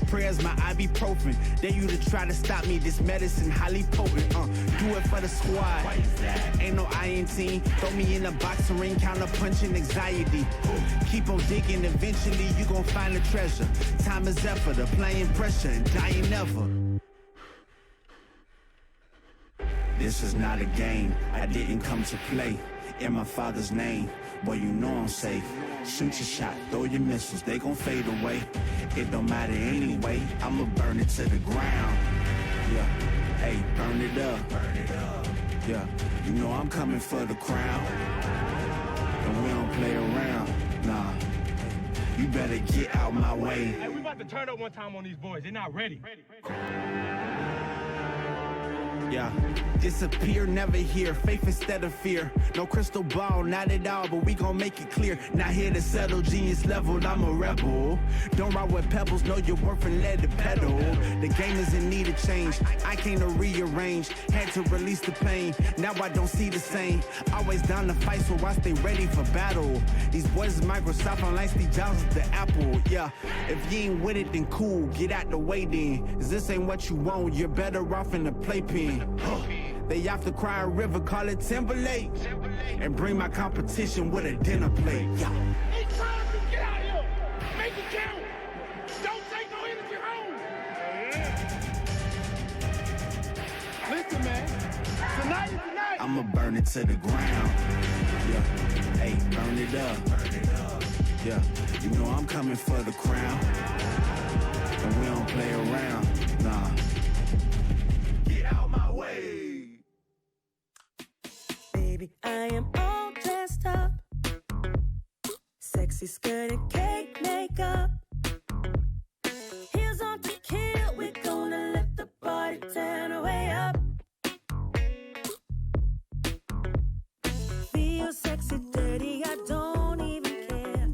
prayers, my ibuprofen. Dare you to try to stop me, this medicine highly potent. Do it for the squad. Ain't no INT. Throw me in a boxing ring, counter punching anxiety. Keep on digging, eventually you gon' find the treasure. Time is effort, applying pressure and dying never. This is not a game, I didn't come to play. In my father's name, boy, you know I'm safe. Shoot your shot, throw your missiles, they gon' fade away. It don't matter anyway, I'ma burn it to the ground. Yeah, hey, burn it up. Yeah, you know I'm coming for the crown. And we don't play around, nah. You better get out my way. Hey, we about to turn up one time on these boys, they're not ready. Yeah, disappear, never hear, faith instead of fear. No crystal ball, not at all, but we gon' make it clear. Not here to settle, genius level, I'm a rebel. Don't ride with pebbles, know your worth and let it pedal. The game is in need of change, I came to rearrange. Had to release the pain, now I don't see the same. Always down to fight, so I stay ready for battle. These boys is Microsoft, unlike Steve Jobs is the Apple. Yeah, if you ain't with it, then cool, get out the way then. Cause this ain't what you want, you're better off in the playpen. They have to cry a river, call it Timberlake, and bring my competition with a dinner plate. Yeah. It's time to get out here. Make it count. Don't take no energy home. Listen, man. Tonight is the night. I'ma burn it to the ground. Yeah. Hey, burn it up. Yeah. You know I'm coming for the crown. And we don't play around. Nah. Out my way. Baby, I am all dressed up. Sexy skirt and cake makeup. Heels on to kill. We're gonna let the party turn way up. Feel sexy, dirty, I don't even care.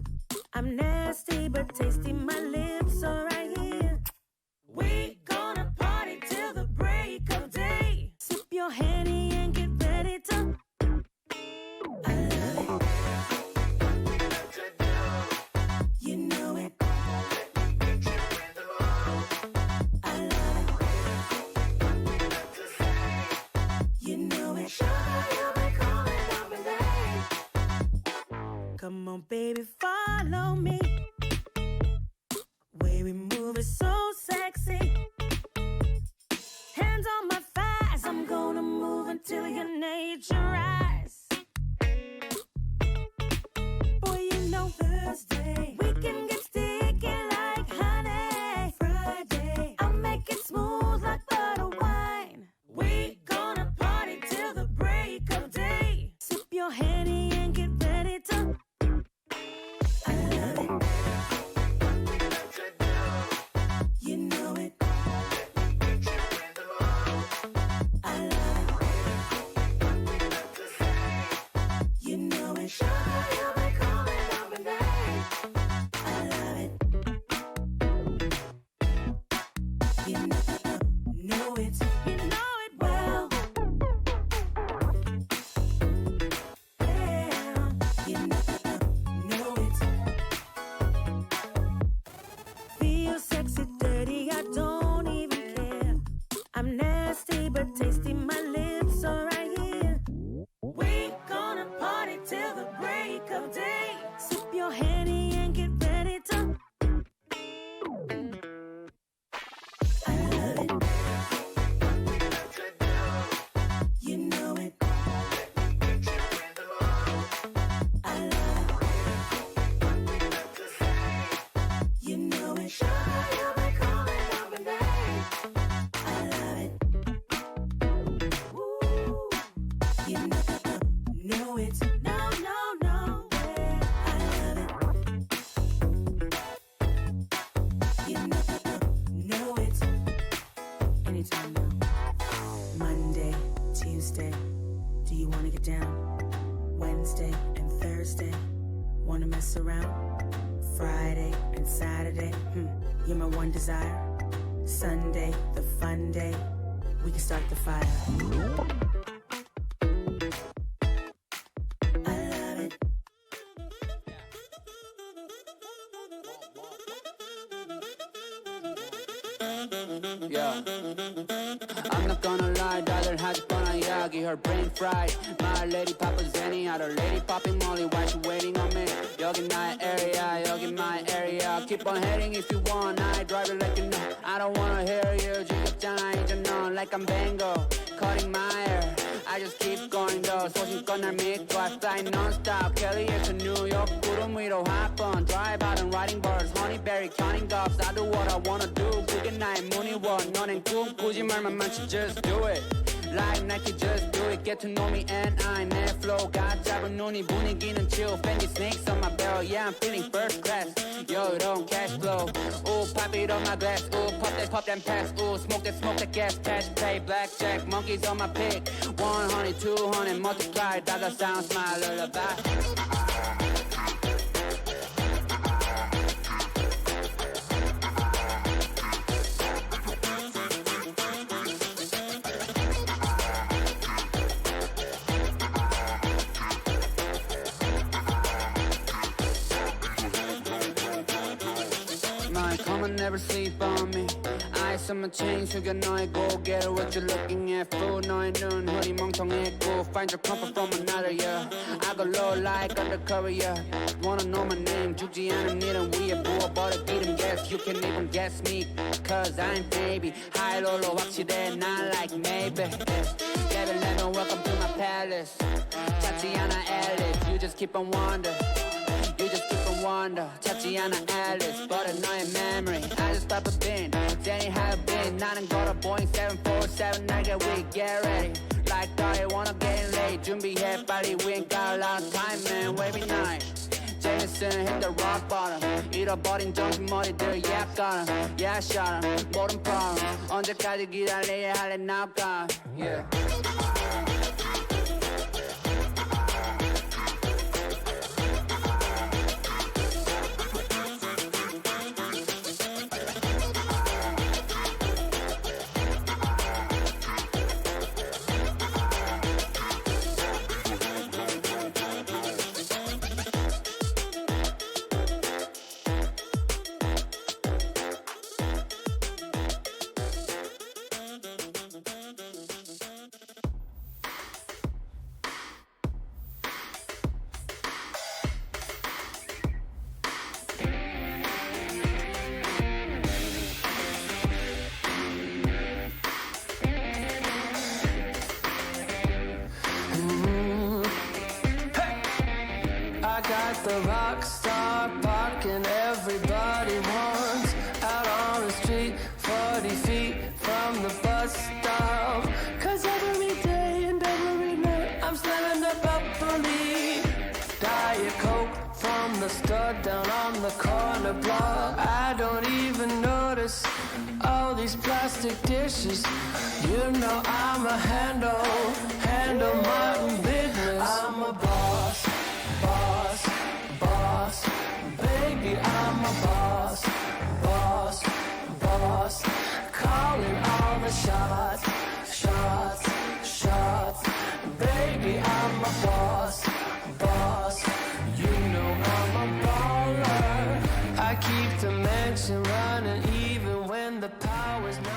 I'm nasty but tasty, my lips are right here. We gonna party till the break of day. Sip your Henny and get ready to. I love it. You know it. I love it. You know it. You'll be calling on my name. Come on, baby, follow me. Way we move is so sexy. Hands on my thighs, I'm gonna move until your nature rise. Boy, you know Thursday, we can get sticky like honey. Friday, I'll make it smooth like butter wine. We gonna party till the break of day. Sip your Henny and get ready to. I love it. You know it. I love it. You know it. You'll be calling on my name. I love it. You know it. You know it well. Yeah. You know it. Feel sexy, dirty, I don't even care. I'm nasty but tasty, my lips are right here. We gonna party till the break of day. Sip your Henny and get ready to. I love it. You know it. I love it. You know it. You'll be calling on my name. I love it. Woo. You know it. No, yeah. I love it. You know it. Anytime now. Monday, Tuesday, do you wanna get down? Wednesday and Thursday, wanna mess around? Friday and Saturday, you're my one desire. Sunday, the fun day, we can start the fire. I love it. Yeah. I'm not gonna lie, 다들 하실 뻔한 이야기, her brain fried. My lady papa Zenny, other lady popping Molly, why she waiting on me? 여기 나의 area, 여기 my area. Keep on heading if you want, I drive it like you know. I don't wanna hear you, 지겹잖아 이제 넌 like I'm Bango, cutting my hair. I just keep going though, 소신껏 날 믿고 I fly non-stop, Kelly to New York, 구름 위로 hop on, drive out and riding birds, honeyberry counting gobs. I do what I wanna do, 그게 나의 무늬원. 너넨 꿈꾸지 말만 많지, just do it. Like Nike, just do it. Get to know me and I 내 flow가 작은 눈이 분위기는 chill. Fendi snakes on my barrel, yeah I'm feeling first class. Yo, it don't cash flow. Ooh, pop it on my glass. Ooh, pop that pass. Ooh, smoke that gas. Cash play, blackjack, monkeys on my pick. 100, 200, multiply. Dollar sound, smile, lullaby. Come on, never sleep on me. Eyes on my chain, 숙여 너의 고개를 what you looking at? Fool, 너의 눈 허리 멍청했고 find your comfort from another, yeah. I go low like undercover, yeah. Wanna know my name, 죽지 않은 일은 위에 부어버려 기름 gas. You can't even guess me, cause I ain't baby. High low 확실해, not like maybe. Baby, let me welcome to my palace. 찾지 않아 Alice, you just keep on wondering. You just keep on wonder, 찾지 않아 Alice, but 너의 memory. I just pop a bin, Danny have been. 나는 걸어 Boeing 747, I get weak, get ready. Like I wanna get late, 준비해 빨리. We ain't got a lot of time, man, wavy night. Jameson hit the rock bottom. 잃어버린 정신 머리들 약간. Yeah, shot 'em, 모든 problem. 언제까지 기다려야 할래 now gone, yeah. The rock star parking everybody wants. Out on the street, 40 feet from the bus stop. Cause every day and every night I'm smelling the bubbly. Diet Coke from the stud down on the corner block. I don't even notice all these plastic dishes. You know I'm a handle my own business. I'm a boss. Baby, I'm a boss. Calling all the shots. Baby, I'm a boss. You know I'm a baller. I keep the mansion running even when the power's not.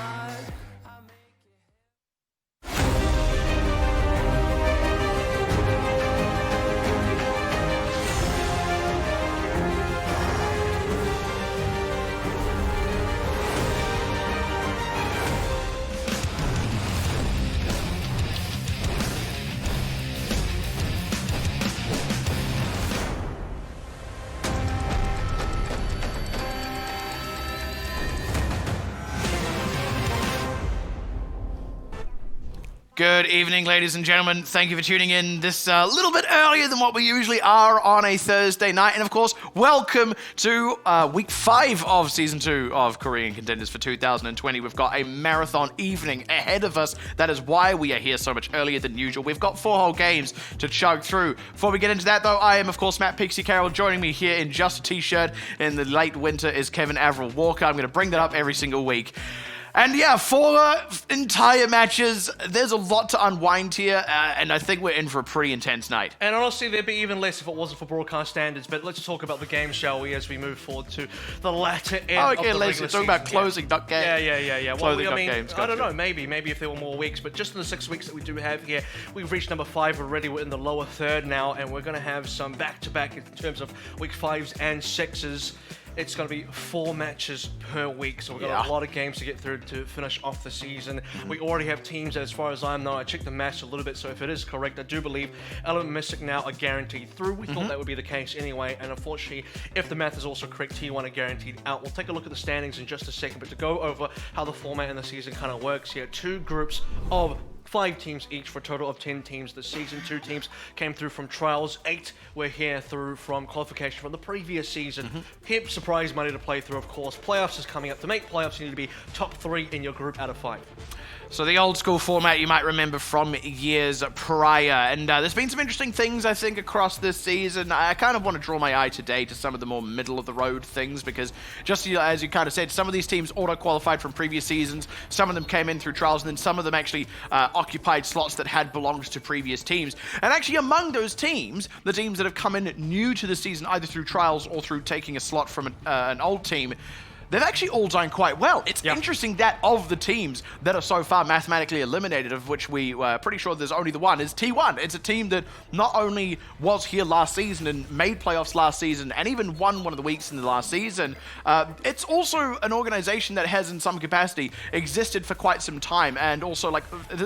Good evening, ladies and gentlemen. Thank you for tuning in this little bit earlier than what we usually are on a Thursday night. And of course, welcome to week 5 of season 2 of Korean Contenders for 2020. We've got a marathon evening ahead of us. That is why we are here so much earlier than usual. We've got 4 whole games to chug through. Before we get into that, though, I am, of course, Matt Pixie Carroll. Joining me here in just a t-shirt in the late winter is Kevin Averill Walker. I'm going to bring that up every single week. And yeah, 4 entire matches. There's a lot to unwind here, and I think we're in for a pretty intense night. And honestly, there'd be even less if it wasn't for broadcast standards. But let's talk about the game, shall we, as we move forward to the latter end of the regular let's talk season. about closing duck games. Yeah. Well, Closing I duck mean, games. I don't know. Maybe if there were more weeks. But just in the 6 weeks that we do have here, we've reached number 5 already. We're in the lower third now, and we're going to have some back-to-back in terms of week 5s and 6s. It's going to be 4 matches per week, so we've got a lot of games to get through to finish off the season. We already have teams that, as far as I know, I checked the maths a little bit, so if it is correct, I do believe Element Mystic now are guaranteed through. We thought that would be the case anyway, and unfortunately, if the math is also correct, T1 are guaranteed out. We'll take a look at the standings in just a second, but to go over how the format in the season kind of works here, 2 groups of 5 teams each for a total of 10 teams this season. 2 teams came through from trials. 8 were here through from qualification from the previous season. Heap surprise money to play through, of course. Playoffs is coming up. To make playoffs, you need to be top 3 in your group out of 5. So the old school format you might remember from years prior, and there's been some interesting things I think across this season. I kind of want to draw my eye today to some of the more middle of the road things, because just as you kind of said, some of these teams auto-qualified from previous seasons, some of them came in through trials, and then some of them actually occupied slots that had belonged to previous teams. And actually among those teams, the teams that have come in new to the season, either through trials or through taking a slot from an old team, they've actually all done quite well. It's interesting that of the teams that are so far mathematically eliminated, of which we were pretty sure there's only the one, is T1. It's a team that not only was here last season and made playoffs last season and even won one of the weeks in the last season, it's also an organization that has in some capacity existed for quite some time, and also like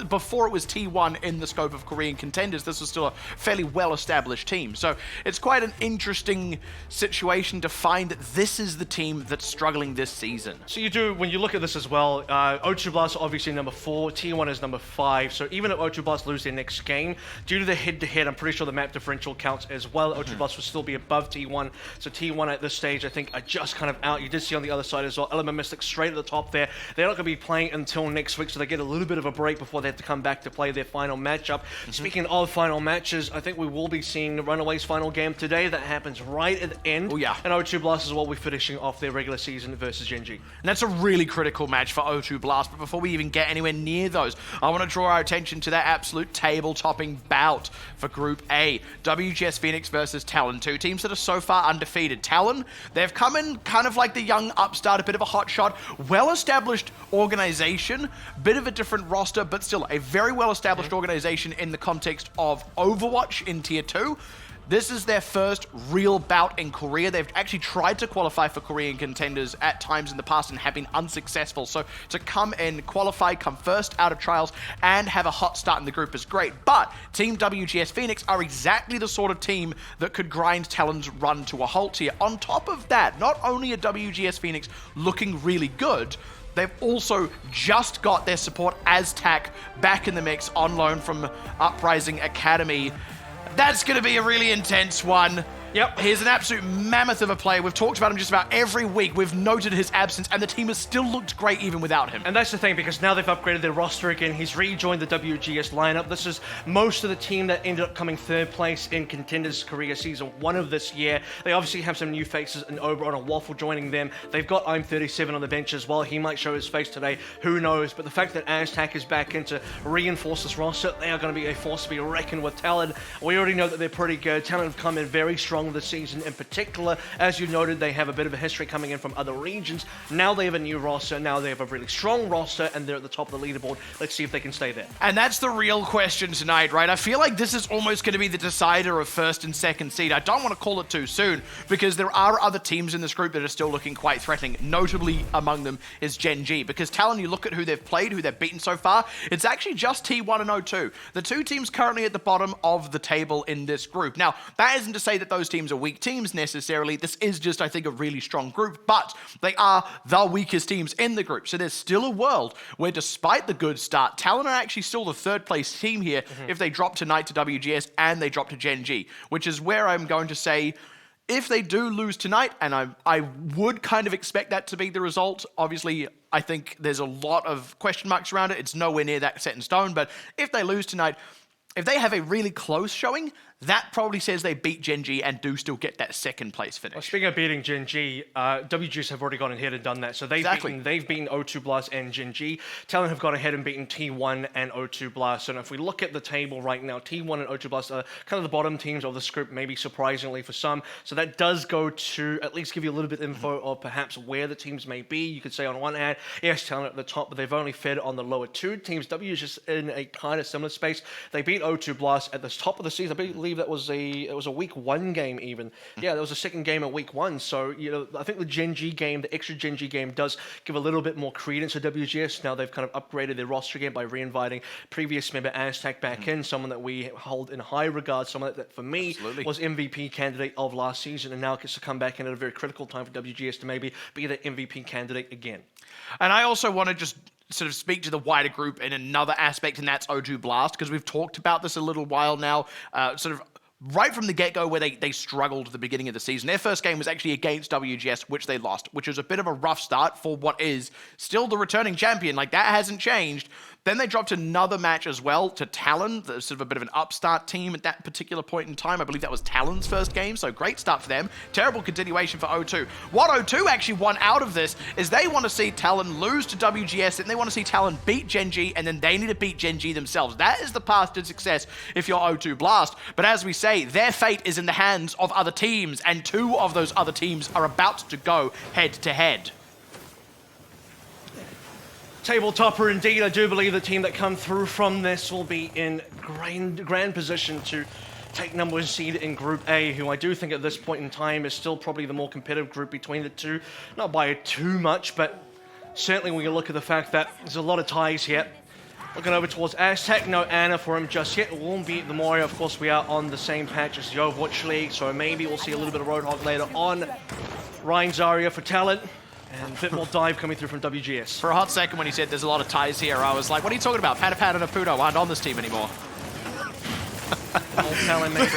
before it was T1 in the scope of Korean Contenders, this was still a fairly well-established team. So it's quite an interesting situation to find that this is the team that's struggling this season. So you do, when you look at this as well, O2 Blast obviously number 4, T1 is number 5, so even if O2 Blast lose their next game, due to the head-to-head, I'm pretty sure the map differential counts as well. O2 Blast will still be above T1, so T1 at this stage I think are just kind of out. You did see on the other side as well, Element Mystic straight at the top there. They're not going to be playing until next week, so they get a little bit of a break before they have to come back to play their final matchup. Speaking of final matches, I think we will be seeing Runaway's final game today. That happens right at the end. Oh yeah. And O2 Blast as well, we're finishing off their regular season versus Gen.G. And that's a really critical match for O2 Blast, but before we even get anywhere near those, I want to draw our attention to that absolute table-topping bout for Group A. WGS Phoenix versus Talon, 2 teams that are so far undefeated. Talon, they've come in kind of like the young upstart, a bit of a hotshot, well-established organization, bit of a different roster, but still a very well-established organization in the context of Overwatch in Tier 2. This is their first real bout in Korea. They've actually tried to qualify for Korean Contenders at times in the past and have been unsuccessful. So to come and qualify, come first out of trials, and have a hot start in the group is great. But Team WGS Phoenix are exactly the sort of team that could grind Talon's run to a halt here. On top of that, not only are WGS Phoenix looking really good, they've also just got their support Aztac back in the mix on loan from Uprising Academy. That's going to be a really intense one. Yep. He's an absolute mammoth of a player. We've talked about him just about every week. We've noted his absence, and the team has still looked great even without him. And that's the thing, because now they've upgraded their roster again. He's rejoined the WGS lineup. This is most of the team that ended up coming 3rd place in Contenders Korea Season 1 of this year. They obviously have some new faces, and Oberon and Waffle joining them. They've got I'm 37 on the bench as well. He might show his face today. Who knows? But the fact that Aztac is back in to reinforce this roster, they are going to be a force to be reckoned with. Talon, we already know that they're pretty good. Talon have come in very strong this season in particular. As you noted, they have a bit of a history coming in from other regions. Now they have a new roster. Now they have a really strong roster, and they're at the top of the leaderboard. Let's see if they can stay there. And that's the real question tonight, right? I feel like this is almost going to be the decider of 1st and 2nd seed. I don't want to call it too soon, because there are other teams in this group that are still looking quite threatening. Notably among them is Gen.G, because Talon, you look at who they've played, who they've beaten so far, it's actually just T1 and O2. The 2 teams currently at the bottom of the table in this group. Now, that isn't to say that those teams are weak teams necessarily. This is just, I think, a really strong group, but they are the weakest teams in the group. So there's still a world where, despite the good start, Talon are actually still the 3rd place team here if they drop tonight to WGS and they drop to Gen.G, which is where I'm going to say, if they do lose tonight, and I would kind of expect that to be the result, obviously I think there's a lot of question marks around it. It's nowhere near that set in stone, but if they lose tonight, if they have a really close showing, that probably says they beat Gen.G and do still get that second place finish. Well, speaking of beating Gen.G, WGS have already gone ahead and done that. So they've beaten O2 Blast and Gen.G. Talon have gone ahead and beaten T1 and O2 Blast. And if we look at the table right now, T1 and O2 Blast are kind of the bottom teams of this group, maybe surprisingly for some. So that does go to at least give you a little bit of info of perhaps where the teams may be. You could say on one hand, yes, Talon at the top, but they've only fed on the lower two teams. W is just in a kind of similar space. They beat O2 Blast at the top of the season. I believe that was it was a week 1 game even. Yeah, there was a second game at week 1. So, you know, I think the Gen.G game, the extra Gen.G game does give a little bit more credence to WGS. Now they've kind of upgraded their roster again by reinviting previous member Aztec back in, someone that we hold in high regard, someone that for me was MVP candidate of last season and now gets to come back in at a very critical time for WGS to maybe be the MVP candidate again. And I also want to just sort of speak to the wider group in another aspect, and that's O2 Blast, because we've talked about this a little while now, sort of right from the get-go where they struggled at the beginning of the season. Their first game was actually against WGS, which they lost, which was a bit of a rough start for what is still the returning champion. Like, that hasn't changed. Then they dropped another match as well to Talon, sort of a bit of an upstart team at that particular point in time. I believe that was Talon's first game, so great start for them. Terrible continuation for O2. What O2 actually won out of this is they want to see Talon lose to WGS, and they want to see Talon beat Gen.G, and then they need to beat Gen.G themselves. That is the path to success if you're O2 Blast. But as we say, their fate is in the hands of other teams, and 2 of those other teams are about to go head-to-head. Table topper indeed. I do believe the team that come through from this will be in grand position to take number 1 seed in Group A, who I do think at this point in time is still probably the more competitive group between the two. Not by too much, but certainly when you look at the fact that there's a lot of ties here. Looking over towards Aztec, no Anna for him just yet. It won't be the Moria. Of course, we are on the same patch as the Overwatch League, so maybe we'll see a little bit of Roadhog later on. Ryan Zarya for Talon. And a bit more dive coming through from WGS. For a hot second when he said there's a lot of ties here, I was like, what are you talking about? Pata and Apudo aren't on this team anymore. Old Talon, maybe.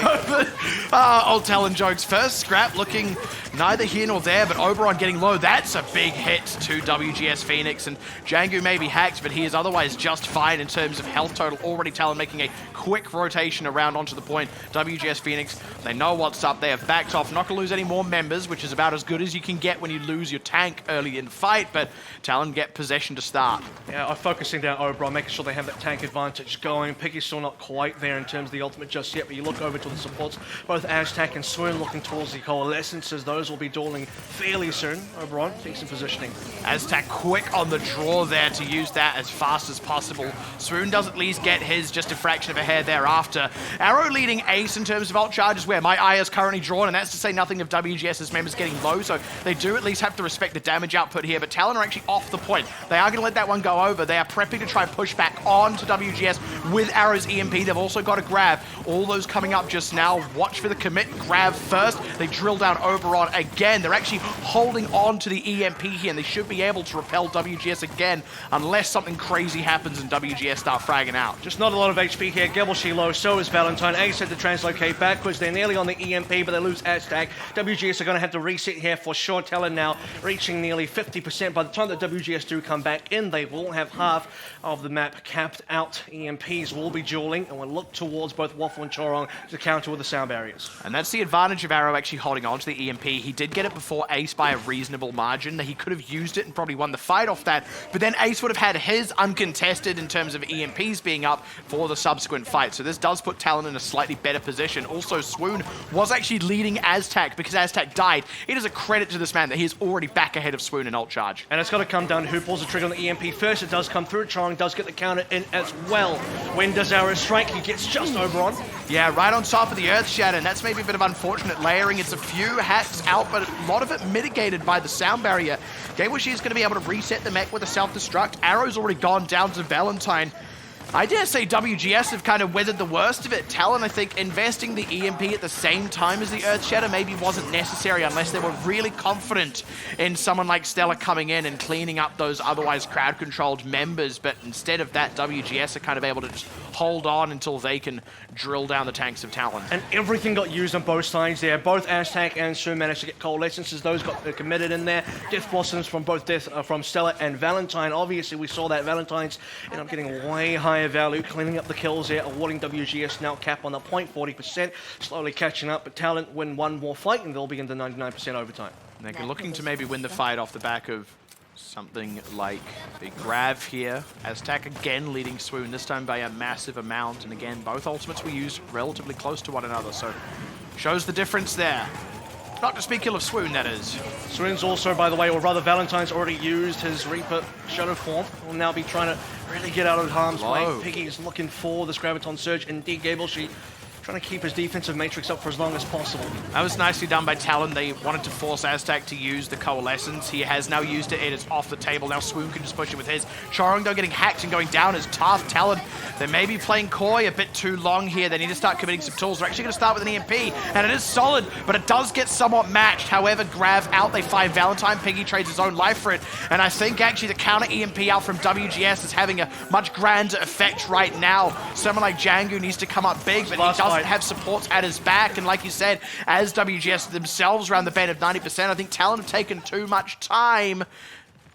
Old Talon jokes first. Scrap looking neither here nor there, but Oberon getting low. That's a big hit to WGS Phoenix, and Django may be hacked, but he is otherwise just fine in terms of health total. Already Talon making a quick rotation around onto the point. WGS Phoenix, they know what's up. They have backed off. Not going to lose any more members, which is about as good as you can get when you lose your tank early in the fight, but Talon get possession to start. Yeah, I'm focusing down Oberon, making sure they have that tank advantage going. Picky's still not quite there in terms of the ultimate just yet, but you look over to the supports, both Aztec and Swoon looking towards the coalescences. Those will be dueling fairly soon. Oberon, decent positioning. Aztec quick on the draw there to use that as fast as possible. Swoon does at least get his, just a fraction of a hair thereafter. Arrow leading ace in terms of ult charges, where my eye is currently drawn, and that's to say nothing of WGS's members getting low, so they do at least have to respect the damage output here, but Talon are actually off the point. They are going to let that one go over. They are prepping to try and push back on to WGS with Arrow's EMP. They've also got a grab. All those coming up just now. Watch for the commit. Grab first. They drill down Oberon again. They're actually holding on to the EMP here, and they should be able to repel WGS again unless something crazy happens and WGS start fragging out. Just not a lot of HP here. Gebelshi low, so is Valentine. Ace had to translocate backwards. They're nearly on the EMP, but they lose Aztec. WGS are going to have to reset here for sure. Talon now reaching nearly 50%. By the time that WGS do come back in, they will have half of the map capped out. EMPs will be dueling, and we'll look towards both Waffle and Chorong to counter with the sound barriers. And that's the advantage of Arrow actually holding on to the EMP. He did get it before Ace by a reasonable margin. He could have used it and probably won the fight off that, but then Ace would have had his uncontested in terms of EMPs being up for the subsequent fight. So this does put Talon in a slightly better position. Also, Swoon was actually leading Aztec because Aztec died. It is a credit to this man that he is already back ahead of Swoon in ult charge. And it's got to come down to who pulls the trigger on the EMP first. It does come through. Chorong does get the counter in as well. When does Arrow strike? He gets just Oberon. Yeah, right on top of the Earth Shatter, and that's maybe a bit of unfortunate layering. It's a few hacks out, but a lot of it mitigated by the sound barrier. Gamewashi is going to be able to reset the mech with a self-destruct. Arrow's already gone down to Valentine. I dare say WGS have kind of weathered the worst of it. Talon, I think, investing the EMP at the same time as the Earth Shatter maybe wasn't necessary unless they were really confident in someone like Stella coming in and cleaning up those otherwise crowd-controlled members. But instead of that, WGS are kind of able to just hold on until they can drill down the tanks of Talon. And everything got used on both sides there. Both Aztec and Sue managed to get coalescences. Those got committed in there. Death Blossoms from both from Stella and Valentine. Obviously, we saw that Valentine's end up getting way higher value, cleaning up the kills there, awarding WGS now cap on the point, 40%, slowly catching up. But Talon win one more fight, and they'll be in the 99% overtime. And they're looking to maybe win the fight off the back of something like a grab here. Aztec again leading Swoon, this time by a massive amount. And again, both ultimates were used relatively close to one another, so shows the difference there. Not to speak ill of Swoon, that is. Swoon's also, by the way, or rather Valentine's already used his Reaper Shadow form. Will now be trying to really get out of harm's way. Piggy is looking for this Graviton Surge. Indeed, Gable, she trying to keep his defensive matrix up for as long as possible. That was nicely done by Talon. They wanted to force Aztec to use the Coalescence. He has now used it. It is off the table. Now Swoon can just push it with his. Chorong, though, getting hacked and going down is tough. Talon, they may be playing coy a bit too long here. They need to start committing some tools. They're actually going to start with an EMP, and it is solid, but it does get somewhat matched. However, Grav out. They find Valentine. Piggy trades his own life for it, and I think actually the counter EMP out from WGS is having a much grander effect right now. Someone like Django needs to come up big, but he doesn't have supports at his back, and like you said, as WGS themselves around the bend of 90%, I think Talon have taken too much time,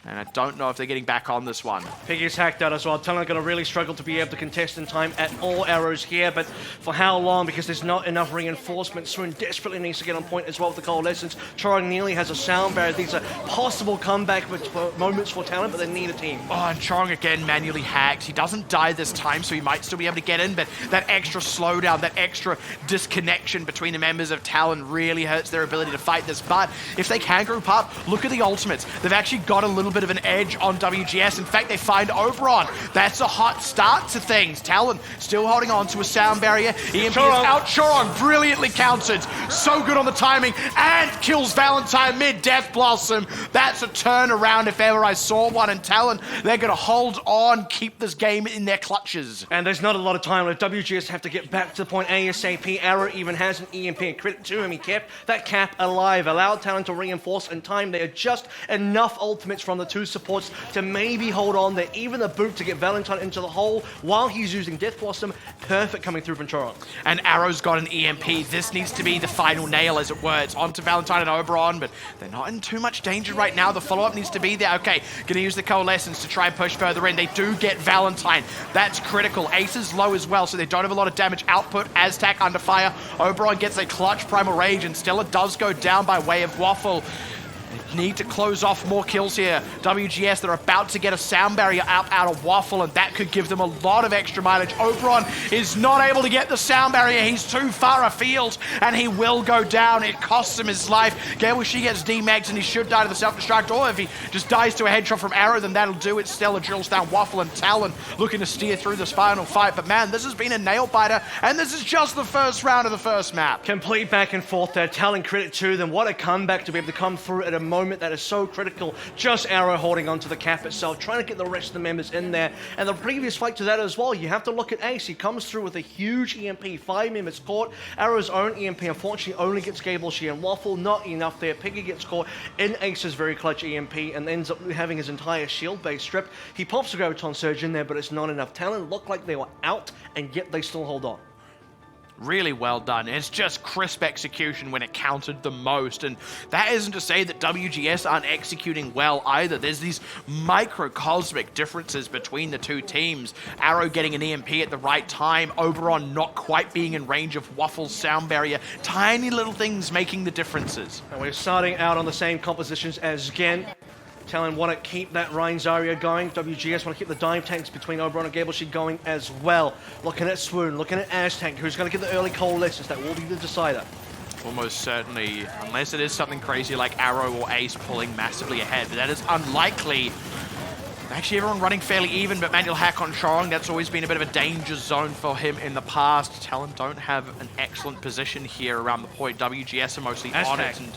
and I don't know if they're getting back on this one. Piggy's hacked out as well. Talon are going to really struggle to be able to contest in time at all arrows here, but for how long? Because there's not enough reinforcement. Swoon desperately needs to get on point as well with the Coalescence. Chorong nearly has a sound barrier. These are possible comeback moments for Talon, but they need a team. Oh, and Chorong again manually hacked. He doesn't die this time, so he might still be able to get in, but that extra slowdown, that extra disconnection between the members of Talon really hurts their ability to fight this. But if they can group up, look at the ultimates. They've actually got a little bit of an edge on WGS. In fact, they find Oberon. That's a hot start to things. Talon still holding on to a sound barrier. EMP is out. Chorong brilliantly countered. So good on the timing and kills Valentine mid Death Blossom. That's a turnaround if ever I saw one. And Talon, they're going to hold on, keep this game in their clutches. And there's not a lot of time left. WGS have to get back to the point ASAP. Arrow even has an EMP, and credit to him, he kept that cap alive, allowed Talon to reinforce in time. They are just enough ultimates from the two supports to maybe hold on there. Even the boot to get Valentine into the hole while he's using Death Blossom. Perfect coming through from Chorong. And Arrow's got an EMP. This needs to be the final nail, as it were. It's onto Valentine and Oberon, but they're not in too much danger right now. The follow-up needs to be there. Okay, gonna use the Coalescence to try and push further in. They do get Valentine. That's critical. Ace is low as well, so they don't have a lot of damage output. Aztec under fire. Oberon gets a clutch Primal Rage, and Stella does go down by way of Waffle. They need to close off more kills here. WGS, they're about to get a sound barrier out of Waffle, and that could give them a lot of extra mileage. Oberon is not able to get the sound barrier. He's too far afield, and he will go down. It costs him his life. Gable, she gets demagged, and he should die to the self-destruct, or if he just dies to a headshot from Arrow, then that'll do it. Stella drills down Waffle, and Talon looking to steer through this final fight. But man, this has been a nail-biter, and this is just the first round of the first map. Complete back and forth there. Talon, credit to them. What a comeback to be able to come through at a moment that is so critical. Just Arrow holding onto the cap itself, trying to get the rest of the members in there. And the previous fight to that as well, you have to look at Ace. He comes through with a huge EMP, 5 members caught. Arrow's own EMP unfortunately only gets Gable, she and Waffle, not enough there. Piggy gets caught in Ace's very clutch EMP and ends up having his entire shield base stripped. He pops the Graviton Surge in there, but it's not enough. Talon looked like they were out, and yet they still hold on. Really well done. It's just crisp execution when it counted the most. And that isn't to say that WGS aren't executing well either. There's these microcosmic differences between the two teams. Arrow getting an EMP at the right time. Oberon not quite being in range of Waffle's sound barrier. Tiny little things making the differences. And we're starting out on the same compositions as Gen. Talon want to keep that Rhine Zarya going. WGS want to keep the dive tanks between Oberon and Gable going as well. Looking at Swoon, looking at Aztec, who's going to get the early Coalescence. That will be the decider. Almost certainly, unless it is something crazy like Arrow or Ace pulling massively ahead. But that is unlikely. Actually, everyone running fairly even, but manual hack on Chorong, that's always been a bit of a danger zone for him in the past. Talon don't have an excellent position here around the point. WGS are mostly on it, and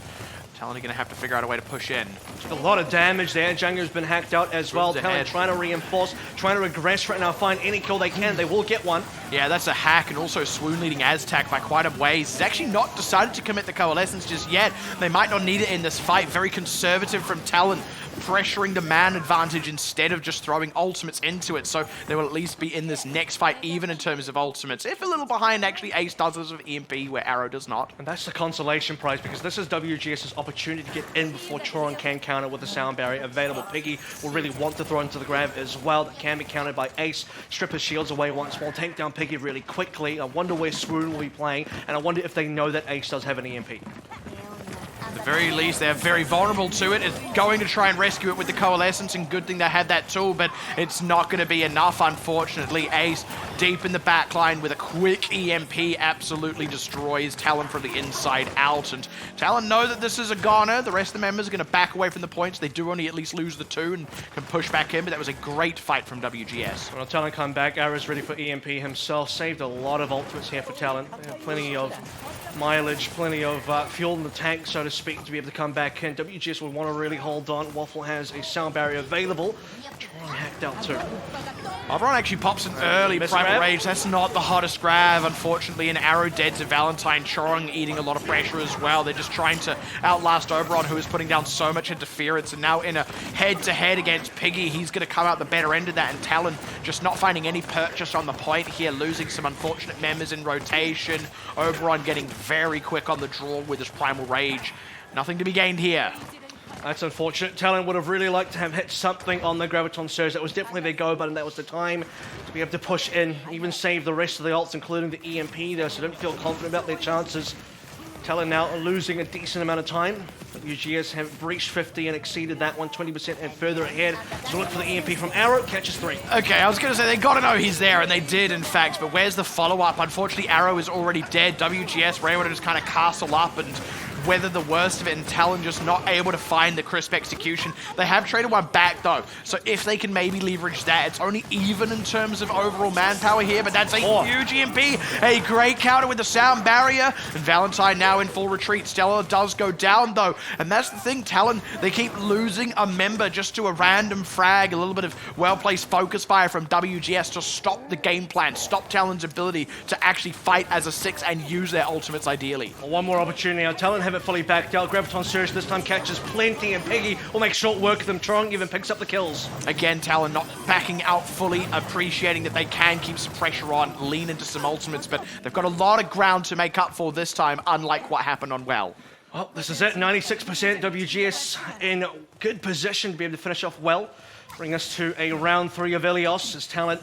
Talon are going to have to figure out a way to push in. A lot of damage there. Django's been hacked out as well. Talon trying to reinforce, trying to regress right now, find any kill they can. They will get one. Yeah, that's a hack, and also Swoon leading Aztec by quite a ways. He's actually not decided to commit the Coalescence just yet. They might not need it in this fight. Very conservative from Talon. pressuring the man advantage instead of just throwing ultimates into it. So they will at least be in this next fight, even in terms of ultimates. If a little behind, actually, Ace does this with EMP, where Arrow does not. And that's the consolation prize, because this is WGS's opportunity to get in before Choron can counter with the sound barrier available. Piggy will really want to throw into the grab as well. That can be countered by Ace. Strip his shields away once more. Take down Piggy really quickly. I wonder where Swoon will be playing, and I wonder if they know that Ace does have an EMP. At the very least, they're very vulnerable to it. It's going to try and rescue it with the Coalescence, and good thing they had that tool, but it's not going to be enough, unfortunately. Ace, deep in the backline with a quick EMP, absolutely destroys Talon from the inside out, and Talon know that this is a goner. The rest of the members are going to back away from the points. They do only at least lose the 2 and can push back in, but that was a great fight from WGS. When Talon come back, Arrow's ready for EMP himself. Saved a lot of ultimates here for Talon. Plenty of mileage, plenty of fuel in the tank, so to speak, to be able to come back in. WGS will want to really hold on. Waffle has a sound barrier available. Tron hacked out too. Overon actually pops an early Primal grab. Rage. That's not the hottest grab, unfortunately. And Arrow dead to Valentine. Chorong eating a lot of pressure as well. They're just trying to outlast Oberon, who is putting down so much interference. And now in a head-to-head against Piggy, he's going to come out the better end of that. And Talon just not finding any purchase on the point here, losing some unfortunate members in rotation. Oberon getting very quick on the draw with his Primal Rage. Nothing to be gained here. That's unfortunate. Talon would have really liked to have hit something on the Graviton Surge. That was definitely their go button. That was the time to be able to push in, even save the rest of the ults, including the EMP there, so don't feel confident about their chances. Talon now losing a decent amount of time. UGS have breached 50 and exceeded that one, 20% and further ahead. So look for the EMP from Arrow, catches 3. Okay, I was going to say, they got to know he's there, and they did, in fact, but where's the follow-up? Unfortunately, Arrow is already dead. WGS were able to just kind of castle up and weather the worst of it, and Talon just not able to find the crisp execution. They have traded one back, though, so if they can maybe leverage that, it's only even in terms of overall manpower here, but that's a huge EMP, a great counter with the sound barrier, and Valentine now in full retreat. Stella does go down, though, and that's the thing, Talon, they keep losing a member just to a random frag, a little bit of well-placed focus fire from WGS to stop the game plan, stop Talon's ability to actually fight as a 6 and use their ultimates ideally. Well, one more opportunity. Now, Talon have it fully backed out. Graviton Surge this time catches plenty, and Piggy will make short work of them. Trong even picks up the kills. Again, Talon not backing out fully, appreciating that they can keep some pressure on, lean into some ultimates, but they've got a lot of ground to make up for this time, unlike what happened on Well. Well, this is it. 96% WGS in good position to be able to finish off well. Bring us to a round 3 of Ilios as Talon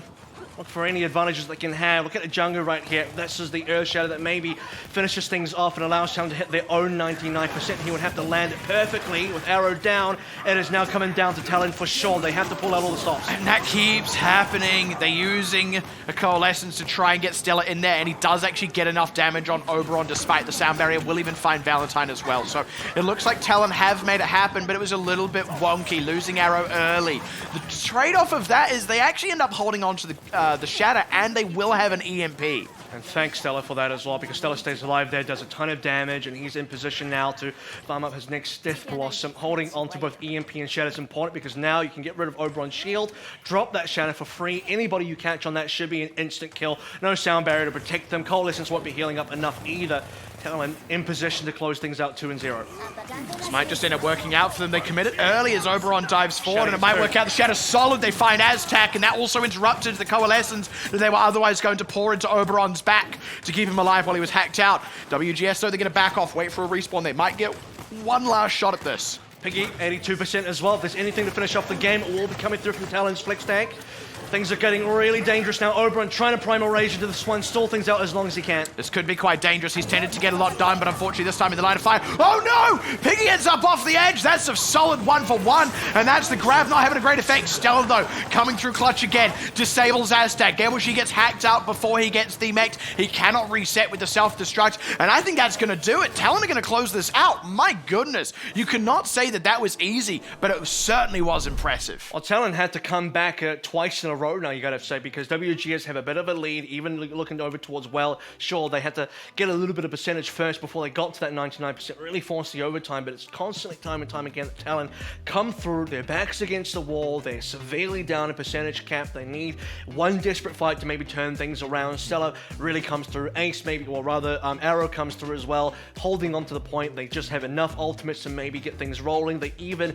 look for any advantages they can have. Look at the jungle right here. This is the Earth Shadow that maybe finishes things off and allows Talon to hit their own 99%. He would have to land it perfectly with Arrow down. It is now coming down to Talon for sure. They have to pull out all the stops. And that keeps happening. They're using a Coalescence to try and get Stella in there, and he does actually get enough damage on Oberon despite the sound barrier. Will even find Valentine as well. So it looks like Talon have made it happen, but it was a little bit wonky, losing Arrow early. The trade-off of that is they actually end up holding on to the Shatter, and they will have an EMP. And thanks Stella for that as well, because Stella stays alive there, does a ton of damage, and he's in position now to farm up his next Death Blossom. Holding on to both EMP and Shatter is important, because now you can get rid of Oberon's shield, drop that Shatter for free. Anybody you catch on that should be an instant kill. No sound barrier to protect them. Coalescence won't be healing up enough either. Talon in position to close things out 2-0. This might just end up working out for them. They commit it early as Oberon dives forward, and it might work out. The Shadow's solid. They find Aztec, and that also interrupted the Coalescence that they were otherwise going to pour into Oberon's back to keep him alive while he was hacked out. WGS, though, they're going to back off, wait for a respawn. They might get one last shot at this. Piggy, 82% as well. If there's anything to finish off the game, it will be coming through from Talon's flex tank. Things are getting really dangerous now. Oberon trying to Primal Rage into this one, stall things out as long as he can. This could be quite dangerous. He's tended to get a lot done, but unfortunately this time in the line of fire. Oh no! Piggy ends up off the edge. That's a solid 1-for-1, and that's the grab not having a great effect. Stella, though, coming through clutch again. Disables Aztec. She gets hacked out before he gets themeched. He cannot reset with the self-destruct, and I think that's going to do it. Talon are going to close this out. My goodness. You cannot say that that was easy, but it certainly was impressive. Well, Talon had to come back twice in a row now, you got to say, because WGS have a bit of a lead, even looking over towards Well. Sure, they had to get a little bit of percentage first before they got to that 99%, really force the overtime, but it's constantly time and time again that Talon come through, their backs against the wall, they're severely down a percentage cap, they need one desperate fight to maybe turn things around. Stella really comes through, Ace maybe, or rather Arrow comes through as well, holding on to the point. They just have enough ultimates to maybe get things rolling. rolling. They even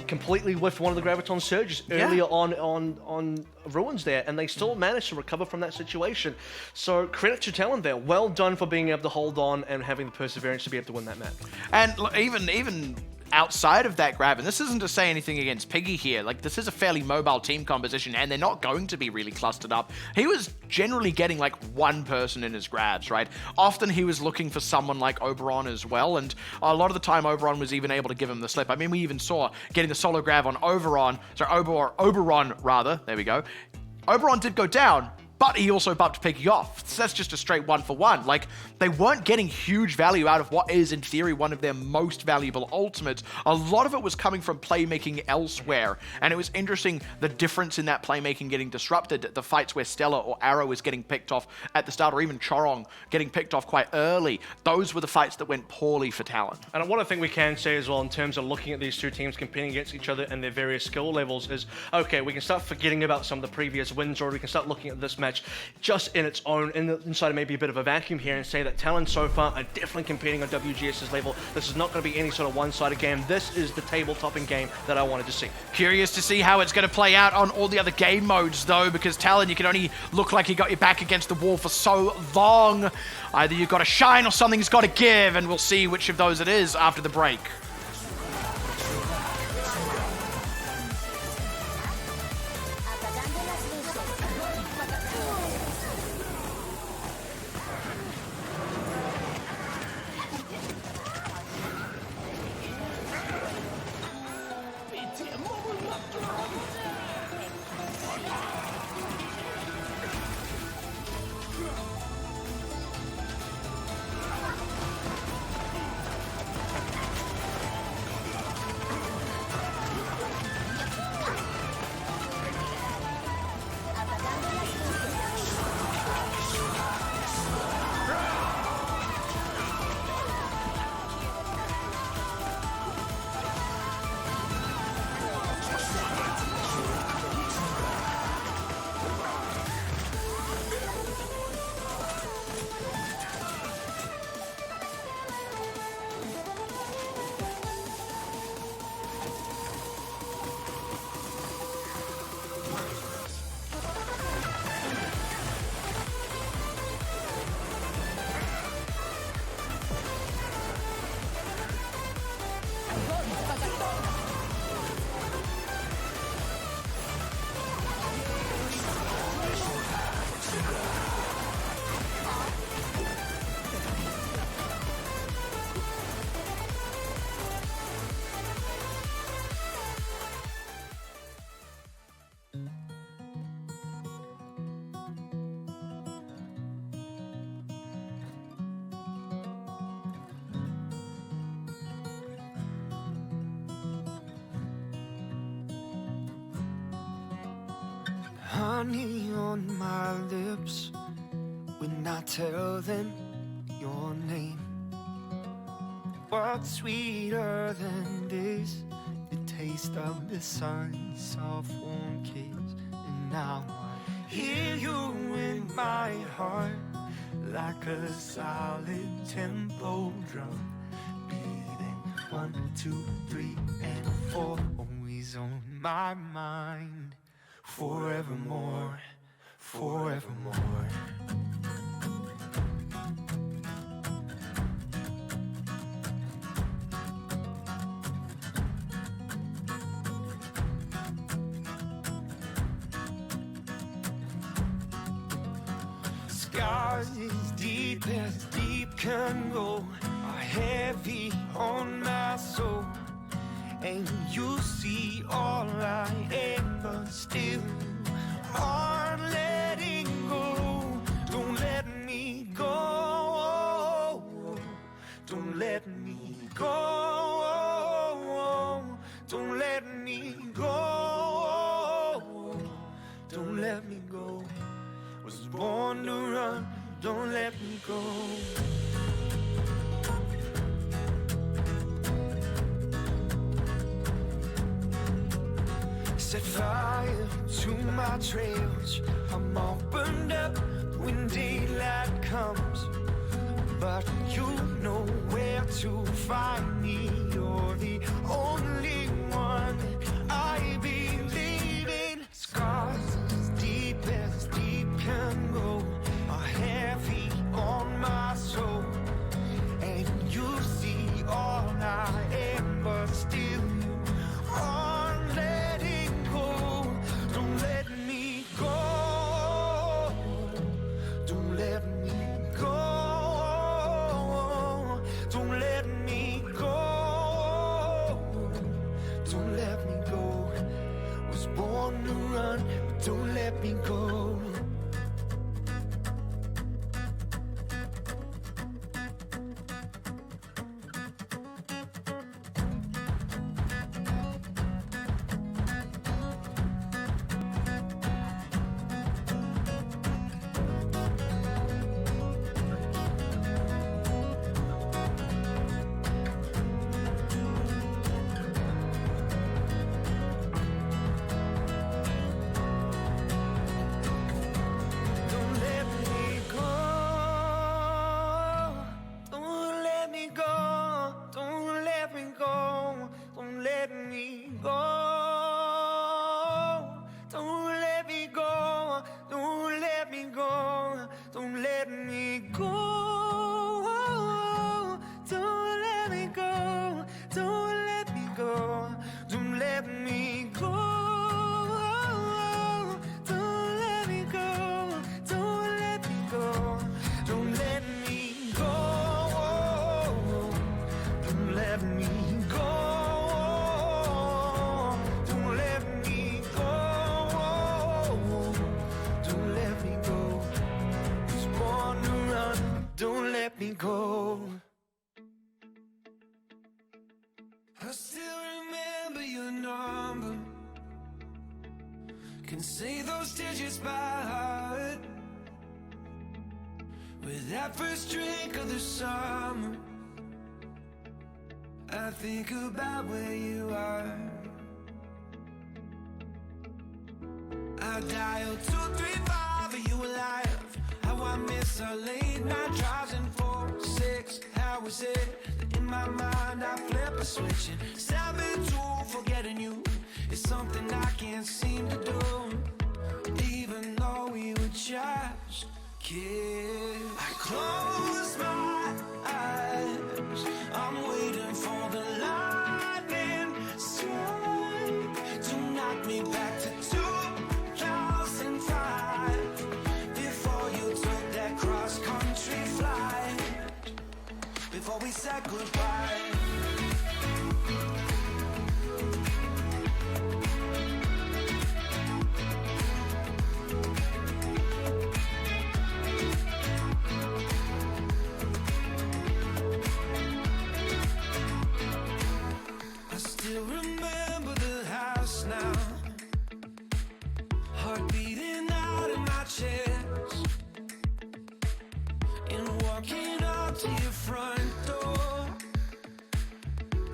completely whiffed one of the Graviton Surges earlier on Ruins there, and they still managed to recover from that situation. So credit to Talon there. Well done for being able to hold on and having the perseverance to be able to win that match. And look, even outside of that grab, and this isn't to say anything against Piggy here, like this is a fairly mobile team composition and they're not going to be really clustered up. He was generally getting like one person in his grabs, right? Often he was looking for someone like Oberon as well, and a lot of the time Oberon was even able to give him the slip. I mean, we even saw getting the solo grab on Oberon rather, there we go. Oberon did go down, but he also bumped Piggy off. So that's just a straight 1-for-1. Like, they weren't getting huge value out of what is, in theory, one of their most valuable ultimates. A lot of it was coming from playmaking elsewhere. And it was interesting, the difference in that playmaking getting disrupted. The fights where Stella or Arrow was getting picked off at the start, or even Chorong getting picked off quite early. Those were the fights that went poorly for Talon. And what I think we can say as well, in terms of looking at these two teams competing against each other and their various skill levels, is, okay, we can start forgetting about some of the previous wins, or we can start looking at this match just in its own, inside of maybe a bit of a vacuum here, and say that Talon so far are definitely competing on WGS's level. This is not going to be any sort of one-sided game. This is the table-topping game that I wanted to see. Curious to see how it's going to play out on all the other game modes, though, because Talon, you can only look like you got your back against the wall for so long. Either you've got to shine or something's got to give, and we'll see which of those it is after the break. Honey on my lips when I tell them your name. What's sweeter than this? The taste of the sun's soft warm kiss. And now I hear you in my heart, like a solid tempo drum, beating 1, 2, 3, and 4. Always on my mind. Forevermore, forevermore. Scars as deep can go are heavy on my soul. And you see all I ever still are letting go. Don't let me go. Don't let me go. Don't let me go. Don't let me go. Was born to run. Don't let me go. Set fire to my trails. I'm all burned up when daylight comes. but you know where to find me. You're the only one I believe in. Scars as deep can go are heavy on my soul, and you see all I am, but still you aren't letting go. Don't let me go. Don't let me go. Don't let me go. Don't let me go. Was born to run, but don't let me go. Don't let me go. I still remember your number. Can say those digits by heart. With that first drink of the summer, I think about where you are. I dialed 235, are you alive? How I miss our late night drives in 4-6. How is it that in my mind I flip a switch and 7-2, forgetting you is something I can't seem to do. Even though we were just kids, I close my eyes, I'm waiting for the lightning strike to knock me back to 2005. Before you took that cross-country flight, before we said goodbye. I still remember the house now, heart beating out in my chest, and walking up to your front door,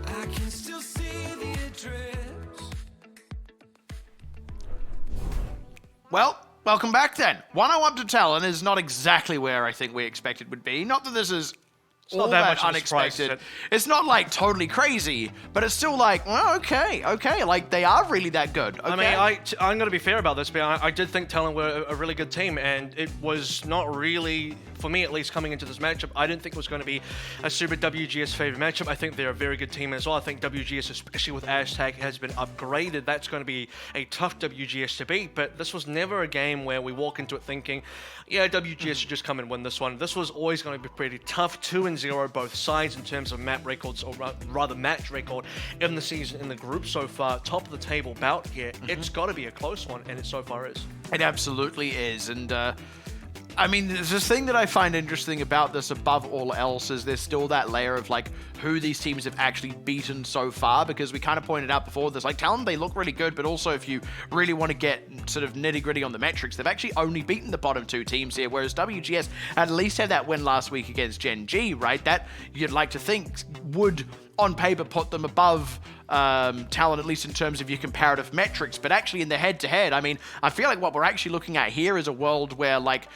I can still see the address. Well, welcome back then. 101 to Talon is not exactly where I think we expected would be. Not that this is all not that that much of a surprise, unexpected. is it? It's not like totally crazy, but it's still like, well, okay, like they are really that good. Okay? I mean, I'm going to be fair about this, but I did think Talon were a really good team, and it was not really, for me at least, coming into this matchup, I didn't think it was going to be a super WGS favorite matchup. I think they're a very good team as well. I think WGS, especially with Aztec, has been upgraded. That's going to be a tough WGS to beat, but this was never a game where we walk into it thinking, yeah, WGS should just come and win this one. This was always going to be pretty tough, 2-0 both sides in terms of map records, or rather match record in the season, in the group so far. Top of the table bout here. It's got to be a close one, and it so far is. It absolutely is, and I mean, the thing that I find interesting about this above all else is there's still that layer of like who these teams have actually beaten so far, because we kind of pointed out before, there's like Talon, they look really good, but also if you really want to get sort of nitty gritty on the metrics, they've actually only beaten the bottom two teams here, whereas WGS at least had that win last week against Gen.G, right? That you'd like to think would on paper put them above Talon, at least in terms of your comparative metrics, but actually in the head-to-head, I mean, I feel like what we're actually looking at here is a world where like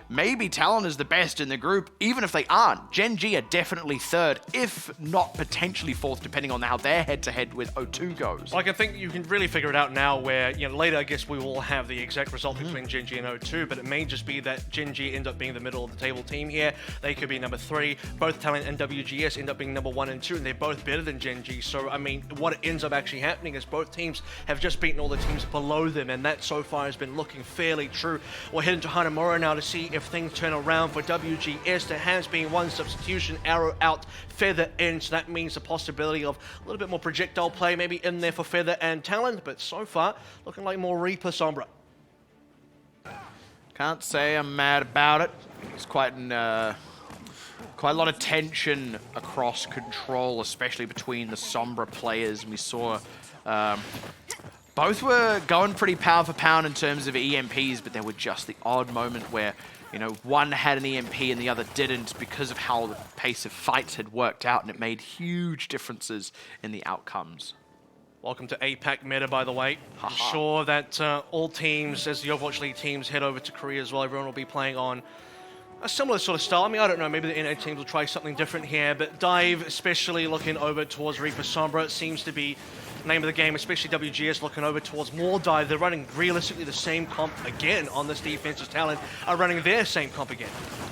maybe Talon is the best in the group, even if they aren't. Gen.G are definitely third, if not potentially fourth, depending on how their head-to-head with O2 goes. Like, I think you can really figure it out now where, later I guess we will have the exact result between Gen.G and O2, but it may just be that Gen.G end up being the middle of the table team here. They could be number 3. Both Talon and WGS end up being number 1 and 2, and they're both better than Gen.G. So, I mean, what ends up actually happening is both teams have just beaten all the teams below them, and that so far has been looking fairly true. We're heading to Hanamura now to see if things turn around for WGS. There has been one substitution, arrow out, feather in, so that means the possibility of a little bit more projectile play maybe in there for Feather and Talon, but so far looking like more Reaper Sombra. Can't say I'm mad about it. It's quite a lot of tension across control, especially between the Sombra players. We saw both were going pretty pound for pound in terms of EMPs, but there were just the odd moment where, one had an EMP and the other didn't because of how the pace of fights had worked out, and it made huge differences in the outcomes. Welcome to APAC meta, by the way. I'm sure that all teams, as the Overwatch League teams head over to Korea as well, everyone will be playing on a similar sort of style. I mean, I don't know, maybe the NA teams will try something different here, but Dive, especially looking over towards Reaper Sombra, seems to be name of the game, especially WGS looking over towards more Dive. They're running realistically the same comp again on this defense as Talon are running their same comp again.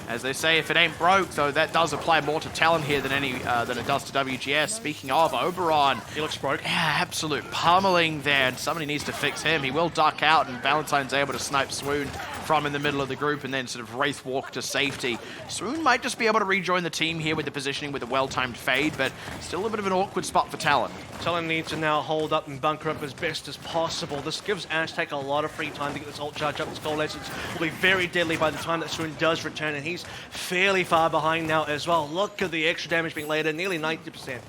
As they say, if it ain't broke, though, that does apply more to Talon here than it does to WGS. Speaking of, Oberon. He looks broke. Yeah, absolute pummeling there, and somebody needs to fix him. He will duck out, and Valentine's able to snipe Swoon from in the middle of the group and then sort of Wraith walk to safety. Swoon might just be able to rejoin the team here with the positioning with a well-timed fade, but still a bit of an awkward spot for Talon. Talon needs to now hold up and bunker up as best as possible. This gives Aztec a lot of free time to get this ult charge up. This gold essence will be very deadly by the time that Swoon does return, and he's fairly far behind now as well. Look at the extra damage being laid in, nearly 90%.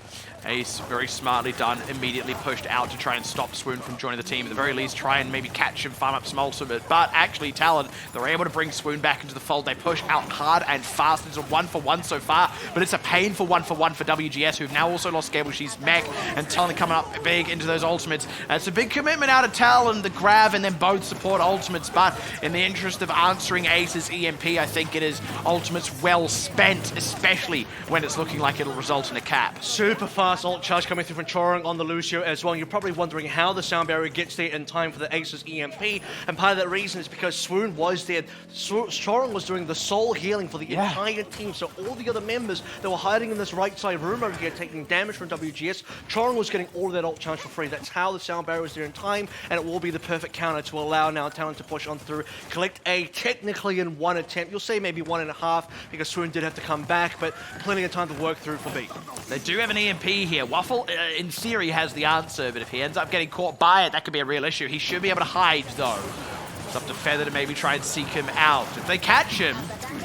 Ace, very smartly done, immediately pushed out to try and stop Swoon from joining the team. At the very least, try and maybe catch him, farm up some ultimate. But actually, Talon, they're able to bring Swoon back into the fold. They push out hard and fast. It's a 1-for-1 so far, but it's a painful 1-for-1 for WGS, who've now also lost Gableshi's mech, and Talon coming up big into those ultimates. It's a big commitment out of Talon, the grab, and then both support ultimates, but in the interest of answering Ace's EMP, I think it is ultimates well spent, especially when it's looking like it'll result in a cap. Super fast ult charge coming through from Chorong on the Lucio as well. You're probably wondering how the sound barrier gets there in time for the Ace's EMP, and part of that reason is because Swoon was there. Chorong was doing the soul healing for the entire team, so all the other members that were hiding in this right side room over here taking damage from WGS, Chorong was getting all of that ult charge for free. That's how the sound barrier was there in time, and it will be the perfect counter to allow now Talon to push on through, collect A technically in one attempt. You'll say maybe 1.5 because Swoon did have to come back, but plenty of time to work through for B. They do have an EMP here. Waffle, in theory, has the answer, but if he ends up getting caught by it, that could be a real issue. He should be able to hide, though. It's up to Feather to maybe try and seek him out. If they catch him,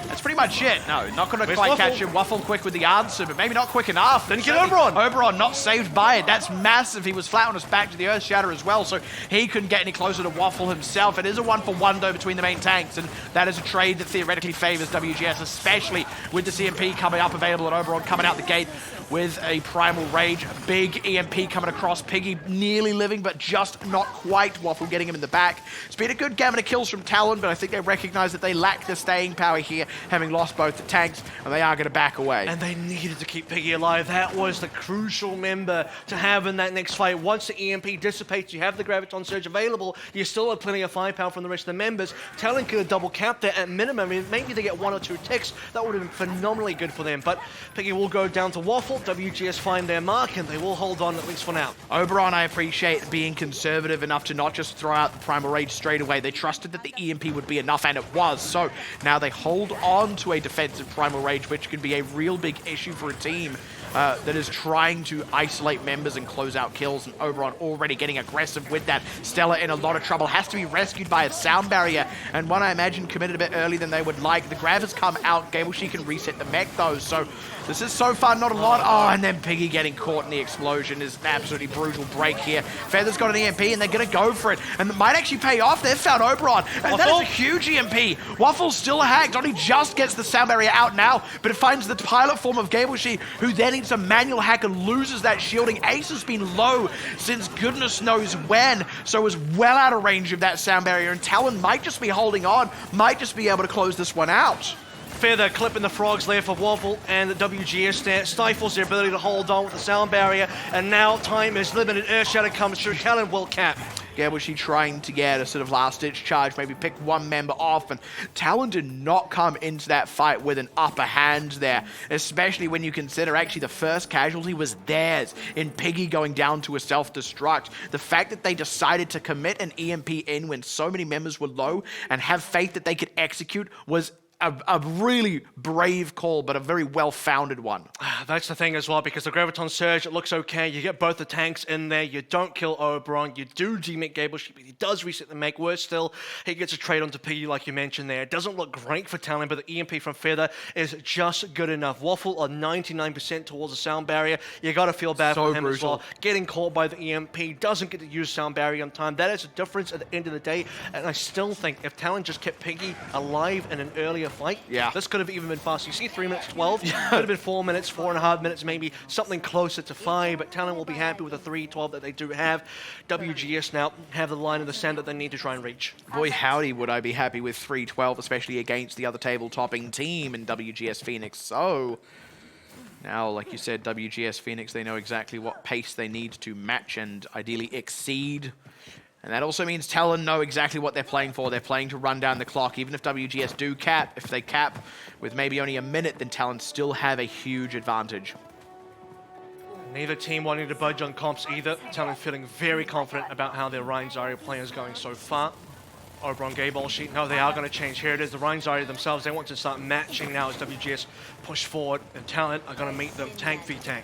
that's pretty much it. No, not going to quite catch him. Waffle quick with the answer, but maybe not quick enough. Then get Oberon. Oberon not saved by it. That's massive. He was flat on his back to the Earth Shatter as well, so he couldn't get any closer to Waffle himself. It is a 1-for-1, though, between the main tanks, and that is a trade that theoretically favors WGS, especially with the CMP coming up available and Oberon coming out the gate with a Primal Rage. A big EMP coming across. Piggy nearly living, but just not quite. Waffle getting him in the back. It's been a good gamut of kills from Talon, but I think they recognize that they lack the staying power here, having lost both the tanks, and they are going to back away. And they needed to keep Piggy alive. That was the crucial member to have in that next fight. Once the EMP dissipates, you have the Graviton Surge available. You still have plenty of firepower from the rest of the members. Talon could have double capped there at minimum. I mean, maybe they get 1 or 2 ticks. That would have been phenomenally good for them. But Piggy will go down to Waffle. WGS find their mark, and they will hold on at least for now. Oberon, I appreciate being conservative enough to not just throw out the Primal Rage straight away. They trusted that the EMP would be enough, and it was. So now they hold on to a defensive Primal Rage, which can be a real big issue for a team that is trying to isolate members and close out kills, and Oberon already getting aggressive with that. Stella in a lot of trouble, has to be rescued by a sound barrier, and one I imagine committed a bit early than they would like. The Grav has come out. Gableshe can reset the mech though, so this is so far not a lot. Oh, and then Piggy getting caught in the explosion is an absolutely brutal break here. Feather's got an EMP, and they're going to go for it, and it might actually pay off. They've found Oberon, and that is a huge EMP. Waffle's still hacked, only just gets the sound barrier out now, but it finds the pilot form of Gableshe, who then needs means a manual hacker loses that shielding. Ace has been low since goodness knows when, so is well out of range of that sound barrier, and Talon might just be holding on, might just be able to close this one out. Feather clipping the frogs there for Waffle, and the WGS there stifles their ability to hold on with the sound barrier, and now time is limited. Earth Shatter comes through. Talon will cap. Gen.G trying to get a sort of last-ditch charge, maybe pick one member off, and Talon did not come into that fight with an upper hand there, especially when you consider actually the first casualty was theirs in Piggy going down to a self-destruct. The fact that they decided to commit an EMP in when so many members were low and have faith that they could execute was a really brave call, but a very well-founded one. That's the thing as well, because the Graviton Surge, it looks okay. You get both the tanks in there. You don't kill Oberon. You do demake Gable Sheep. He does reset the make. Worse still, he gets a trade onto Piggy, like you mentioned there. It doesn't look great for Talon, but the EMP from Feather is just good enough. Waffle on 99% towards the sound barrier. You got to feel bad for him as well. Getting caught by the EMP, doesn't get to use sound barrier on time. That is a difference at the end of the day, and I still think if Talon just kept Piggy alive in an earlier fight, this could have even been fast. You see 3 minutes 12, could have been 4 minutes, 4.5 minutes, maybe something closer to 5, but Talon will be happy with the 3:12 that they do have. WGS now have the line in the sand that they need to try and reach. Boy, howdy, would I be happy with 3:12, especially against the other table-topping team in WGS Phoenix. So now, like you said, WGS Phoenix, they know exactly what pace they need to match and ideally exceed. And that also means Talon know exactly what they're playing for. They're playing to run down the clock. Even if WGS do cap, if they cap with maybe only a minute, then Talon still have a huge advantage. Neither team wanting to budge on comps either. Talon feeling very confident about how their Ryan Zarya play is going so far. Oberon Gayball Sheet, no, they are going to change. Here it is, the Ryan Zarya themselves. They want to start matching now as WGS push forward, and Talon are going to meet them tank v tank.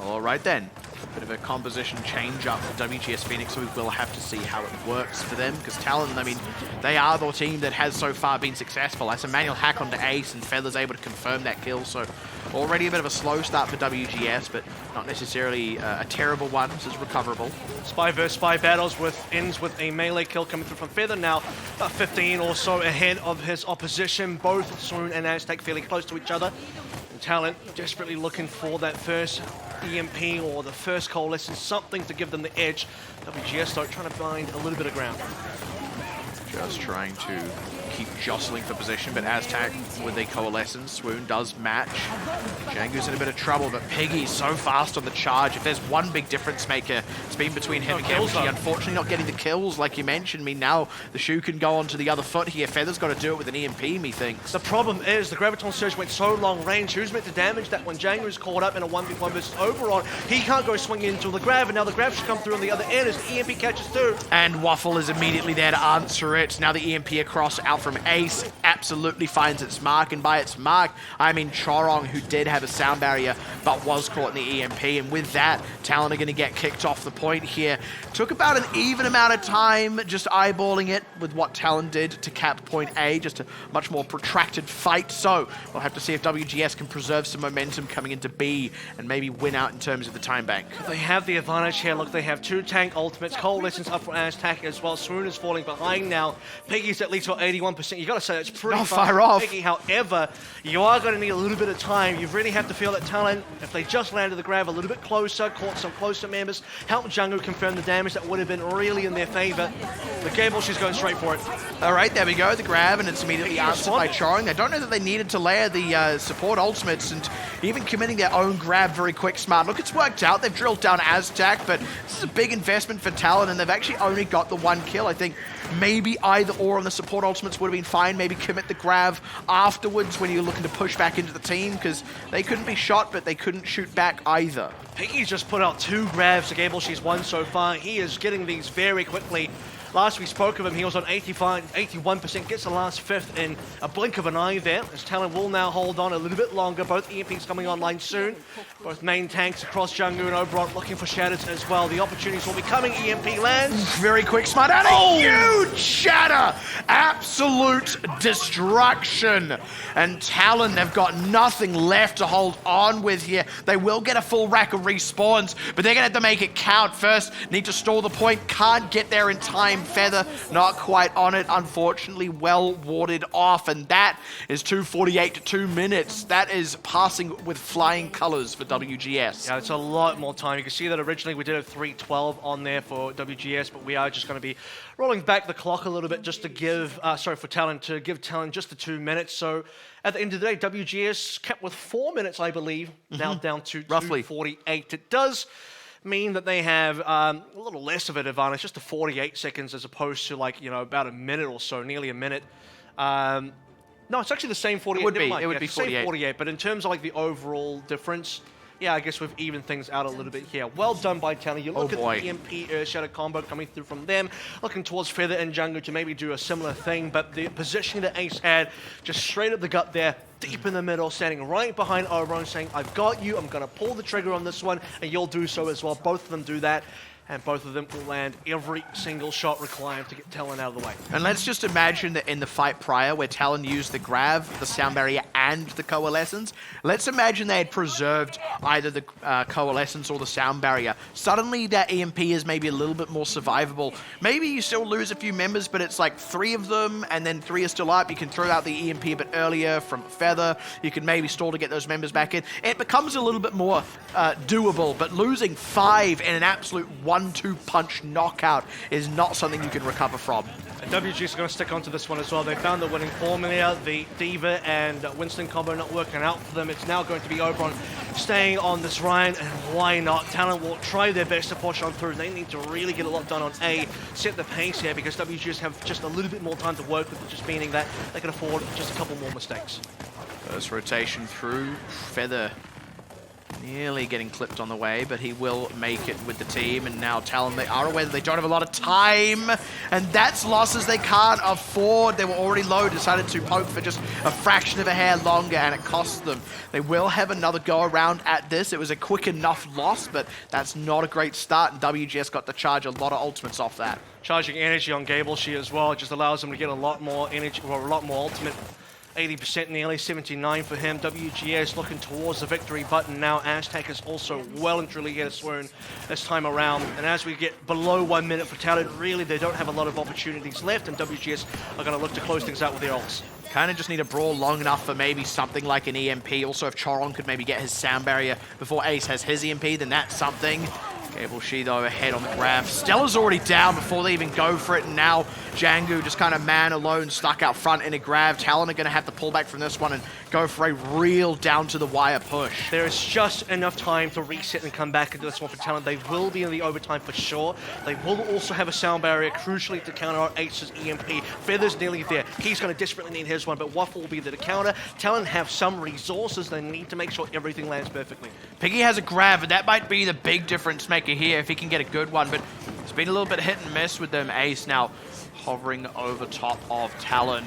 All right then. Bit of a composition change up for WGS Phoenix, so we will have to see how it works for them, because Talon, I mean, they are the team that has so far been successful. That's a manual hack onto Ace, and Feather's able to confirm that kill, so already a bit of a slow start for WGS, but not necessarily a terrible one. This is recoverable. Spy versus Spy battles ends with a melee kill coming through from Feather now, about 15 or so ahead of his opposition. Both Swoon and Aztec fairly close to each other. And Talon desperately looking for that first EMP or the first coalescence, something to give them the edge. WGS though trying to find a little bit of ground. Just trying to keep jostling for position, but Aztec with a coalescence, Swoon does match. Django's in a bit of trouble, but Piggy's so fast on the charge. If there's one big difference maker, it's been between him and Gen.G. Unfortunately not getting the kills, like you mentioned. I mean, now the shoe can go onto the other foot here. Feather's got to do it with an EMP, methinks. The problem is the Graviton Surge went so long range. Who's meant to damage that when Django's caught up in a 1v1 versus Oberon? He can't go swinging into the Grav, and now the Grav should come through on the other end as the EMP catches through. And Waffle is immediately there to answer it. Now the EMP across out from Ace absolutely finds its mark, and by its mark, I mean Chorong, who did have a sound barrier but was caught in the EMP, and with that, Talon are going to get kicked off the point here. Took about an even amount of time just eyeballing it with what Talon did to cap point A, just a much more protracted fight, so we'll have to see if WGS can preserve some momentum coming into B and maybe win out in terms of the time bank. They have the advantage here. Look, they have 2 tank ultimates. Coalescence up for Aztec as well. Swoon is falling behind now. Piggy's at least for 81%. You got to say it's pretty fast fire off. Piggy. However, you are going to need a little bit of time. You really have to feel that Talon, if they just landed the grab a little bit closer, caught some closer members, helped Django confirm the damage, that would have been really in their favor. The Gable, she's going straight for it. All right, there we go, the grab, and it's immediately answered by Chorong. I don't know that they needed to layer the support ultimates, and even committing their own grab very quick, smart. Look, it's worked out. They've drilled down Aztec, but this is a big investment for Talon, and they've actually only got the 1 kill. I think maybe either or on the support ultimates would have been fine. Maybe commit the grab afterwards when you're looking to push back into the team, because they couldn't be shot, but they couldn't shoot back either. Piggy's just put out 2 grabs to Gable. She's won so far. He is getting these very quickly. Last we spoke of him, he was on 81%, gets the last 5th in a blink of an eye there, as Talon will now hold on a little bit longer. Both EMPs coming online soon. Both main tanks across Django and Oberon looking for shatters as well. The opportunities will be coming. EMP lands. Very quick, smart, and a huge shatter! Absolute destruction. And Talon, they've got nothing left to hold on with here. They will get a full rack of respawns, but they're going to have to make it count first. Need to stall the point, can't get there in time. Feather not quite on it, unfortunately, well warded off, and that is 2:48 to 2 minutes. That is passing with flying colors for WGS. Yeah, it's a lot more time. You can see that originally we did a 3:12 on there for WGS, but we are just going to be rolling back the clock a little bit just to give, for Talon, to give Talon just the 2 minutes. So at the end of the day, WGS kept with 4 minutes, I believe, now down to Roughly 2:48. It does mean that they have a little less of an advantage, just to 48 seconds as opposed to about a minute or so, nearly a minute. No, it's actually the same 48. It would be. Never mind. It would be 48. Same 48, but in terms of the overall difference, yeah, I guess we've evened things out a little bit here. Well done by Talon. You look at the EMP Shadow combo coming through from them, looking towards Feather and Jungle to maybe do a similar thing, but the positioning that Ace had, just straight up the gut there, deep in the middle, standing right behind Oberon, saying, I've got you, I'm going to pull the trigger on this one, and you'll do so as well. Both of them do that. And both of them will land every single shot required to get Talon out of the way. And let's just imagine that in the fight prior, where Talon used the Grav, the Sound Barrier, and the Coalescence, let's imagine they had preserved either the Coalescence or the Sound Barrier. Suddenly, that EMP is maybe a little bit more survivable. Maybe you still lose a few members, but it's like 3 of them, and then 3 are still up. You can throw out the EMP a bit earlier from Feather. You can maybe stall to get those members back in. It becomes a little bit more doable, but losing 5 in an absolute 1-2 punch knockout is not something you can recover from. And WG's are going to stick onto this one as well. They found the winning formula. The Diva and Winston combo not working out for them. It's now going to be Oberon staying on this Ryan, and why not? Talon will try their best to push on through. They need to really get a lot done on A, set the pace here, because WGs have just a little bit more time to work with, just meaning that they can afford just a couple more mistakes. First rotation through. Feather nearly getting clipped on the way, but he will make it with the team. And now Talon, they are aware that they don't have a lot of time, and that's losses they can't afford. They were already low, decided to poke for just a fraction of a hair longer, and it cost them. They will have another go around at this. It was a quick enough loss, but that's not a great start, and WGS got to charge a lot of ultimates off that. Charging energy on Gable-She as well, it just allows them to get a lot more energy, or a lot more ultimate. 80% nearly, 79 for him. WGS looking towards the victory button now. Aztec is also well and truly here to swoon this time around. And as we get below 1 minute for Talon, really they don't have a lot of opportunities left, and WGS are going to look to close things out with their ults. Kind of just need a brawl long enough for maybe something like an EMP. Also, if Choron could maybe get his Sound Barrier before Ace has his EMP, then that's something. Gable-She, though, ahead on the grab. Stella's already down before they even go for it, and now Gen.G just kind of man alone, stuck out front in a grab. Talon are going to have to pull back from this one and go for a real down-to-the-wire push. There is just enough time to reset and come back into this one for Talon. They will be in the overtime for sure. They will also have a Sound Barrier, crucially, to counter our Ace's EMP. Feather's nearly there. He's going to desperately need his one, but Waffle will be there to counter. Talon have some resources. They need to make sure everything lands perfectly. Piggy has a grab, and that might be the big difference maker here if he can get a good one, but it's been a little bit hit and miss with them. Ace now hovering over top of Talon.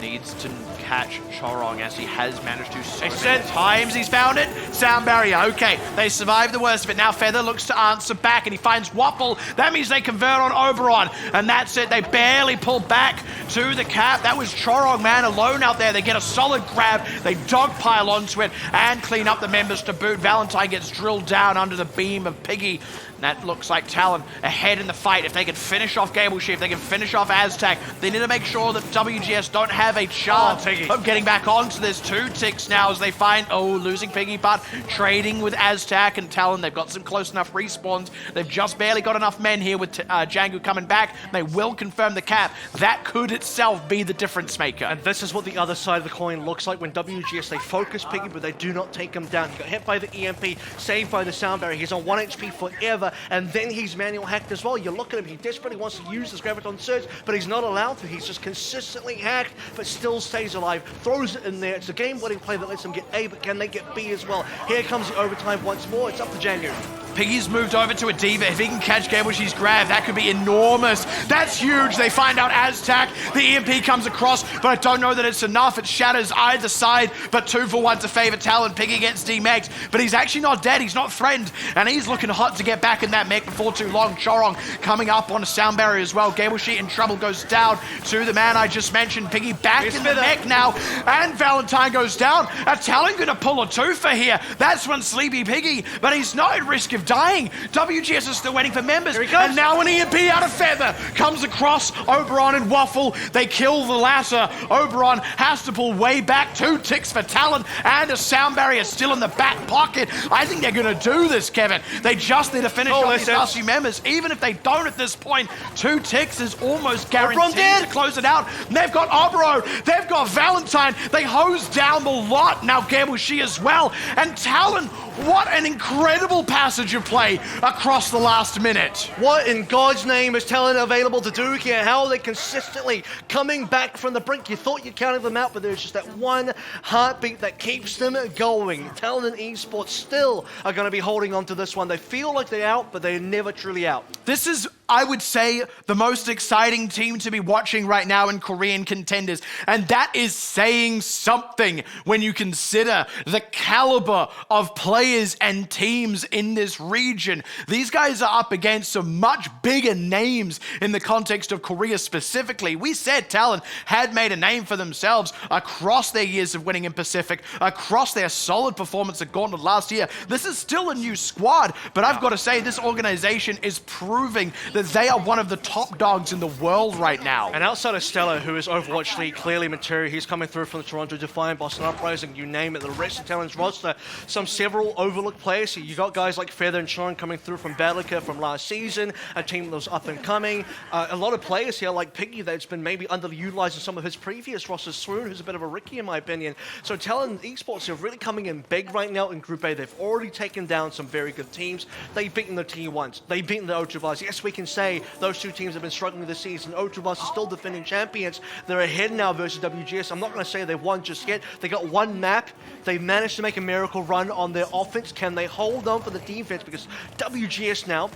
Needs to catch Chorong, as he has managed to so many times. He's found it. Sound Barrier. Okay, they survived the worst of it. Now Feather looks to answer back, and he finds Waffle. That means they convert on Oberon, and that's it. They barely pull back to the cap. That was Chorong, man, alone out there. They get a solid grab. They dogpile onto it and clean up the members to boot. Valentine gets drilled down under the beam of Piggy. That looks like Talon ahead in the fight. If they can finish off Gable-She, if they can finish off Aztec, they need to make sure that WGS don't have a chance of getting back onto this. 2 ticks now as they find, losing Piggy, but trading with Aztec and Talon. They've got some close enough respawns. They've just barely got enough men here with Gen.G coming back. They will confirm the cap. That could itself be the difference maker. And this is what the other side of the coin looks like when WGS, they focus Piggy, but they do not take him down. He got hit by the EMP, saved by the Sound Barrier. He's on 1 HP forever. And then he's manual hacked as well. You look at him, he desperately wants to use his Graviton Surge, but he's not allowed to. He's just consistently hacked, but still stays alive, throws it in there. It's a game-winning play that lets them get A, but can they get B as well? Here comes the overtime once more. It's up to Gen.G. Piggy's moved over to a Diva. If he can catch Gable-She's grab, that could be enormous. That's huge. They find out Aztec. The EMP comes across, but I don't know that it's enough. It shatters either side, but 2 for 1 to favor Talon. Piggy gets D-Megged, but he's actually not dead. He's not threatened, and he's looking hot to get back in that mech before too long. Chorong coming up on a Sound Barrier as well. Gable-She in trouble, goes down to the man I just mentioned. Piggy back in the mech now, and Valentine goes down. Talon gonna pull a twofer here. That's one Sleepy Piggy, but he's not at risk of of dying. WGS is still waiting for members. Here he comes. And now an EMP out of Feather comes across Oberon and Waffle. They kill the latter. Oberon has to pull way back. 2 ticks for Talon and a sound barrier still in the back pocket. I think they're going to do this, Kevin. They just need to finish off these last few members. Even if they don't at this point, 2 ticks is almost guaranteed to close it out. And they've got Obro. They've got Valentine. They hose down the lot. Now Gen.G as well. And Talon, what an incredible passage of play across the last minute. What in God's name is Talon available to do here? How are they consistently coming back from the brink? You thought you counted them out, but there's just that one heartbeat that keeps them going. Talon and Esports still are going to be holding on to this one. They feel like they're out, but they're never truly out. This is, I would say, the most exciting team to be watching right now in Korean Contenders. And that is saying something when you consider the caliber of players and teams in this region. These guys are up against some much bigger names in the context of Korea specifically. We said Talon had made a name for themselves across their years of winning in Pacific, across their solid performance at Gauntlet last year. This is still a new squad, but I've got to say this organization is proving that they are one of the top dogs in the world right now. And outside of Stella, who is Overwatch League clearly material, he's coming through from the Toronto Defiant, Boston Uprising, you name it, the rest of Talon's roster, several overlooked players. You got guys like Feather and Sean coming through from Badlica from last season, a team that was up and coming. A lot of players here like Piggy that's been maybe underutilized in some of his previous rosters. Swoon, who's a bit of a Ricky in my opinion. So Talon Esports are really coming in big right now in Group A. They've already taken down some very good teams. They've beaten the T1s. They've beaten the O2 Blast. Yes, we can say those 2 teams have been struggling this season. O2 Blast are still defending champions. They're ahead now versus WGS. I'm not going to say they've won just yet. They got one map. They managed to make a miracle run on their offense. Can they hold on for the defense? Because WGS now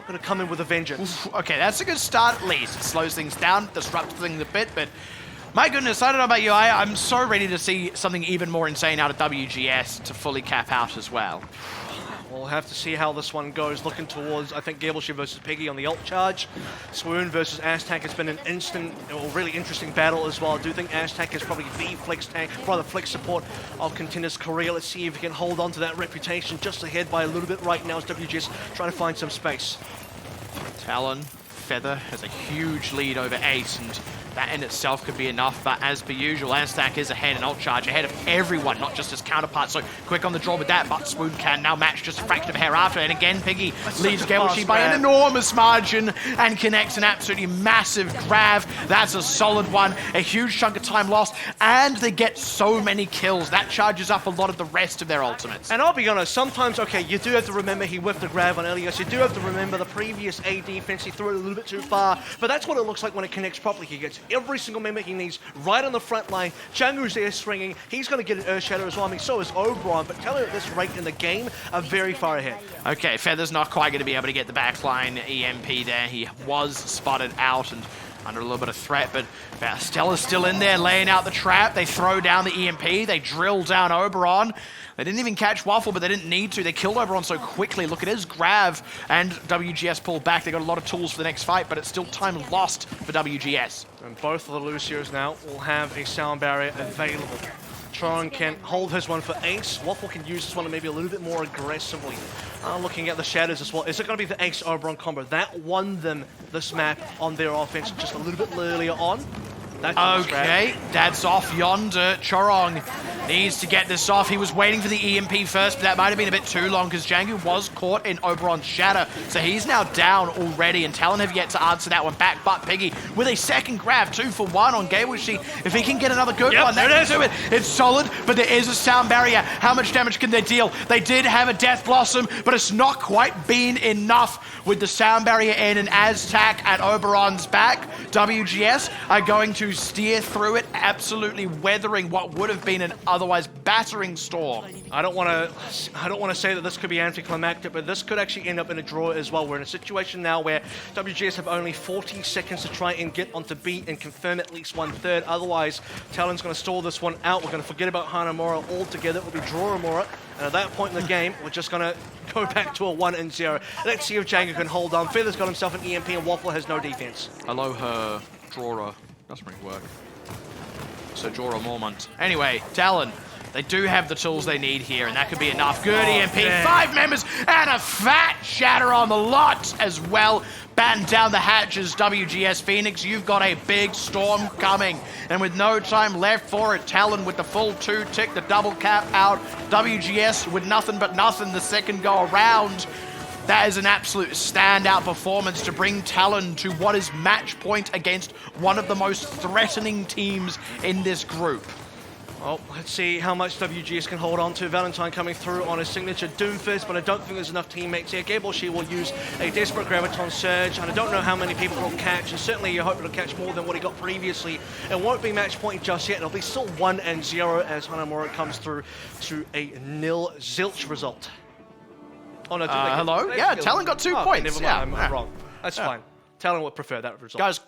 going to come in with a vengeance. Okay, that's a good start at least. It slows things down, disrupts things a bit, but my goodness, I don't know about you. I'm so ready to see something even more insane out of WGS to fully cap out as well. We'll have to see how this one goes. Looking towards, I think, Gen.G versus Piggy on the ult charge. Swoon versus Aztac has been an instant, or really interesting battle as well. I do think Aztac is probably the flex tank, rather flex support of Contenders Korea. Let's see if he can hold on to that reputation. Just ahead by a little bit right now as WGS trying to find some space. Talon, Feather has a huge lead over Ace, and that in itself could be enough, but as per usual, Aztac is ahead in ult charge, ahead of everyone, not just his counterpart, so quick on the draw with that, but Swoon can now match just a fraction of a hair after, and again, Piggy leads Gen.G by an enormous margin and connects an absolutely massive grab. That's a solid one, a huge chunk of time lost, and they get so many kills. That charges up a lot of the rest of their ultimates. And I'll be honest, sometimes, okay, you do have to remember he whiffed the grab on Elias, you do have to remember the previous A defense, he threw it a little bit too far, but that's what it looks like when it connects properly. He gets every single member he needs right on the front line. Changu's there swinging. He's going to get an Earth Shadow as well. I mean, so is Oberon, but Talon at this rate in the game are very far ahead. Okay, Feather's not quite going to be able to get the backline EMP there. He was spotted out and under a little bit of threat, but Stella's still in there laying out the trap. They throw down the EMP. They drill down Oberon. They didn't even catch Waffle, but they didn't need to. They killed Oberon so quickly. Look at his grab, and WGS pulled back. They got a lot of tools for the next fight, but it's still time lost for WGS. And both of the Lucios now will have a sound barrier available. Tron can hold his one for Ace. Waffle can use this one maybe a little bit more aggressively. Looking at the shadows as well. Is it going to be the Ace Oberon combo? That won them this map on their offense just a little bit earlier on. Okay, that's off yonder. Chorong needs to get this off. He was waiting for the EMP first, but that might have been a bit too long because Gen.G was caught in Oberon's shadow. So he's now down already, and Talon have yet to answer that one back. But Piggy with a second grab, 2 for 1 on Gen.G. If he can get another good one, that can do it. It's solid, but there is a sound barrier. How much damage can they deal? They did have a Death Blossom, but it's not quite been enough with the sound barrier in and Aztac at Oberon's back. WGS are going to steer through it, absolutely weathering what would have been an otherwise battering storm. I don't want to say that this could be anticlimactic, but this could actually end up in a draw as well. We're in a situation now where WGS have only 40 seconds to try and get onto B and confirm at least 1/3. Otherwise, Talon's going to stall this one out. We're going to forget about Hanamura altogether. It will be draw Amora. And at that point in the game, we're just going to go back to a 1-0. Let's see if Django can hold on. Feather's got himself an EMP and Waffle has no defense. Aloha, drawer. Doesn't really work. So draw a moment. Anyway, Talon They do have the tools they need here, and that could be enough. Good EMP, damn. 5 members, and a fat shatter on the lot as well. Batten down the hatches, WGS Phoenix, you've got a big storm coming. And with no time left for it, Talon with the full 2 tick, the double cap out. WGS with nothing but nothing the second go around. That is an absolute standout performance to bring Talon to what is match point against one of the most threatening teams in this group. Well, let's see how much WGS can hold on to. Valentine coming through on his signature Doomfist, but I don't think there's enough teammates here. Gable She will use a desperate Graviton Surge, and I don't know how many people will catch, and certainly you hope it'll catch more than what he got previously. It won't be match point just yet. It'll be still 1-0 as Hanamura comes through to a 0 zilch result. Oh, no, hello? Yeah, Talon got 2 points. Never mind, I'm wrong. That's fine. Talon would prefer that result. Guys,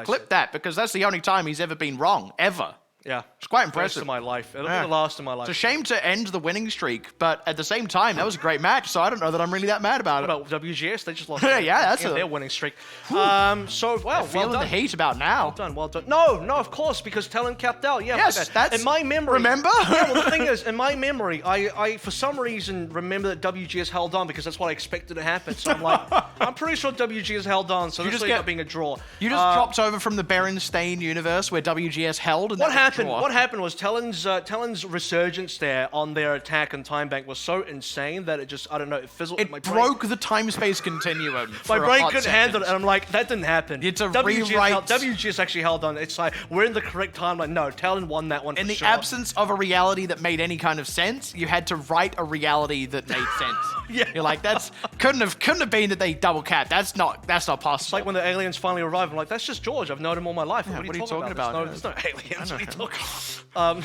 clip that, because that's the only time he's ever been wrong, ever. Yeah. It's quite Rest impressive. of my life. It'll be the last of my life. It's a shame to end the winning streak, but at the same time, that was a great match, so I don't know that I'm really that mad about it. What about WGS? They just lost their winning streak. So, well Feeling done. the heat about now. Well done. No, of course, because Talon capped out. Yeah, Yes, that's... in my memory. Remember? Yeah, well, the thing is, in my memory, I for some reason remember that WGS held on because that's what I expected to happen. So I'm like, I'm pretty sure WGS held on, so this ended up being a draw. You just dropped over from the Berenstain universe where WGS held, and What happened was Talon's resurgence there on their attack and time bank was so insane that it just, I don't know, it fizzled. It broke the time-space continuum. My brain couldn't handle it, and I'm like, that didn't happen. You had to rewrite. WGS actually held on. It's like, we're in the correct timeline. No, Talon won that one In for the sure. absence of a reality that made any kind of sense, you had to write a reality that made sense. Yeah. You're like, that's couldn't have been that they double capped. That's not possible. It's like when the aliens finally arrive, I'm like, that's just George. I've known him all my life. Yeah, what are you talking about? There's No aliens. What are you talking A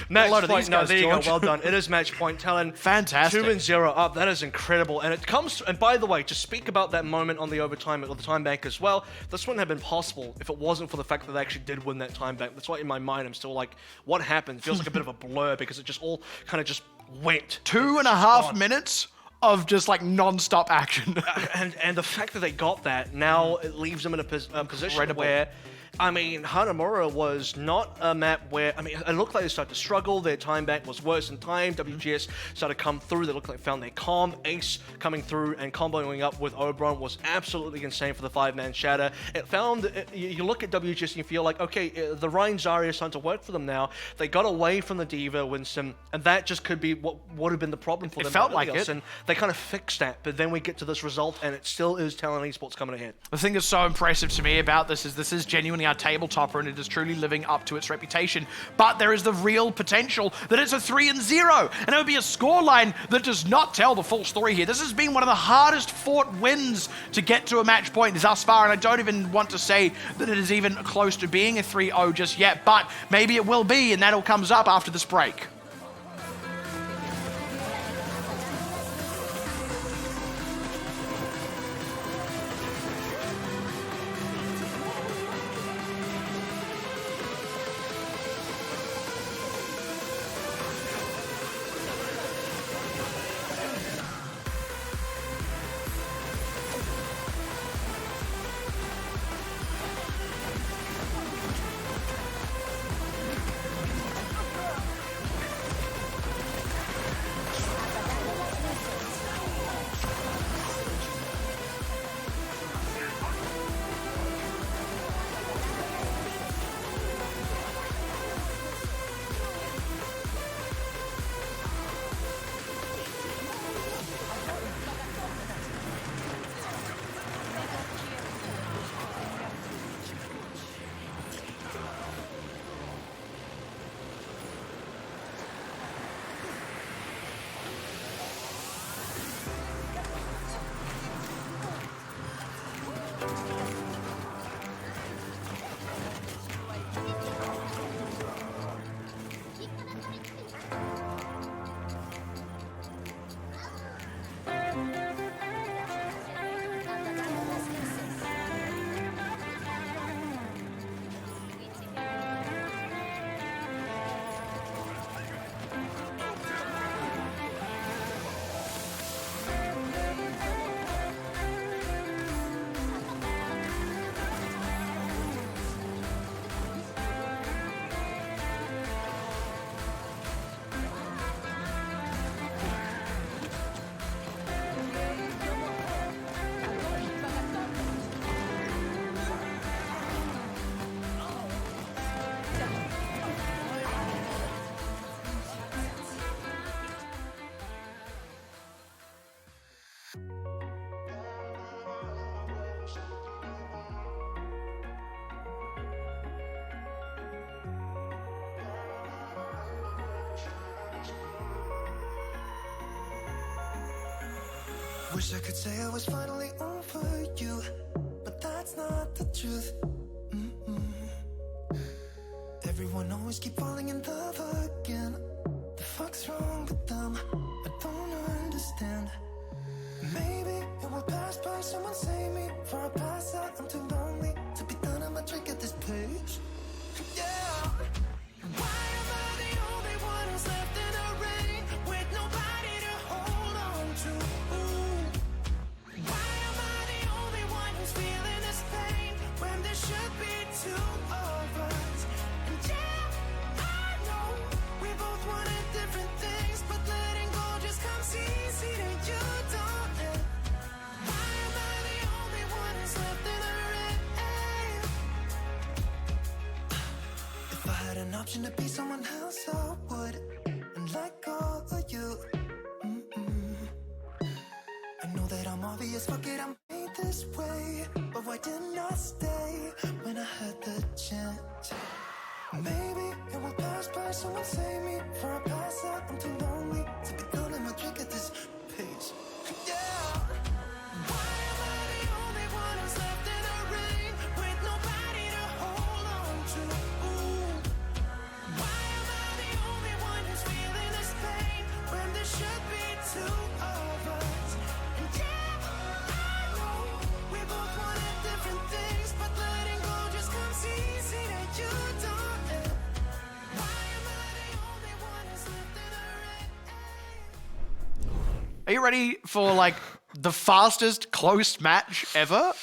match lot of point. these No, guys, there you George. go. Well done. It is match point. Talon. Fantastic. 2-0 up. That is incredible. And it comes. And by the way, to speak about that moment on the overtime or the time bank as well, this wouldn't have been possible if it wasn't for the fact that they actually did win that time bank. That's why in my mind I'm still like, what happened? It feels like a bit of a blur because it just all kind of just went. 2.5 minutes of just like non-stop action. and the fact that they got that, now it leaves them in a position Incredible. where, I mean, Hanamura was not a map where, I mean, it looked like they started to struggle. Their time back was worse in time. WGS started to come through. They looked like they found their calm. Ace coming through and comboing up with Oberon was absolutely insane for the 5-man shatter. It found, you look at WGS and you feel like, okay, the Ryan Zarya is starting to work for them now. They got away from the Diva Winston, and that just could be what would have been the problem for them. It felt like it. And they kind of fixed that, but then we get to this result, and it still is Talon Esports coming ahead. The thing that's so impressive to me about this is genuinely our tabletopper, and it is truly living up to its reputation. But there is the real potential that it's a 3-0, and it would be a scoreline that does not tell the full story here. This has been one of the hardest fought wins to get to a match point thus far, and I don't even want to say that it is even close to being a 3-0 just yet, but maybe it will be, and that all comes up after this break. Wish I could say I was finally over you, but that's not the truth. Everyone always keep falling in love again. The fuck's wrong with them? I don't understand. Maybe it will pass by, someone save me. For I pass out, I'm too lonely to be done. I'ma drink at this place. Yeah. Why am I the only one who's left in the rain with nobody to hold on to? Why am I the only one who's feeling this pain when there should be two of us? And yeah, I know we both wanted different things, but letting go just comes easy to you, don't it? Why am I the only one who's left in the rain? If I had an option to be someone else, I would, and let go of you. I know that I'm obvious, fuck it, I'm made this way. But why didn't I stay when I had the chance? Maybe it will pass by, someone save me. For I pass out, I'm too lonely to be done. I'ma drink at this pace. Yeah. Why am I the only one who's left in the rain with nobody to hold on to? Why am I the only one who's feeling this pain when there should be two of us? And yeah, I know we both wanted different things, but letting go just comes easy to you, don't it? Why am I the only one who's left in the rain? Are you ready for like the fastest close match ever?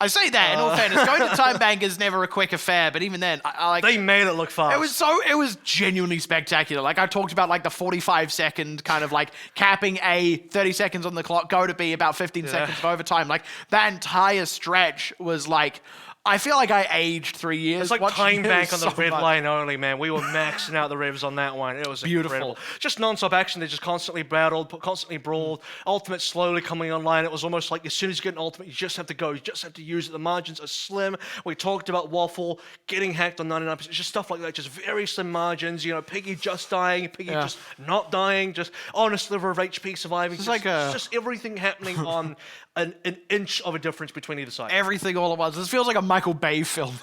I say that in all fairness, going to Time Bank is never a quick affair, but even then, I like. They made it look fast. It was genuinely spectacular. Like I talked about, like the 45-second kind of like capping A, 30 seconds on the clock, go to B, about 15 seconds of overtime. Like that entire stretch was like. I feel like I aged 3 years. It's like watching Time it. Bank on the So red much. line only, man. We were maxing out the revs on that one. It was Beautiful. incredible. Just non-stop action. They just constantly battled, constantly brawled. Ultimate slowly coming online. It was almost like as soon as you get an ultimate, you just have to go. You just have to use it. The margins are slim. We talked about Waffle getting hacked on 99%. It's just stuff like that. Just very slim margins. You know, Piggy just dying. Piggy just not dying. Just on a sliver of HP surviving. It's just, like a- just everything happening on an inch of a difference between either side. Everything all at once. This feels like a Michael Bay film.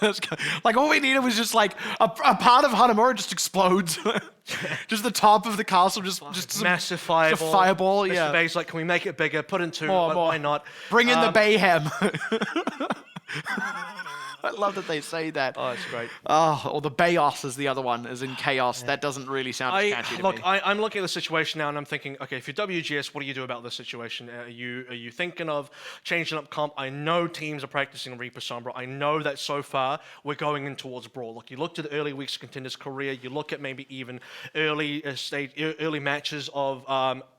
Like all we needed was just like a part of Hanamura just explodes. Just the top of the castle, just some, massive just fireball. a fireball. Mr. Yeah. Bay's like, can we make it bigger? Put in two. More. Why not? Bring in the Bayhem. I love that they say that. Oh, it's great. Oh, or the Bayos is the other one, is in chaos. That doesn't really sound as catchy to me. I'm looking at the situation now and I'm thinking, okay, if you're WGS, what do you do about this situation? Are you thinking of changing up comp? I know teams are practicing Reaper Sombra. I know that so far we're going in towards Brawl. Look, you look to the early weeks of Contenders' career. You look at maybe even early matches of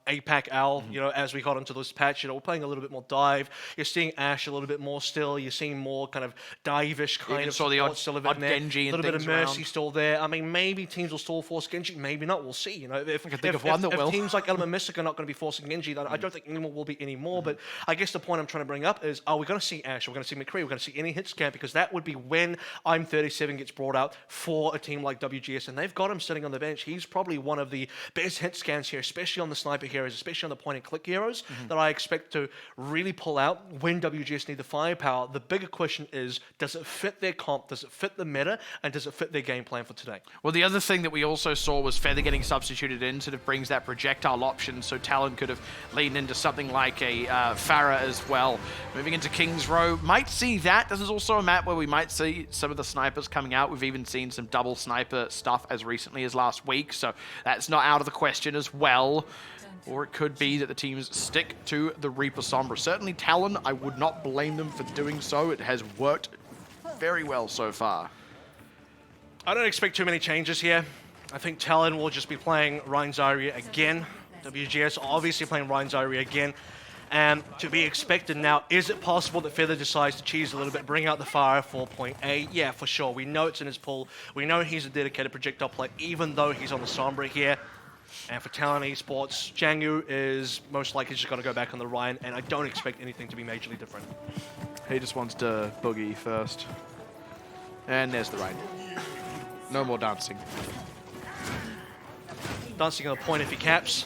APAC Owl, you know, as we got into this patch, you know, we're playing a little bit more dive. You're seeing Ash a little bit more still. You're seeing more kind of dive-ish kind Even of saw the support odd still Gen.G there. and A little bit of things Mercy around. still there. I mean, maybe teams will still force Gen.G, maybe not. We'll see. You know, if teams like Element Mystic are not going to be forcing Gen.G, then I don't think anyone will be anymore. But I guess the point I'm trying to bring up is, are we going to see Ash? Are we going to see McCree? We're going to see any hit scan, because that would be when I'm 37 gets brought out for a team like WGS, and they've got him sitting on the bench. He's probably one of the best hit scans here, especially on the sniper heroes, especially on the point and click heroes, that I expect to really pull out when WGS need the firepower. The bigger question is, does it fit their comp? Does it fit the meta? And does it fit their game plan for today? Well, the other thing that we also saw was Feather getting substituted in, sort of brings that projectile option, so Talon could have leaned into something like a Pharah as well. Moving into King's Row, might see that. This is also a map where we might see some of the snipers coming out. We've even seen some double sniper stuff as recently as last week, so that's not out of the question as well. Or it could be that the teams stick to the Reaper Sombra. Certainly Talon, I would not blame them for doing so. It has worked very well so far. I don't expect too many changes here. I think Talon will just be playing Ryan Zarya again. WGS obviously playing Ryan Zarya again. And to be expected now, is it possible that Feather decides to cheese a little bit, bring out the fire for point A? Yeah, for sure. We know it's in his pool. We know he's a dedicated projectile player, even though he's on the Sombra here. And for Talon Esports, Jangu is most likely just going to go back on the Ryan, and I don't expect anything to be majorly different. He just wants to boogie first. And there's the Ryan. No more dancing. Dancing on the point if he caps.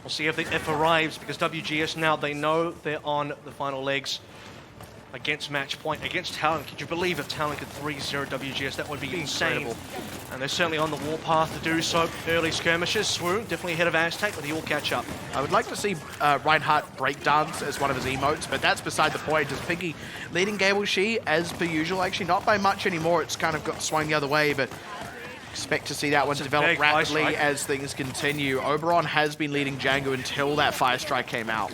We'll see if it arrives, because WGS now, they know they're on the final legs against match point, against Talon. Could you believe if Talon could 3-0 WGS? That would be insane. Incredible. And they're certainly on the warpath to do so. Early skirmishes, Swoon definitely ahead of Aztec, but he will catch up. I would like to see Reinhardt breakdance as one of his emotes, but that's beside the point. As Piggy leading Gable She as per usual, actually not by much anymore. It's kind of got swung the other way, but expect to see that one develop rapidly as things continue. Oberon has been leading Django until that Fire Strike came out.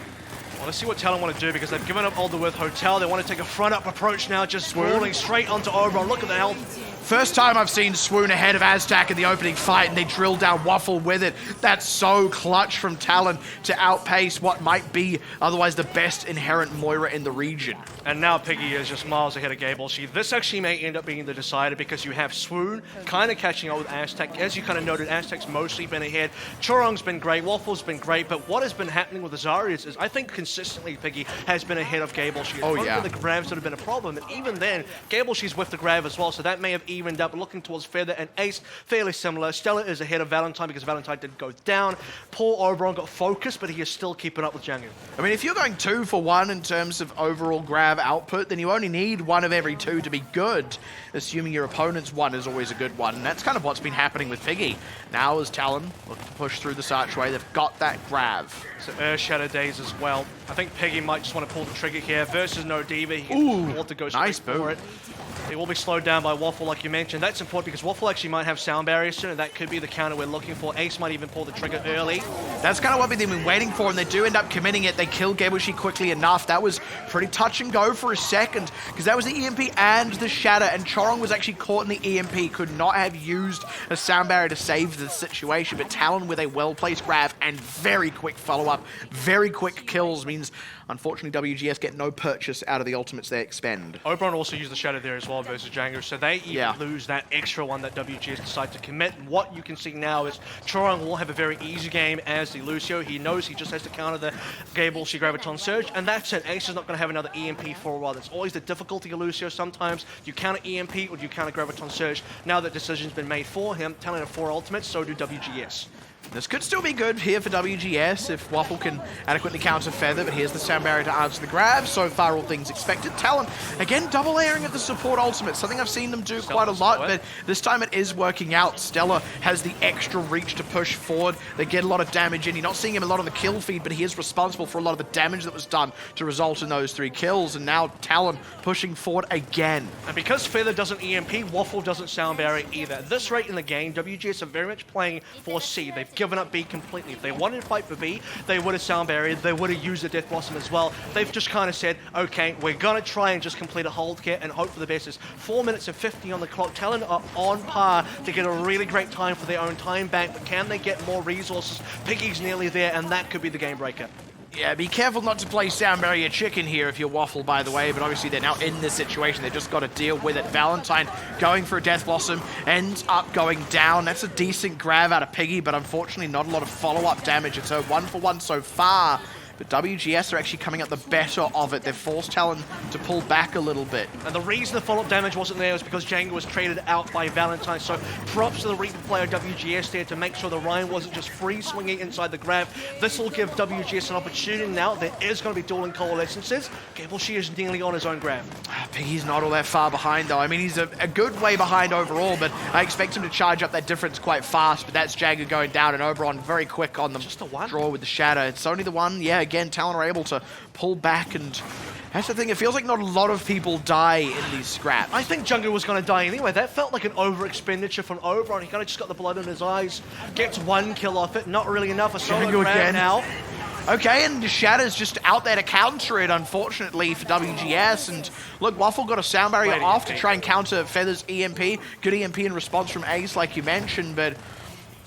Well, let's see what Talon want to do, because they've given up Alderworth Hotel. They want to take a front-up approach now, just rolling straight onto Oberon. Look at the health. First time I've seen Swoon ahead of Aztec in the opening fight, and they drill down Waffle with it. That's so clutch from Talon to outpace what might be otherwise the best inherent Moira in the region. And now Piggy is just miles ahead of Gable. This actually may end up being the decider, because you have Swoon kind of catching up with Aztec. As you kind of noted, Aztec's mostly been ahead. Chorong's been great, Waffle's been great, but what has been happening with the Zarya's is I think consistently Piggy has been ahead of Gable. The grabs that have been a problem, and even then, Gable She's with the grab as well, so that may have evened up. Looking towards Feather and Ace, fairly similar. Stella is ahead of Valentine because Valentine did go down. Poor Oberon got focused, but he is still keeping up with Django. I mean, if you're going 2 for 1 in terms of overall grab output, then you only need 1 of every 2 to be good, assuming your opponent's 1 is always a good one. And that's kind of what's been happening with Piggy. Now as Talon look to push through this archway, they've got that grab. So Earth Shadow Days as well. I think Piggy might just want to pull the trigger here versus no Diva. He can afford to go straight for it. It will be slowed down by Waffle, like you mentioned. That's important because Waffle actually might have sound barriers soon, and that could be the counter we're looking for. Ace might even pull the trigger early. That's kind of what they've been waiting for, and they do end up committing it. They kill Gebushi quickly enough. That was pretty touch and go for a second, because that was the EMP and the Shatter, and Chorong was actually caught in the EMP. Could not have used a sound barrier to save the situation, but Talon with a well-placed grab and very quick follow-up, very quick kills means, unfortunately, WGS get no purchase out of the ultimates they expend. Oberon also used the Shadow there as well versus Django, so they even lose that extra one that WGS decide to commit. And what you can see now is Chorong will have a very easy game as the Lucio. He knows he just has to counter the Gable She Graviton Surge, and that's it. Ace is not going to have another EMP for a while. That's always the difficulty of Lucio. Sometimes you counter EMP or you counter Graviton Surge. Now that decision's been made for him, Talon have 4 ultimates, so do WGS. This could still be good here for WGS if Waffle can adequately counter Feather, but here's the sound barrier to answer the grab. So far, all things expected. Talon, again, double layering at the support ultimate, something I've seen them do quite a lot, but this time it is working out. Stella has the extra reach to push forward. They get a lot of damage in. You're not seeing him a lot on the kill feed, but he is responsible for a lot of the damage that was done to result in those 3 kills, and now Talon pushing forward again. And because Feather doesn't EMP, Waffle doesn't sound barrier either. At this rate in the game, WGS are very much playing for C. They've given up B completely. If they wanted to fight for B, they would have sound barrier, they would have used the Death Blossom as well. They've just kind of said, okay, we're gonna try and just complete a hold here and hope for the best. It's 4 minutes and 50 on the clock. Talon are on par to get a really great time for their own time back, but can they get more resources? Piggy's nearly there, and that could be the game breaker. Yeah, be careful not to play sound barrier chicken here if you're Waffle, by the way, but obviously they're now in this situation. They've just got to deal with it. Valentine going for a Death Blossom, ends up going down. That's a decent grab out of Piggy, but unfortunately not a lot of follow-up damage. It's a 1 for 1 so far. But WGS are actually coming up the better of it. They've forced Talon to pull back a little bit. And the reason the follow-up damage wasn't there was because Django was traded out by Valentine. So props to the Reaper player WGS there to make sure the Ryan wasn't just free swinging inside the grab. This will give WGS an opportunity now. There is going to be dueling coalescences. Gable She is nearly on his own grab. Piggy's not all that far behind, though. I mean, he's a good way behind overall, but I expect him to charge up that difference quite fast. But that's Django going down, and Oberon very quick on the draw with the Shadow. It's only the one. Yeah, again, Talon are able to pull back, and that's the thing. It feels like not a lot of people die in these scraps. I think Django was going to die anyway. That felt like an over-expenditure from Oberon. He kind of just got the blood in his eyes. Gets 1 kill off it. Not really enough. A solo grab now. Okay, and the Shadow's just out there to counter it, unfortunately, for WGS. And look, Waffle got a sound barrier off to try and counter Feather's EMP. Good EMP in response from Ace, like you mentioned, but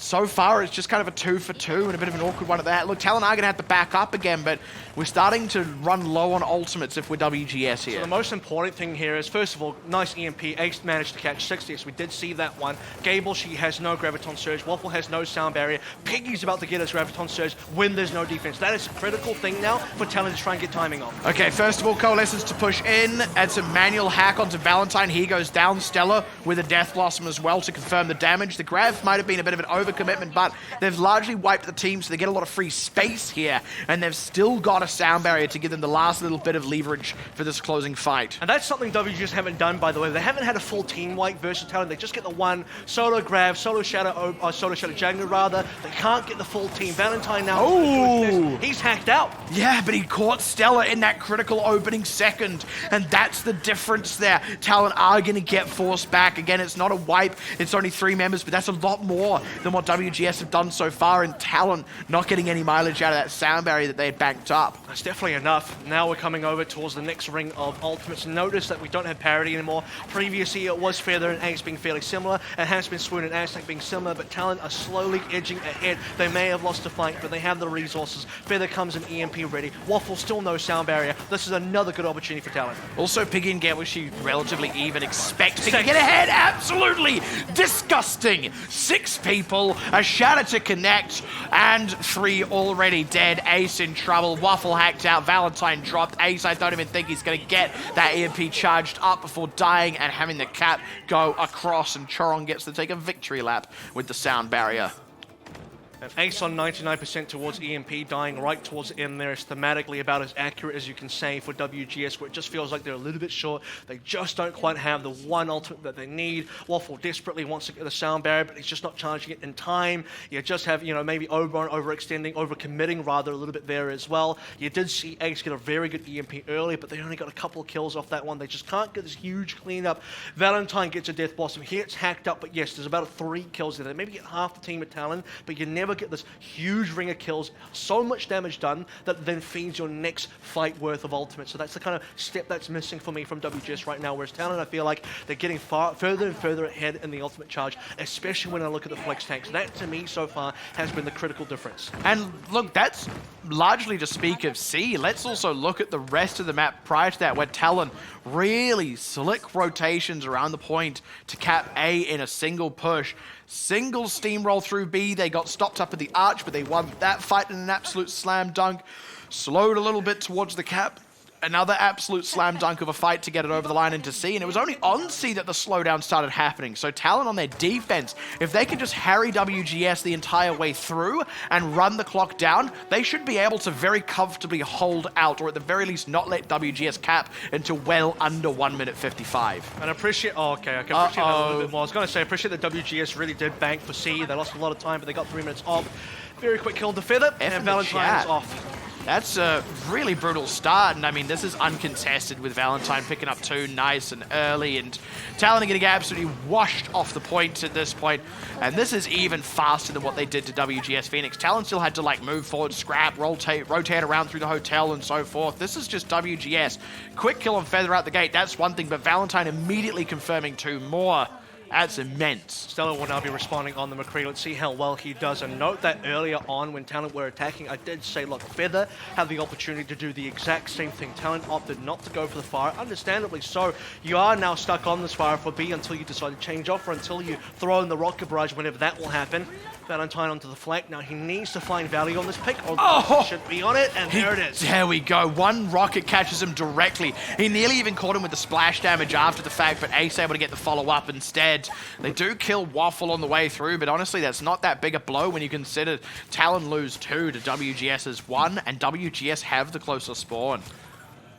so far, it's just kind of a 2 for 2 and a bit of an awkward one at that. Look, Talon are going to have to back up again, but we're starting to run low on ultimates if we're WGS here. So the most important thing here is, first of all, nice EMP. Ace managed to catch 60, so we did see that one. Gable, she has no Graviton Surge. Waffle has no sound barrier. Piggy's about to get his Graviton Surge when there's no defense. That is a critical thing now for Talon to try and get timing off. Okay, first of all, Coalescence to push in. Adds a manual hack onto Valentine. He goes down. Stella with a Death Blossom as well to confirm the damage. The grab might have been a bit of an overkill overcommitment, but they've largely wiped the team, so they get a lot of free space here, and they've still got a sound barrier to give them the last little bit of leverage for this closing fight. And that's something WGS haven't done, by the way. They haven't had a full team wipe versus Talon. They just get the one solo grab, solo shadow Django rather. They can't get the full team. Valentine now, he's hacked out. Yeah, but he caught Stella in that critical opening second, and that's the difference there. Talon are going to get forced back. Again, it's not a wipe, it's only 3 members, but that's a lot more than what WGS have done so far, and Talon not getting any mileage out of that sound barrier that they had banked up. That's definitely enough. Now we're coming over towards the next ring of ultimates. Notice that we don't have parity anymore. Previously, it was Feather and Ace being fairly similar. It has been Swoon and Aztec being similar, but Talon are slowly edging ahead. They may have lost a flank, but they have the resources. Feather comes in EMP ready. Waffle still no sound barrier. This is another good opportunity for Talon. Also, Piggy and Getwishy relatively even. Expect Piggy to get ahead. Absolutely disgusting. 6 people, a shatter to connect, and 3 already dead. Ace in trouble. Waffle hacked out. Valentine dropped. Ace, I don't even think he's going to get that EMP charged up before dying and having the cap go across, and Choron gets to take a victory lap with the sound barrier. And Ace on 99% towards EMP, dying right towards the end there. It's thematically about as accurate as you can say for WGS, where it just feels like they're a little bit short. They just don't quite have the one ultimate that they need. Waffle desperately wants to get the sound barrier, but he's just not charging it in time. You just have, maybe Oberon overextending, overcommitting rather a little bit there as well. You did see Ace get a very good EMP early, but they only got a couple of kills off that one. They just can't get this huge cleanup. Valentine gets a death blossom. Here it's hacked up, but yes, there's about 3 kills there. They maybe get half the team at Talon, but you never get this huge ring of kills, so much damage done that then feeds your next fight worth of ultimate. So that's the kind of step that's missing for me from WGS right now, whereas Talon, I feel like they're getting further and further ahead in the ultimate charge, especially when I look at the flex tanks. That, to me, so far, has been the critical difference. And look, that's largely to speak of C. Let's also look at the rest of the map prior to that, where Talon really slick rotations around the point to cap A in a single push. Single steamroll through B. They got stopped up at the arch, but they won that fight in an absolute slam dunk. Slowed a little bit towards the cap. Another absolute slam dunk of a fight to get it over the line into C, and it was only on C that the slowdown started happening. So Talon on their defense, if they can just harry WGS the entire way through and run the clock down, they should be able to very comfortably hold out, or at the very least not let WGS cap until well under 1 minute 55. And I appreciate, I can appreciate that a little bit more. I was going to say, I appreciate that WGS really did bank for C. They lost a lot of time, but they got 3 minutes off. Very quick kill to Feather, and Valentine is off. That's a really brutal start, and I mean, this is uncontested with Valentine picking up 2 nice and early, and Talon are getting absolutely washed off the point at this point, and this is even faster than what they did to WGS Phoenix. Talon still had to move forward, scrap, rotate around through the hotel and so forth. This is just WGS. Quick kill on Feather out the gate, that's one thing, but Valentine immediately confirming 2 more. That's immense. Stella will now be responding on the McCree. Let's see how well he does. And note that earlier on when Talon were attacking, I did say, look, Feather had the opportunity to do the exact same thing. Talon opted not to go for the fire. Understandably so. You are now stuck on this fire for B until you decide to change off, or until you throw in the rocket barrage, whenever that will happen. Valentine onto the flank. Now he needs to find value on this pick, or should be on it, and there it is. There we go. One rocket catches him directly. He nearly even caught him with the splash damage after the fact, but Ace able to get the follow-up instead. They do kill Waffle on the way through, but honestly, that's not that big a blow when you consider Talon lose 2 to WGS's 1, and WGS have the closer spawn.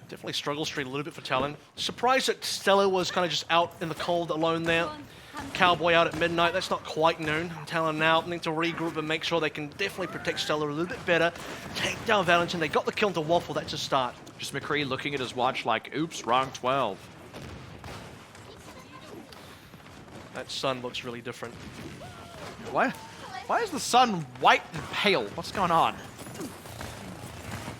Definitely struggle street a little bit for Talon. Surprised that Stella was kind of just out in the cold alone there. Cowboy out at midnight, that's not quite noon. Talon now need to regroup and make sure they can definitely protect Stella a little bit better. Take down Valentine, they got the kill into Waffle, that's a start. Just McCree looking at his watch like, oops, wrong 12. That sun looks really different. Why is the sun white and pale? What's going on?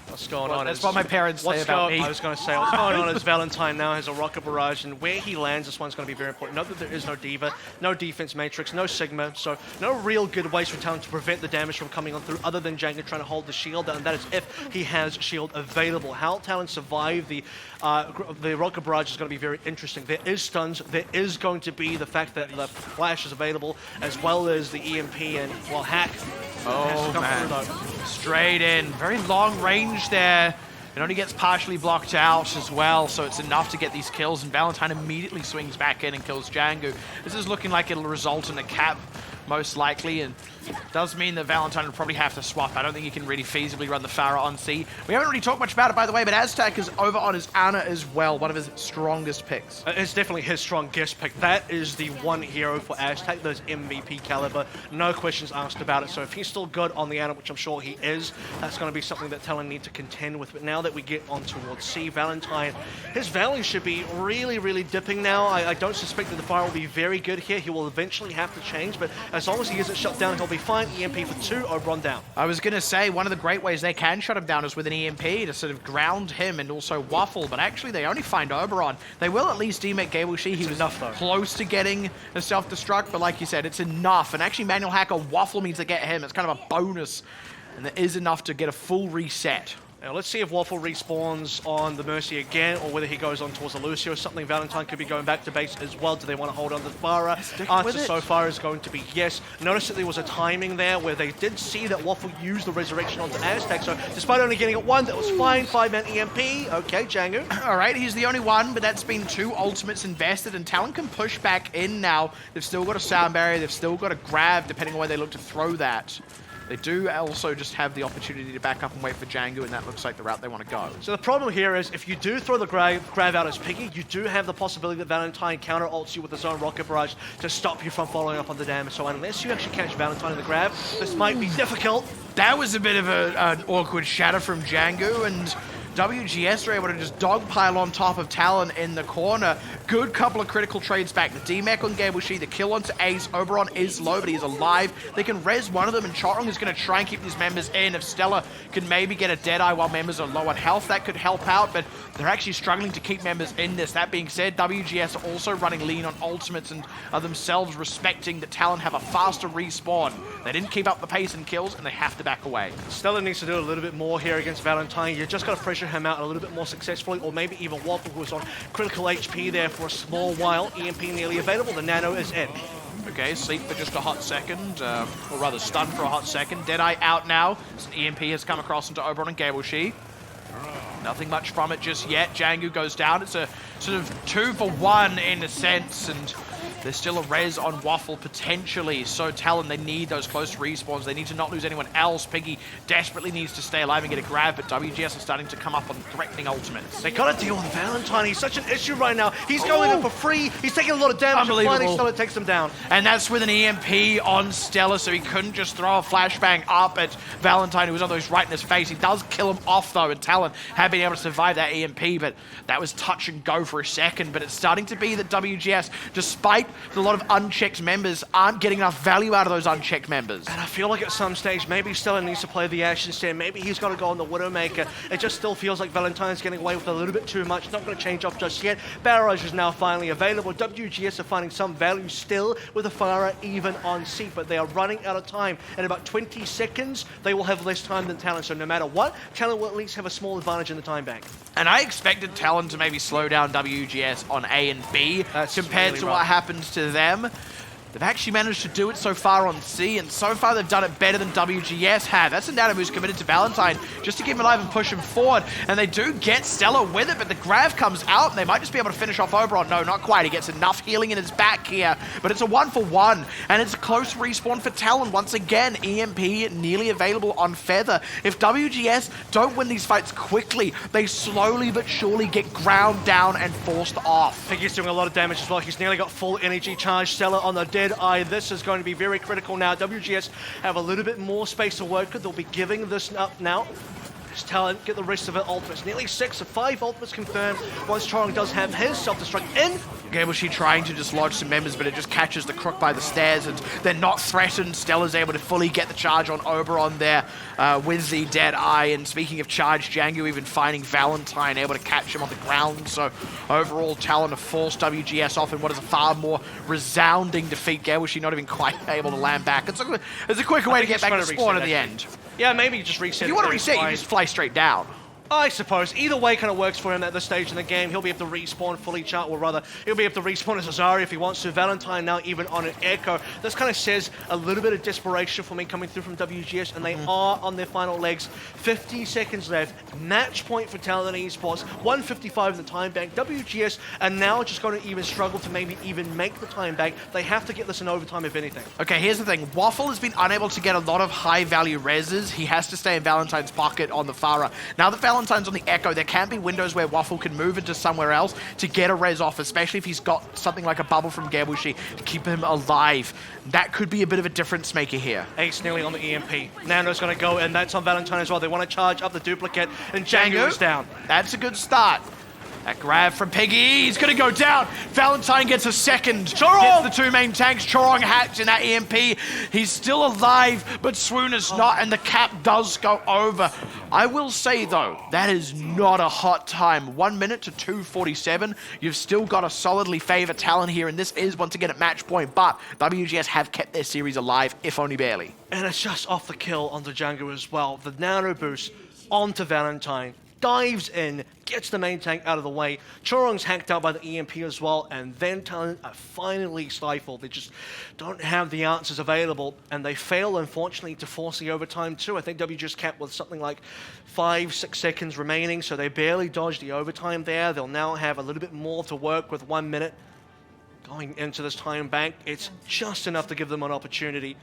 What's going on? That's what my parents say about me. I was going to say, what's going on is Valentine now has a rocket barrage, and where he lands, this one's going to be very important. Note that there is no Diva, no defense matrix, no Sigma, so no real good ways for Talon to prevent the damage from coming on through, other than Django trying to hold the shield, and that is if he has shield available. How Talon survive the rocket barrage is going to be very interesting. There is stuns, there is going to be the fact that the flash is available, as well as the EMP and, well, hack. Oh, man. Straight in. Very long range there. It only gets partially blocked out as well, so it's enough to get these kills, and Valentine immediately swings back in and kills Django. This is looking like it'll result in a cap most likely, and does mean that Valentine will probably have to swap. I don't think he can really feasibly run the Pharah on C. We haven't really talked much about it, by the way, but Aztec is over on his Ana as well, one of his strongest picks. It's definitely his strongest pick. That is the one hero for Aztec, those MVP caliber. No questions asked about it. So if he's still good on the Ana, which I'm sure he is, that's going to be something that Talon need to contend with. But now that we get on towards C, Valentine, his value should be really, really dipping now. I don't suspect that the fire will be very good here. He will eventually have to change, but as long as he isn't shut down, he'll be fine. EMP for 2, Oberon down. I was going to say, one of the great ways they can shut him down is with an EMP to sort of ground him and also waffle, but actually they only find Oberon. They will at least demec Gable-Shi. He was enough, though. Close to getting a self-destruct, but like you said, it's enough. And actually Manual Hacker waffle means to get him. It's kind of a bonus, and there is enough to get a full reset. Now let's see if Waffle respawns on the Mercy again, or whether he goes on towards the Lucio or something. Valentine could be going back to base as well. Do they want to hold on to the Pharah? Answer so far is going to be yes. Notice that there was a timing there where they did see that Waffle used the Resurrection onto Aztec, so despite only getting it one, that was fine. 5-man EMP. Okay, Django. All right, he's the only one, but that's been 2 ultimates invested, and Talon can push back in now. They've still got a sound barrier. They've still got a grab, depending on where they look to throw that. They do also just have the opportunity to back up and wait for Django, and that looks like the route they want to go. So the problem here is, if you do throw the grab out as Piggy, you do have the possibility that Valentine counter-ults you with his own rocket barrage to stop you from following up on the damage. So unless you actually catch Valentine in the grab, this might be difficult. That was a bit of an awkward shatter from Django, and WGS are able to just dogpile on top of Talon in the corner. Good couple of critical trades back. The DMAC on Gable-Shi, the kill onto Ace. Oberon is low, but he's alive. They can res one of them, and Chotrong is going to try and keep these members in. If Stella can maybe get a Deadeye while members are low on health, that could help out, but they're actually struggling to keep members in this. That being said, WGS are also running lean on ultimates and are themselves respecting that Talon have a faster respawn. They didn't keep up the pace in kills, and they have to back away. Stella needs to do a little bit more here against Valentine. You just got to pressure him out a little bit more successfully, or maybe even Waffle, who was on critical HP there for a small while. EMP nearly available. The Nano is in. Okay, sleep for just a hot second, or rather stun for a hot second. Deadeye out now. An EMP has come across into Oberon and Gable-Shi. Nothing much from it just yet. Django goes down. It's a sort of 2 for 1 in a sense, and there's still a res on Waffle potentially. So Talon, they need those close respawns. They need to not lose anyone else. Piggy desperately needs to stay alive and get a grab, but WGS are starting to come up on threatening ultimates. They got to deal with Valentine. He's such an issue right now. He's going in for free. He's taking a lot of damage. And finally Stella takes him down. And that's with an EMP on Stella, so he couldn't just throw a flashbang up at Valentine, who was almost right in his face. He does kill him off, though, and Talon have been able to survive that EMP, but that was touch and go for a second. But it's starting to be that WGS, despite a lot of unchecked members, aren't getting enough value out of those unchecked members. And I feel like at some stage, maybe Stella needs to play the Ashe instead. Maybe he's got to go on the Widowmaker. It just still feels like Valentine's getting away with a little bit too much. Not going to change off just yet. Barrage is now finally available. WGS are finding some value still with the Pharah even on C, but they are running out of time. In about 20 seconds, they will have less time than Talon. So no matter what, Talon will at least have a small advantage in the time bank. And I expected Talon to maybe slow down WGS on A and B compared to what happens to them. They've actually managed to do it so far on C, and so far they've done it better than WGS have. That's a Nano who's committed to Valentine just to keep him alive and push him forward. And they do get Stella with it, but the Grav comes out, and they might just be able to finish off Oberon. No, not quite. He gets enough healing in his back here, but it's a 1 for 1, and it's a close respawn for Talon. Once again, EMP nearly available on Feather. If WGS don't win these fights quickly, they slowly but surely get ground down and forced off. Piggy's doing a lot of damage as well. He's nearly got full energy charge. Stella on the Deadeye. This is going to be very critical now. WGS have a little bit more space to work with. They'll be giving this up now. Talon get the rest of it ultimates. Nearly 6 of 5 ultimates confirmed. Once Chotrong does have his self-destruct in. Gable-Shi trying to dislodge some members, but it just catches the crook by the stairs, and they're not threatened. Stella's able to fully get the charge on Oberon there with the Deadeye. And speaking of charge, Django even finding Valentine, able to catch him on the ground. So overall, Talon have forced WGS off in what is a far more resounding defeat. Gable-Shi not even quite able to land back. It's a quicker way to get back to spawn at the end. Yeah, maybe you just reset. If you want to reset, you just fly straight down. I suppose. Either way kind of works for him at this stage in the game. He'll be able to respawn fully chart, or rather, he'll be able to respawn as Azari if he wants to. Valentine now even on an Echo. This kind of says a little bit of desperation for me coming through from WGS, and they are on their final legs. 50 seconds left. Match point for Talon Esports. 155 in the time bank. WGS are now just going to even struggle to maybe even make the time bank. They have to get this in overtime if anything. Okay, here's the thing. Waffle has been unable to get a lot of high-value reses. He has to stay in Valentine's pocket on the Farah. Now that Valentine's on the Echo, there can be windows where Waffle can move into somewhere else to get a res off, especially if he's got something like a bubble from Gamble-Shi to keep him alive. That could be a bit of a difference maker here. Ace nearly on the EMP. Nano's going to go, and that's on Valentine as well. They want to charge up the duplicate, and Django is down. That's a good start. That grab from Piggy, he's going to go down. Valentine gets a second. Chorong gets the two main tanks. Chorong hatch in that EMP. He's still alive, but Swoon is not, and the cap does go over. I will say, though, that is not a hot time. 1 minute to 2:47. You've still got to solidly favor Talon here, and this is, once again, at match point, but WGS have kept their series alive, if only barely. And it's just off the kill onto Django as well. The nano boost onto Valentine. Dives in, gets the main tank out of the way. Chorong's hacked out by the EMP as well, and then Talon are finally stifled. They just don't have the answers available, and they fail, unfortunately, to force the overtime too. I think W just kept with something like 5-6 seconds remaining, so they barely dodged the overtime there. They'll now have a little bit more to work with. 1 minute going into this time bank. It's just enough to give them an opportunity.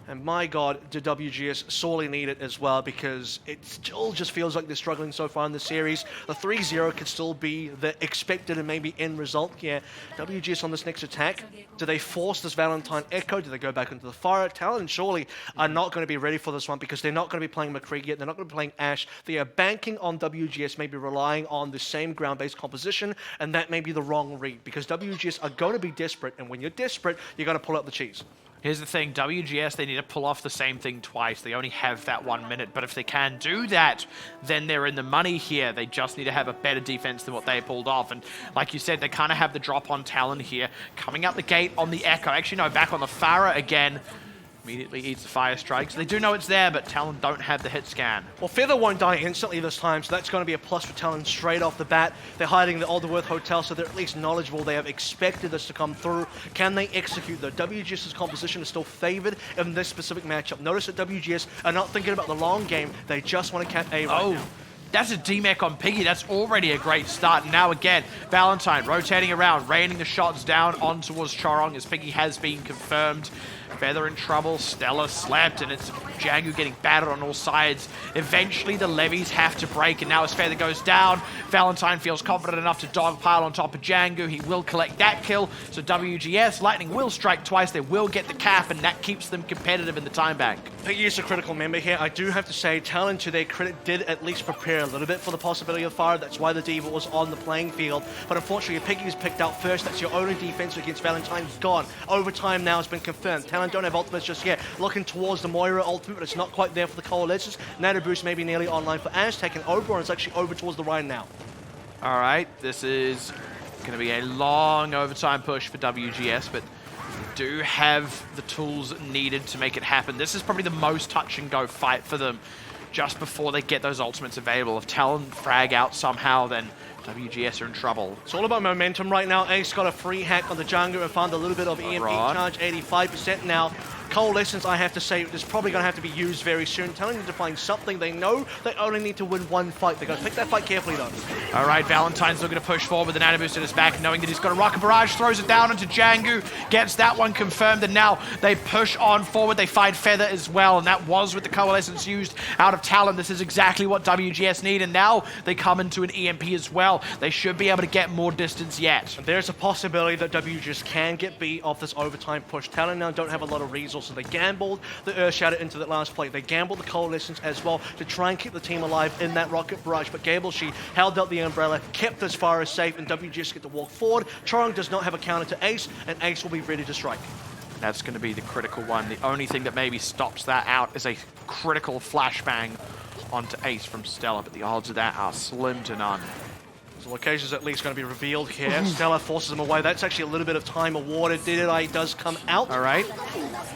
And my God, do WGS sorely need it as well, because it still just feels like they're struggling so far in the series. The 3-0 could still be the expected and maybe end result here. WGS on this next attack, do they force this Valentine Echo? Do they go back into the fire? Talon surely are not going to be ready for this one, because they're not going to be playing McCree yet. They're not going to be playing Ash. They are banking on WGS, maybe relying on the same ground-based composition, and that may be the wrong read, because WGS are going to be desperate, and when you're desperate, you're going to pull out the cheese. Here's the thing, WGS, they need to pull off the same thing twice. They only have that 1 minute, but if they can do that, then they're in the money here. They just need to have a better defense than what they pulled off. And like you said, they kind of have the drop on Talon here. Coming out the gate on the Echo. Actually, no, back on the Farah again. Immediately eats the fire strikes. They do know it's there, but Talon don't have the hit scan. Well, Feather won't die instantly this time, so that's going to be a plus for Talon straight off the bat. They're hiding in the Alderworth Hotel, so they're at least knowledgeable. They have expected this to come through. Can they execute, though? WGS's composition is still favored in this specific matchup. Notice that WGS are not thinking about the long game. They just want to cap A right now. That's a DMAC on Piggy. That's already a great start. And now again, Valentine rotating around, raining the shots down on towards Chorong as Piggy has been confirmed. Feather in trouble, Stella slept, and it's Django getting battered on all sides. Eventually, the levies have to break, and now as Feather goes down, Valentine feels confident enough to dogpile on top of Django. He will collect that kill, so WGS, Lightning will strike twice. They will get the cap, and that keeps them competitive in the time bank. Piggy is a critical member here. I do have to say, Talon, to their credit, did at least prepare a little bit for the possibility of fire. That's why the Diva was on the playing field. But unfortunately, Piggy is picked out first. That's your only defense against Valentine. Gone. Overtime now has been confirmed. Talon don't have ultimates just yet. Looking towards the Moira ultimate, but it's not quite there for the Coalescence. Nano Boost may be nearly online for Aztec, and Oberon is actually over towards the Rhine now. All right, this is going to be a long overtime push for WGS, but do have the tools needed to make it happen. This is probably the most touch-and-go fight for them just before they get those ultimates available. If Talon frag out somehow, then WGS are in trouble. It's all about momentum right now. Ace got a free hack on the Django and found a little bit of EMP charge, 85% now. Coalescence, I have to say, is probably going to have to be used very soon. Telling them to find something. They know they only need to win one fight. They've got to pick that fight carefully, though. All right, Valentine's looking to push forward with the nano boost in his back, knowing that he's got a rocket barrage, throws it down into Django, gets that one confirmed, and now they push on forward. They find Feather as well, and that was with the Coalescence used out of Talon. This is exactly what WGS need, and now they come into an EMP as well. They should be able to get more distance yet. And there's a possibility that WGS can get beat off this overtime push. Talon now don't have a lot of resources. They gambled the Earthshatter into that last play. They gambled the Coalescence as well to try and keep the team alive in that rocket barrage. But Gamble-Shi held out the umbrella, kept as far as safe, and WGS get to walk forward. Chorong does not have a counter to Ace, and Ace will be ready to strike. That's going to be the critical one. The only thing that maybe stops that out is a critical flashbang onto Ace from Stella, but the odds of that are slim to none. The location's at least going to be revealed here. Stella forces him away. That's actually a little bit of time awarded. Deadeye does come out. All right.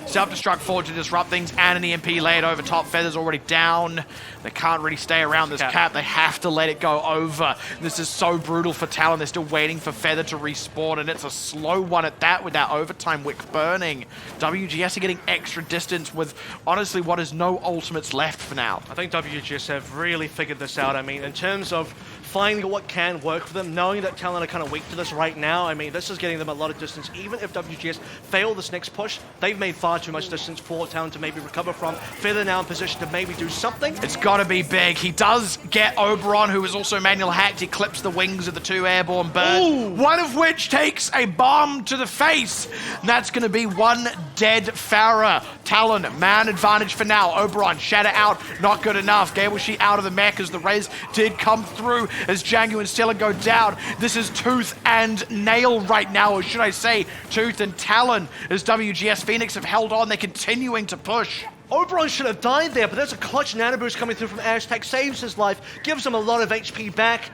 Self-destruct forward to disrupt things, and an EMP laid over top. Feather's already down. They can't really stay around this cap. They have to let it go over. This is so brutal for Talon. They're still waiting for Feather to respawn, and it's a slow one at that with that overtime wick burning. WGS are getting extra distance with, honestly, what is no ultimates left for now. I think WGS have really figured this out. I mean, in terms of finding what can work for them, knowing that Talon are kind of weak to this right now, I mean, this is getting them a lot of distance. Even if WGS fail this next push, they've made far too much distance for Talon to maybe recover from. Feather now in position to maybe do something. It's got to be big. He does get Oberon, who is also manual hacked. He clips the wings of the 2 airborne birds, one of which takes a bomb to the face. And that's going to be 1 dead Farah. Talon, man advantage for now. Oberon, shatter out, not good enough. Gable Sheet out of the mech as the res did come through as Django and Stella go down. This is Tooth and Nail right now, or should I say Tooth and Talon, as WGS Phoenix have held on. They're continuing to push. Oberon should have died there, but there's a clutch nano boost coming through from Aztec, saves his life, gives him a lot of HP back.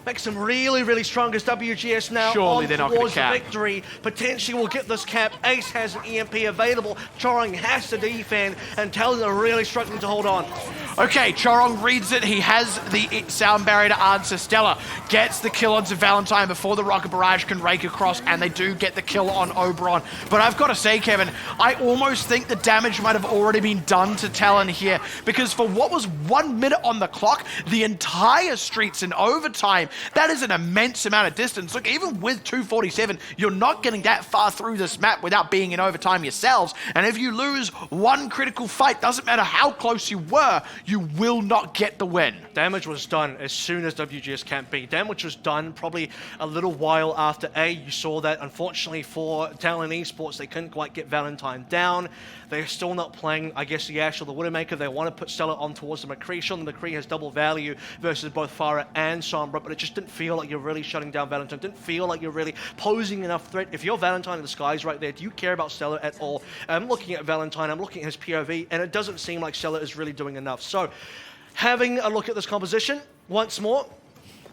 Makes them really, really strong as WGS now Surely on they're not towards gonna the cap. victory. Potentially will get this cap. Ace has an EMP available. Chorong has to defend, and Talon are really struggling to hold on. Okay, Chorong reads it. He has the sound barrier to answer. Stella gets the kill onto Valentine before the rocket barrage can rake across, and they do get the kill on Oberon. But I've got to say, Kevin, I almost think the damage might have already been done to Talon here, because for what was 1 minute on the clock, the entire street's in overtime. That is an immense amount of distance. Look, even with 247, you're not getting that far through this map without being in overtime yourselves. And if you lose 1 critical fight, doesn't matter how close you were, you will not get the win. Damage was done as soon as WGS can't be. Damage was done probably a little while after A. You saw that, unfortunately, for Talon Esports, they couldn't quite get Valentine down. They're still not playing, I guess, the Ash or the Widowmaker. They want to put Stella on towards the McCree. Sure, the McCree has double value versus both Farah and Sombra, but it just didn't feel like you're really shutting down Valentine. Didn't feel like you're really posing enough threat. If you're Valentine in the skies right there, do you care about Stella at all? I'm looking at Valentine, I'm looking at his POV, and it doesn't seem like Stella is really doing enough. So, having a look at this composition, once more,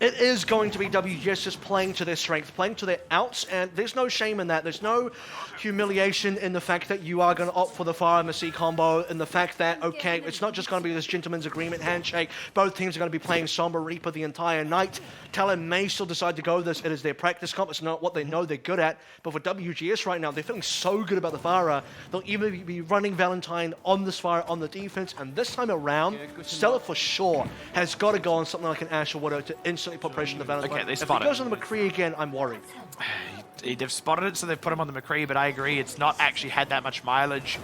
it is going to be WGS just playing to their strength, playing to their outs, and there's no shame in that. There's no humiliation in the fact that you are going to opt for the Fire and the C combo, and the fact that, okay, it's not just going to be this gentleman's agreement handshake. Both teams are going to be playing Sombra Reaper the entire night. Talon may still decide to go with this. It is their practice comp. It's not what they know they're good at. But for WGS right now, they're feeling so good about the Farah. They'll even be running Valentine on this Farah on the defense. And this time around, Stella for sure has got to go on something like an Ash or Widow to instantly put pressure on the Valentine. Okay, they if spot he goes it. on the McCree again, I'm worried. They've spotted it, so they've put him on the McCree, but I agree, it's not actually had that much mileage,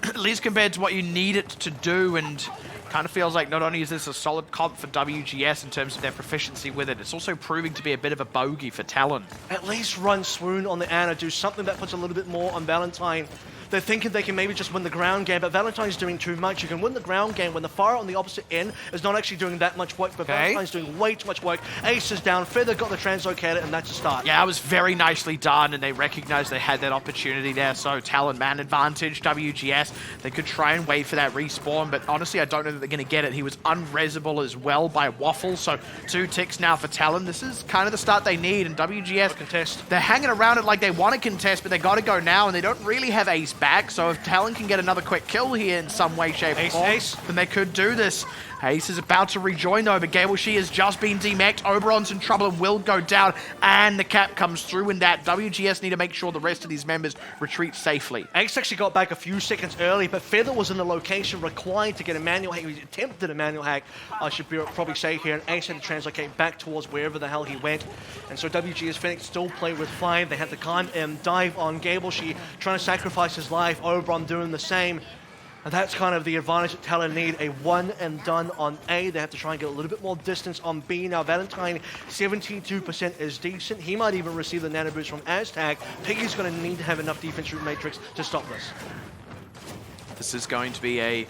at least compared to what you need it to do, and kind of feels like not only is this a solid comp for WGS in terms of their proficiency with it, it's also proving to be a bit of a bogey for Talon. At least run Swoon on the Ana, do something that puts a little bit more on Valentine. They're thinking they can maybe just win the ground game, but Valentine's doing too much. You can win the ground game when the Fire on the opposite end is not actually doing that much work, but Valentine's doing way too much work. Ace is down, Feather got the translocator, and that's a start. Yeah, it was very nicely done, and they recognized they had that opportunity there, so Talon man advantage, WGS. They could try and wait for that respawn, but honestly, I don't know that they're going to get it. He was unresable as well by Waffle, so 2 ticks now for Talon. This is kind of the start they need, and WGS, contest. They're hanging around it like they want to contest, but they got to go now, and they don't really have Ace back, so if Talon can get another quick kill here in some way, shape, or form, then they could do this. Ace is about to rejoin though, but Gable She has just been demeched. Oberon's in trouble and will go down, and the cap comes through in that. WGS need to make sure the rest of these members retreat safely. Ace actually got back a few seconds early, but Feather was in the location required to get a manual hack. He attempted a manual hack, I should probably say here, and Ace had to translocate back towards wherever the hell he went. And so WGS Phoenix still played with fire. They had to climb and dive on Gable She, trying to sacrifice his life. Oberon doing the same. And that's kind of the advantage that Talon need, a one and done on A. They have to try and get a little bit more distance on B. Now, Valentine, 72% is decent. He might even receive the nano boost from Aztec. Piggy's going to need to have enough defense root matrix to stop this. This is going to be a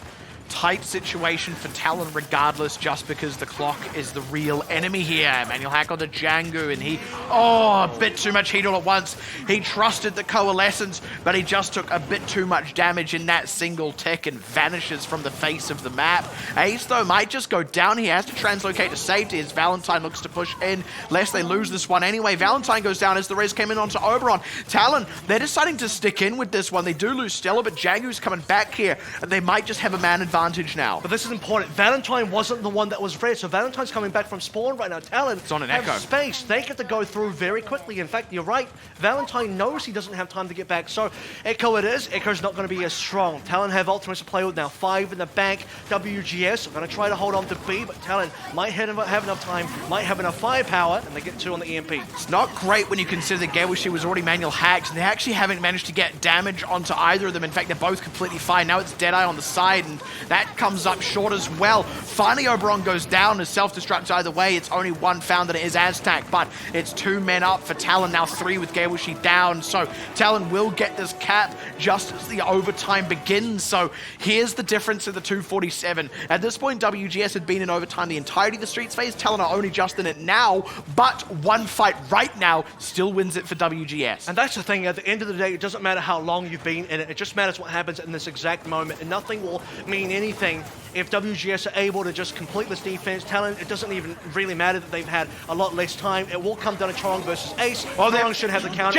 tight situation for Talon regardless, just because the clock is the real enemy here. Manual hack on the Django, and he, a bit too much heat all at once. He trusted the coalescence, but he just took a bit too much damage in that single tick and vanishes from the face of the map. Ace, though, might just go down. He has to translocate to safety as Valentine looks to push in, lest they lose this one anyway. Valentine goes down as the res came in onto Oberon. Talon, they're deciding to stick in with this one. They do lose Stella, but Django's coming back here, and they might just have a man advantage now. But this is important. Valentine wasn't the one that was red, so Valentine's coming back from spawn right now. Talon it's on an have echo. Space. They get to go through very quickly. In fact, you're right. Valentine knows he doesn't have time to get back, so Echo it is. Echo's not going to be as strong. Talon have ultimates to play with now. 5 in the bank. WGS are going to try to hold on to B, but Talon might have enough time, might have enough firepower, and they get 2 on the EMP. It's not great when you consider that Gawashi was already manual hacked, and they actually haven't managed to get damage onto either of them. In fact, they're both completely fine. Now it's Deadeye on the side, and that comes up short as well. Finally, Oberon goes down as self-destruct either way. It's only one found that it is Aztec, but it's 2 men up for Talon, now 3 with Gawashi down. So Talon will get this cap just as the overtime begins. So here's the difference in the 247. At this point, WGS had been in overtime the entirety of the Streets phase. Talon are only just in it now, but one fight right now still wins it for WGS. And that's the thing, at the end of the day, it doesn't matter how long you've been in it. It just matters what happens in this exact moment, and nothing will mean anything if WGS are able to just complete this defense. Talon, it doesn't even really matter that they've had a lot less time. It will come down to Chorong versus Ace. Chorong should have the counter.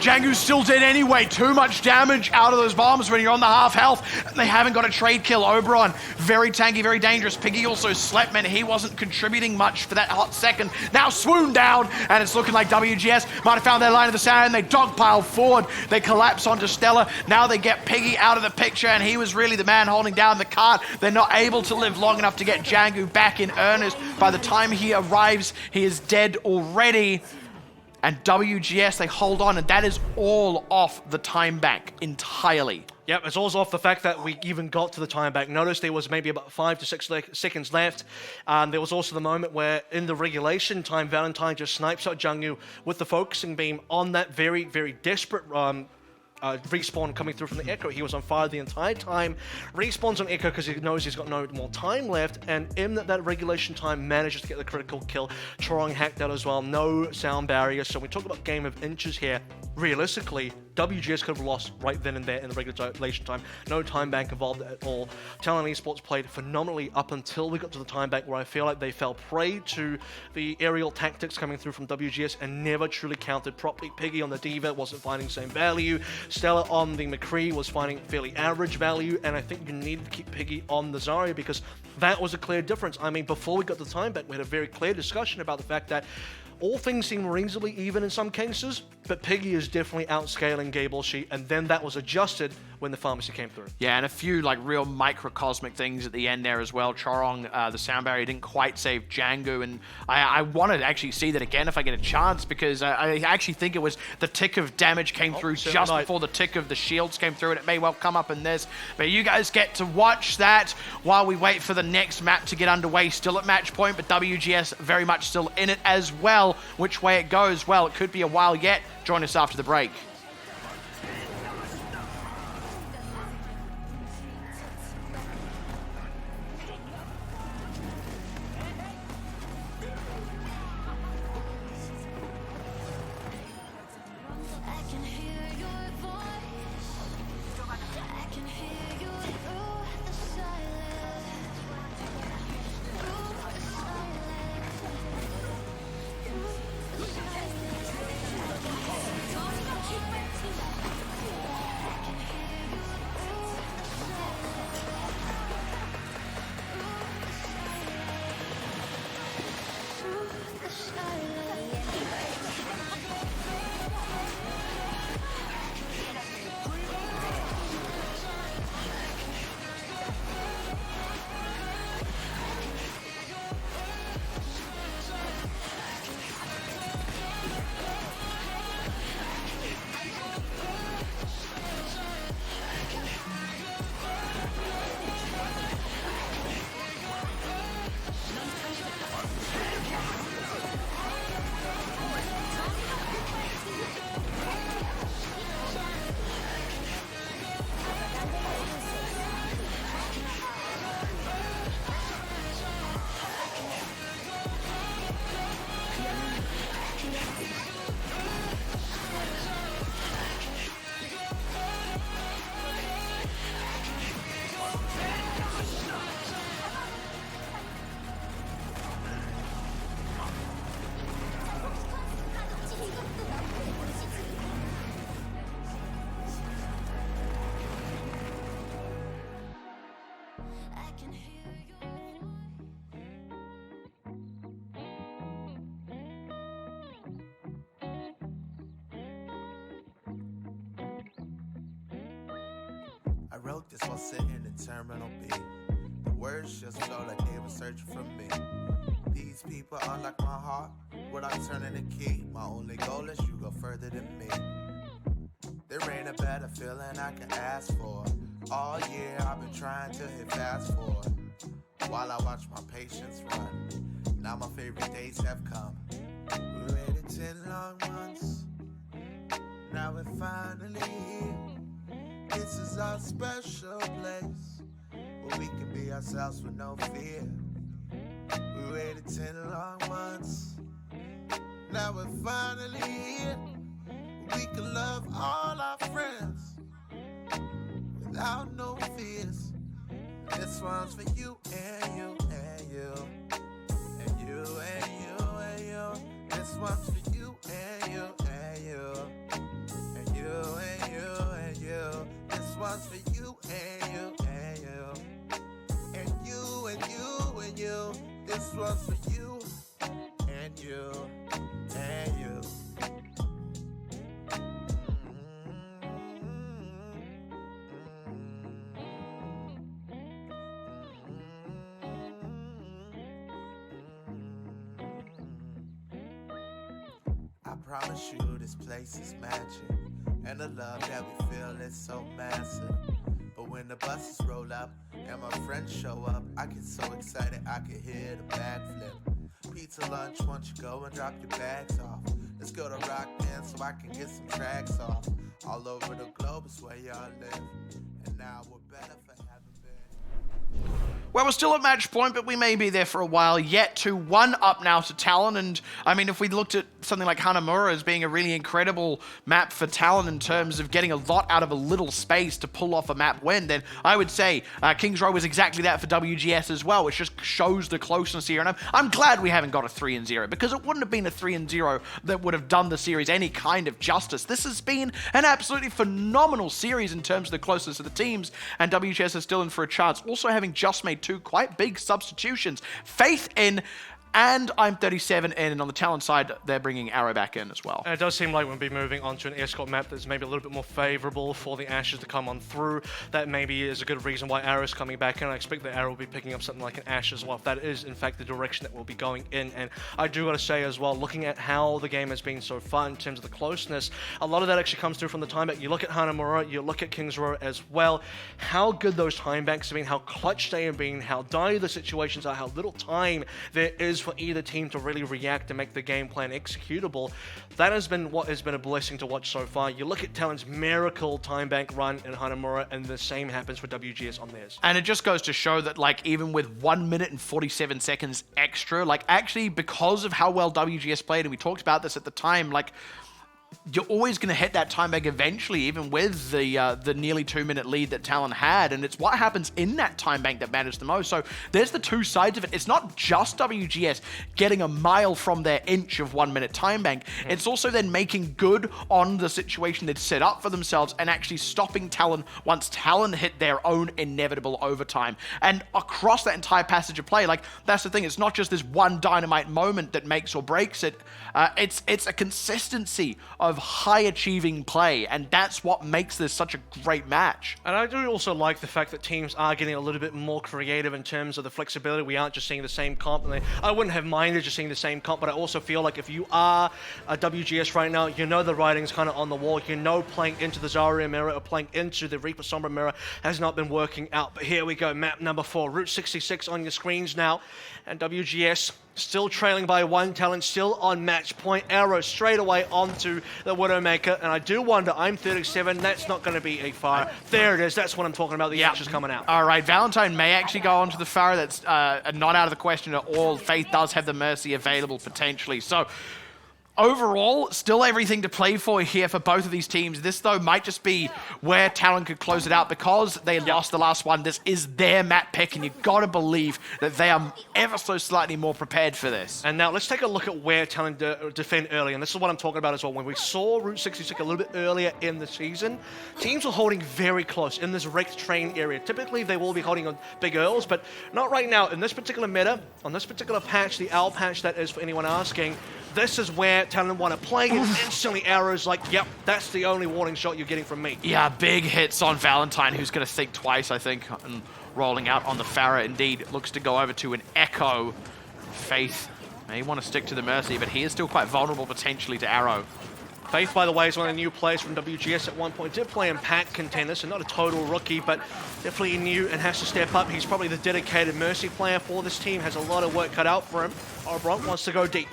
Django's still dead anyway. Too much damage out of those bombs when you're on the half health. They haven't got a trade kill. Oberon, very tanky, very dangerous. Piggy also slept, man. He wasn't contributing much for that hot second. Now swoon down, and it's looking like WGS might have found their line of the sand. They dogpile forward. They collapse onto Stella. Now they get Piggy out of the picture, and he was really the man holding down the cart. They're not able to live long enough to get Django back in earnest. By the time he arrives, he is dead already. And WGS, they hold on, and that is all off the time bank entirely. Yep, it's also off the fact that we even got to the time back. Notice there was maybe about 5 to 6 seconds left. There was also the moment where in the regulation time, Valentine just snipes out Jungwoo with the focusing beam on that very, very desperate respawn coming through from the Echo. He was on fire the entire time. Respawns on Echo because he knows he's got no more time left, and in that regulation time manages to get the critical kill. Chorong hacked out as well. No sound barrier. So we talk about game of inches here. Realistically, WGS could have lost right then and there in the regulation time. No time bank involved at all. Talon Esports played phenomenally up until we got to the time bank, where I feel like they fell prey to the aerial tactics coming through from WGS and never truly counted properly. Piggy on the Diva wasn't finding the same value. Stella on the McCree was finding fairly average value, and I think you needed to keep Piggy on the Zarya because that was a clear difference. I mean, before we got to the time bank, we had a very clear discussion about the fact that all things seem reasonably even in some cases, but Piggy is definitely outscaling Gableshe, and then that was adjusted when the pharmacy came through. Yeah, and a few like real microcosmic things at the end there as well. Chorong, the sound barrier didn't quite save Django, and I wanted to actually see that again if I get a chance, because I actually think it was the tick of damage came through just before the tick of the shields came through, and it may well come up in this. But you guys get to watch that while we wait for the next map to get underway. Still at match point, but WGS very much still in it as well. Which way it goes, well, it could be a while yet. Join us after the break. I wrote this while sitting in Terminal B. The words just flow like they were searching for me. These people unlock my heart without turning the key. My only goal is you go further than me. There ain't a better feeling I can ask for. All year I've been trying to hit fast forward while I watch my patience run. Now my favorite days have come. We waited 10 long months. Now we're finally here. This is our special place where we can be ourselves with no fear. We waited 10 long months. Now we're finally here. We can love all our friends without no fears. This one's for you and you and you and you and you and you. This one's for you and you and you and you and you and you. This one's for you and you and you and you and you and you. This one's for you and you and you. I promise you this place is magic, and the love that we feel is so massive. But when the buses roll up and my friends show up, I get so excited I can hear the backflip. Pizza lunch, won't you go and drop your bags off? Let's go to Rock Band so I can get some tracks off. All over the globe is where y'all live, and now we're better for having been. Well, we're still at match point, but we may be there for a while yet. 2-1 up now to Talon. And I mean, if we looked at something like Hanamura as being a really incredible map for Talon in terms of getting a lot out of a little space to pull off a map win, then I would say Kings Row was exactly that for WGS as well, which just shows the closeness here. And I'm glad we haven't got a 3-0, because it wouldn't have been a 3-0 that would have done the series any kind of justice. This has been an absolutely phenomenal series in terms of the closeness of the teams, and WGS is still in for a chance. Also having just made 2 quite big substitutions. Faith in, and I'm 37 in, and on the Talon side, they're bringing Arrow back in as well. And it does seem like we'll be moving on to an escort map that's maybe a little bit more favorable for the Ashes to come on through. That maybe is a good reason why Arrow's coming back in. I expect that Arrow will be picking up something like an Ash as well, if that is in fact the direction that we'll be going in. And I do gotta say as well, looking at how the game has been so far in terms of the closeness, a lot of that actually comes through from the time back. You look at Hanamura, you look at Kings Row as well, how good those time banks have been, how clutch they have been, how dire the situations are, how little time there is for either team to really react and make the game plan executable. That has been what has been a blessing to watch so far. You look at Talon's miracle time bank run in Hanamura, and the same happens for WGS on theirs. And it just goes to show that, like, even with 1 minute and 47 seconds extra, like, actually, because of how well WGS played, and we talked about this at the time, like, you're always going to hit that time bank eventually, even with the nearly 2 minute lead that Talon had, and it's what happens in that time bank that matters the most. So there's the two sides of it. It's not just WGS getting a mile from their inch of 1 minute time bank. It's also then making good on the situation they'd set up for themselves and actually stopping Talon once Talon hit their own inevitable overtime. And across that entire passage of play, like, that's the thing. It's not just this one dynamite moment that makes or breaks it. It's a consistency of high-achieving play, and that's what makes this such a great match. And I do also like the fact that teams are getting a little bit more creative in terms of the flexibility. We aren't just seeing the same comp. And I wouldn't have minded just seeing the same comp, but I also feel like if you are a WGS right now, you know the writing's kind of on the wall. You know playing into the Zarya mirror or playing into the Reaper Sombra mirror has not been working out. But here we go, map number 4, Route 66 on your screens now. And WGS still trailing by 1 talent, still on match point. Arrow straight away onto the Widowmaker. And I do wonder, I'm 37, that's not going to be a fire. There it is, that's what I'm talking about, the Ashes coming out. All right, Valentine may actually go onto the fire. That's not out of the question at all. Faith does have the Mercy available potentially. So overall, still everything to play for here for both of these teams. This, though, might just be where Talon could close it out because they lost the last one. This is their map pick, and you've got to believe that they are ever so slightly more prepared for this. And now let's take a look at where Talon defend early, and this is what I'm talking about as well. When we saw Route 66 a little bit earlier in the season, teams were holding very close in this wrecked train area. Typically, they will be holding on big earls, but not right now. In this particular meta, on this particular patch, the owl patch that is for anyone asking, this is where Talon want to play, and instantly Arrow's like, yep, that's the only warning shot you're getting from me. Yeah, big hits on Valentine, who's going to think twice, I think, and rolling out on the Pharah. Indeed, looks to go over to an Echo. Faith may want to stick to the Mercy, but he is still quite vulnerable potentially to Arrow. Faith, by the way, is one of the new players from WGS at one point. Did play in pack Contenders, so not a total rookie, but definitely new and has to step up. He's probably the dedicated Mercy player for this team, has a lot of work cut out for him. Oberon wants to go deep.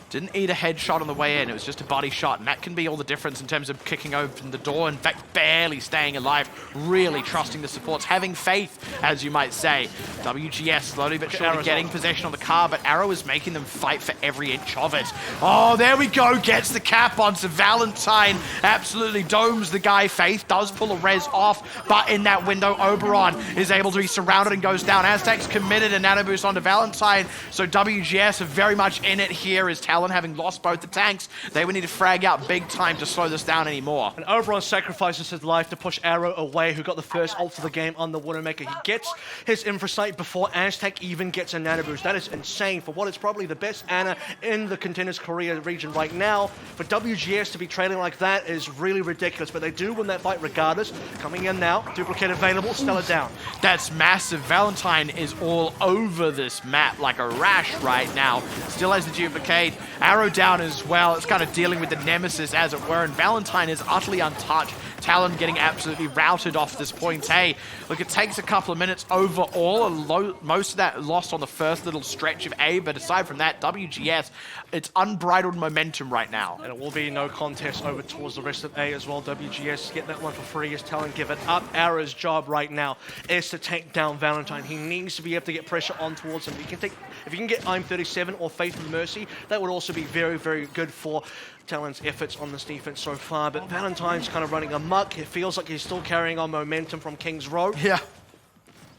Didn't eat a headshot on the way in, it was just a body shot, and that can be all the difference in terms of kicking open the door, in fact, barely staying alive, really trusting the supports, having faith, as you might say. WGS slowly but surely getting possession of the car, but Arrow is making them fight for every inch of it. Oh, there we go, gets the cap on, so Valentine absolutely domes the guy. Faith does pull a res off, but in that window, Oberon is able to be surrounded and goes down. Aztec's committed a nano boost onto Valentine, so WGS are very much in it here as Talon, having lost both the tanks, they would need to frag out big time to slow this down anymore. And Oberon sacrifices his life to push Arrow away, who got the first ult of the game on the Widowmaker. He gets his Infrasight before Aztec even gets a nano boost. That is insane for what is probably the best Ana in the Contenders Korea region right now. For WGS to be trailing like that is really ridiculous, but they do win that fight regardless. Coming in now, duplicate available, Stella down. That's massive. Valentine is all over this map like a rash right now. Still has the duplicate. Arrow down as well. It's kind of dealing with the nemesis, as it were, and Valentine is utterly untouched. Talon getting absolutely routed off this point. Hey, look, it takes a couple of minutes overall. Most of that lost on the first little stretch of A, but aside from that, WGS, it's unbridled momentum right now. And it will be no contest over towards the rest of A as well. WGS get that one for free as Talon give it up. Arrow's job right now is to take down Valentine. He needs to be able to get pressure on towards him. If you can get I'm 37 or Faith and Mercy, that would also be very, very good for Talon's efforts on this defense so far. But Valentine's kind of running amok. It feels like he's still carrying on momentum from King's Row. Yeah.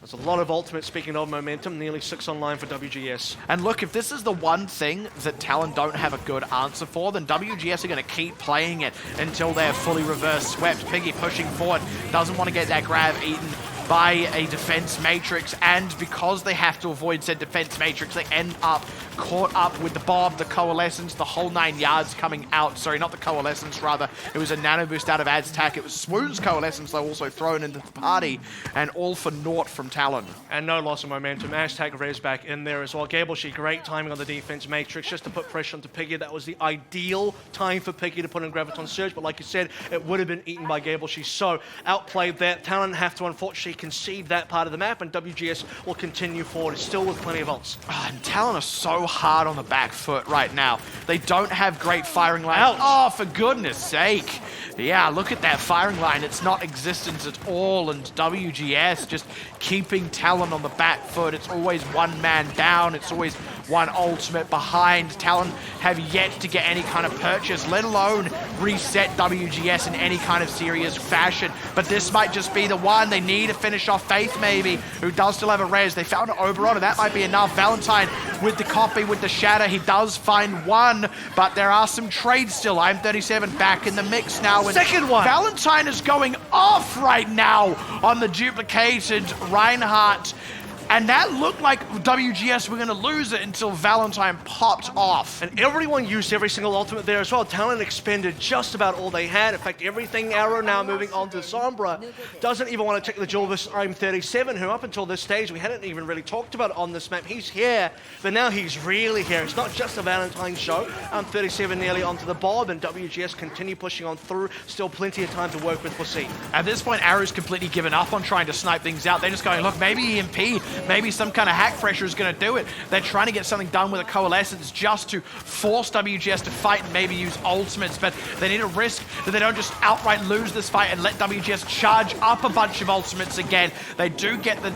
There's a lot of ultimate, speaking of momentum, nearly 6 online for WGS. And look, if this is the one thing that Talon don't have a good answer for, then WGS are going to keep playing it until they're fully reverse swept. Piggy pushing forward, doesn't want to get that grab eaten by a defense matrix, and because they have to avoid said defense matrix, they end up caught up with the Bob, the Coalescence, the whole 9 yards coming out. Sorry, not the Coalescence, rather. It was a nano boost out of Aztec. It was Swoon's Coalescence, though, also thrown into the party, and all for naught from Talon. And no loss of momentum. Aztec res back in there as well. Gableshe, great timing on the defense matrix, just to put pressure onto Piggy. That was the ideal time for Piggy to put in Graviton Surge, but like you said, it would have been eaten by Gableshe. So, outplayed that. Talon have to, unfortunately, concede that part of the map, and WGS will continue forward, still with plenty of ults. Oh, and Talon are so hard on the back foot right now. They don't have great firing line. Ouch. Oh, for goodness sake. Yeah, look at that firing line. It's not existent at all, and WGS just keeping Talon on the back foot. It's always one man down. It's always one ultimate behind. Talon have yet to get any kind of purchase, let alone reset WGS in any kind of serious fashion. But this might just be the one. They need to finish off Faith, maybe, who does still have a res. They found an Oberon, and that might be enough. Valentine with the copy, with the shatter. He does find one, but there are some trades still. I'm 37 back in the mix now. And second one. Valentine is going off right now on the duplicated Reinhardt. And that looked like WGS were going to lose it until Valentine popped off. And everyone used every single ultimate there as well. Talon expended just about all they had. In fact, everything Arrow now moving on to Sombra. Doesn't even want to take the duel with I'm 37, who up until this stage we hadn't even really talked about on this map. He's here, but now he's really here. It's not just a Valentine show. I'm 37 nearly onto the Bob, and WGS continue pushing on through. Still plenty of time to work with. We'll see. At this point, Arrow's completely given up on trying to snipe things out. They're just going, look, maybe EMP maybe some kind of hack pressure is going to do it. They're trying to get something done with a Coalescence just to force WGS to fight and maybe use ultimates, but they need a risk that they don't just outright lose this fight and let WGS charge up a bunch of ultimates again. They do get the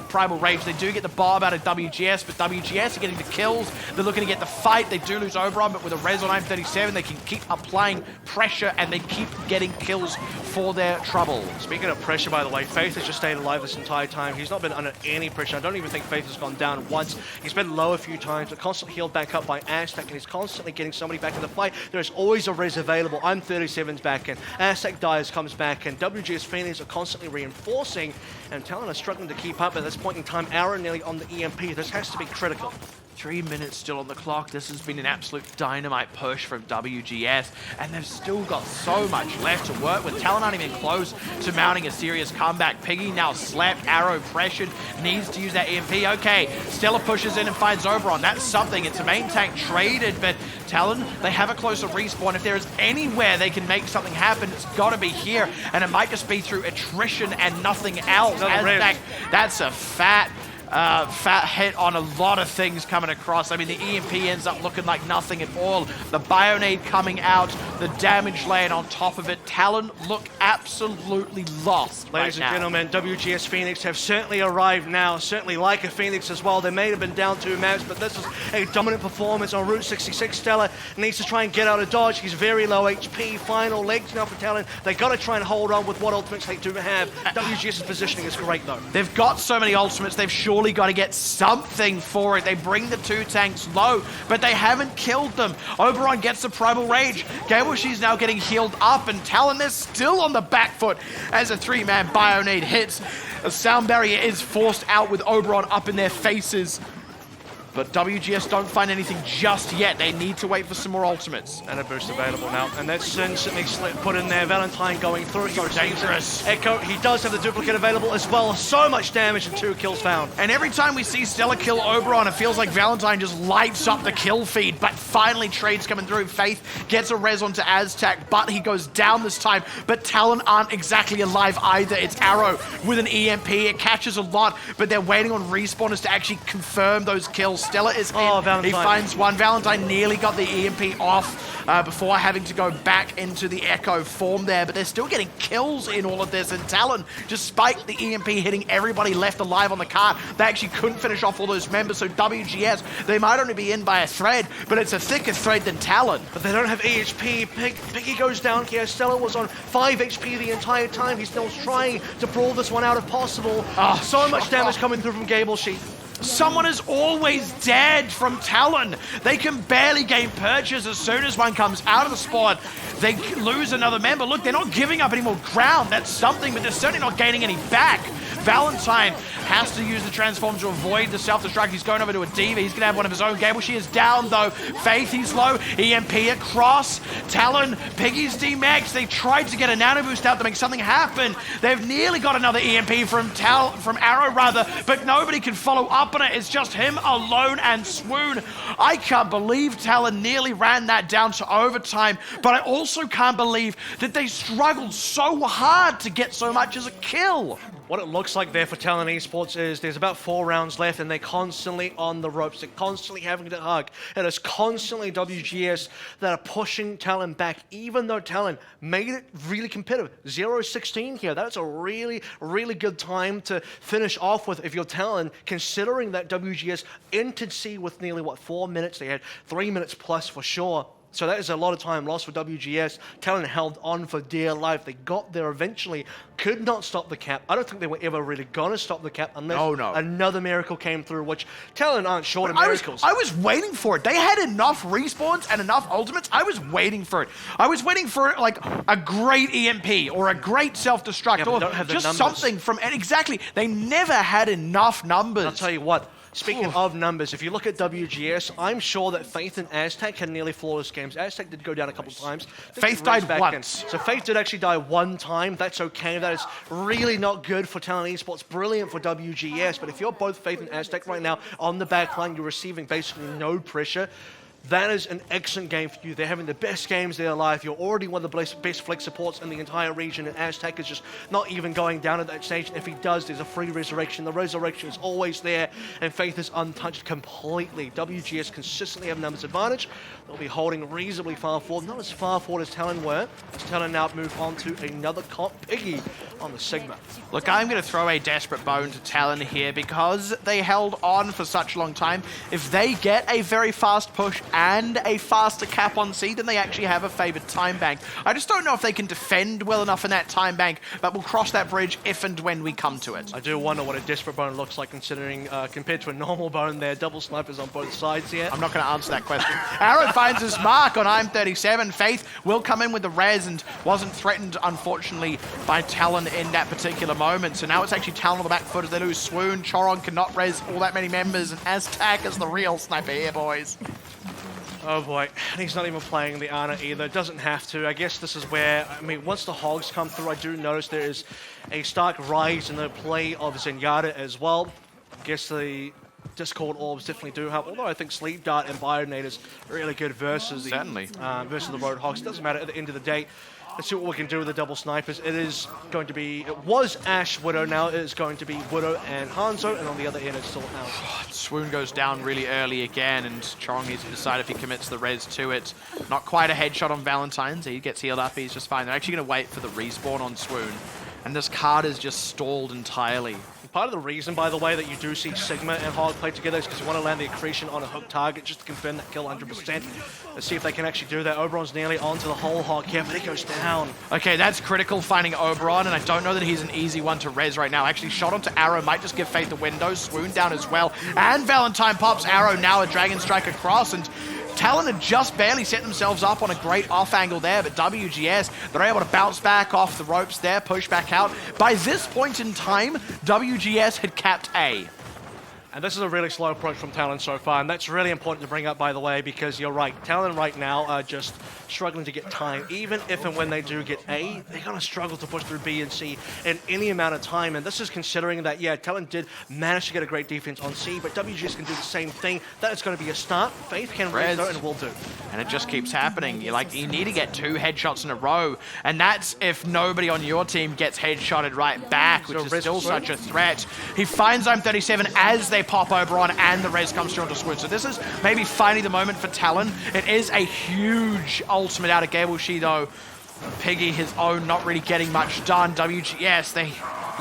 Primal Rage, they do get the Barb out of WGS, but WGS are getting the kills. They're looking to get the fight. They do lose Oberon, but with a res on 937, they can keep applying pressure and they keep getting kills for their trouble. Speaking of pressure, by the way, Faith has just stayed alive this entire time. He's not been under any pressure. I don't even think Faith has gone down once. He's been low a few times, but constantly healed back up by Aztec, and he's constantly getting somebody back in the fight. There's always a res available. I'm 37's back, and Aztec dies, comes back, and WGS Phoenix are constantly reinforcing, and Talon are struggling to keep up at this point in time. Arrow nearly on the EMP. This has to be critical. 3 minutes still on the clock. This has been an absolute dynamite push from WGS, and they've still got so much left to work with. Talon aren't even close to mounting a serious comeback. Piggy now slapped, Arrow pressured, needs to use that EMP. Okay, Stella pushes in and finds Oberon. That's something. It's a main tank traded, but Talon, they have a closer respawn. If there is anywhere they can make something happen, it's got to be here, and it might just be through attrition and nothing else. That's a fat hit on a lot of things coming across. I mean, the EMP ends up looking like nothing at all. The Bionade coming out, the damage laying on top of it. Talon look absolutely lost. Ladies and gentlemen, WGS Phoenix have certainly arrived now, certainly like a Phoenix as well. They may have been down 2 maps, but this is a dominant performance on Route 66. Stella needs to try and get out of dodge. He's very low HP. Final legs now for Talon. They got to try and hold on with what ultimates they do have. WGS's positioning is great, though. They've got so many ultimates, they've surely got to get something for it. They bring the 2 tanks low, but they haven't killed them. Oberon gets the Primal Rage. She's now getting healed up, and Talon is still on the back foot as a 3-man Bionade hits. A sound barrier is forced out with Oberon up in their faces. But WGS don't find anything just yet. They need to wait for some more ultimates. And a boost available now. And that's instantly put in there. Valentine going through. So dangerous. Echo, he does have the duplicate available as well. So much damage and 2 kills found. And every time we see Stella kill Oberon, it feels like Valentine just lights up the kill feed. But finally, trades coming through. Faith gets a res onto Aztec, but he goes down this time. But Talon aren't exactly alive either. It's Arrow with an EMP. It catches a lot, but they're waiting on respawners to actually confirm those kills. Stella is in. Valentine. He finds one. Valentine nearly got the EMP off before having to go back into the Echo form there, but they're still getting kills in all of this, and Talon, despite the EMP hitting everybody left alive on the cart, they actually couldn't finish off all those members, so WGS, they might only be in by a thread, but it's a thicker thread than Talon. But they don't have EHP. Piggy goes down here. Stella was on 5 HP the entire time. He's still trying to brawl this one out if possible. So much damage coming through from Gable Sheet. Someone is always dead from Talon. They can barely gain purchase as soon as one comes out of the spawn. They lose another member. Look, they're not giving up any more ground. That's something, but they're certainly not gaining any back. Valentine has to use the transform to avoid the self-destruct. He's going over to a Diva. He's going to have one of his own. Gable, she is down, though. Faith, he's low. EMP across. Talon, Piggy's D-Max. They tried to get a nano boost out to make something happen. They've nearly got another EMP from Arrow, rather, but nobody can follow up on it. It's just him alone and Swoon. I can't believe Talon nearly ran that down to overtime, but I also can't believe that they struggled so hard to get so much as a kill. What it looks like there for Talon Esports is there's about 4 rounds left and they're constantly on the ropes. They're constantly having to hug. It is constantly WGS that are pushing Talon back, even though Talon made it really competitive. 0-16 here. That's a really, really good time to finish off with if you're Talon, considering that WGS entered C with nearly, 4 minutes? They had 3 minutes plus for sure. So that is a lot of time lost for WGS. Talon held on for dear life. They got there eventually, could not stop the cap. I don't think they were ever really going to stop the cap unless another miracle came through, which Talon aren't short of miracles. I was waiting for it. They had enough respawns and enough ultimates. I was waiting for it. I was waiting for like a great EMP or a great self-destruct or just something from... Exactly. They never had enough numbers. I'll tell you what. Speaking of numbers, if you look at WGS, I'm sure that Faith and Aztec had nearly flawless games. Aztec did go down a couple times. Faith died once. So Faith did actually die 1 time. That's okay. That is really not good for Talon Esports. Brilliant for WGS. But if you're both Faith and Aztec right now on the back line, you're receiving basically no pressure. That is an excellent game for you. They're having the best games of their life. You're already one of the best flex supports in the entire region, and Aztec is just not even going down at that stage. If he does, there's a free resurrection. The resurrection is always there, and Faith is untouched completely. WGS consistently have numbers advantage. They'll be holding reasonably far forward, not as far forward as Talon were, as Talon now move on to another comp, Piggy, on the Sigma. Look, I'm going to throw a desperate bone to Talon here because they held on for such a long time. If they get a very fast push and a faster cap on C, then they actually have a favored time bank. I just don't know if they can defend well enough in that time bank, but we'll cross that bridge if and when we come to it. I do wonder what a desperate bone looks like considering, compared to a normal bone there, double snipers on both sides here. I'm not going to answer that question. Arrow finds his mark on I'm 37. Faith will come in with the res and wasn't threatened, unfortunately, by Talon in that particular moment. So now it's actually Talon on the back foot as they lose Swoon. Choron cannot res all that many members, and Aztec is the real sniper here, boys. Oh boy, and he's not even playing the Ana either. Doesn't have to. I guess this is where, I mean, once the Hogs come through, I do notice there is a stark rise in the play of Zenyatta as well. I guess the Discord orbs definitely do help, although I think Sleep Dart and Bionate is really good versus the, versus the Roadhogs. It doesn't matter at the end of the day. Let's see what we can do with the double snipers. It was Ash Widow, now it is going to be Widow and Hanzo, and on the other end it's still Hanzo. Swoon goes down really early again, and Chong needs to decide if he commits the res to it. Not quite a headshot on Valentine's. He gets healed up, he's just fine. They're actually going to wait for the respawn on Swoon, and this card is just stalled entirely. Part of the reason, by the way, that you do see Sigma and Hog play together is because you want to land the accretion on a hook target just to confirm that kill 100%. Let's see if they can actually do that. Oberon's nearly onto the whole Hog here, but he goes down. Okay, that's critical, finding Oberon, and I don't know that he's an easy one to res right now. Actually, shot onto Arrow might just give Faith the window. Swoon down as well, and Valentine pops Arrow, now a Dragon Strike across, and Talon had just barely set themselves up on a great off angle there, but WGS, they're able to bounce back off the ropes there, push back out. By this point in time, WGS had capped A. And this is a really slow approach from Talon so far, and that's really important to bring up, by the way, because you're right, Talon right now are just struggling to get time. Even if and when they do get A, they're going to struggle to push through B and C in any amount of time, and this is considering that, yeah, Talon did manage to get a great defense on C, but WGS can do the same thing. That is going to be a start. Faith can res though, and will do. And it just keeps happening. You need to get 2 headshots in a row, and that's if nobody on your team gets headshotted right back, which is still such a threat. He finds I'm 37 as they pop Oberon, and the res comes through onto Swoon. So this is maybe finally the moment for Talon. It is a huge ultimate out of Gable-Shi though. Piggy, his own, not really getting much done. WGS, they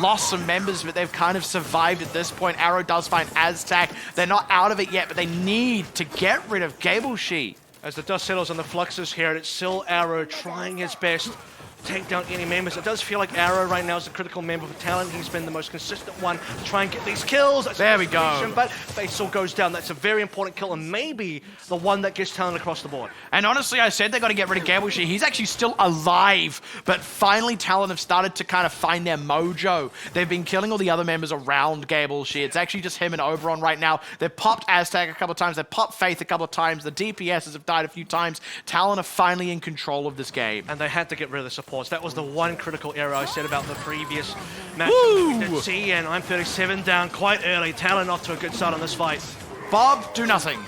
lost some members, but they've kind of survived at this point. Arrow does find Aztec. They're not out of it yet, but they need to get rid of Gable-Shi. As the dust settles on the Fluxus here, and it's still Arrow trying his best take down any members. It does feel like Arrow right now is a critical member for Talon. He's been the most consistent one to try and get these kills. That's there we go. But Faith still goes down. That's a very important kill, and maybe the one that gets Talon across the board. And honestly, I said they got to get rid of Gable-Shi. He's actually still alive, but finally Talon have started to kind of find their mojo. They've been killing all the other members around Gable-Shi. It's actually just him and Oberon right now. They've popped Aztec a couple of times. They've popped Faith a couple of times. The DPSs have died a few times. Talon are finally in control of this game. And they had to get rid of the supports. That was the one critical error I said about the previous match. Woo! We did see, and I'm 37 down quite early. Talon off to a good start on this fight. Bob, do nothing.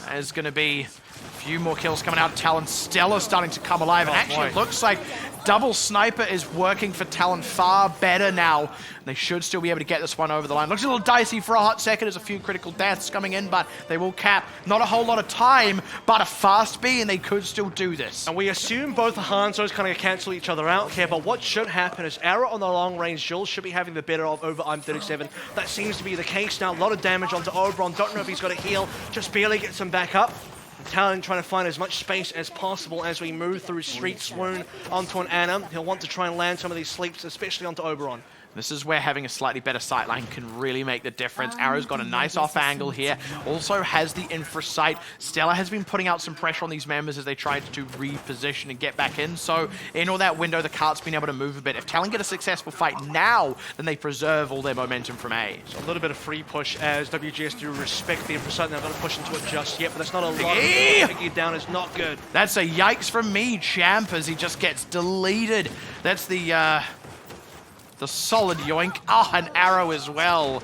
There's going to be a few more kills coming out. Talon Stella starting to come alive. And actually, it looks like double sniper is working for Talon far better now. They should still be able to get this one over the line. Looks a little dicey for a hot second. There's a few critical deaths coming in, but they will cap. Not a whole lot of time, but a fast B, and they could still do this. And we assume both the Hanzos kind of cancel each other out here, but what should happen is Arrow on the long-range Jules should be having the better of over I'm 37. That seems to be the case now. A lot of damage onto Oberon. Don't know if he's got a heal. Just barely gets him back up. Talon trying to find as much space as possible as we move through Street Swoon onto an Ana. He'll want to try and land some of these sleeps, especially onto Oberon. This is where having a slightly better sightline can really make the difference. Arrow's got a nice off angle here. Also has the infra sight. Stella has been putting out some pressure on these members as they try to reposition and get back in. So in all that window, the cart's been able to move a bit. If Talon get a successful fight now, then they preserve all their momentum from A. So a little bit of free push as WGS do respect the infra sight. They're not going to push into it just yet, but that's not a lot. Piggy down is not good. That's a yikes from me, champ, as he just gets deleted. That's the solid yoink. Ah, an Arrow as well.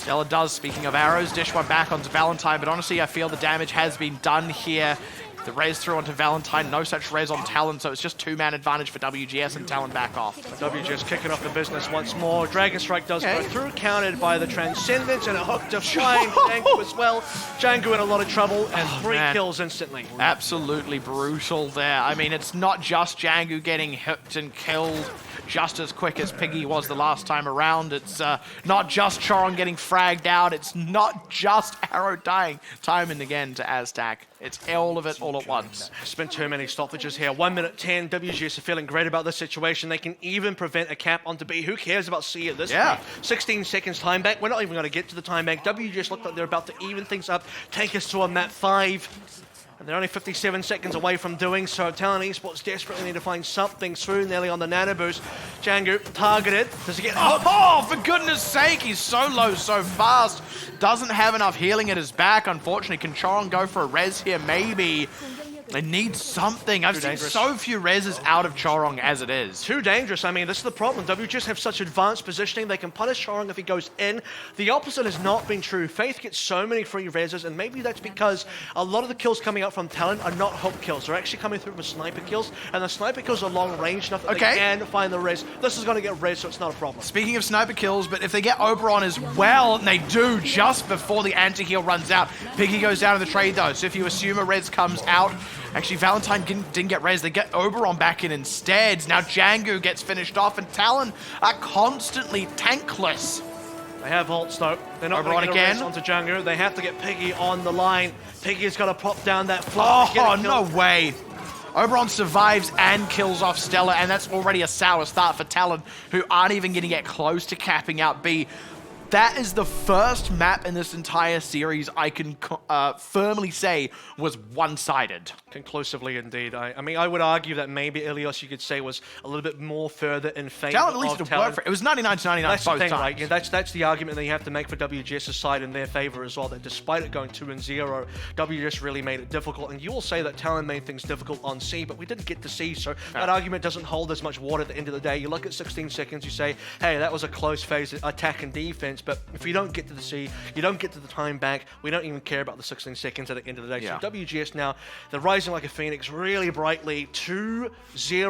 Stella does, speaking of arrows, dish one back onto Valentine, but honestly, I feel the damage has been done here. The res through onto Valentine, no such res on Talon, so it's just two-man advantage for WGS and Talon back off. WGS kicking off the business once more. Dragon Strike does go through, countered by the Transcendence, and a hook to find Django as well. Django in a lot of trouble, and 3 kills instantly. Absolutely brutal there. I mean, it's not just Django getting hooked and killed just as quick as Piggy was the last time around. It's not just Choron getting fragged out. It's not just Arrow dying time and again to Aztac. It's all of it all at once. There's been too many stoppages here. 1 minute 10. WGS are feeling great about this situation. They can even prevent a cap onto B. Who cares about C at this point? 16 seconds time back. We're not even going to get to the time back. WGS look like they're about to even things up, take us to a map 5. And they're only 57 seconds away from doing so. Talon Esports desperately need to find something through Nelly on the nano boost. Django targeted. Does he get hooked? Oh, for goodness sake, he's so low so fast. Doesn't have enough healing at his back, unfortunately. Can Choron go for a res here? Maybe. They need something. I've seen so few reses out of Choron as it is. Too dangerous. I mean, this is the problem. WGS have such advanced positioning. They can punish Choron if he goes in. The opposite has not been true. Faith gets so many free reses, and maybe that's because a lot of the kills coming out from Talon are not hook kills. They're actually coming through with sniper kills, and the sniper kills are long range enough that they can find the res. This is going to get res, so it's not a problem. Speaking of sniper kills, but if they get Oberon as well, and they do just before the anti-heal runs out, Piggy goes down to the trade though, so if you assume a res comes out, actually Valentine didn't get res, they get Oberon back in instead. Now Django gets finished off, and Talon are constantly tankless. They have ults though. They're not going to get a res onto Django. They have to get Piggy on the line. Piggy's got to pop down that flank. Oh, no way. Oberon survives and kills off Stella, and that's already a sour start for Talon, who aren't even going to get close to capping out B. That is the first map in this entire series I can firmly say was one-sided. Conclusively, indeed. I mean, I would argue that maybe Ilios, you could say, was a little bit more further in favor Talon at least of did work for it. It was 99 to 99 that's both the thing, times. right? Yeah, that's the argument that you have to make for WGS's side in their favor as well, that despite it going 2-0, WGS really made it difficult. And you will say that Talon made things difficult on C, but we didn't get to C, so that argument doesn't hold as much water at the end of the day. You look at 16 seconds, you say, hey, that was a close phase attack and defense, but if you don't get to the C, you don't get to the time back, we don't even care about the 16 seconds at the end of the day. So WGS now, they're rising like a phoenix really brightly. 2-0,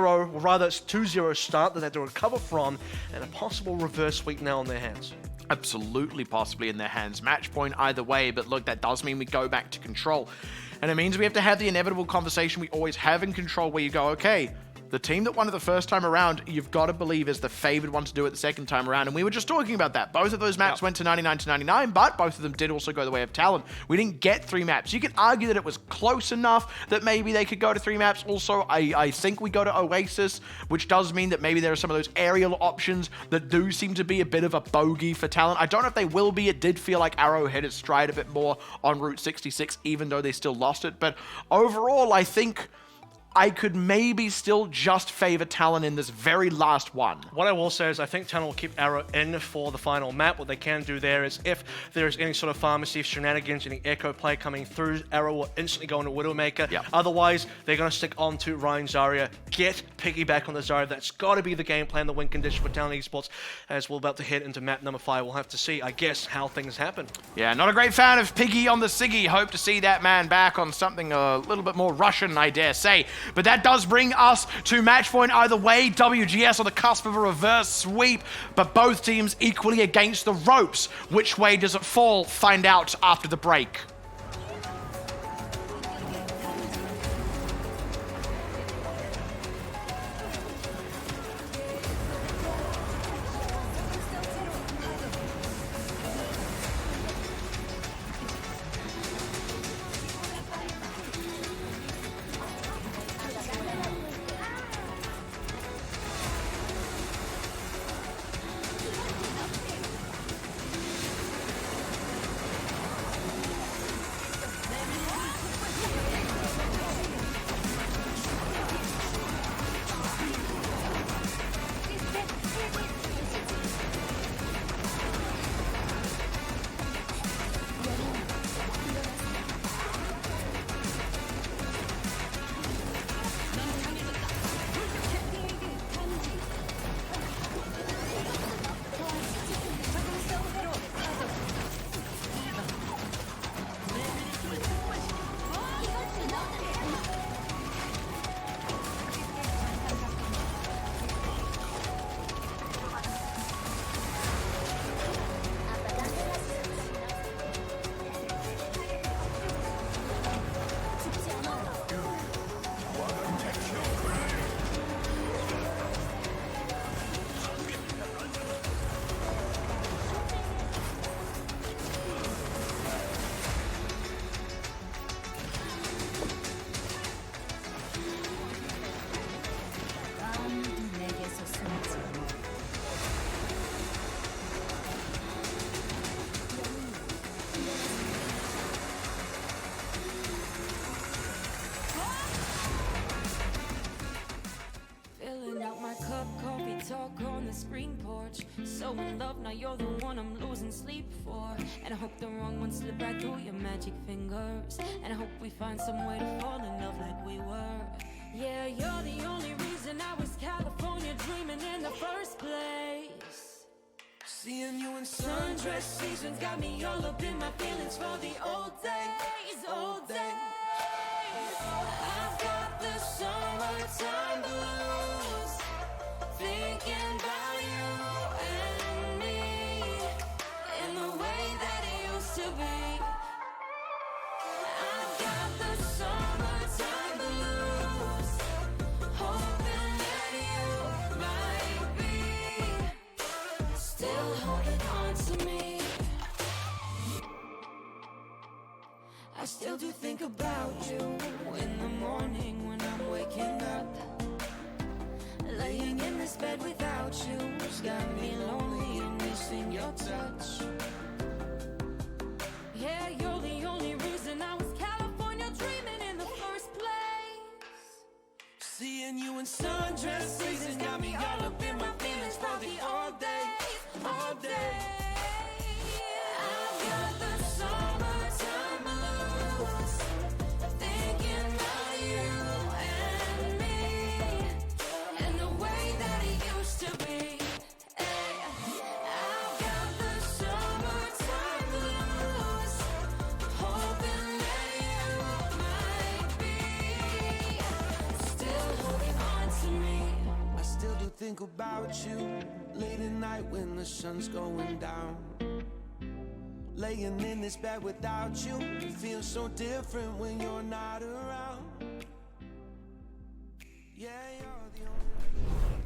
or rather it's 2-0 start that they have to recover from, and a possible reverse sweep now in their hands. Absolutely possibly in their hands. Match point either way, but look, that does mean we go back to control. And it means we have to have the inevitable conversation we always have in control, where you go, okay, the team that won it the first time around, you've got to believe is the favored one to do it the second time around. And we were just talking about that. Both of those maps went to 99 to 99, but both of them did also go the way of Talon. We didn't get 3 maps. You could argue that it was close enough that maybe they could go to 3 maps. Also, I think we go to Oasis, which does mean that maybe there are some of those aerial options that do seem to be a bit of a bogey for Talon. I don't know if they will be. It did feel like Arrow hit its stride a bit more on Route 66, even though they still lost it. But overall, I think I could maybe still just favor Talon in this very last one. What I will say is I think Talon will keep Arrow in for the final map. What they can do there is if there's any sort of pharmacy shenanigans, any echo play coming through, Arrow will instantly go into Widowmaker. Otherwise, they're going to stick on to Ryan Zarya, get Piggy back on the Zarya. That's got to be the game plan, the win condition for Talon Esports. As we're about to head into map number 5, we'll have to see, I guess, how things happen. Yeah, not a great fan of Piggy on the Siggy. Hope to see that man back on something a little bit more Russian, I dare say. But that does bring us to match point either way. WGS on the cusp of a reverse sweep, but both teams equally against the ropes. Which way does it fall? Find out after the break. talk on the screen porch. So in love, now you're the one I'm losing sleep for. And I hope the wrong one slip right through your magic fingers. And I hope we find some way to fall in love like we were. Yeah, you're the only reason I was California dreaming in the first place. Seeing you in sundress seasons got me all up in my feelings for the old days, old days. I've got the summertime blues, thinking about you and me in the way that it used to be. I've got the summertime blues, hoping that you might be still holding on to me. I still do think about you in the morning when I'm waking up. Laying in this bed without you's got me lonely and missing your touch. Yeah, you're the only reason I was California dreaming in the first place. Seeing you in sundress seasons got me all up in my feelings for the all day, all day. I've got the summertime blues, thinking about you and me and the way that it used to be. I've got the summertime blues, hoping that you might be still holding on to me. I still do think about you late at night when the sun's going down. Laying in this bed without you, it feels so different when you're not around. Yeah, you're the only.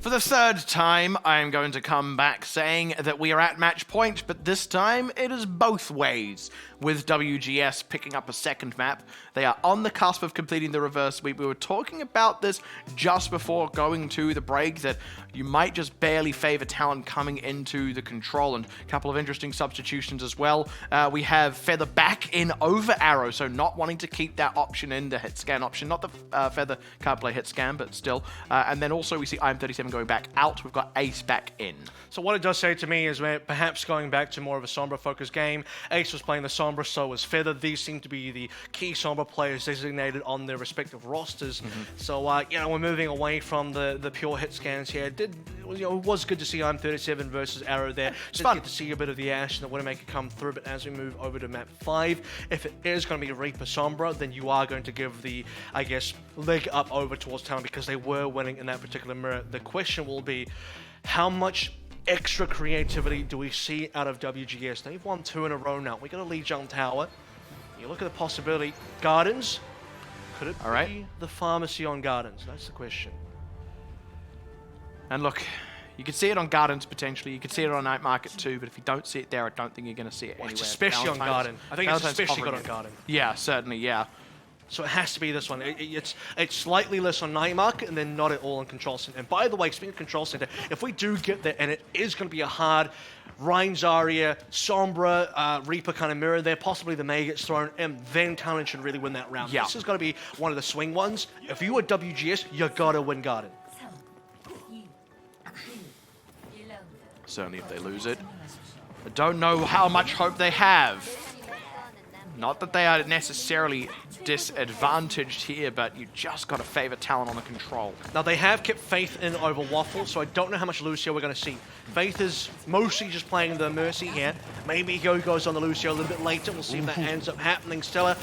For the third time, I am going to come back saying that we are at match point, but this time it is both ways, with WGS picking up a second map. They are on the cusp of completing the reverse sweep. We were talking about this just before going to the break, that you might just barely favor Talon coming into the control, and a couple of interesting substitutions as well. We have Feather back in over Arrow, so not wanting to keep that option in, the hit scan option. Not the Feather can't play hit scan, but still. And then also we see IM37 going back out. We've got Ace back in. So what it does say to me is we're perhaps going back to more of a Sombra-focused game. Ace was playing the Sombra, so was Feather. These seem to be the key Sombra players designated on their respective rosters. So, we're moving away from the pure hit scans here. It was good to see IM37 versus Arrow there. It's fun to see a bit of the Ash and the Widowmaker come through, but as we move over to map 5, if it is going to be Reaper Sombra, then you are going to give the, I guess, leg up over towards Talon because they were winning in that particular mirror. The question will be, how much extra creativity do we see out of WGS? They've won 2 in a row now. We got a Lee Jung Tower. You look at the possibility. Gardens. Could it be the pharmacy on Gardens? That's the question. And look, you could see it on Gardens potentially. You could see it on Night Market too, but if you don't see it there, I don't think you're going to see it anywhere. Especially on Garden. I think it's especially good on Garden. Yeah, certainly, yeah. So it has to be this one. It's slightly less on Night Market and then not at all on Control Center. And by the way, speaking of Control Center, if we do get there, and it is going to be a hard Ryan Zarya, Sombra, Reaper kind of mirror there, possibly the May gets thrown, and then Talon should really win that round. Yeah. This is going to be one of the swing ones. If you are WGS, you got to win Garden. Certainly if they lose it. I don't know how much hope they have. Not that they are necessarily disadvantaged here, but you just got to favor Talon on the control. Now, they have kept Faith in over Waffle, so I don't know how much Lucio we're going to see. Faith is mostly just playing the Mercy here. Maybe he goes on the Lucio a little bit later. We'll see if that ends up happening. Stella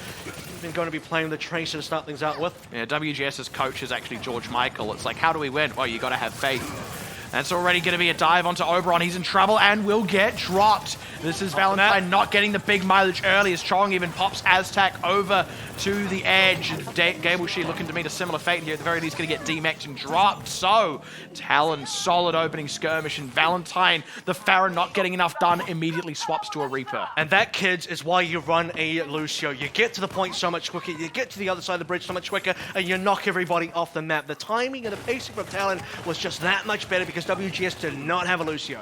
is going to be playing the Tracer to start things out with. Yeah, WGS's coach is actually George Michael. It's like, how do we win? Well, you got to have faith. That's already going to be a dive onto Oberon. He's in trouble and will get dropped. This is Valentine not getting the big mileage early as Chong even pops Aztac over to the edge. Gableshi looking to meet a similar fate here. At the very least, going to get DMAC'd and dropped. So, Talon, solid opening skirmish. And Valentine, the Pharah not getting enough done, immediately swaps to a Reaper. And that, kids, is why you run a Lucio. You get to the point so much quicker. You get to the other side of the bridge so much quicker. And you knock everybody off the map. The timing and the pacing from Talon was just that much better because WGS did not have a Lucio.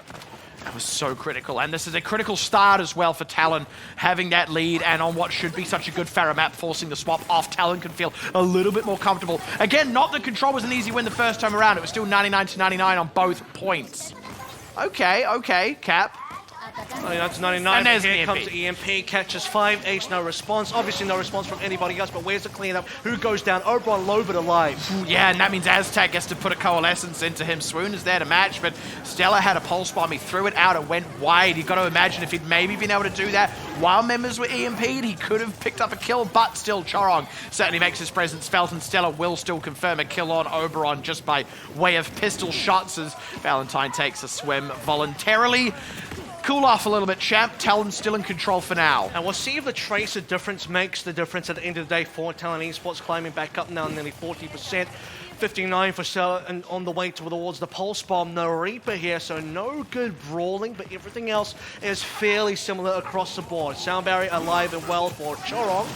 That was so critical, and this is a critical start as well for Talon, having that lead and on what should be such a good Pharah map, forcing the swap off. Talon can feel a little bit more comfortable. Again, not that Control was an easy win the first time around. It was still 99-99 on both points. Okay, Cap. 99-99, And there's here an comes the EMP, catches 5, Ace, no response. Obviously no response from anybody else, but where's the cleanup? Who goes down? Oberon low but alive. Yeah, and that means Aztec gets to put a Coalescence into him. Swoon is there to match, but Stella had a pulse bomb. He threw it out, it went wide. You've got to imagine if he'd maybe been able to do that while members were EMP'd, he could have picked up a kill, but still Chorong certainly makes his presence felt, and Stella will still confirm a kill on Oberon just by way of pistol shots as Valentine takes a swim voluntarily. Cool off a little bit, champ. Talon's still in control for now. And we'll see if the Tracer difference makes the difference at the end of the day for Talon Esports, climbing back up now nearly 40%. 59 for Stella and on the way towards the Pulse Bomb. No Reaper here, so no good brawling, but everything else is fairly similar across the board. Sound Barrier alive and well for Chorong.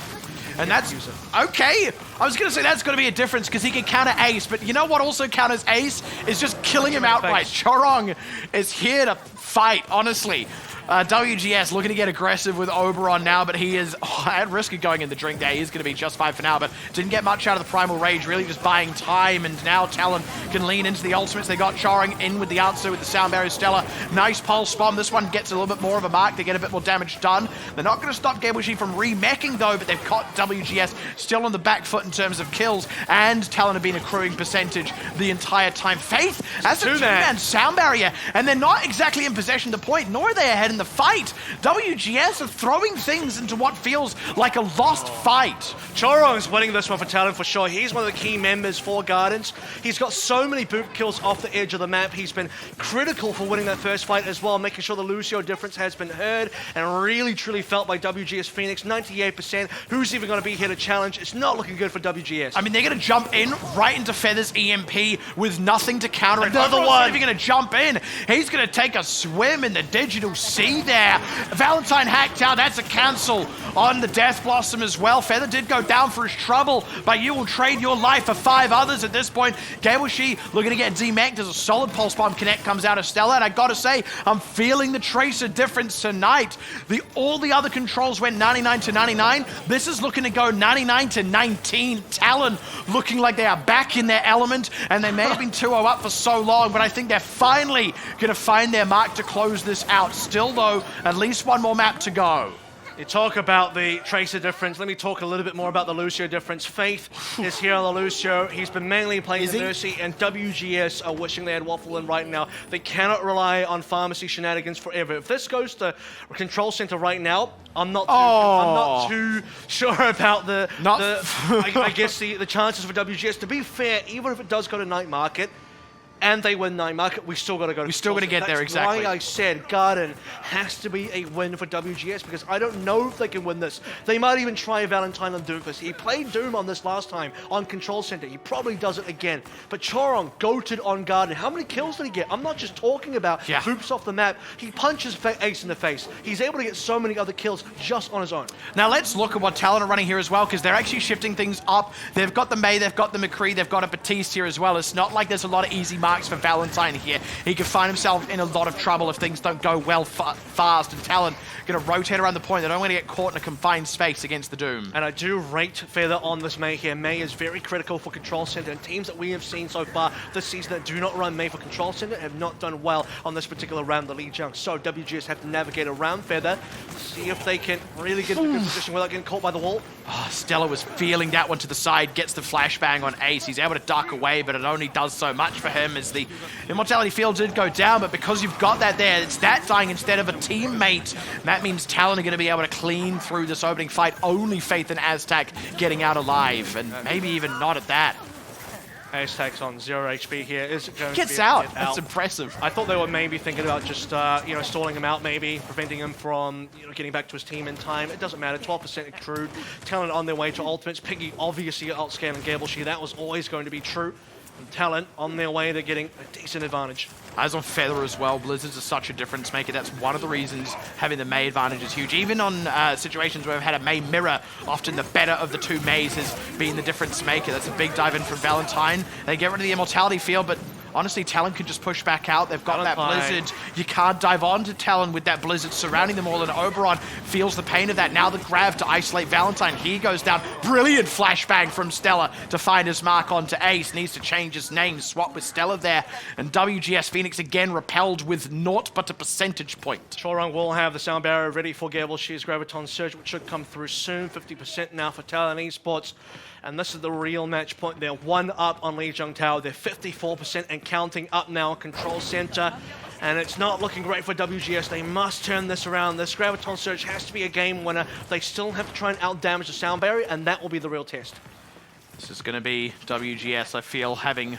And that's okay. I was going to say that's going to be a difference because he can counter Ace, but you know what also counters Ace is just killing him outright. Chorong is here to fight, honestly. WGS looking to get aggressive with Oberon now, but he is at risk of going in the drink there. He's going to be just fine for now, but didn't get much out of the Primal Rage, really just buying time, and now Talon can lean into the ultimates. They got Chorong in with the answer with the Sound Barrier Stella. Nice Pulse Bomb. This one gets a little bit more of a mark. They get a bit more damage done. They're not going to stop Gen.G from remeching though, but they've caught WGS still on the back foot in terms of kills, and Talon have been accruing percentage the entire time. Faith, that's a two-man Sound Barrier, and they're not exactly in possession of the point, nor are they ahead in the fight. WGS are throwing things into what feels like a lost fight. Chorong's winning this one for Talon for sure. He's one of the key members for Gardens. He's got so many boot kills off the edge of the map. He's been critical for winning that first fight as well, making sure the Lucio difference has been heard and really truly felt by WGS Phoenix. 98%. Who's even going to be here to challenge? It's not looking good for WGS. I mean, they're going to jump in right into Feather's EMP with nothing to counter it. Another one. Even going to jump in. He's going to take a swim in the digital sea there. Valentine hacked out. That's a cancel on the Death Blossom as well. Feather did go down for his trouble, but you will trade your life for 5 others at this point. Gen.G looking to get demeched as a solid Pulse Bomb connect comes out of Stella, and I gotta say, I'm feeling the Tracer difference tonight. All the other controls went 99-99. This is looking to go 99-19. Talon looking like they are back in their element, and they may have been 2-0 up for so long, but I think they're finally gonna find their mark to close this out. Still though, at least one more map to go. You talk about the Tracer difference. Let me talk a little bit more about the Lucio difference. Faith is here on the Lucio. He's been mainly playing the Mercy, and WGS are wishing they had Waffle in right now. They cannot rely on Pharmacy shenanigans forever. If this goes to Control Center right now, I'm not too sure about I guess the chances for WGS. To be fair, even if it does go to Night Market, and they win Night Market, we still got to go to... We still got to get there, exactly. That's why I said Garden has to be a win for WGS, because I don't know if they can win this. They might even try Valentine on Doomfist. He played Doom on this last time on Control Center. He probably does it again. But Chorong goated on Garden. How many kills did he get? I'm not just talking about boops off the map. He punches Ace in the face. He's able to get so many other kills just on his own. Now let's look at what Talon are running here as well, because they're actually shifting things up. They've got the May, they've got the McCree, they've got a Batiste here as well. It's not like there's a lot of easy marks for Valentine here. He could find himself in a lot of trouble if things don't go well fast, and Talon going to rotate around the point. They don't want to get caught in a confined space against the Doom. And I do rate Feather on this May here. May is very critical for Control Center, and teams that we have seen so far this season that do not run May for Control Center have not done well on this particular round, the lead junk. So WGS have to navigate around Feather, see if they can really get in a good position without getting caught by the wall. Oh, Stella was feeling that one to the side, gets the flashbang on Ace. He's able to duck away, but it only does so much for him as the Immortality Field did go down, but because you've got that there, it's that dying instead of a teammate. That means Talon are going to be able to clean through this opening fight. Only Faith and Aztec getting out alive, and maybe even not at that. Aztec's on 0 HP here. Is it going Gets to be out. That's impressive. I thought they were maybe thinking about just stalling him out, maybe preventing him from getting back to his team in time. It doesn't matter. 12% accrued. Talon on their way to ultimates. Piggy obviously outscaling Gen.G. That was always going to be true. And Talon on their way, they're getting a decent advantage. Eyes on Feather as well. Blizzards are such a difference maker. That's one of the reasons having the May advantage is huge. Even on situations where we've had a May mirror, often the better of the two Mays has been the difference maker. That's a big dive in from Valentine. They get rid of the Immortality Field, but honestly, Talon could just push back out. They've got that Valentine. Blizzard. You can't dive onto Talon with that Blizzard surrounding them all, and Oberon feels the pain of that. Now the grab to isolate Valentine. He goes down. Brilliant flashbang from Stella to find his mark onto Ace. Needs to change his name, swap with Stella there. And WGS Phoenix again repelled with naught but a percentage point. Chorong will have the sound barrier ready for Gable. She's Graviton Surge, which should come through soon. 50% now for Talon Esports. And this is the real match point. They're 1 up on Lijiang Tower. They're 54% and counting up now on Control Center. And it's not looking great for WGS. They must turn this around. This Graviton Surge has to be a game winner. They still have to try and out-damage the sound barrier, and that will be the real test. This is going to be WGS, I feel, having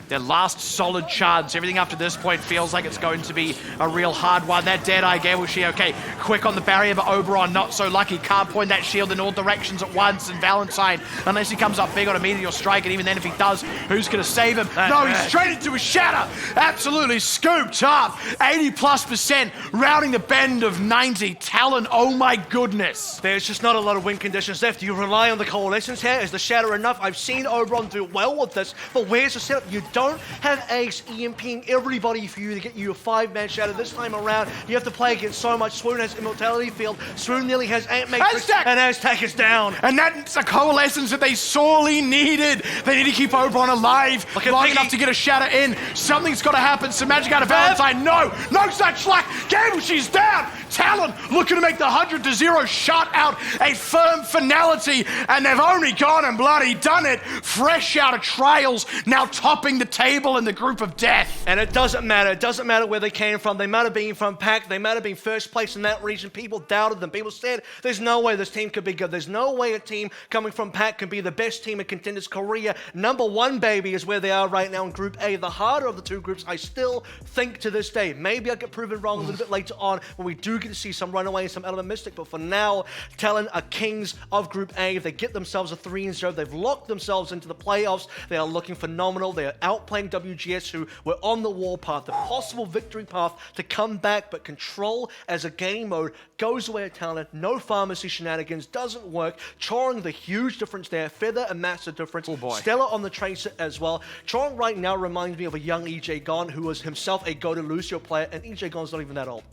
their last solid chance. Everything after this point feels like it's going to be a real hard one. That Deadeye Gable She, okay, quick on the barrier, but Oberon not so lucky. Can't point that shield in all directions at once, and Valentine, unless he comes up big on a meteor strike, and even then if he does, who's going to save him? No, he's straight into a shatter. Absolutely scooped up. 80+%, rounding the bend of 90. Talon, oh my goodness. There's just not a lot of win conditions left. You rely on the coalescence here. Is the shatter enough? I've seen Oberon do well with this, but where's the setup? You don't have Ace EMPing everybody for you to get you a 5-man shatter this time around. You have to play against so much. Swoon has Immortality Field. Swoon nearly has Ant Matrix, Aztec! and Aztec is down. And that's a coalescence that they sorely needed. They need to keep Oberon alive long enough to get a shatter in. Something's got to happen. Some magic out of Valentine. No such luck. Gable, she's down. Talon looking to make the 100-0 shut out a firm finality, and they've only gone and bloody done it. Fresh out of trials, now topping the table in the group of death. And it doesn't matter. It doesn't matter where they came from. They might have been from Pack. They might have been first place in that region. People doubted them. People said, there's no way this team could be good. There's no way a team coming from Pack can be the best team in Contenders Korea. #1, baby, is where they are right now in Group A, the harder of the two groups. I still think to this day, maybe I get proven wrong a little bit later on when we do get to see some Runaway and some Element Mystic, but for now, Talon are kings of Group A. They get themselves a 3-0. They've locked themselves into the playoffs. They are looking phenomenal. They are outplaying WGS, who were on the warpath, the possible victory path to come back, but Control as a game mode goes away at Talon. No pharmacy shenanigans, doesn't work. Chorong, the huge difference there. Feather, a massive difference. Oh boy. Stella on the Tracer as well. Chorong right now reminds me of a young EJ Gon, who was himself a go to Lucio player, and EJ Gon's not even that old.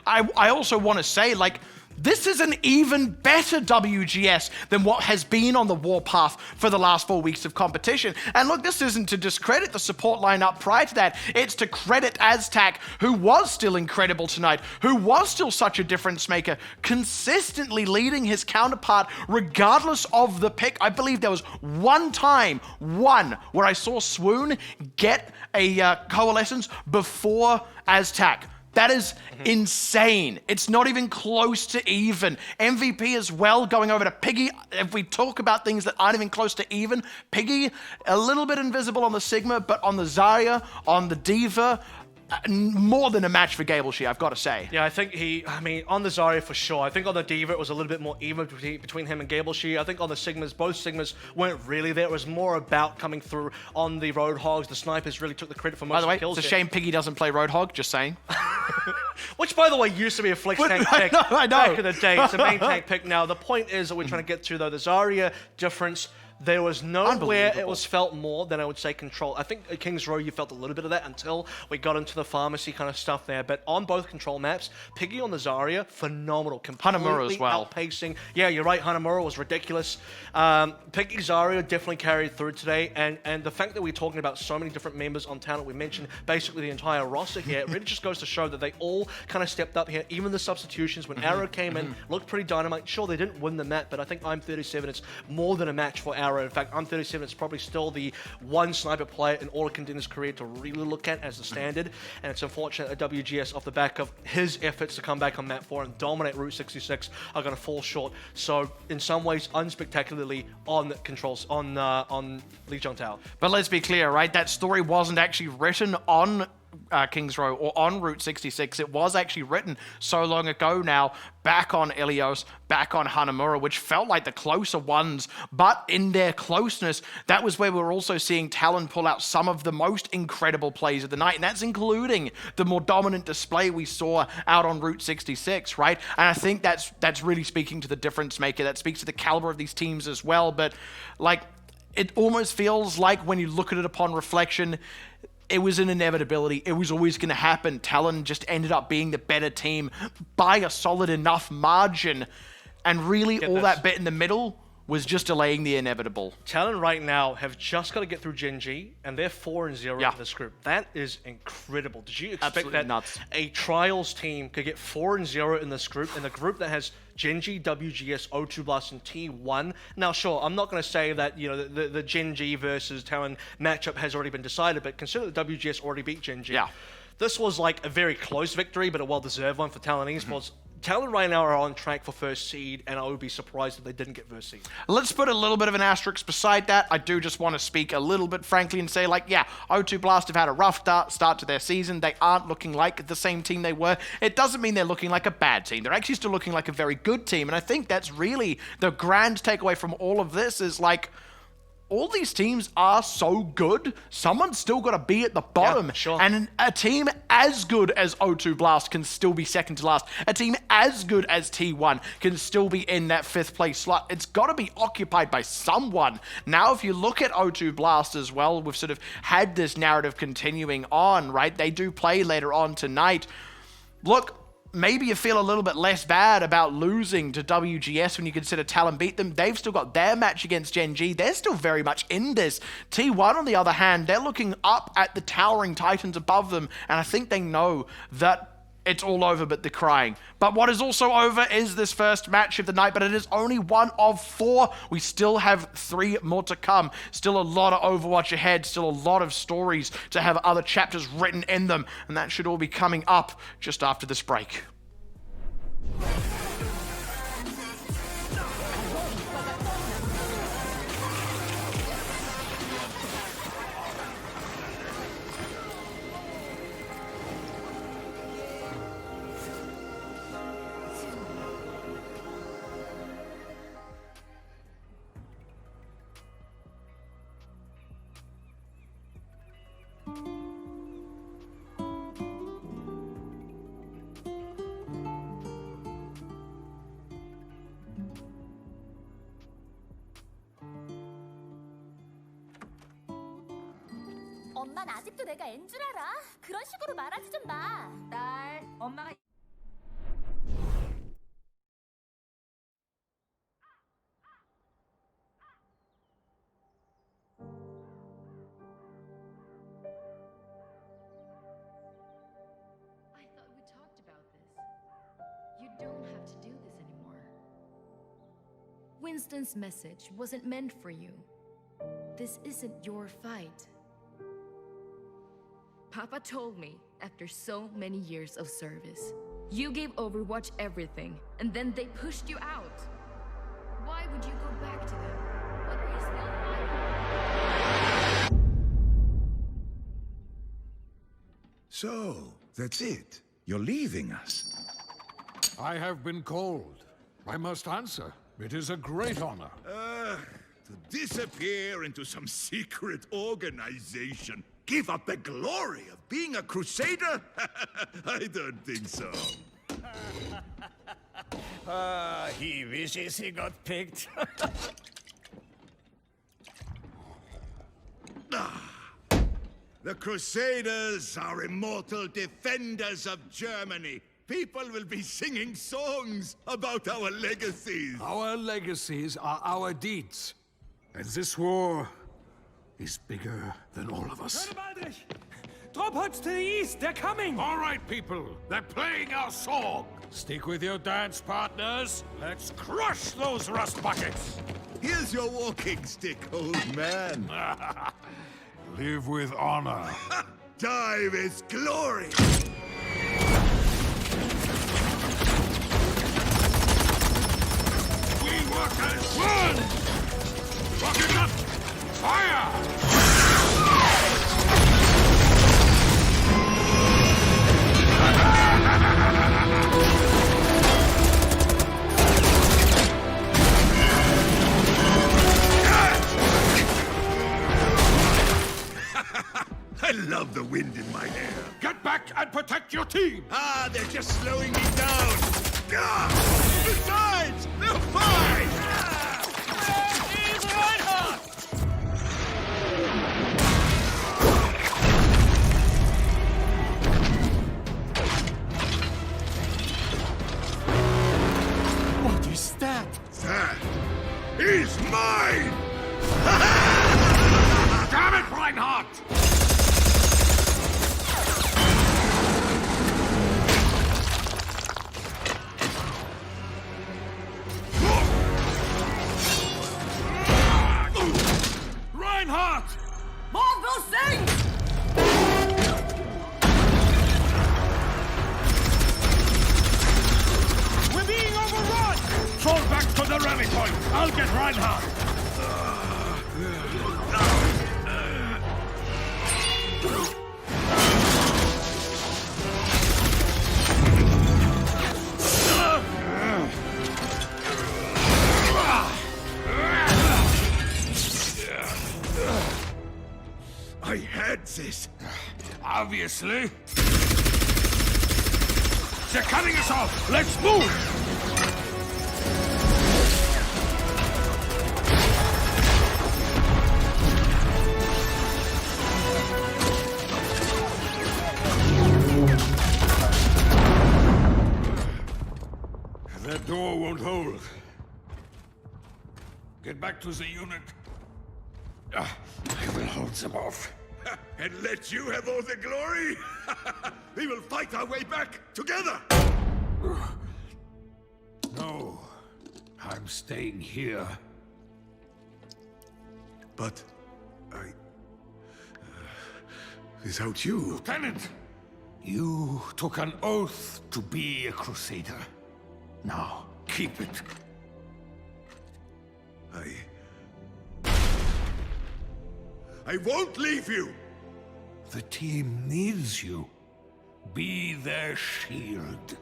I also want to say, like, this is an even better WGS than what has been on the warpath for the last 4 weeks of competition. And look, this isn't to discredit the support lineup prior to that. It's to credit Aztac, who was still incredible tonight, who was still such a difference maker, consistently leading his counterpart regardless of the pick. I believe there was one where I saw Swoon get a coalescence before Aztac. That is insane. It's not even close to even. MVP as well, going over to Piggy. If we talk about things that aren't even close to even, Piggy, a little bit invisible on the Sigma, but on the Zarya, on the Diva, more than a match for Gable She, I've got to say. Yeah, I think on the Zarya for sure. I think on the Diva it was a little bit more even between him and Gable She. I think on the Sigmas, both Sigmas weren't really there. It was more about coming through on the Roadhogs. The snipers really took the credit for most By the way, of the kills. it's a shame Piggy doesn't play Roadhog, just saying. Which, by the way, used to be a flex tank pick I know. back in the day. It's a main tank pick now. The point is that we're trying to get to, though, the Zarya difference. There was nowhere it was felt more than I would say Control. I think at Kings Row you felt a little bit of that until we got into the pharmacy kind of stuff there. But on both Control maps, Piggy on the Zarya, phenomenal. Hanamura as well. Outpacing. Yeah, you're right. Hanamura was ridiculous. Piggy Zarya definitely carried through today. And the fact that we're talking about so many different members on Talon, we mentioned basically the entire roster here, it really just goes to show that they all kind of stepped up here. Even the substitutions, when Arrow came in, looked pretty dynamite. Sure, they didn't win the map, but I think I'm 37. It's more than a match for Arrow. In fact, I'm 37. It's probably still the one sniper player in all of Contenders' career to really look at as the standard. And it's unfortunate that WGS, off the back of his efforts to come back on map 4 and dominate Route 66, are going to fall short. So, in some ways, unspectacularly on Controls on Lijiang Tower. But let's be clear, right? That story wasn't actually written on Kings Row or on Route 66. It was actually written so long ago now, back on Ilios, back on Hanamura, which felt like the closer ones, but in their closeness, that was where we were also seeing Talon pull out some of the most incredible plays of the night, and that's including the more dominant display we saw out on Route 66, right? And I think that's really speaking to the difference maker. That speaks to the caliber of these teams as well, but like, it almost feels like when you look at it upon reflection, it was an inevitability. It was always going to happen. Talon just ended up being the better team by a solid enough margin. And really, all that bit in the middle was just delaying the inevitable. Talon right now have just got to get through Gen.G, and they're 4-0 in this group. That is incredible. Did you expect Absolutely that nuts. a Trials team could get 4-0 in this group, in a group that has Gen.G, WGS, O2 Blast, and T1? Now, sure, I'm not going to say that the Gen.G versus Talon matchup has already been decided, but consider that WGS already beat Gen.G. Yeah. This was like a very close victory, but a well-deserved one for Talon Esports. Talon right now are on track for first seed, and I would be surprised if they didn't get first seed. Let's put a little bit of an asterisk beside that. I do just want to speak a little bit frankly and say, O2 Blast have had a rough start to their season. They aren't looking like the same team they were. It doesn't mean they're looking like a bad team. They're actually still looking like a very good team, and I think that's really the grand takeaway from all of this is all these teams are so good, someone's still got to be at the bottom. Yeah, sure. And a team as good as O2 Blast can still be second to last. A team as good as T1 can still be in that 5th place slot. It's got to be occupied by someone. Now, if you look at O2 Blast as well, we've sort of had this narrative continuing on, right? They do play later on tonight. Look, maybe you feel a little bit less bad about losing to WGS when you consider Talon beat them. They've still got their match against Gen.G. They're still very much in this. T1, on the other hand, they're looking up at the towering titans above them, and I think they know that it's all over but the crying. But what is also over is this first match of the night, but it is only one of 4. We still have 3 more to come. Still a lot of Overwatch ahead, still a lot of stories to have other chapters written in them, and that should all be coming up just after this break. 엄마는 아직도 내가 앤 줄 알아? 그런 식으로 말하지 좀 마. 딸, 엄마가 I thought we talked about this. You don't have to do this anymore. Winston's message wasn't meant for you. This isn't your fight. Papa told me after so many years of service, you gave Overwatch everything, and then they pushed you out. Why would you go back to them? What were you still fighting? So, that's it. You're leaving us. I have been called. I must answer. It is a great honor. To disappear into some secret organization. Give up the glory of being a crusader? I don't think so. He wishes he got picked. The Crusaders are immortal defenders of Germany. People will be singing songs about our legacies. Our legacies are our deeds. And this war is bigger than all of us. Drop pods to the east, they're coming! All right, people, they're playing our song. Stick with your dance partners. Let's crush those rust buckets. Here's your walking stick, old man. Live with honor. Die with glory. We work as one! Rocket up! Fire! I love the wind in my hair. Get back and protect your team! Ah, they're just slowing me down. Ah! Besides, they're fine! Where is Reinhardt? is mine! Damn it, Reinhardt! Reinhardt! More of those things! We're being overrun! Fall back to the rally point! I'll get Reinhardt! I had this. Obviously. They're cutting us off! Let's move! That door won't hold. Get back to the unit. I will hold them off. And let you have all the glory? We will fight our way back together! No, I'm staying here. But without you... Lieutenant! You took an oath to be a crusader. Now, keep it. I won't leave you! The team needs you. Be their shield.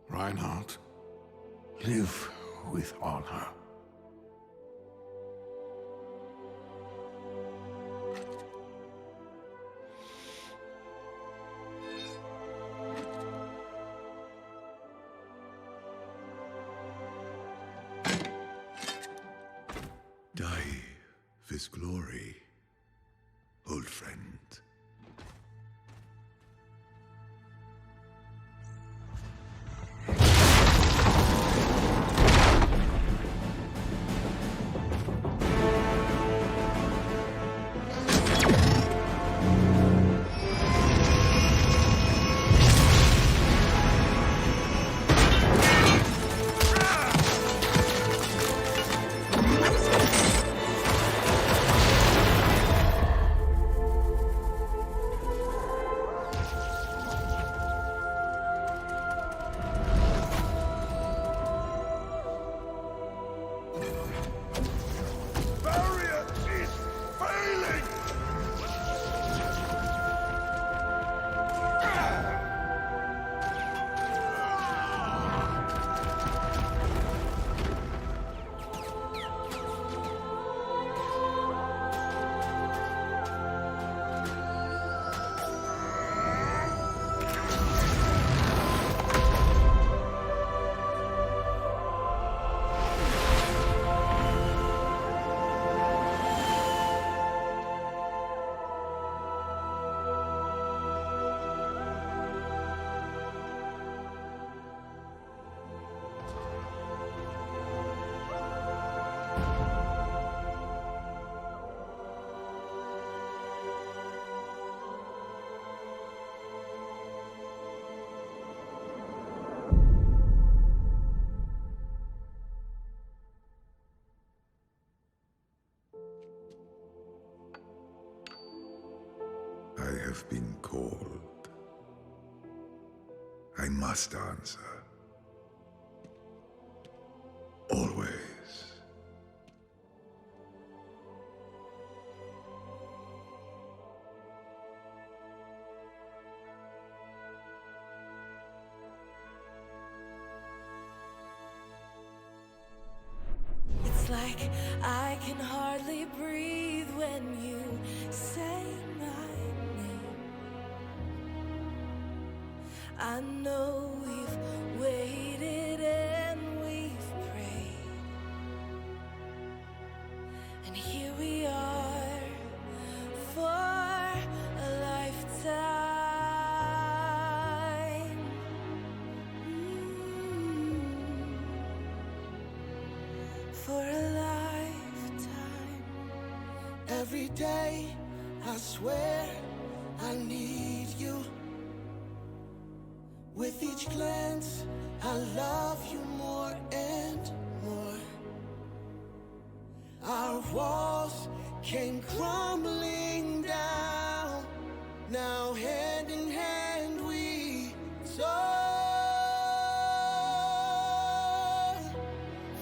Reinhardt, live with honor. Die with glory, old friend. I have been called. I must answer. Always. It's like I can hardly breathe when you say my name. I know we've waited and we've prayed, and here we are for a for a lifetime. Every day, I swear I need you. With each glance, I love you more and more. Our walls came crumbling down. Now hand in hand we soar.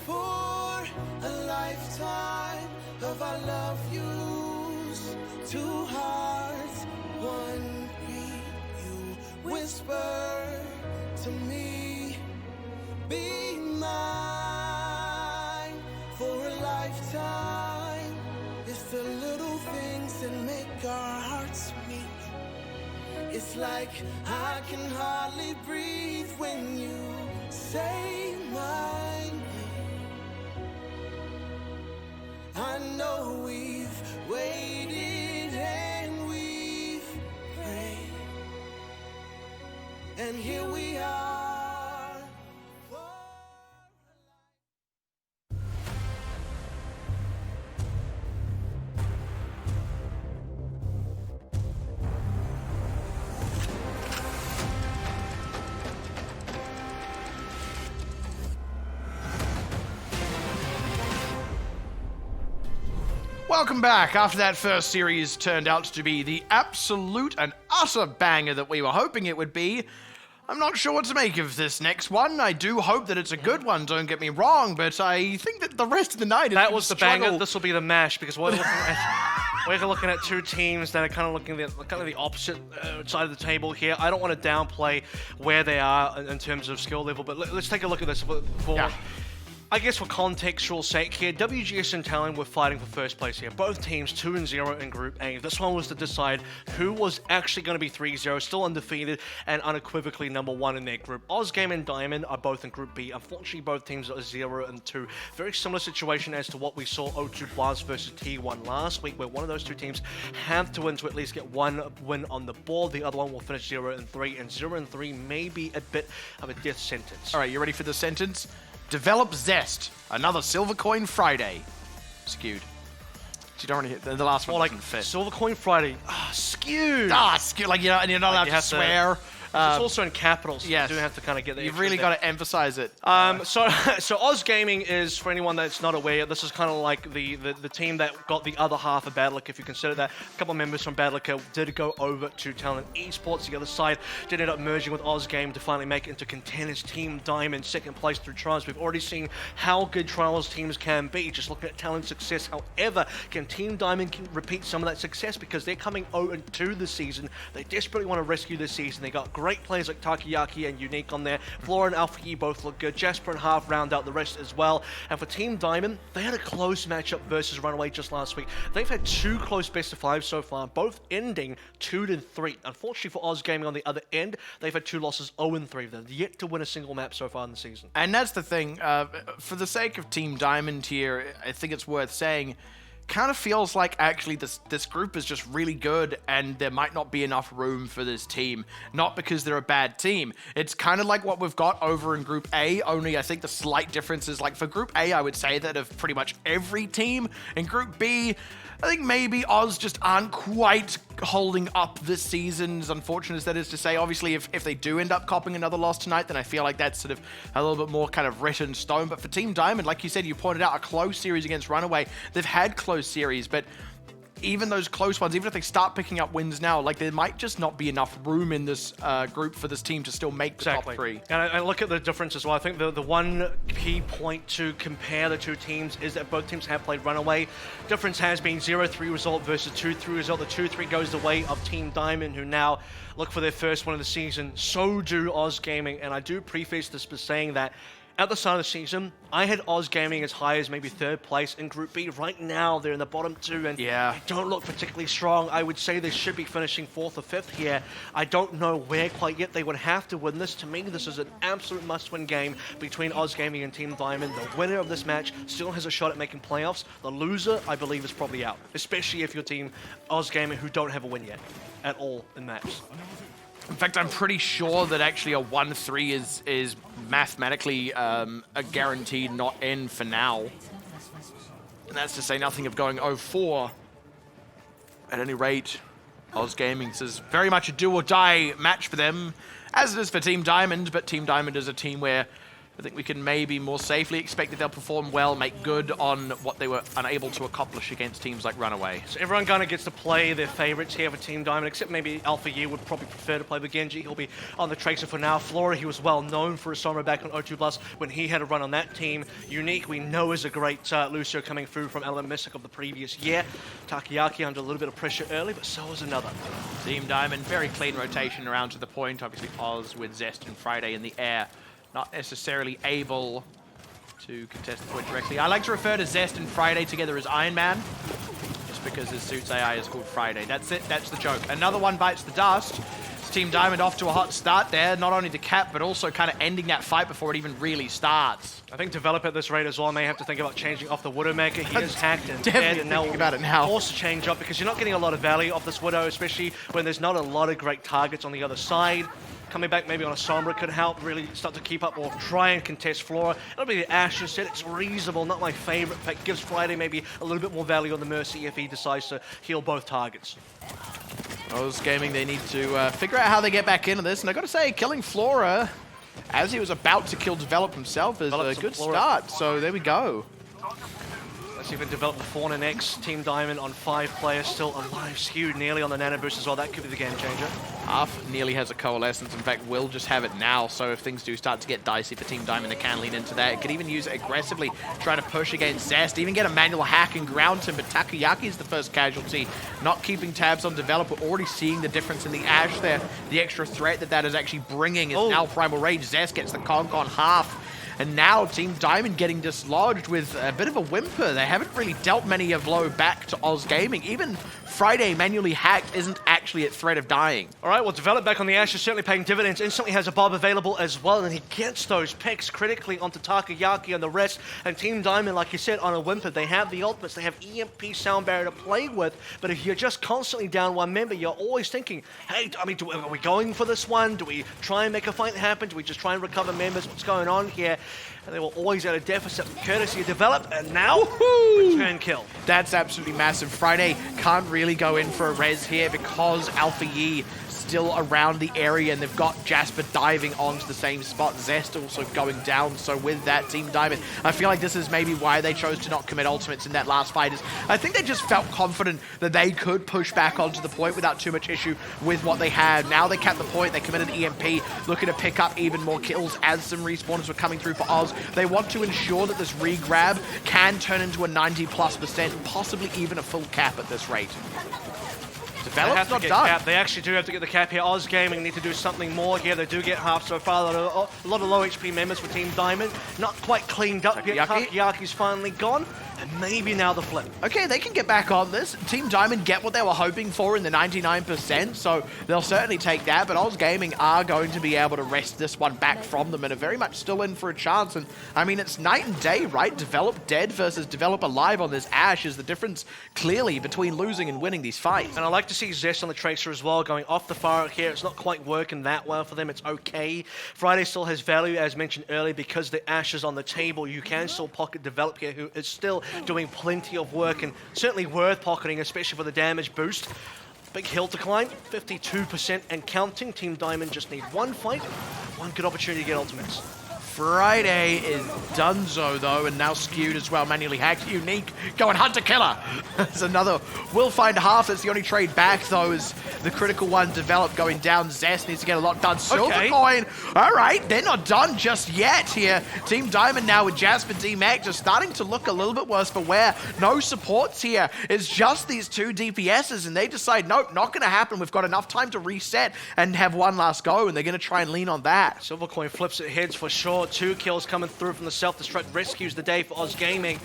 For a lifetime of our love yous, two hearts, one beat. You whisper to me, be mine for a lifetime. It's the little things that make our hearts meet. It's like I can hardly breathe when you say my name. I know we've waited and we've prayed, and here we are. Welcome back. After that first series turned out to be the absolute and utter banger that we were hoping it would be, I'm not sure what to make of this next one. I do hope that it's a good one, don't get me wrong, but I think that the rest of the night is That was the banger, this will be the mash, because we're looking at two teams that are kind of looking at the opposite side of the table here. I don't want to downplay where they are in terms of skill level, but let's take a look at this I guess for contextual sake here, WGS and Talon were fighting for first place here. Both teams 2-0 in Group A. This one was to decide who was actually going to be 3-0, still undefeated and unequivocally #1 in their group. Ozgame and Diamond are both in Group B. Unfortunately, both teams are 0-2. Very similar situation as to what we saw O2 Blast versus T1 last week, where one of those two teams have to win to at least get one win on the board. The other one will finish 0-3, and 0-3 may be a bit of a death sentence. All right, you ready for the sentence? Develop Zest, another Silver Coin Friday. Skewed. You don't want to hit the last one. More like doesn't fit. Silver Coin Friday. Skewed. Skewed. Like, and you're not allowed to swear. It's also in capitals. Yes. You do have to kind of get that. You've really got to emphasize it. So Oz Gaming is, for anyone that's not aware, this is kind of like the team that got the other half of Badlick, if you consider that. A couple of members from Badlick did go over to Talon Esports. The other side did end up merging with Oz Game to finally make it into Contenders. Team Diamond, second place through Trials. We've already seen how good Trials teams can be, just looking at Talon's success. However, can Team Diamond repeat some of that success? Because they're coming 0-2 this season. They desperately want to rescue this season. They got great players like Takayaki and Unique on there. Flora and Alpha E both look good. Jasper and Half round out the rest as well. And for Team Diamond, they had a close matchup versus Runaway just last week. They've had two close best of 5 so far, both ending 2-3. Unfortunately for Oz Gaming on the other end, they've had 2 losses, 0-3. They've yet to win a single map so far in the season. And that's the thing. For the sake of Team Diamond here, I think it's worth saying, kind of feels like actually this group is just really good and there might not be enough room for this team. Not because they're a bad team. It's kind of like what we've got over in Group A, only I think the slight difference is, like, for Group A, I would say that of pretty much every team. In Group B, I think maybe Oz just aren't quite holding up this season, as unfortunate as that is to say. Obviously, if they do end up copping another loss tonight, then I feel like that's sort of a little bit more kind of written in stone. But for Team Diamond, like you said, you pointed out a close series against Runaway. They've had close series, but even those close ones, even if they start picking up wins now, like, there might just not be enough room in this group for this team to still make the top 3. And I look at the difference as well. I think the one key point to compare the two teams is that both teams have played Runaway. Difference has been 0-3 result versus 2-3 result. The 2-3 goes the way of Team Diamond, who now look for their first win of the season. So do Oz Gaming, and I do preface this by saying that at the start of the season, I had Oz Gaming as high as maybe 3rd place in Group B. Right now, they're in the bottom 2, and they don't look particularly strong. I would say they should be finishing 4th or 5th here. I don't know where quite yet. They would have to win this. To me, this is an absolute must-win game between Oz Gaming and Team Diamond. The winner of this match still has a shot at making playoffs. The loser, I believe, is probably out, especially if your team Oz Gaming, who don't have a win yet at all in maps. In fact, I'm pretty sure that actually a 1-3 is mathematically a guaranteed not in for now. And that's to say nothing of going 0-4. At any rate, Oz Gaming, this is very much a do-or-die match for them, as it is for Team Diamond, but Team Diamond is a team where I think we can maybe more safely expect that they'll perform well, make good on what they were unable to accomplish against teams like Runaway. So everyone kind of gets to play their favorites here for Team Diamond, except maybe Alpha Yi would probably prefer to play with Gen.G. He'll be on the Tracer for now. Flora, he was well known for his summer back on O2+ when he had a run on that team. Unique, we know, is a great Lucio coming through from Element Mystic of the previous year. Takoyaki under a little bit of pressure early, but so is another. Team Diamond, very clean rotation around to the point. Obviously Oz with Zest and Friday in the air. Not necessarily able to contest the point directly. I like to refer to Zest and Friday together as Iron Man, just because his suit's AI is called Friday. That's it, that's the joke. Another one bites the dust. It's Team Diamond off to a hot start there, not only to cap, but also kind of ending that fight before it even really starts. I think Develop at this rate as well may have to think about changing off the Widowmaker. He is hacked and Definitely dead, and now thinking about it now. Force to change up because you're not getting a lot of value off this Widow, especially when there's not a lot of great targets on the other side. Coming back maybe on a Sombra could help really start to keep up or try and contest Flora. It'll be the Ashe instead. It's reasonable, not my favorite pick. Gives Friday maybe a little bit more value on the Mercy if he decides to heal both targets. Oz Gaming, they need to figure out how they get back into this. And I got to say, killing Flora as he was about to kill Develop himself is a good start. So there we go. Let's even develop the Fauna next. Team Diamond on 5 players, still alive, skewed nearly on the Nano Boost as well. That could be the game changer. Half nearly has a Coalescence. In fact, will just have it now. So if things do start to get dicey for Team Diamond, they can lean into that. It could even use it aggressively, trying to push against Zest, even get a manual hack and ground him. But Takoyaki is the first casualty, not keeping tabs on Developer. Already seeing the difference in the Ashe there. The extra threat that is actually bringing is now Primal Rage. Zest gets the conk on half. And now Team Diamond getting dislodged with a bit of a whimper. They haven't really dealt many a blow back to Oz Gaming. Even Friday manually hacked isn't actually at threat of dying. All right, well, Develop back on the Ashe is certainly paying dividends. Instantly has a Bob available as well, and he gets those picks critically onto Takoyaki and the rest. And Team Diamond, like you said, on a whimper, they have the ultimates, they have EMP Sound Barrier to play with, but if you're just constantly down one member, you're always thinking, hey, I mean, are we going for this one? Do we try and make a fight happen? Do we just try and recover members? What's going on here? And they were always at a deficit, courtesy of Develop, and now, return kill. That's absolutely massive. Friday can't really go in for a res here because Alpha Yi still around the area, and they've got Jasper diving onto the same spot. Zest also going down, so with that, Team Diamond, I feel like this is maybe why they chose to not commit ultimates in that last fight. I think they just felt confident that they could push back onto the point without too much issue with what they had. Now they capped the point, they committed EMP, looking to pick up even more kills as some respawners were coming through for Oz. They want to ensure that this re-grab can turn into a 90+%, possibly even a full cap at this rate. Develop's not done. Cap. They actually do have to get the cap here. Oz Gaming need to do something more here. They do get half so far. A lot of low HP members for Team Diamond. Not quite cleaned up yet. Takoyaki's finally gone. And maybe now the flip. Okay, they can get back on this. Team Diamond get what they were hoping for in the 99%, so they'll certainly take that, but Oz Gaming are going to be able to wrest this one back from them and are very much still in for a chance. And I mean, it's night and day, right? Develop dead versus Develop alive on this Ashe is the difference clearly between losing and winning these fights. And I like to see Zest on the Tracer as well, going off the fire here. It's not quite working that well for them. It's okay. Friday still has value, as mentioned earlier, because the Ashe is on the table. You can still pocket Develop here, who is still doing plenty of work and certainly worth pocketing, especially for the damage boost. Big hill to climb, 52% and counting. Team Diamond just need one fight, one good opportunity to get ultimates. Friday is donezo though, and now skewed as well, manually hacked. Unique going hunter killer. There's another. Will find half. That's the only trade back though, is the critical one Develop going down. Zest needs to get a lot done. Silver coin. All right, they're not done just yet here. Team Diamond now with Jasper D-Mac just starting to look a little bit worse for wear. No supports here. It's just these two DPSs, and they decide, nope, not going to happen. We've got enough time to reset and have one last go, and they're going to try and lean on that. Silver coin flips it heads for sure. 2 kills coming through from the self-destruct, rescues the day for Oz Gaming.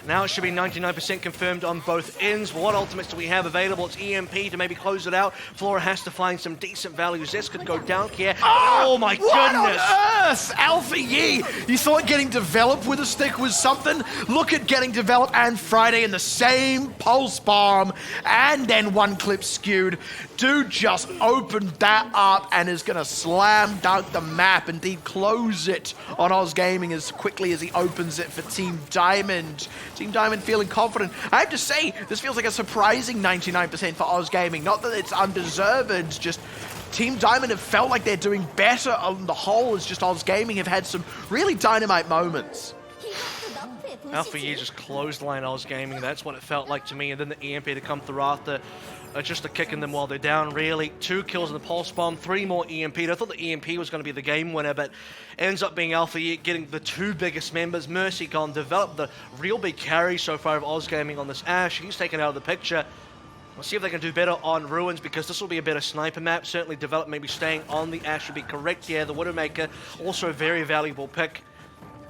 Now it should be 99% confirmed on both ends. What ultimates do we have available? It's EMP to maybe close it out. Flora has to find some decent value. Zest could go down here. Oh my goodness! What on earth? Alpha Yi! You thought getting developed with a stick was something? Look at getting developed and Friday in the same pulse bomb, and then one clip skewed. Dude just opened that up and is going to slam dunk the map, indeed close it on Oz Gaming as quickly as he opens it for Team Diamond. Team Diamond feeling confident. I have to say, this feels like a surprising 99% for Oz Gaming. Not that it's undeserved, just Team Diamond have felt like they're doing better on the whole. It's just Oz Gaming have had some really dynamite moments. Alpha Yi just clothesline Oz Gaming. That's what it felt like to me. And then the EMP to come through after. Just a kicking them while they're down, really. 2 kills in the pulse bomb, 3 more EMP. I thought the EMP was going to be the game winner, but ends up being Alpha Yi getting the 2 biggest members. Mercy gone, developed the real big carry so far of Oz Gaming on this Ash. He's taken out of the picture. We'll see if they can do better on Ruins, because this will be a better sniper map. Certainly develop, maybe staying on the Ash would be correct here. The Widowmaker, also a very valuable pick.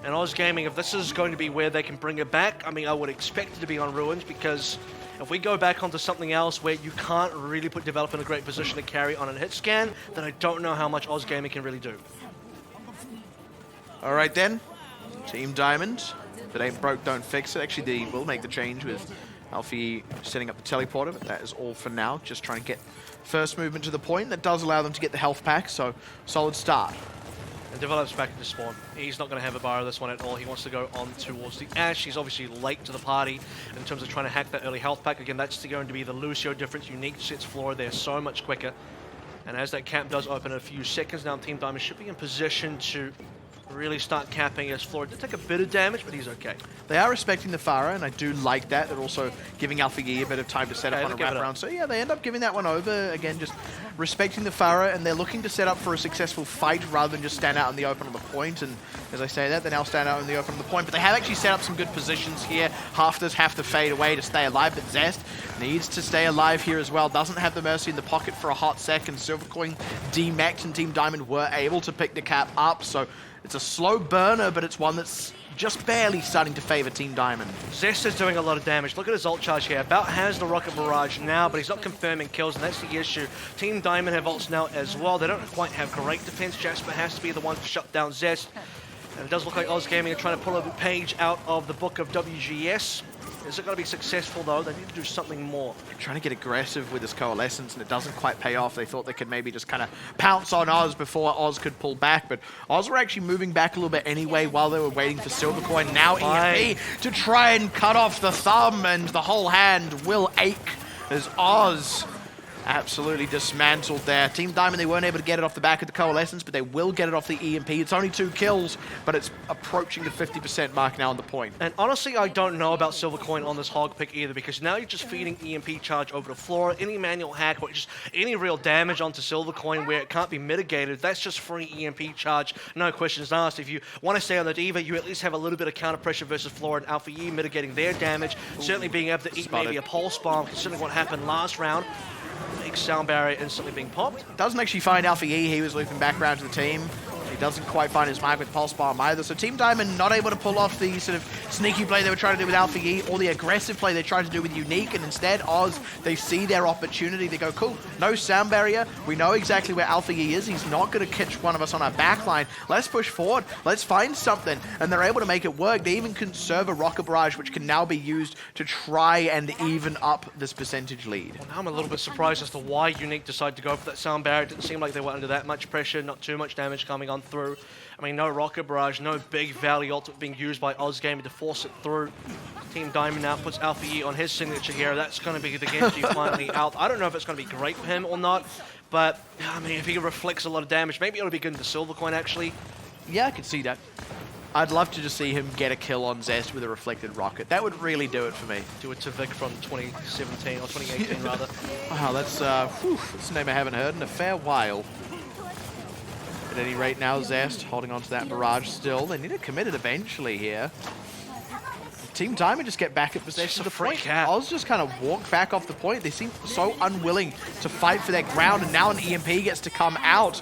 And Oz Gaming, if this is going to be where they can bring it back, I mean, I would expect it to be on Ruins, because if we go back onto something else where you can't really put Develop in a great position to carry on a hit scan, then I don't know how much Oz Gaming can really do. All right then, Team Diamond. If it ain't broke, don't fix it. Actually, they will make the change with Alpha Yi setting up the teleporter, but that is all for now. Just trying to get first movement to the point. That does allow them to get the health pack, so solid start. And Develop's back into spawn. He's not going to have a bar this one at all. He wants to go on towards the Ash. He's obviously late to the party in terms of trying to hack that early health pack. Again, that's going to be the Lucio difference. Unique sets Flora there so much quicker. And as that cap does open in a few seconds, now Team Diamond should be in position to really start capping as Flora did take a bit of damage, but he's okay. They are respecting the Pharah, and I do like that. They're also giving Alpha Yi a bit of time to set up on a wraparound. So yeah, they end up giving that one over. Again, just respecting the Pharah, and they're looking to set up for a successful fight rather than just stand out in the open on the point. And as I say that, they now stand out in the open on the point. But they have actually set up some good positions here. Hafters have to fade away to stay alive, but Zest needs to stay alive here as well. Doesn't have the Mercy in the pocket for a hot second. Silvercoin D-Max and Team Diamond were able to pick the cap up, so it's a slow burner, but it's one that's just barely starting to favor Team Diamond. Zest is doing a lot of damage. Look at his ult charge here. About has the rocket barrage now, but he's not confirming kills, and that's the issue. Team Diamond have ults now as well. They don't quite have great defense. Jasper has to be the one to shut down Zest. And it does look like Oz Gaming are trying to pull a page out of the book of WGS. Is it going to be successful, though? They need to do something more. They're trying to get aggressive with this Coalescence, and it doesn't quite pay off. They thought they could maybe just kind of pounce on Oz before Oz could pull back, but Oz were actually moving back a little bit anyway while they were waiting for Silvercoin. Now EMP to try and cut off the thumb, and the whole hand will ache as Oz absolutely dismantled there. Team Diamond, they weren't able to get it off the back of the Coalescence, but they will get it off the EMP. It's only 2 kills, but it's approaching the 50% mark now on the point. And honestly, I don't know about Silvercoin on this hog pick either, because now you're just feeding EMP charge over to Flora. Any manual hack or just any real damage onto Silvercoin where it can't be mitigated, that's just free EMP charge. No questions asked. If you want to stay on the Diva, you at least have a little bit of counter pressure versus Flora and Alpha Yi mitigating their damage. Ooh. Certainly being able to eat maybe a pulse bomb, considering what happened last round. Big sound barrier instantly being popped. Doesn't actually find Alpha Yi. He was looping back around to the team. He doesn't quite find his mark with Pulse Bomb either. So Team Diamond not able to pull off the sort of sneaky play they were trying to do with Alpha Yi, or the aggressive play they tried to do with Unique, and instead Oz, they see their opportunity. They go, cool, no sound barrier. We know exactly where Alpha Yi is. He's not going to catch one of us on our back line. Let's push forward. Let's find something. And they're able to make it work. They even conserve a Rocket Barrage, which can now be used to try and even up this percentage lead. Well, now I'm a little bit surprised as to why Unique decided to go for that sound barrier. It didn't seem like they were under that much pressure, not too much damage coming on through. I mean, no Rocket Barrage, no big Valley ultimate being used by Oz Gaming to force it through. Team Diamond now puts Alpha Yi on his signature here. That's going to be the Gen.G finally out. I don't know if it's going to be great for him or not, but I mean, if he reflects a lot of damage, maybe it'll be good into Silvercoin, actually. Yeah, I can see that. I'd love to just see him get a kill on Zest with a reflected rocket. That would really do it for me. Do it to Vic from 2017 or 2018 rather. Wow, that's a name I haven't heard in a fair while. At any rate, now Zest holding on to that barrage still. They need to commit it eventually here. Team Diamond just get back at possession of the point. Oz just kind of walk back off the point. They seem so unwilling to fight for their ground, and now an EMP gets to come out.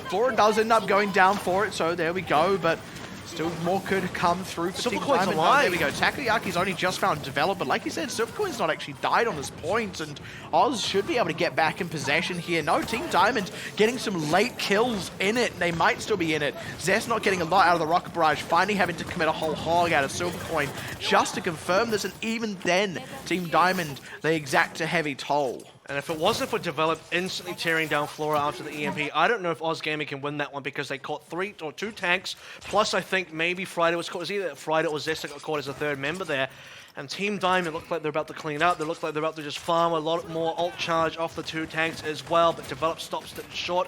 Flora does end up going down for it, so there we go, but Still more could come through for Team Supercoin's Diamond. alive. There we go. Takoyaki's only just found Develop, but like you said, Supercoin's not actually died on his point, and Oz should be able to get back in possession here. No, Team Diamond getting some late kills in it. They might still be in it. Zest not getting a lot out of the Rocket Barrage, finally having to commit a whole hog out of Supercoin just to confirm this, and even then, Team Diamond, they exact a heavy toll. And if it wasn't for Develop instantly tearing down Flora after the EMP, I don't know if Oz Gaming can win that one because they caught 2 tanks. Plus, I think maybe Friday was caught. It was either Friday or Zest that got caught as a third member there. And Team Diamond looked like they're about to clean up. They looked like they're about to just farm a lot more ult charge off the 2 tanks as well. But Develop stops it short.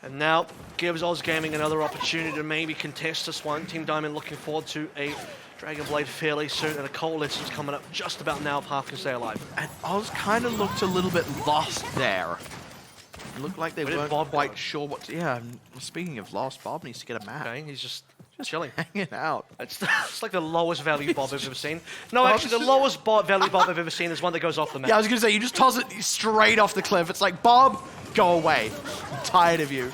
And now gives Oz Gaming another opportunity to maybe contest this one. Team Diamond looking forward to a Dragon Blade fairly soon, and a Coalition's coming up just about now if half can stay alive. And Oz kind of looked a little bit lost there. It looked like they weren't quite sure what to... Yeah, speaking of lost, Bob needs to get a map. Okay, he's just chilling. Hanging out. It's like the lowest value Bob I've ever seen. No, actually, the lowest value Bob I've ever seen is one that goes off the map. Yeah, I was going to say, you just toss it straight off the cliff. It's like, Bob, go away. I'm tired of you.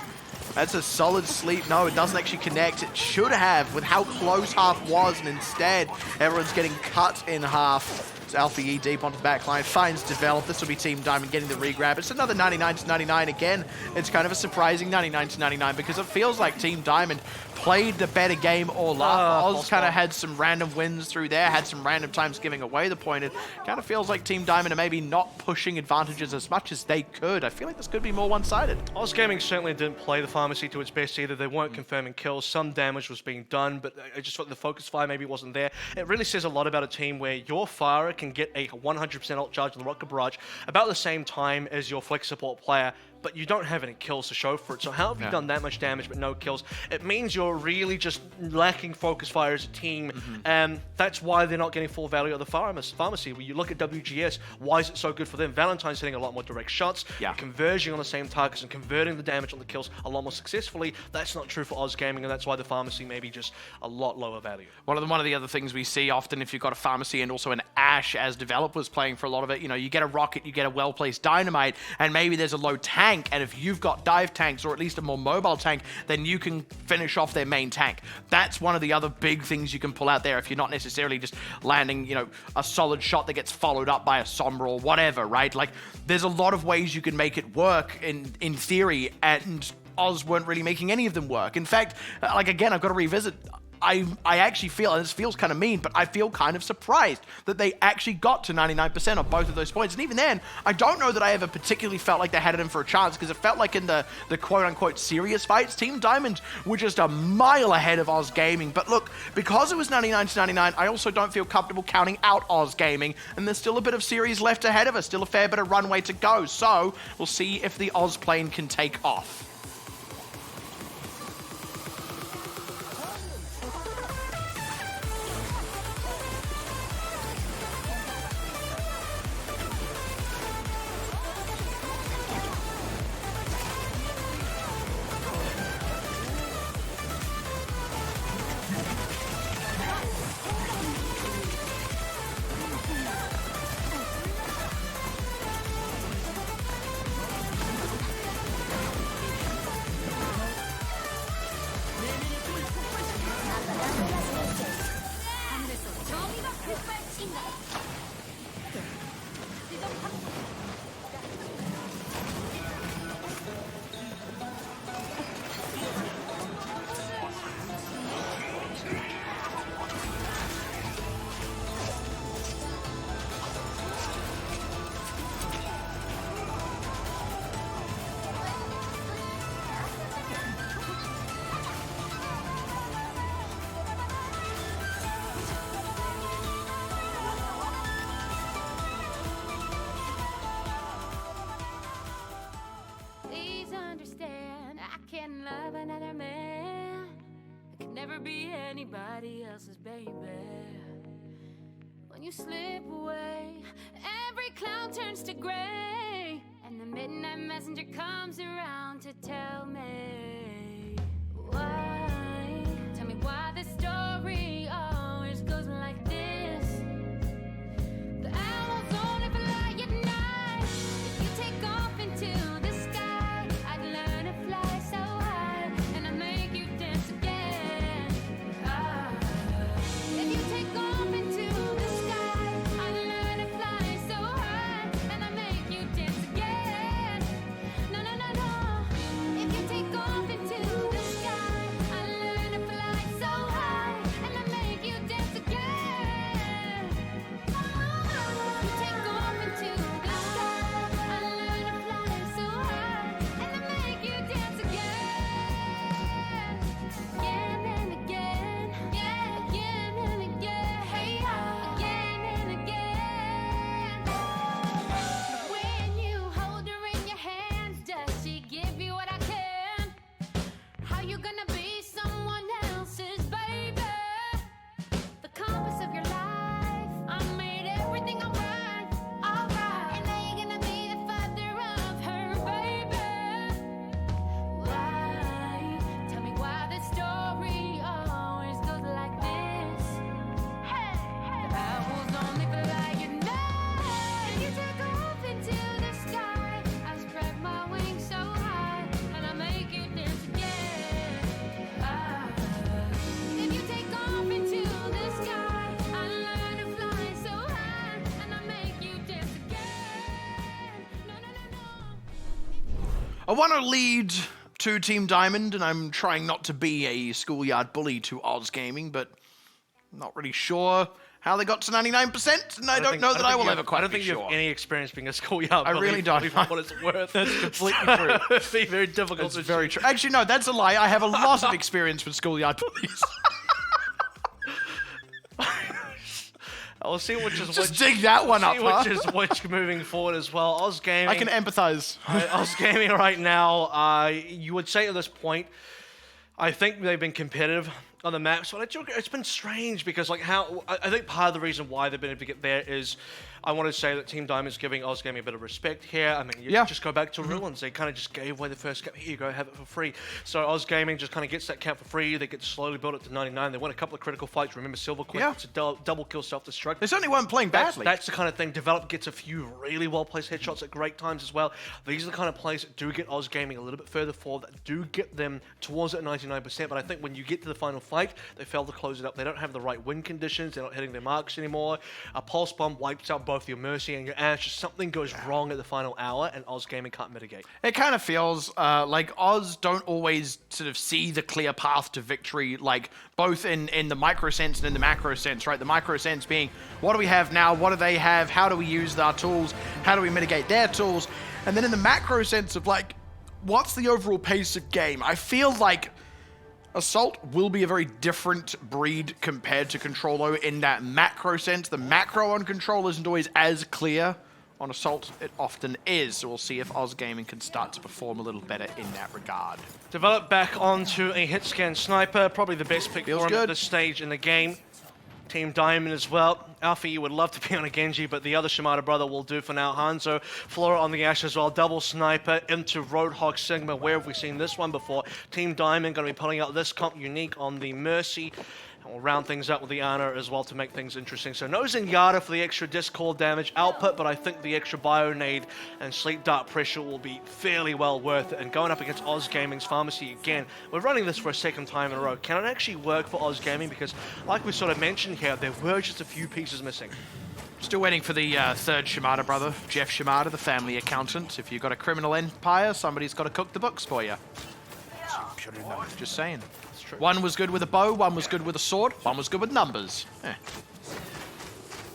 That's a solid sleep. No, it doesn't actually connect. It should have, with how close half was, and instead, everyone's getting cut in half. It's Alpha E deep onto the backline, finds Develop. This will be Team Diamond getting the regrab. It's another 99-99 again. It's kind of a surprising 99-99 because it feels like Team Diamond played the better game all up. Oz kind of had some random wins through there, had some random times giving away the point. It kind of feels like Team Diamond are maybe not pushing advantages as much as they could. I feel like this could be more one-sided. Oz Gaming certainly didn't play the Pharmacy to its best either. They weren't confirming kills. Some damage was being done, but I just thought the focus fire maybe wasn't there. It really says a lot about a team where your Firer can get a 100% ult charge on the Rocket Barrage about the same time as your Flex support player, but you don't have any kills to show for it. So how have you done that much damage but no kills? It means you're really just lacking focus fire as a team, and that's why they're not getting full value of the Pharmacy. When you look at WGS, why is it so good for them? Valentine's hitting a lot more direct shots, converging on the same targets and converting the damage on the kills a lot more successfully. That's not true for Oz Gaming, and that's why the Pharmacy may be just a lot lower value. One of the other things we see often if you've got a Pharmacy and also an Ash as developers playing for a lot of it, you know, you get a Rocket, you get a well-placed Dynamite, and maybe there's a low tank, and if you've got dive tanks or at least a more mobile tank, then you can finish off their main tank. That's one of the other big things you can pull out there if you're not necessarily just landing, you know, a solid shot that gets followed up by a Sombra or whatever, right? Like, there's a lot of ways you can make it work in theory, and Oz weren't really making any of them work. In fact, like, again, I've got to revisit. I actually feel, and this feels kind of mean, but I feel kind of surprised that they actually got to 99% on both of those points. And even then, I don't know that I ever particularly felt like they had it in for a chance, because it felt like in the quote-unquote serious fights, Team Diamond were just a mile ahead of Oz Gaming. But look, because it was 99-99, I also don't feel comfortable counting out Oz Gaming, and there's still a bit of series left ahead of us, still a fair bit of runway to go. So we'll see if the Oz plane can take off. Please understand, I can't love another man. I can never be anybody else's baby. When you slip away, every cloud turns to gray, and the midnight messenger comes around to tell me why. Tell me why the story always goes like this. The owls only fly at night. If you take off into the sky, I'd learn to fly so high, and I'd make you dance again. I want to lead to Team Diamond, and I'm trying not to be a schoolyard bully to Oz Gaming, but I'm not really sure how they got to 99%, and I don't know that I will ever quite be sure. I don't think you have any experience being a schoolyard bully. I really don't. For what it's worth. That's completely true. It'd be very difficult to very true. Actually, no, that's a lie. I have a lot of experience with schoolyard bullies. I'll see which is Just which. dig that one up, huh? Which is which moving forward as well. Oz Gaming. I can empathize. Oz Gaming right now, you would say at this point, I think they've been competitive on the map. So it's been strange because like I think part of the reason why they've been able to get there is I want to say that Team Diamond's giving Oz Gaming a bit of respect here. I mean, you just go back to Ruins. They kind of just gave away the first cap. Here you go, have it for free. So Oz Gaming just kind of gets that cap for free. They get to slowly build it to 99. They win a couple of critical fights. Remember Silver Quick? It's a double kill self-destruct. They certainly weren't playing badly. That's the kind of thing. Develop gets a few really well-placed headshots at great times as well. These are the kind of plays that do get Oz Gaming a little bit further forward, that do get them towards that 99%. But I think when you get to the final fight, they fail to close it up. They don't have the right win conditions. They're not hitting their marks anymore. A Pulse Bomb wipes out both your Mercy and your Ash. Just something goes wrong at the final hour, and Oz Gaming can't mitigate. It kind of feels like Oz don't always sort of see the clear path to victory, like both in the micro sense and in the macro sense, right? The micro sense being, what do we have now? What do they have? How do we use our tools? How do we mitigate their tools? And then in the macro sense of like, what's the overall pace of game? I feel like Assault will be a very different breed compared to Control, though, in that macro sense. The macro on Control isn't always as clear. On Assault, it often is. So we'll see if Oz Gaming can start to perform a little better in that regard. Develop back onto a hit scan sniper. Probably the best pick Feels for him good at this stage in the game. Team Diamond as well. Alpha, you would love to be on a Gen.G, but the other Shimada brother will do for now. Hanzo, Flora on the Ash as well. Double sniper into Roadhog Sigma. Where have we seen this one before? Team Diamond going to be pulling out this comp unique on the Mercy. And we'll round things up with the Ana as well to make things interesting. So no Zenyatta for the extra Discord damage output, but I think the extra Bio Nade and Sleep Dark Pressure will be fairly well worth it. And going up against Oz Gaming's Pharmacy again, we're running this for a second time in a row. Can it actually work for Oz Gaming? Because like we sort of mentioned here, there were just a few pieces missing. Still waiting for the third Shimada brother, Jeff Shimada, the family accountant. If you've got a criminal empire, somebody's got to cook the books for you. Just saying. One was good with a bow, one was good with a sword, one was good with numbers.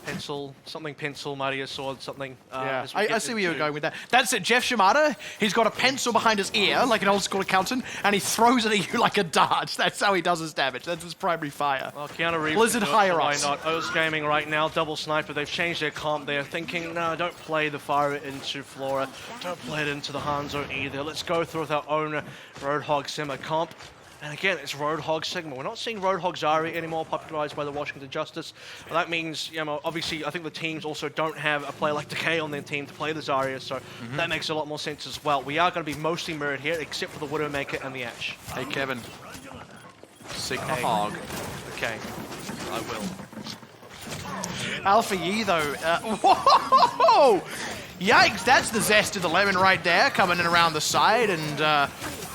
Pencil, something pencil, mighty a sword, something. Yeah, I see where you're going with that. That's it, Jeff Shimada. He's got a pencil behind his ear, like an old school accountant, and he throws it at you like a dart. That's how he does his damage. That's his primary fire. Well, Keanu Reeves. Blizzard hire us. Why not? Oz Gaming right now, double sniper. They've changed their comp. They're thinking, no, don't play the fire into Flora. Don't play it into the Hanzo either. Let's go through with our own Roadhog Sigma comp. And again, it's Roadhog Sigma. We're not seeing Roadhog Zarya anymore, popularized by the Washington Justice. Well, that means, you know, obviously, I think the teams also don't have a player like Decay on their team to play the Zarya, so that makes a lot more sense as well. We are going to be mostly mirrored here, except for the Widowmaker and the Ash. Hey, Kevin. Sigma Hog. Okay, I will. Alpha Yi, though. Whoa! Yikes, that's the zest of the lemon right there, coming in around the side and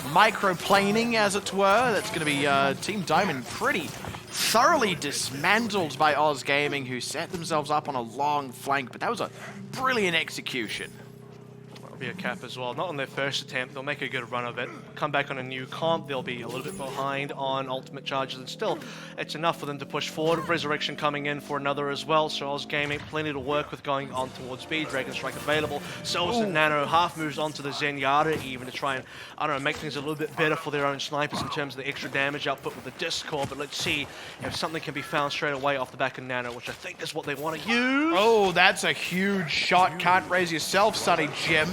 microplaning, as it were. That's going to be Team Diamond pretty thoroughly dismantled by Oz Gaming, who set themselves up on a long flank, but that was a brilliant execution. Be a cap as well. Not on their first attempt. They'll make a good run of it. Come back on a new comp. They'll be a little bit behind on ultimate charges, and still, it's enough for them to push forward. Resurrection coming in for another as well. So Oz Gaming, plenty to work with going on towards speed. Dragon Strike available. Selvs and Nano half moves onto the Zenyatta even to try and, I don't know, make things a little bit better for their own snipers in terms of the extra damage output with the Discord. But let's see if something can be found straight away off the back of Nano, which I think is what they want to use. Oh, that's a huge shot. Can't raise yourself, Sonny Jim.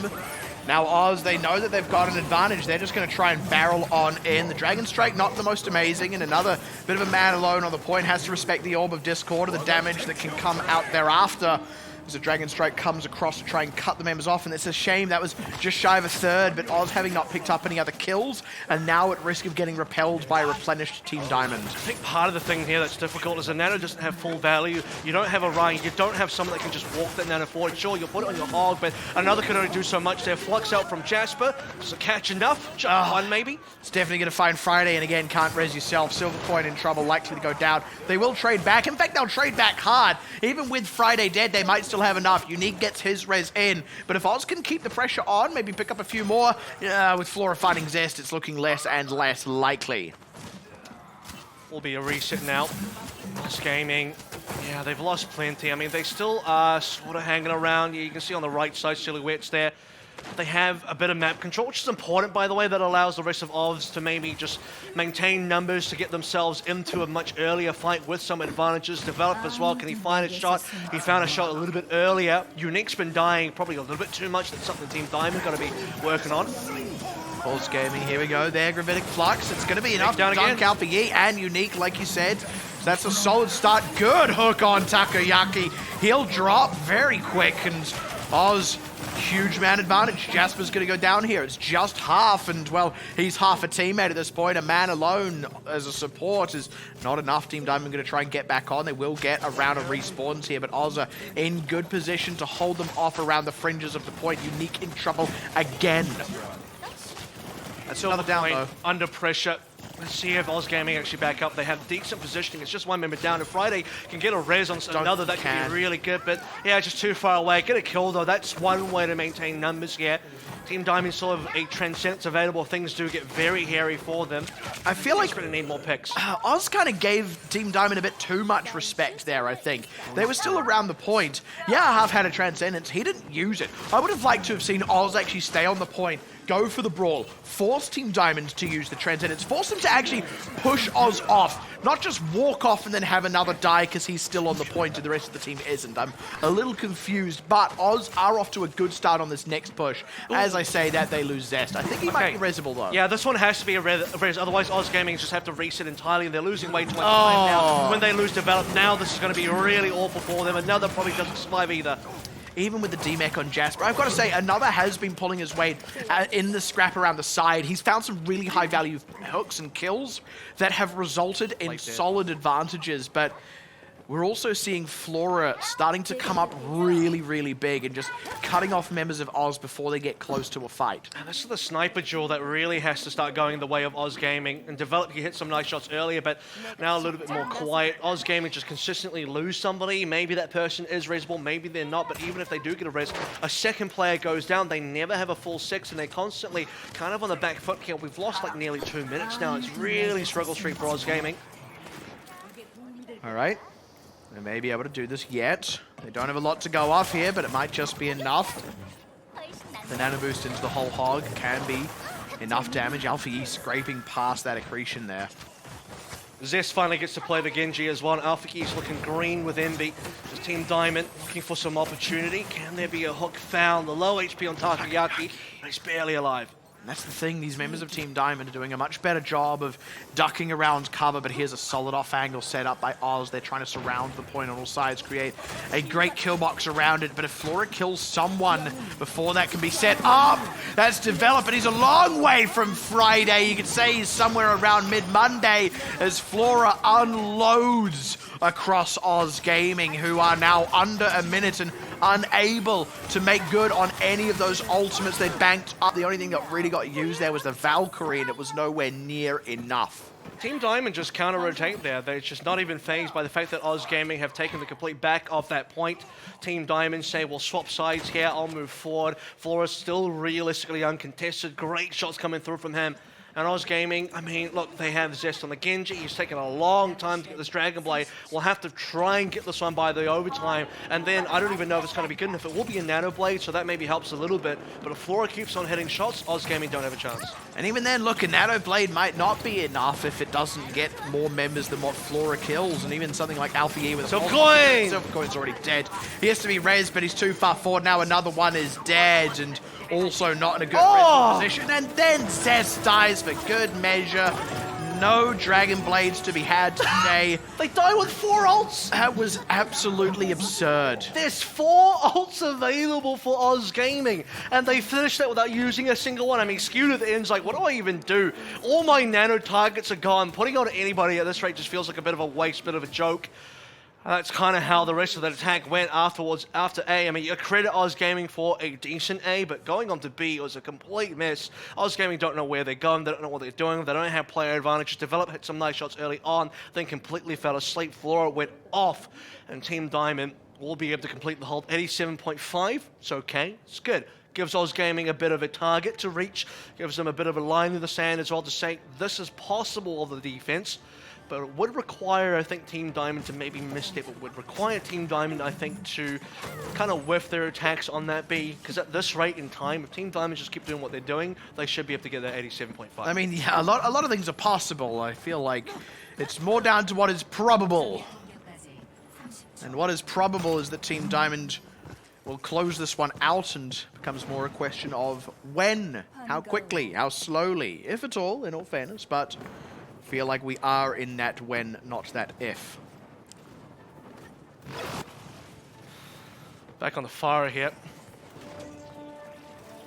Now Oz, they know that they've got an advantage. They're just going to try and barrel on in. The Dragon Strike, not the most amazing, and another bit of a man alone on the point. Has to respect the Orb of Discord and the damage that can come out thereafter. As the Dragon Strike comes across to try and cut the members off, and it's a shame that was just shy of a third, but Oz having not picked up any other kills, and now at risk of getting repelled by a replenished Team Diamond. I think part of the thing here that's difficult is the Nano doesn't have full value. You don't have a Ryan, you don't have someone that can just walk that Nano forward. Sure, you'll put it on your Hog, but another can only do so much there. Flux out from Jasper, does it catch enough? Just one maybe? It's definitely going to find Friday, and again, can't res yourself. Silver Coin in trouble, likely to go down. They will trade back. In fact, they'll trade back hard. Even with Friday dead, they might still still have enough. Unique gets his res in, but if Oz can keep the pressure on, maybe pick up a few more, with Flora finding Zest, it's looking less and less likely. Will be a reset now. Oz Gaming, yeah, they've lost plenty. I mean, they still are sort of hanging around. You can see on the right side silhouettes there. They have a bit of map control, which is important, by the way. That allows the rest of Oz to maybe just maintain numbers to get themselves into a much earlier fight with some advantages. Develop as well. Can he find a shot? He found a shot a little bit earlier. Unique's been dying probably a little bit too much. That's something Team Diamond got to be working on. Oz Gaming, here we go. There, Gravitic Flux. It's going to be enough to dunk out for Yi and Unique, like you said. So that's a solid start. Good hook on Takoyaki. He'll drop very quick, and Oz, huge man advantage. Jasper's going to go down here. It's just half, and, well, he's half a teammate at this point. A man alone as a support is not enough. Team Diamond going to try and get back on. They will get a round of respawns here, but Oz are in good position to hold them off around the fringes of the point. Unique in trouble again. That's another down, though. Under pressure. Let's see if Oz Gaming actually back up. They have decent positioning. It's just one member down. If Friday can get a res on another, that can be really good. But yeah, just too far away. Get a kill, though. That's one way to maintain numbers here. Team Diamond still have a Transcendence available. Things do get very hairy for them. I feel like we're going to need more picks. Oz kind of gave Team Diamond a bit too much respect there, I think. They were still around the point. Yeah, Half had a Transcendence. He didn't use it. I would have liked to have seen Oz actually stay on the point, go for the brawl, force Team Diamond to use the Transcendence, force them to actually push Oz off, not just walk off and then have another die because he's still on the point and the rest of the team isn't. I'm a little confused, but Oz are off to a good start on this next push. As I say that, they lose Zest. I think he might be resable, though. Yeah, this one has to be a res, otherwise Oz Gaming just have to reset entirely, and they're losing way too much time now. When they lose Develop now, this is going to be really awful for them. Another probably doesn't survive either. Even with the D-Mech on Jasper, I've got to say, Another has been pulling his weight in the scrap around the side. He's found some really high-value hooks and kills that have resulted in solid advantages, but we're also seeing Flora starting to come up really, really big and just cutting off members of Oz before they get close to a fight. And this is the sniper duel that really has to start going the way of Oz Gaming. And Develop, he hit some nice shots earlier, but now a little bit more quiet. Oz Gaming just consistently lose somebody. Maybe that person is resable, maybe they're not, but even if they do get a res, a second player goes down. They never have a full six, and they're constantly kind of on the back foot here. We've lost like nearly 2 minutes now. It's really struggle street for Oz Gaming. All right. They may be able to do this yet. They don't have a lot to go off here, but it might just be enough. The nano boost into the whole hog can be enough damage. Alpha E scraping past that accretion there. Zest finally gets to play the Gen.G as well. Alpha E's looking green with envy. Just Team Diamond looking for some opportunity. Can there be a hook found? The low HP on Takoyaki, but he's barely alive. And that's the thing, these members of Team Diamond are doing a much better job of ducking around cover, but here's a solid off-angle set up by Oz. They're trying to surround the point on all sides, create a great kill box around it, but if Flora kills someone before that can be set up, that's Develop, and he's a long way from Friday. You could say he's somewhere around mid-Monday as Flora unloads across Oz Gaming, who are now under a minute and unable to make good on any of those ultimates they banked up. The only thing that really got used there was the Valkyrie, and it was nowhere near enough. Team Diamond just counter-rotate there. They're just not even fazed by the fact that Oz Gaming have taken the complete back of that point. Team Diamond say, we'll swap sides here, I'll move forward. Flora's still realistically uncontested. Great shots coming through from him. And Oz Gaming, I mean, look, they have Zest on the Gen.G. He's taken a long time to get this Dragon Blade. We'll have to try and get this one by the overtime. And then I don't even know if it's going to be good enough. It will be a Nano Blade, so that maybe helps a little bit. But if Flora keeps on hitting shots, Oz Gaming don't have a chance. And even then, look, a Nano Blade might not be enough if it doesn't get more members than what Flora kills. And even something like Alpha E with Silver Coin! Silver Coin's already dead. He has to be res, but he's too far forward. Now another one is dead and also not in a good position. And then Zest dies for good measure. No Dragon Blades to be had today. They die with 4 ults. That was absolutely absurd. There's 4 ults available for Oz Gaming, and they finished that without using a single one. I mean, skewed at the end's like, what do I even do? All my nano targets are gone. Putting on anybody at this rate just feels like a bit of a waste, bit of a joke. That's kind of how the rest of the attack went afterwards, after A. I mean, you credit Oz Gaming for a decent A, but going on to B was a complete mess. Oz Gaming don't know where they're going, they don't know what they're doing, they don't have player advantages. Develop hit some nice shots early on, then completely fell asleep. Flora went off, and Team Diamond, will be able to complete the hold. 87.5, it's okay, it's good. Gives Oz Gaming a bit of a target to reach, gives them a bit of a line in the sand as well to say this is possible of the defense, but it would require, I think, Team Diamond to maybe misstep. It would require Team Diamond, I think, to kind of whiff their attacks on that B, because at this rate in time, if Team Diamond just keep doing what they're doing, they should be able to get that 87.5. I mean, yeah, a lot of things are possible. I feel like it's more down to what is probable. And what is probable is that Team Diamond will close this one out, and becomes more a question of when, how quickly, how slowly, if at all, in all fairness, but feel like we are in that when, not that if. Back on the fire here.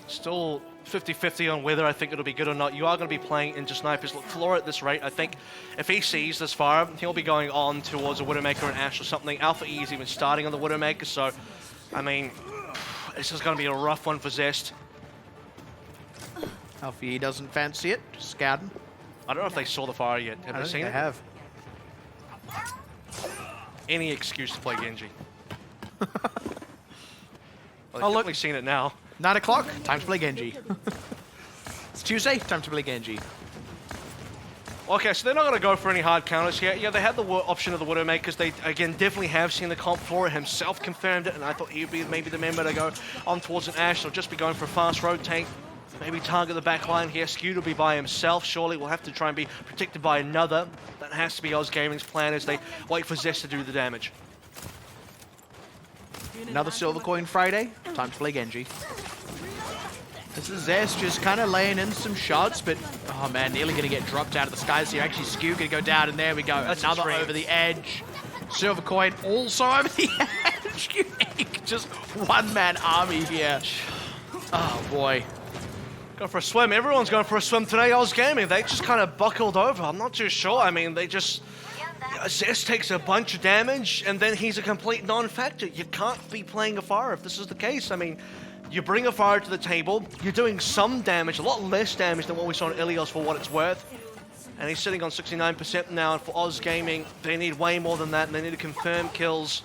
Still 50-50 on whether I think it'll be good or not. You are going to be playing into snipers. Look, Flora at this rate, I think if he sees this fire, he'll be going on towards a Widowmaker and Ash or something. Alpha E is even starting on the Widowmaker, so, I mean, this is going to be a rough one for Zest. Alpha E doesn't fancy it, just scouting. I don't know if they saw the fire yet. Have they seen it? I have. Any excuse to play Gen.G. Well, they've Oh, look. definitely seen it now. 9 o'clock, time to play Gen.G. It's Tuesday, time to play Gen.G. Okay, so they're not going to go for any hard counters here. Yeah, they had the option of the Widowmakers. They, again, definitely have seen the comp. Flora himself confirmed it, and I thought he would be maybe the member to go on towards an Ash. They'll just be going for a fast rotate. Maybe target the back line here. Skewed will be by himself. Surely we'll have to try and be protected by another. That has to be Oz Gaming's plan as they wait for Zest to do the damage. Another Silver Coin Friday, time to play Gen.G. This is Zest just kind of laying in some shots, but, oh man, nearly going to get dropped out of the skies here. Actually, Skew going to go down, and there we go. That's another over the edge. Silver Coin also over the edge. Just one-man army here. Oh boy. Go for a swim. Everyone's going for a swim today. Oz Gaming, they just kind of buckled over. I'm not too sure. I mean, they just... Zest takes a bunch of damage, and then he's a complete non-factor. You can't be playing a fire if this is the case. I mean, you bring a fire to the table, you're doing some damage, a lot less damage than what we saw in Ilios for what it's worth. And he's sitting on 69% now, and for Oz Gaming, they need way more than that, and they need to confirm kills.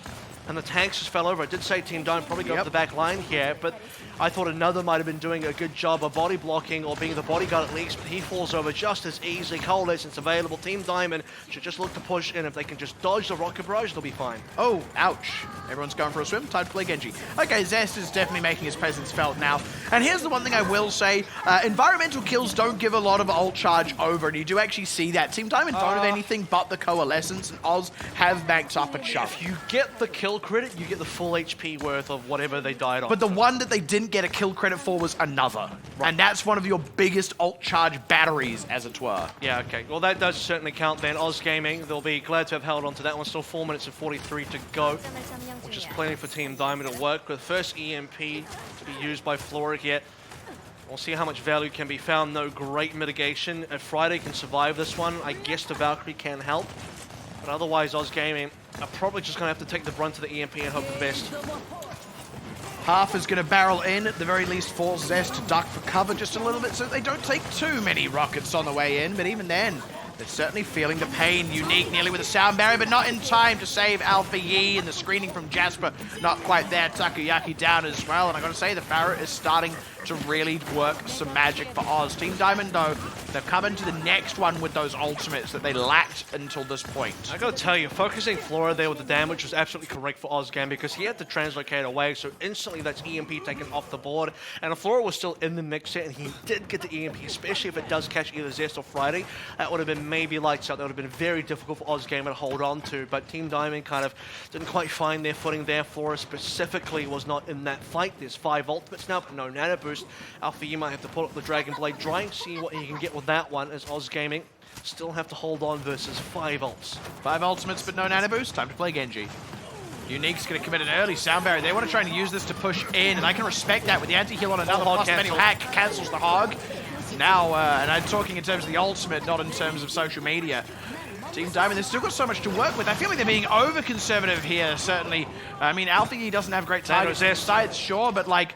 And the tanks just fell over. I did say Team Don't probably go up the back line here, but I thought another might have been doing a good job of body blocking or being the bodyguard at least, but he falls over just as easily. Cold Essence available. Team Diamond should just look to push in. If they can just dodge the rocket barrage, they'll be fine. Oh, ouch. Everyone's going for a swim. Time to play Gen.G. Okay, Zest is definitely making his presence felt now. And here's the one thing I will say. Environmental kills don't give a lot of ult charge over, and you do actually see that. Team Diamond don't have anything but the Coalescence, and Oz have banked up a chunk. If you get the kill credit, you get the full HP worth of whatever they died on. But the one that they didn't get a kill credit for was another. Right. And that's one of your biggest ult charge batteries, as it were. Yeah, okay. Well, that does certainly count then. Oz Gaming, they'll be glad to have held on to that one. Still 4 minutes and 43 to go, which is plenty for Team Diamond to work with. First EMP to be used by Flora here. We'll see how much value can be found. No great mitigation. If Friday can survive this one, I guess the Valkyrie can help. But otherwise, Oz Gaming are probably just going to have to take the brunt of the EMP and hope for the best. Half is going to barrel in, at the very least force Zest to duck for cover just a little bit so they don't take too many rockets on the way in, but even then, they're certainly feeling the pain. Unique nearly with a sound barrier, but not in time to save Alpha Yi, and the screening from Jasper not quite there. Takoyaki down as well, and I gotta say the Farrah is starting to really work some magic for Oz. Team Diamond, though, they've come into the next one with those ultimates that they lacked until this point. I gotta tell you, focusing Flora there with the damage was absolutely correct for Ozgame because he had to translocate away, so instantly that's EMP taken off the board. And if Flora was still in the mix here and he did get the EMP, especially if it does catch either Zest or Friday, that would have been maybe lights out. That would have been very difficult for Ozgame to hold on to, but Team Diamond kind of didn't quite find their footing there. Flora specifically was not in that fight. There's 5 ultimates now, but no nano boost. Alpha, you might have to pull up the Dragon Blade, try and see what he can get with that one, as Oz Gaming still have to hold on versus 5 ults. 5 ultimates, but no nano boost. Time to play Gen.G. Unique's going to commit an early sound barrier. They want to try and use this to push in, and I can respect that with the anti-heal on another plus manual hack. Cancels the hog. Now, and I'm talking in terms of the ultimate, not in terms of social media. Team Diamond, they've still got so much to work with. I feel like they're being over-conservative here, certainly. I mean, Alpha E doesn't have great targets. Their sides, sure, but like,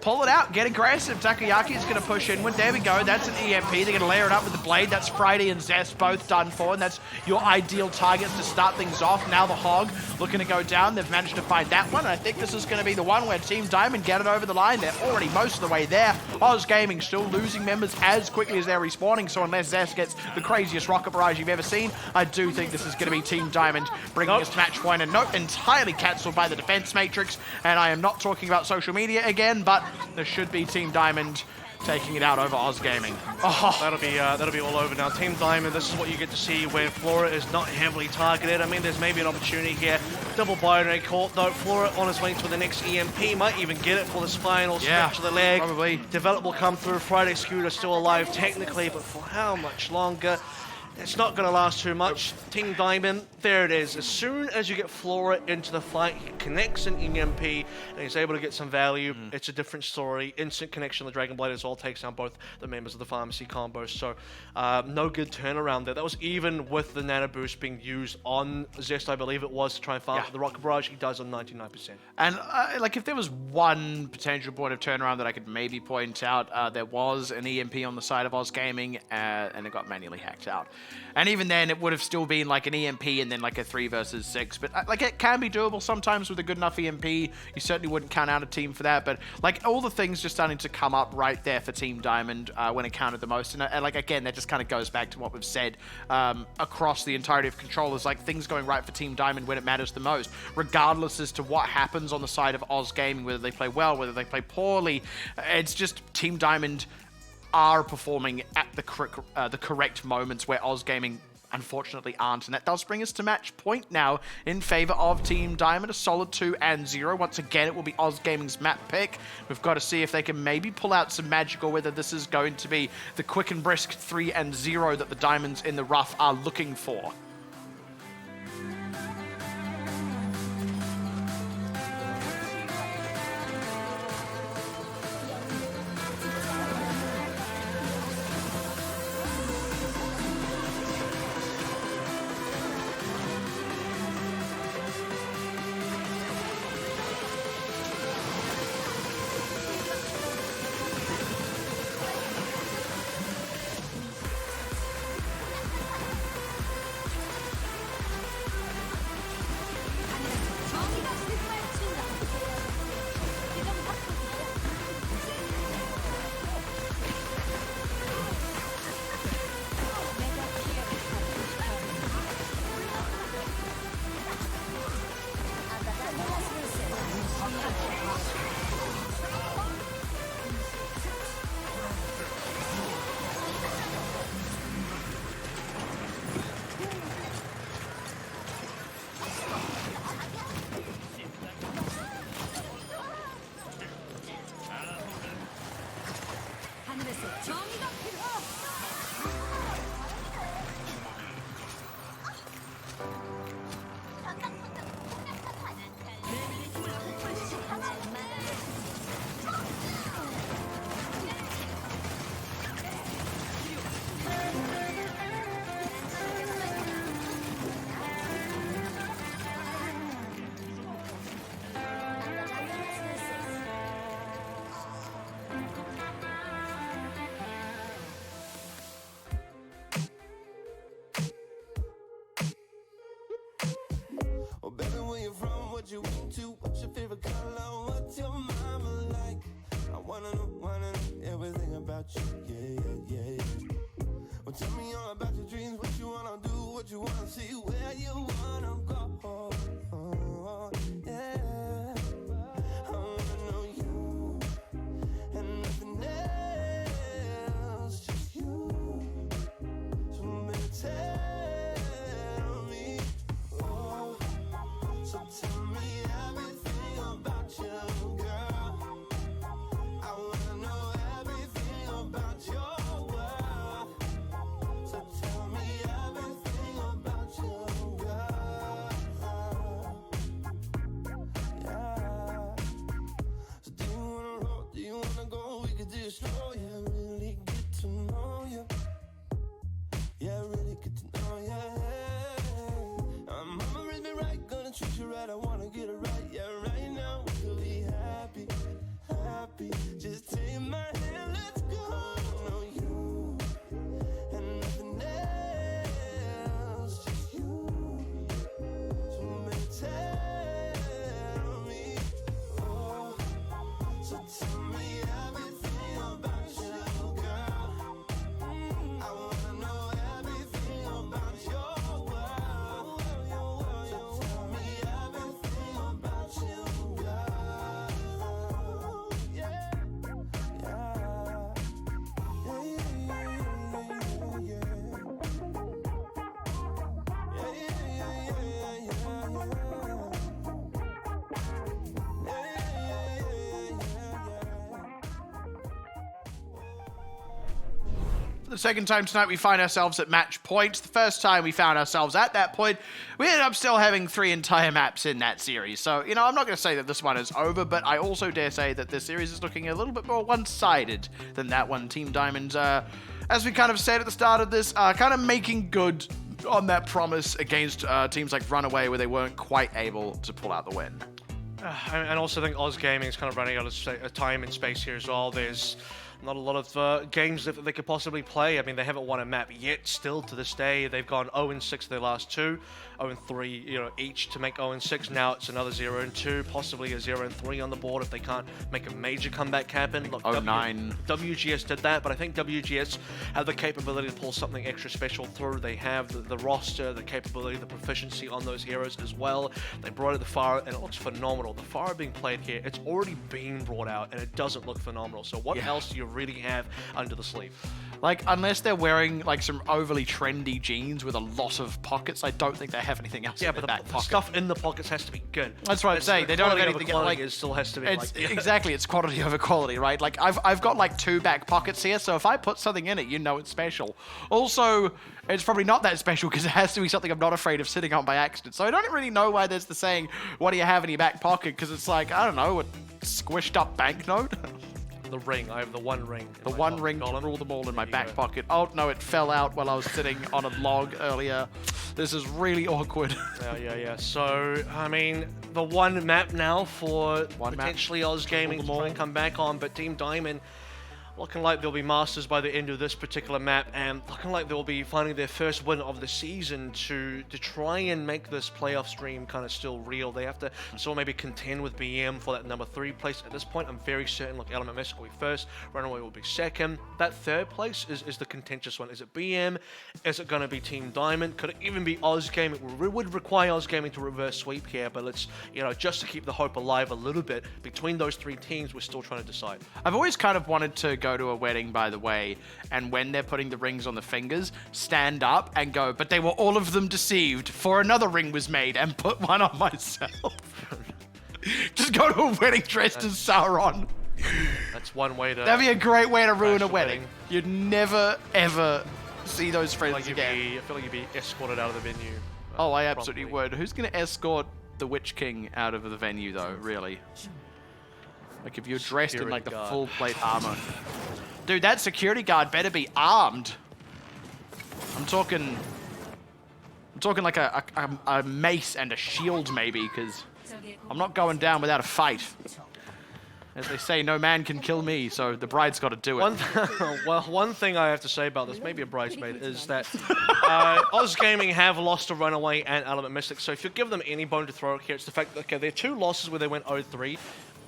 pull it out, get aggressive. Takoyaki is going to push inward. There we go. That's an EMP. They're going to layer it up with the blade. That's Friday and Zest both done for, and that's your ideal targets to start things off. Now the Hog looking to go down. They've managed to find that one, and I think this is going to be the one where Team Diamond get it over the line. They're already most of the way there. Oz Gaming still losing members as quickly as they're respawning, so unless Zest gets the craziest rocket barrage you've ever seen, I do think this is going to be Team Diamond bringing us to match point. And nope, entirely cancelled by the defense matrix, and I am not talking about social media again, but there should be Team Diamond taking it out over Oz Gaming. Oh, that'll be all over now. Team Diamond, this is what you get to see when Flora is not heavily targeted. I mean, there's maybe an opportunity here. Double binary caught though. Flora on his way to the next EMP, might even get it for the spinal stretch of the leg. Probably. Develop will come through. Friday Scooter still alive technically, but for how much longer? It's not going to last too much. Team Diamond, there it is. As soon as you get Flora into the fight, he connects an EMP, and he's able to get some value. It's a different story. Instant connection of the Dragon Blade as well takes down both the members of the Pharmacy combos. So, no good turnaround there. That was even with the Nano Boost being used on Zest, I believe it was, to try and farm the Rocket Barrage. He does on 99%. And, like, if there was one potential point of turnaround that I could maybe point out, there was an EMP on the side of Oz Gaming, and it got manually hacked out. And even then, it would have still been like an EMP and then like a 3 versus 6. But like it can be doable sometimes with a good enough EMP. You certainly wouldn't count out a team for that. But like all the things just starting to come up right there for Team Diamond when it counted the most. And like again, that just kind of goes back to what we've said across the entirety of controllers. Like things going right for Team Diamond when it matters the most, regardless as to what happens on the side of Oz Gaming, whether they play well, whether they play poorly. It's just Team Diamond are performing at the correct moments where Oz Gaming unfortunately aren't, and that does bring us to match point now in favor of Team Diamond, a solid 2-0. Once again, it will be Oz Gaming's map pick. We've got to see if they can maybe pull out some magic, or whether this is going to be the quick and brisk 3-0 that the Diamonds in the rough are looking for. For the second time tonight, we find ourselves at match point. The first time we found ourselves at that point, we ended up still having 3 entire maps in that series. So, you know, I'm not going to say that this one is over, but I also dare say that this series is looking a little bit more one-sided than that one. Team Diamond, as we kind of said at the start of this, kind of making good on that promise against teams like Runaway, where they weren't quite able to pull out the win. And also I think Oz Gaming is kind of running out of time and space here as well. There's not a lot of games that they could possibly play. I mean, they haven't won a map yet still to this day. They've gone 0-6 their last 2, 0-3, you know, each to make 0-6. Now it's another 0-2, possibly a 0-3 on the board if they can't make a major comeback happen. Look, 0-9. WGS did that, but I think WGS have the capability to pull something extra special through. They have the roster, the capability, the proficiency on those heroes as well. They brought out the Fire, and it looks phenomenal. The Fire being played here, it's already been brought out, and it doesn't look phenomenal. So what else do you really have under the sleeve? Like, unless they're wearing, like, some overly trendy jeans with a lot of pockets, I don't think they have anything else in the back the pocket. stuff in the pockets has to be good. That's what I'm saying. They don't have anything like... It still has to be it's, like... Exactly, it's quantity over quality, right? Like, I've got, like, 2 back pockets here, so if I put something in it, you know it's special. Also, it's probably not that special because it has to be something I'm not afraid of sitting on by accident. So I don't really know why there's the saying, what do you have in your back pocket? Because it's like, I don't know, a squished up banknote? The ring. I have the one ring. The one ring to rule them all in my back pocket. Oh, no, it fell out while I was sitting on a log earlier. This is really awkward. Yeah. So, I mean, the one map now for potentially Oz Gaming to try and come back on, but Team Diamond looking like they'll be masters by the end of this particular map, and looking like they'll be finding their first win of the season to try and make this playoff stream kind of still real. They have to still maybe contend with BM for that number 3 place. At this point, I'm very certain, look, Element Mess will be first, Runaway will be second. That 3rd place is the contentious one. Is it BM? Is it going to be Team Diamond? Could it even be Oz Gaming? It would require Oz Gaming to reverse sweep here, but let's, you know, just to keep the hope alive a little bit, between those 3 teams, we're still trying to decide. I've always kind of wanted to go to a wedding, by the way, and when they're putting the rings on the fingers, stand up and go, but they were all of them deceived, for another ring was made, and put one on myself. Just go to a wedding dressed as Sauron. That's one way to... That'd be a great way to ruin a wedding. You'd never, ever see those friends again. I feel like you'd be escorted out of the venue. Oh, I absolutely would. Who's going to escort the Witch King out of the venue, though, really? Like, if you're dressed in, like, the full plate armor. Dude, that security guard better be armed. I'm talking like a mace and a shield, maybe, because I'm not going down without a fight. As they say, no man can kill me, so the bride's got to do it. One thing I have to say about this, maybe a bridesmaid, is that Oz Gaming have lost to Runaway and Element Mystic, so if you give them any bone to throw here, it's the fact that, okay, their 2 losses where they went 0-3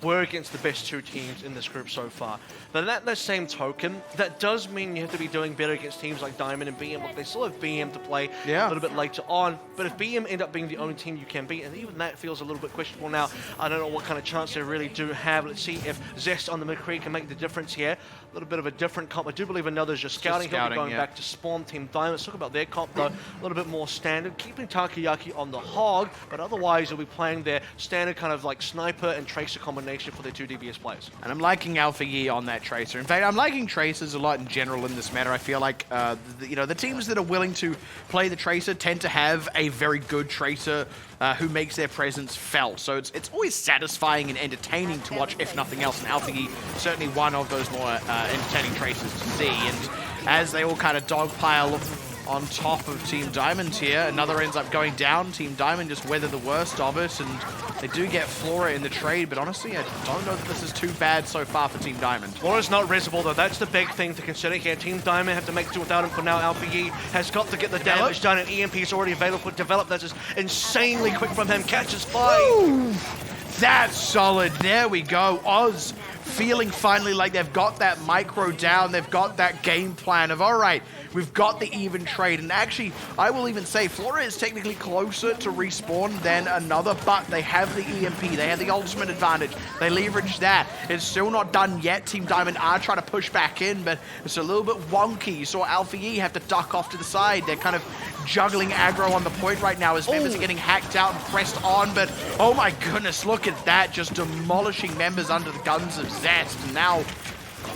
were against the best 2 teams in this group so far. But at the same token, that does mean you have to be doing better against teams like Diamond and BM. Look, they still have BM to play a little bit later on, but if BM end up being the only team you can beat, and even that feels a little bit questionable now, I don't know what kind of chance they really do have. Let's see if Zest on the mid-creek can make the difference here. A little bit of a different comp. I do believe another's just scouting. He'll be going back to spawn. Team Diamond. Let's talk about their comp, though. A little bit more standard. Keeping Takoyaki on the hog, but otherwise they'll be playing their standard kind of like sniper and tracer combination for their 2 DBS players. And I'm liking Alpha Yi on that tracer. In fact, I'm liking tracers a lot in general in this meta. I feel like, the teams that are willing to play the tracer tend to have a very good tracer who makes their presence felt. So it's always satisfying and entertaining to watch, if nothing else. And Alpha Yi, certainly one of those more entertaining tracers to see. And as they all kind of dogpile on top of Team Diamond here, another ends up going down. Team Diamond just weather the worst of it, and they do get Flora in the trade, but honestly, I don't know that this is too bad so far for Team Diamond. Flora's not resible, though. That's the big thing to consider here. Team Diamond have to make do without him for now. Alpha Yi has got to get the damage done, and EMP is already available. Develop, that's just insanely quick from him. Catches 5. Ooh, that's solid. There we go. Oz feeling finally like they've got that micro down. They've got that game plan of, all right, we've got the even trade. And actually, I will even say Flora is technically closer to respawn than another, but they have the EMP. They have the ultimate advantage. They leverage that. It's still not done yet. Team Diamond are trying to push back in, but it's a little bit wonky. You saw Alpha Yi have to duck off to the side. They're kind of juggling aggro on the point right now as members are getting hacked out and pressed on, but oh my goodness, look at that, just demolishing members under the guns of Zest. And now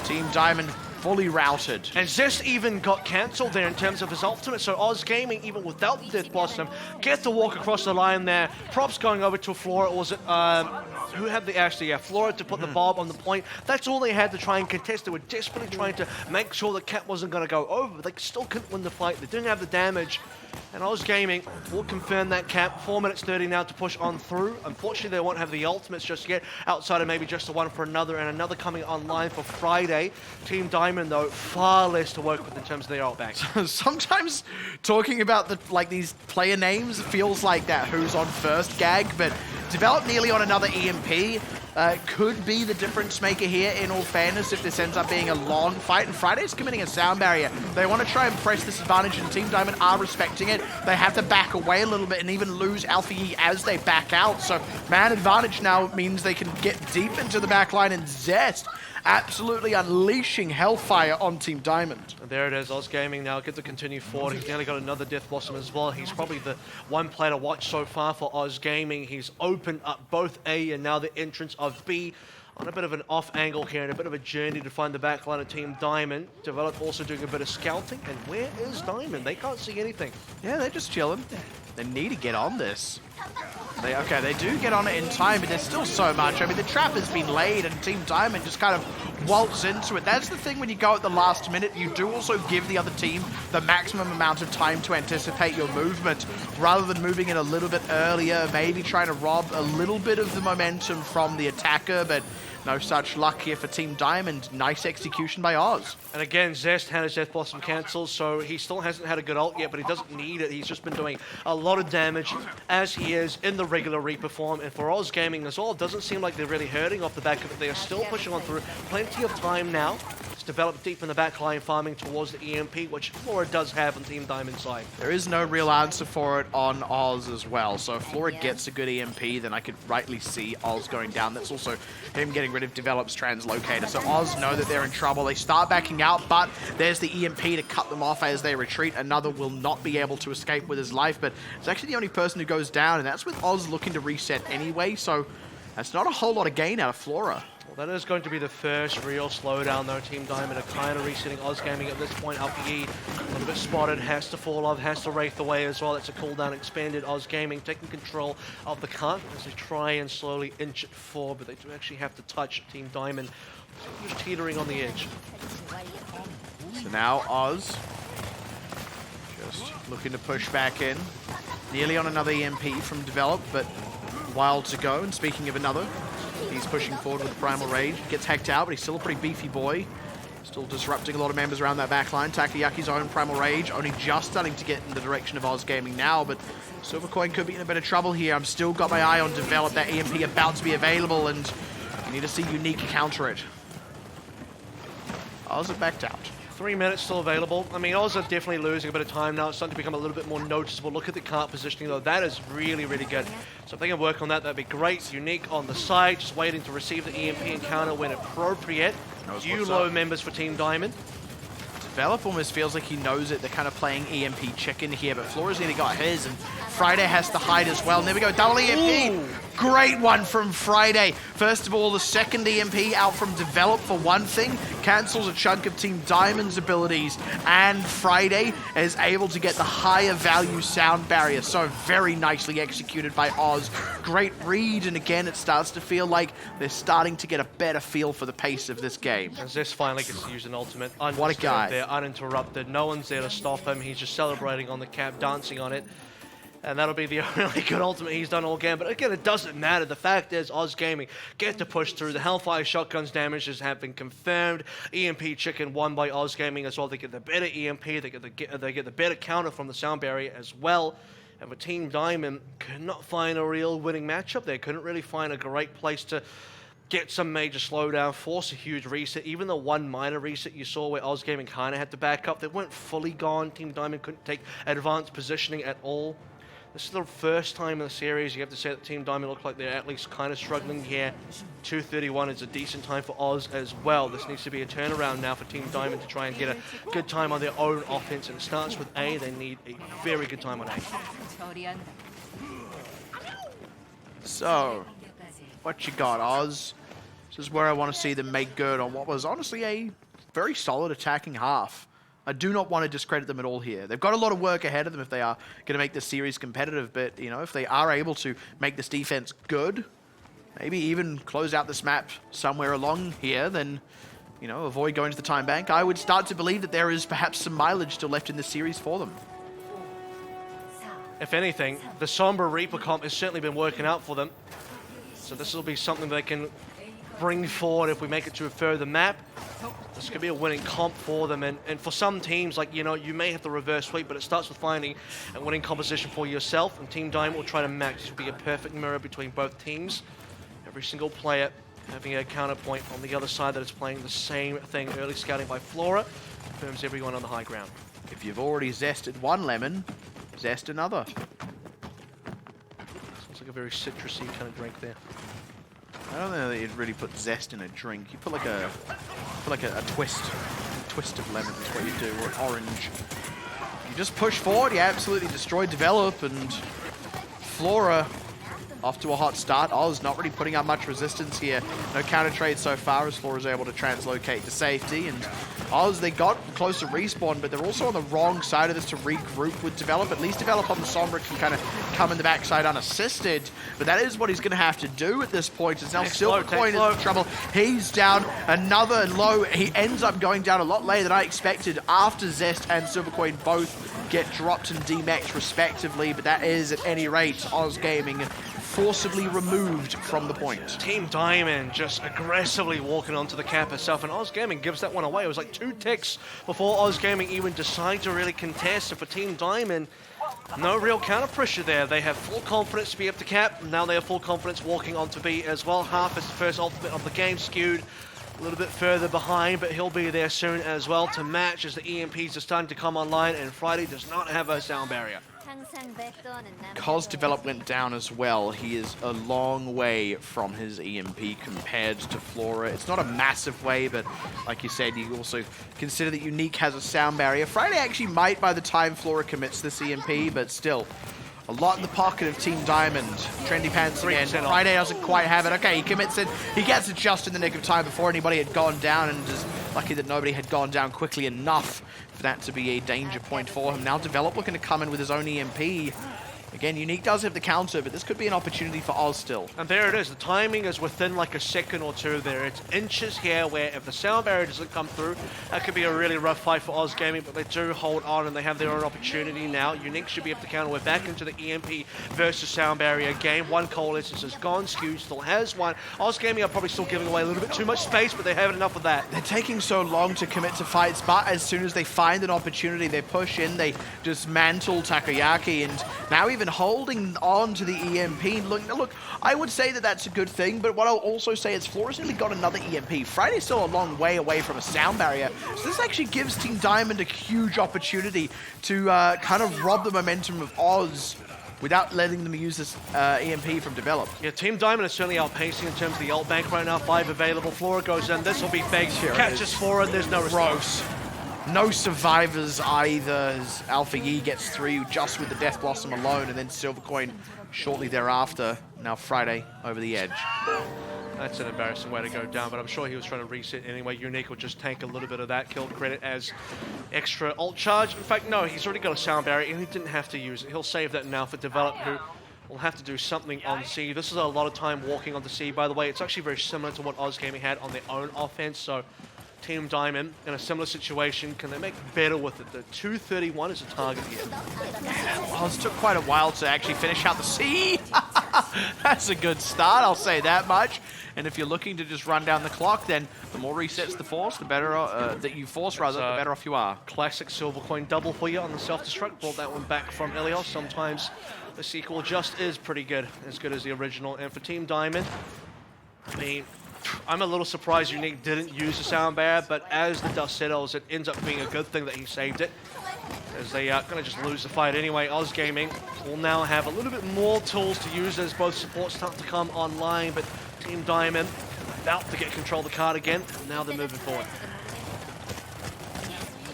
Team Diamond fully routed. And Zest even got cancelled there in terms of his ultimate, so Oz Gaming, even without the Death Blossom, get to walk across the line there. Props going over to Flora, or was it, who had the Ashley? Yeah, Flora to put the Bob on the point. That's all they had to try and contest. They were desperately trying to make sure the Cat wasn't going to go over, but they still couldn't win the fight. They didn't have the damage. And Oz Gaming will confirm that cap. 4 minutes 30 now to push on through. Unfortunately, they won't have the ultimates just yet, outside of maybe just the one for another, and another coming online for Friday. Team Diamond, though, far less to work with in terms of their ult bank. Sometimes talking about these player names feels like that who's on first gag, but Develop nearly on another EMP. Could be the difference maker here, in all fairness, if this ends up being a long fight. And Friday's committing a sound barrier. They want to try and press this advantage, and Team Diamond are respecting it. They have to back away a little bit and even lose Alpha Yi as they back out. So man advantage now means they can get deep into the backline, and Zest absolutely unleashing hellfire on Team Diamond. And there it is, Oz Gaming now get to continue forward. He's nearly got another Death Blossom as well. He's probably the one player to watch so far for Oz Gaming. He's opened up both A and now the entrance of B on a bit of an off angle here and a bit of a journey to find the backline of Team Diamond. Develop also doing a bit of scouting. And where is Diamond? They can't see anything. Yeah, they're just chilling. They need to get on this. They do get on it in time, but there's still so much. I mean, the trap has been laid, and Team Diamond just kind of waltz into it. That's the thing when you go at the last minute. You do also give the other team the maximum amount of time to anticipate your movement, rather than moving in a little bit earlier, maybe trying to rob a little bit of the momentum from the attacker, but no such luck here for Team Diamond. Nice execution by Oz. And again, Zest had his Death Blossom cancelled, so he still hasn't had a good ult yet, but he doesn't need it. He's just been doing a lot of damage as he is in the regular Reaper form. And for Oz Gaming as well, it doesn't seem like they're really hurting off the back of it. They are still pushing on through. Plenty of time now. It's developed deep in the backline, farming towards the EMP, which Flora does have on Team Diamond's side. There is no real answer for it on Oz as well. So if Flora gets a good EMP, then I could rightly see Oz going down. That's also him getting rid of Develop's translocator. So Oz know that they're in trouble. They start backing out, but there's the EMP to cut them off as they retreat. Another will not be able to escape with his life, but it's actually the only person who goes down, and that's with Oz looking to reset anyway. So that's not a whole lot of gain out of Flora. Well, that is going to be the first real slowdown, though. Team Diamond are kind of resetting Oz Gaming at this point. Alpha Yi, a little bit spotted, has to fall off, has to wraith away as well. That's a cooldown expanded. Oz Gaming taking control of the cart as they try and slowly inch it forward, but they do actually have to touch Team Diamond, who's teetering on the edge. So now Oz just looking to push back in. Nearly on another EMP from Develop, but a while to go. And speaking of another, he's pushing forward with Primal Rage. Gets hacked out, but he's still a pretty beefy boy. Still disrupting a lot of members around that backline. Takayaki's own Primal Rage, only just starting to get in the direction of Oz Gaming now, but Silvercoin could be in a bit of trouble here. I've still got my eye on Develop. That EMP about to be available, and you need to see Unique counter it. Oz are backed out. 3 minutes still available. I mean, Oz are definitely losing a bit of time now. It's starting to become a little bit more noticeable. Look at the cart positioning, though. That is really, really good. So if they can work on that, that'd be great. Unique on the side, just waiting to receive the EMP encounter when appropriate. Few low members for Team Diamond. Develop almost feels like he knows it. They're kind of playing EMP chicken here, but Flora's nearly got his, and Friday has to hide as well. And there we go, double EMP. Ooh. Great one from Friday. First of all, the second EMP out from Develop for one thing, cancels a chunk of Team Diamond's abilities, and Friday is able to get the higher value sound barrier. So very nicely executed by Oz. Great read, and again, it starts to feel like they're starting to get a better feel for the pace of this game. And Zest finally gets to use an ultimate. What a guy. They're uninterrupted. No one's there to stop him. He's just celebrating on the cap, dancing on it. And that'll be the only good ultimate he's done all game. But again, it doesn't matter. The fact is, Oz Gaming get to push through. The Hellfire Shotgun's damages have been confirmed. EMP Chicken won by Oz Gaming as well. They get the better EMP. They get the better counter from the sound barrier as well. And for Team Diamond, could not find a real winning matchup there. Couldn't really find a great place to get some major slowdown, force a huge reset. Even the one minor reset you saw where Oz Gaming kind of had to back up, they weren't fully gone. Team Diamond couldn't take advanced positioning at all. This is the first time in the series you have to say that Team Diamond look like they're at least kind of struggling here. 2:31 is a decent time for Oz as well. This needs to be a turnaround now for Team Diamond to try and get a good time on their own offense. And it starts with A. They need a very good time on A. So, what you got, Oz? This is where I want to see them make good on what was honestly a very solid attacking half. I do not want to discredit them at all here. They've got a lot of work ahead of them if they are going to make this series competitive, but, you know, if they are able to make this defense good, maybe even close out this map somewhere along here, then, you know, avoid going to the time bank, I would start to believe that there is perhaps some mileage still left in this series for them. If anything, the Sombra Reaper comp has certainly been working out for them. So this will be something they can bring forward if we make it to a further map. This could be a winning comp for them. And for some teams, like, you know, you may have the reverse sweep, but it starts with finding a winning composition for yourself. And Team Diamond will try to match. This will be a perfect mirror between both teams. Every single player having a counterpoint on the other side that is playing the same thing. Early scouting by Flora confirms everyone on the high ground. If you've already zested one lemon, zest another. Sounds like a very citrusy kind of drink there. I don't know that you'd really put zest in a drink. You put like a twist of lemon is what you do, or an orange. You just push forward, you absolutely destroy Develop, and Flora off to a hot start. Oz not really putting up much resistance here. No counter trade so far as Flora's able to translocate to safety. And Oz, they got close to respawn, but they're also on the wrong side of this to regroup with Develop. At least Develop on the Sombra can kind of come in the backside unassisted. But that is what he's going to have to do at this point. It's now Silvercoin is in trouble. He's down another low. He ends up going down a lot later than I expected after Zest and Silvercoin both get dropped and demexed respectively. But that is, at any rate, Oz Gaming forcibly removed from the point. Team Diamond just aggressively walking onto the cap herself, and Oz Gaming gives that one away. It was like 2 ticks before Oz Gaming even decided to really contest. And for Team Diamond, no real counter pressure there. They have full confidence to be up to cap. Now they have full confidence walking onto B as well. Half is the first ultimate of the game, skewed a little bit further behind, but he'll be there soon as well to match as the EMPs are starting to come online, and Friday does not have a sound barrier. Cos Develop went down as well. He is a long way from his EMP compared to Flora. It's not a massive way, but like you said, you also consider that Unique has a sound barrier. Friday actually might by the time Flora commits this EMP, but still, a lot in the pocket of Team Diamond. Trendy Pants again. Friday doesn't quite have it. Okay, he commits it. He gets it just in the nick of time before anybody had gone down, and just lucky that nobody had gone down quickly enough for that to be a danger point for him. Now Develop looking to come in with his own EMP. Again, Unique does have the counter, but this could be an opportunity for Oz still. And there it is. The timing is within like a second or two there. It's inches here where if the sound barrier doesn't come through, that could be a really rough fight for Oz Gaming, but they do hold on and they have their own opportunity now. Unique should be able to counter. We're back into the EMP versus sound barrier game. One coalescence is gone. Skew still has one. Oz Gaming are probably still giving away a little bit too much space, but they have enough of that. They're taking so long to commit to fights, but as soon as they find an opportunity, they push in, they dismantle Takoyaki, and now even holding on to the EMP. Look, I would say that that's a good thing, but what I'll also say is Flora's nearly got another EMP. Friday's still a long way away from a sound barrier, so this actually gives Team Diamond a huge opportunity to kind of rob the momentum of Oz without letting them use this EMP from Develop. Yeah, Team Diamond is certainly outpacing in terms of the ult bank right now. 5 available. Flora goes in. This will be big. Catches Flora, and there's no response. No survivors either, as Alpha Yi gets 3 just with the Death Blossom alone, and then Silvercoin shortly thereafter. Now Friday over the edge. That's an embarrassing way to go down, but I'm sure he was trying to reset anyway. Unique will just tank a little bit of that kill credit as extra ult charge. In fact, no, he's already got a sound barrier, and he didn't have to use it. He'll save that now for Develop, who will have to do something on C. This is a lot of time walking onto C, by the way. It's actually very similar to what Oz Gaming had on their own offense, so Team Diamond in a similar situation. Can they make better with it? The 231 is a target here. Well, it took quite a while to actually finish out the C. That's a good start, I'll say that much. And if you're looking to just run down the clock, then the more resets the force, the better that you force, rather, the better off you are. Classic Silvercoin double for you on the self-destruct. Brought that one back from Elios. Sometimes the sequel just is pretty good as the original. And for Team Diamond, I mean, I'm a little surprised Unique didn't use the sound barrier, but as the dust settles, it ends up being a good thing that he saved it, as they are going to just lose the fight anyway. Oz Gaming will now have a little bit more tools to use as both supports start to come online, but Team Diamond about to get control of the card again, and now they're moving forward.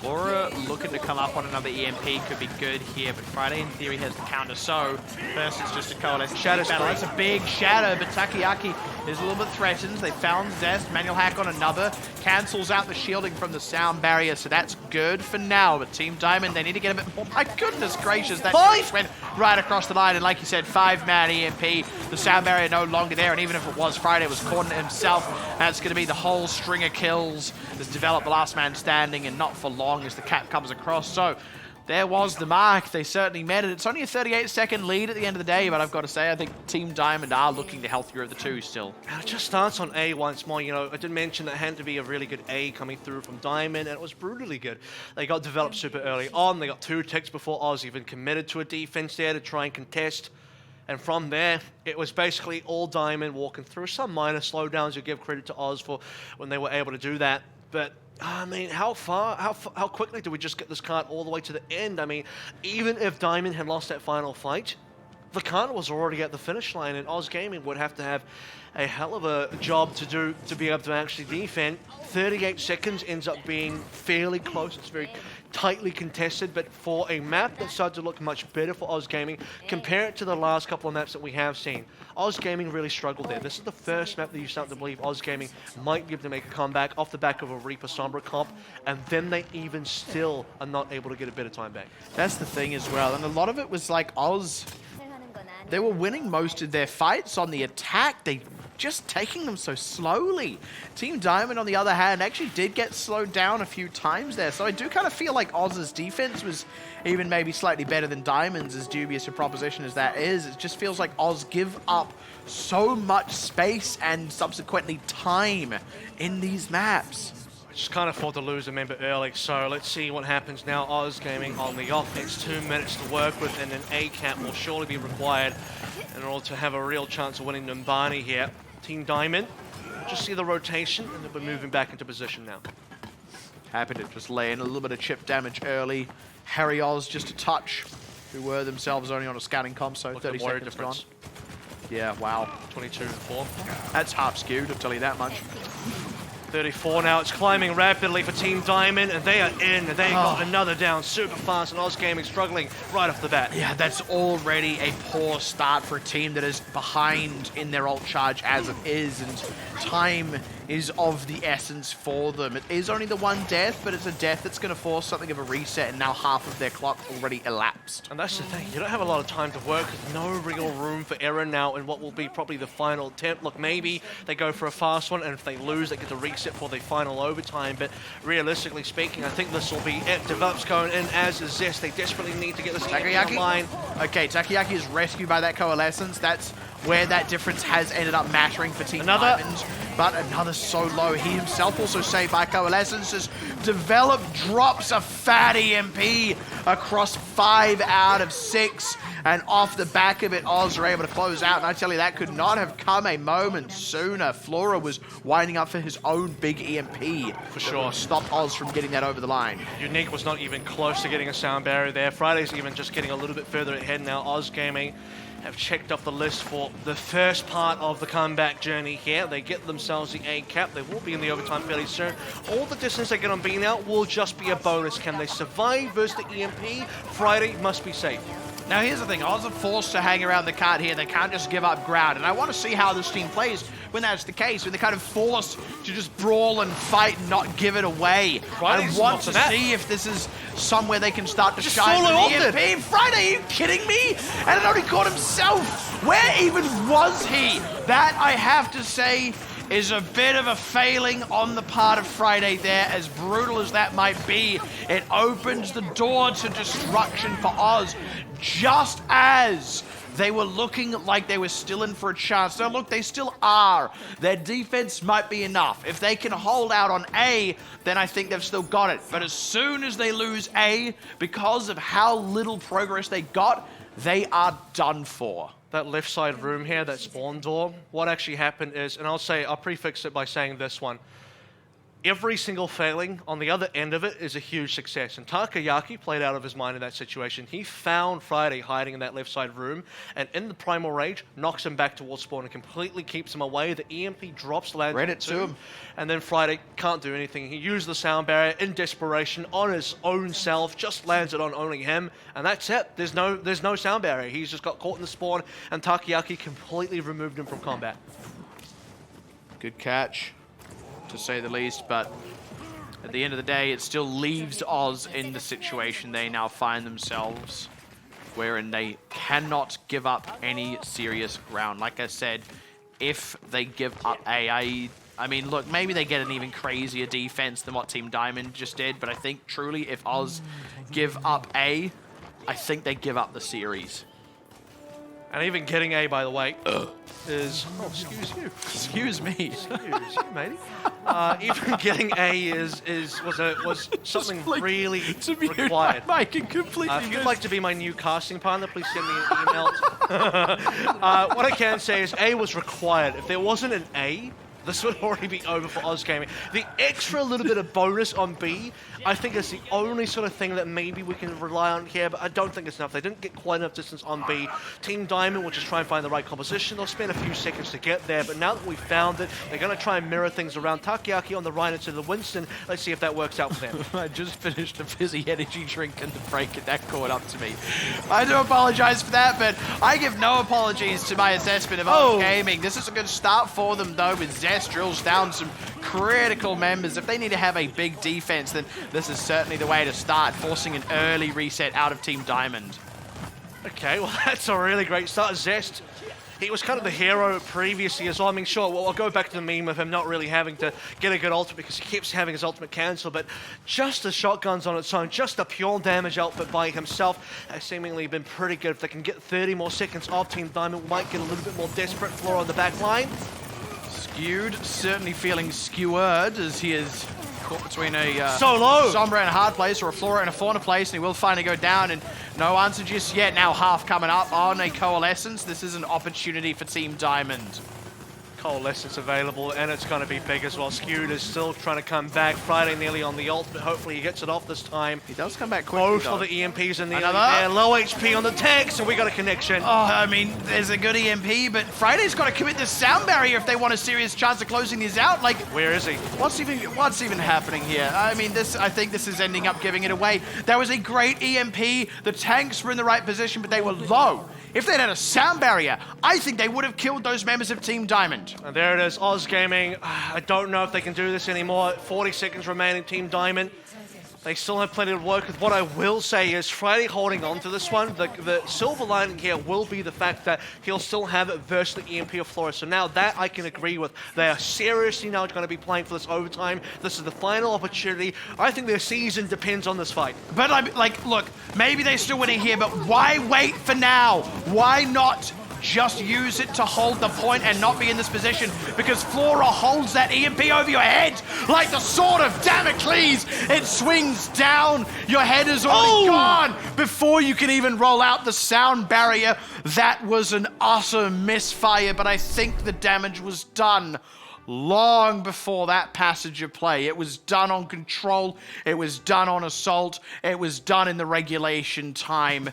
Flora looking to come up on another EMP could be good here, but Friday in theory has the counter. So first it's just a coalescence Shadow battle. That's a big shadow, but Takoyaki is a little bit threatened. They found Zest, manual hack on another, cancels out the shielding from the sound barrier, so that's good for now. But Team Diamond, they need to get a bit more. My goodness gracious, that just went right across the line, and like you said, 5-man EMP. The sound barrier no longer there, and even if it was Friday, it was Corden himself. That's going to be the whole string of kills that's developed the last man standing, and not for long as the cap comes across. So there was the mark. They certainly met it. It's only a 38-second lead at the end of the day, but I've got to say, I think Team Diamond are looking the healthier of the two still. And it just starts on A once more. You know, I did mention that had to be a really good A coming through from Diamond, and it was brutally good. They got developed super early on. They got 2 ticks before Oz even committed to a defense there to try and contest. And from there, it was basically all Diamond walking through. Some minor slowdowns, you give credit to Oz for when they were able to do that. But I mean, how quickly do we just get this card all the way to the end? I mean, even if Diamond had lost that final fight, the card was already at the finish line, and Oz Gaming would have to have a hell of a job to do to be able to actually defend. 38 seconds ends up being fairly close. It's very tightly contested, but for a map that started to look much better for Oz Gaming, compare it to the last couple of maps that we have seen. Oz Gaming really struggled there. This is the first map that you start to believe Oz Gaming might be able to make a comeback off the back of a Reaper Sombra comp, and then they even still are not able to get a bit of time back. That's the thing as well, and a lot of it was like Oz, they were winning most of their fights on the attack. They just taking them so slowly. Team Diamond, on the other hand, actually did get slowed down a few times there. So I do kind of feel like Oz's defense was even maybe slightly better than Diamond's, as dubious a proposition as that is. It just feels like Oz give up so much space and subsequently time in these maps. Just can't afford to lose a member early, so let's see what happens now. Oz Gaming on the offense, 2 minutes to work with, and an A cap will surely be required in order to have a real chance of winning Numbani here. Team Diamond, just see the rotation, and they'll be moving back into position now. Happy to just lay in a little bit of chip damage early. Harry Oz just a touch, who were themselves only on a scouting comp, so 30 seconds gone. Yeah, wow. 22-4. That's half skewed, I'll tell you that much. 34 now, it's climbing rapidly for Team Diamond, and they are in, and they got another down super fast, and Oz Gaming struggling right off the bat. Yeah, that's already a poor start for a team that is behind in their ult charge as it is, and time is of the essence for them. It is only the one death, but it's a death that's going to force something of a reset, and now half of their clock already elapsed. And that's the thing, you don't have a lot of time to work, there's no real room for error now in what will be probably the final attempt. Look, maybe they go for a fast one, and if they lose, they get to reset for the final overtime, but realistically speaking, I think this will be it. Develops going in as is Zest. They desperately need to get this Takoyaki line. Okay, Takoyaki is rescued by that coalescence. That's where that difference has ended up mattering for Team Diamond. But another so low. He himself also saved by coalescence. As Develop drops a fat EMP across 5 out of 6. And off the back of it, Oz are able to close out. And I tell you, that could not have come a moment sooner. Flora was winding up for his own big EMP. For sure. Stop Oz from getting that over the line. Unique was not even close to getting a sound barrier there. Friday's even just getting a little bit further ahead now. Oz Gaming have checked off the list for the first part of the comeback journey here. They get themselves the A cap. They will be in the overtime fairly soon. All the distance they get on B now will just be a bonus. Can they survive versus the EMP? Friday must be safe. Now here's the thing, Oz are forced to hang around the card here. They can't just give up ground. And I want to see how this team plays when that's the case, when they're kind of forced to just brawl and fight and not give it away. I want to see if this is somewhere they can start to shine with the EMP. Friday, are you kidding me? And it only caught himself. Where even was he? That, I have to say, is a bit of a failing on the part of Friday there. As brutal as that might be, it opens the door to destruction for Oz, just as they were looking like they were still in for a chance. Now look, they still are. Their defense might be enough. If they can hold out on A, then I think they've still got it. But as soon as they lose A, because of how little progress they got, they are done for. That left side room here, that spawn door, what actually happened is, and I'll prefix it by saying this one. every single failing on the other end of it is a huge success. And Takayaki played out of his mind in that situation. He found Friday hiding in that left side room, and in the Primal Rage, knocks him back towards spawn and completely keeps him away. The EMP drops lands Read it to him. and then Friday can't do anything. He used the sound barrier in desperation on his own self, just lands it on only him, and that's it. There's no sound barrier. He's just got caught in the spawn, and Takayaki completely removed him from combat. Good catch, to say the least, but at the end of the day, it still leaves Oz in the situation they now find themselves, wherein they cannot give up any serious ground. Like I said, if they give up A, I mean, look, maybe they get an even crazier defense than what Team Diamond just did, but I think truly if Oz give up A, I think they give up the series. And even getting A, by the way, is... Oh, excuse you. Excuse me. Excuse you, matey. Even getting A was something really required. Mike, and completely if you'd like to be my new casting partner, please send me an email. What I can say is A was required. If there wasn't an A, this would already be over for Oz Gaming. The extra little bit of bonus on B, I think is the only sort of thing that maybe we can rely on here, but I don't think it's enough. They didn't get quite enough distance on B. Team Diamond will just try and find the right composition. They'll spend a few seconds to get there, but now that we've found it, they're going to try and mirror things around. Takayaki on the right into the Winston. Let's see if that works out for them. I just finished a fizzy energy drink in the break, and that caught up to me. I do apologize for that, but I give no apologies to my assessment of Oz Gaming. This is a good start for them, though, with Zest drills down some critical members. If they need to have a big defense, then this is certainly the way to start, forcing an early reset out of Team Diamond. Okay, well, that's a really great start. Zest, he was kind of the hero previously as well. I mean, sure, well, I'll go back to the meme of him not really having to get a good ultimate because he keeps having his ultimate cancel, but just the shotguns on its own, just the pure damage output by himself has seemingly been pretty good. If they can get 30 more seconds off, Team Diamond might get a little bit more desperate. Floor on the back line. Skewed, certainly feeling skewered as he is caught between a Sombra and a hard place, or a Flora and a Fauna place, and he will finally go down, and no answer just yet. Now half coming up on a Coalescence. This is an opportunity for Team Diamond. Coalescence available, and it's going to be big as well. Skewed is still trying to come back. Friday nearly on the ult, but hopefully he gets it off this time. He does come back quickly, both of the EMPs in the air. Low HP on the tanks, and we got a connection. Oh, I mean, there's a good EMP, but Friday's got to commit this sound barrier if they want a serious chance of closing these out. Like, where is he? What's even happening here? I mean, I think this is ending up giving it away. That was a great EMP. The tanks were in the right position, but they were low. If they'd had a sound barrier, I think they would have killed those members of Team Diamond. And there it is, Oz Gaming. I don't know if they can do this anymore. 40 seconds remaining, Team Diamond. They still have plenty to work with. What I will say is Friday holding on to this one. The silver lining here will be the fact that he'll still have it versus the EMP of Flora. So now that I can agree with. They are seriously now going to be playing for this overtime. This is the final opportunity. I think their season depends on this fight. But I'm like, look, maybe they're still winning here, but why wait for now? Why not just use it to hold the point and not be in this position? Because Flora holds that EMP over your head like the sword of Damocles. It swings down. Your head is already gone before you can even roll out the sound barrier. That was an utter misfire, but I think the damage was done long before that passage of play. It was done on control. It was done on assault. It was done in the regulation time.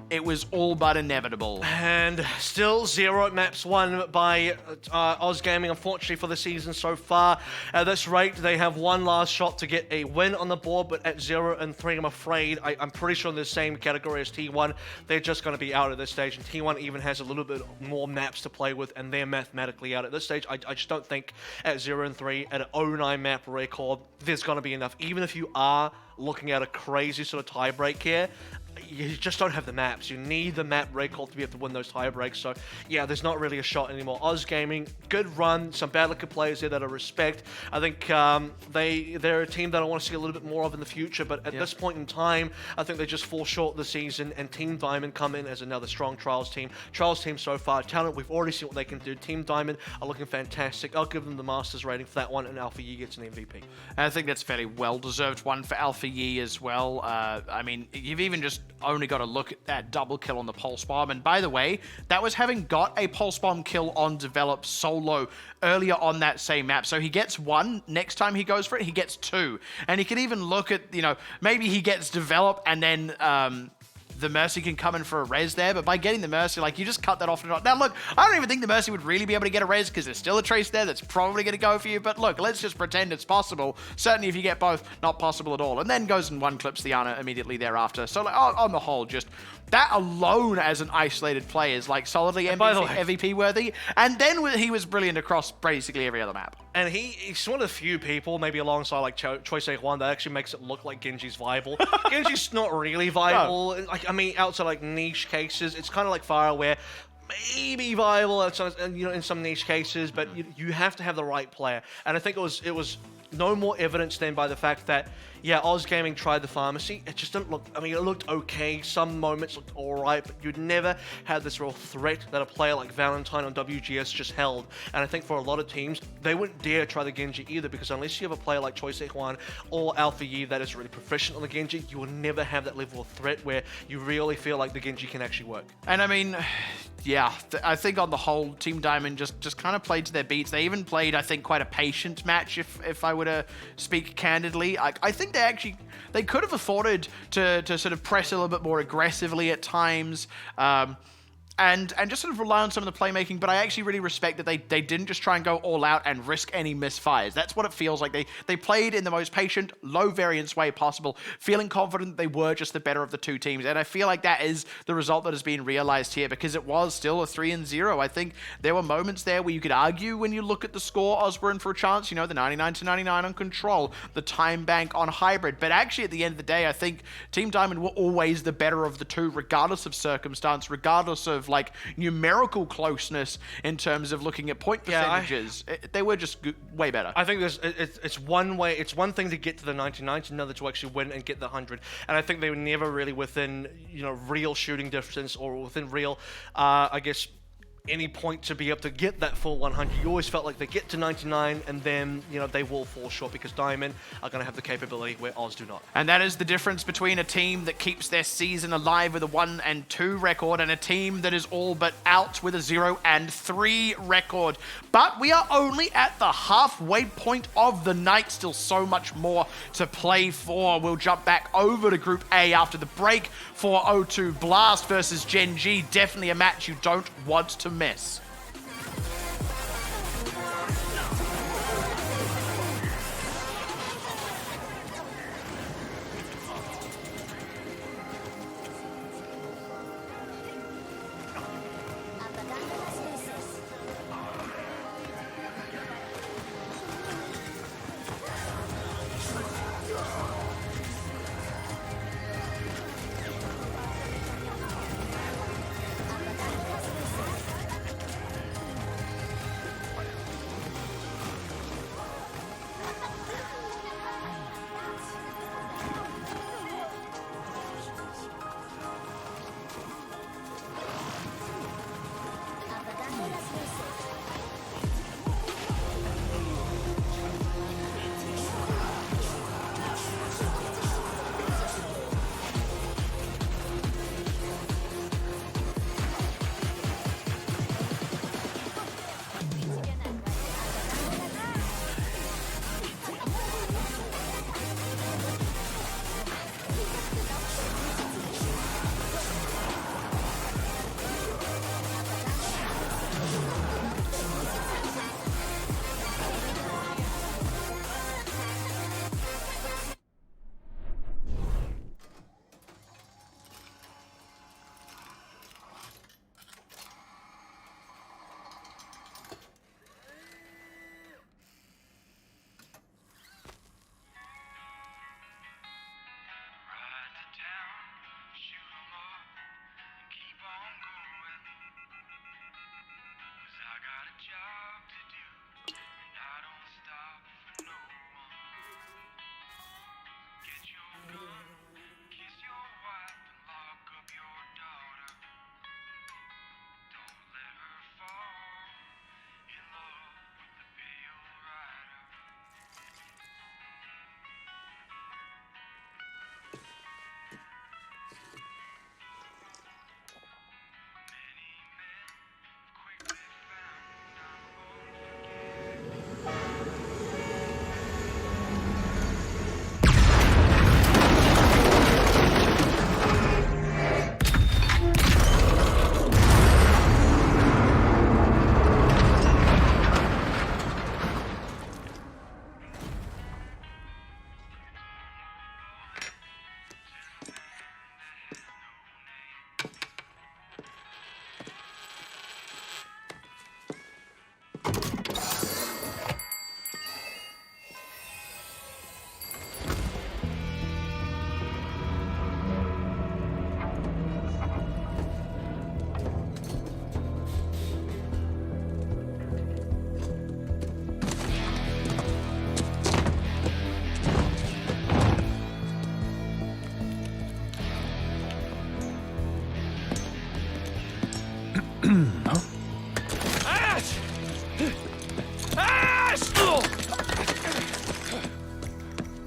It was all but inevitable. And still 0 maps won by Oz Gaming, unfortunately, for the season so far. At this rate, they have one last shot to get a win on the board, but at 0 and 3, I'm afraid, I'm pretty sure in the same category as T1, they're just going to be out at this stage. And T1 even has a little bit more maps to play with, and they're mathematically out at this stage. I just don't think at 0 and 3, at an 09 map record, there's going to be enough. Even if you are looking at a crazy sort of tie break here, you just don't have the maps. You need the map recall to be able to win those tie breaks. So, yeah, there's not really a shot anymore. Oz Gaming, good run. Some bad looking players there that I respect. I think they're a team that I want to see a little bit more of in the future. But at this point in time, I think they just fall short this season. And Team Diamond come in as another strong Trials team. Trials team so far, Talon, we've already seen what they can do. Team Diamond are looking fantastic. I'll give them the Masters rating for that one. And Alpha Yi gets an MVP. I think that's fairly well-deserved one for Alpha Yi as well. I mean, you've even just only got to look at that double kill on the Pulse Bomb. And by the way, that was having got a Pulse Bomb kill on Develop solo earlier on that same map. So he gets 1. Next time he goes for it, he gets 2. And he can even look at, you know, maybe he gets Develop and then the Mercy can come in for a res there, but by getting the Mercy, like, you just cut that off and on. Now, look, I don't even think the Mercy would really be able to get a res because there's still a Trace there that's probably going to go for you, but look, let's just pretend it's possible. Certainly if you get both, not possible at all. And then goes and one clips the Ana immediately thereafter. So, like, on the whole, just that alone as an isolated play is, like, solidly MVP worthy. And then he was brilliant across basically every other map. And he's one of the few people, maybe alongside like Choi Se-hwan, that actually makes it look like Gen.G's viable. Gen.G's not really viable. No. Like, I mean, outside like niche cases, it's kind of like Fire where maybe viable outside, you know, in some niche cases, but you have to have the right player. And I think it was no more evidence than by the fact that, yeah, Oz Gaming tried the Pharmacy. It just didn't look, I mean, it looked okay. Some moments looked alright, but you'd never had this real threat that a player like Valentine on WGS just held. And I think for a lot of teams, they wouldn't dare try the Gen.G either, because unless you have a player like Choi Se-hwan or Alpha Yi that is really proficient on the Gen.G, you will never have that level of threat where you really feel like the Gen.G can actually work. And I mean, yeah, I think on the whole, Team Diamond just kind of played to their beats. They even played, I think, quite a patient match, if I were to speak candidly. I think they could have afforded to sort of press a little bit more aggressively at times. And just sort of rely on some of the playmaking, but I actually really respect that they didn't just try and go all out and risk any misfires. That's what it feels like. They played in the most patient, low variance way possible, feeling confident they were just the better of the two teams. And I feel like that is the result that has been realized here, because it was still a 3-0. I think there were moments there where you could argue, when you look at the score, Oz were in for a chance, you know, the 99-99 on Control, the time bank on Hybrid. But actually, at the end of the day, I think Team Diamond were always the better of the two, regardless of circumstance, regardless of like numerical closeness in terms of looking at point percentages. They were just way better. I think it's one way. It's one thing to get to the 99, it's another to actually win and get the 100. And I think they were never really within, you know, real shooting distance or within real, I guess, any point to be able to get that full 100. You always felt like they get to 99 and then, you know, they will fall short, because Diamond are going to have the capability where Oz do not. And that is the difference between a team that keeps their season alive with a 1-2 record and a team that is all but out with a 0-3 record. But we are only at the halfway point of the night. Still so much more to play for. We'll jump back over to Group A after the break for O2 Blast versus Gen.G. Definitely a match you don't want to miss.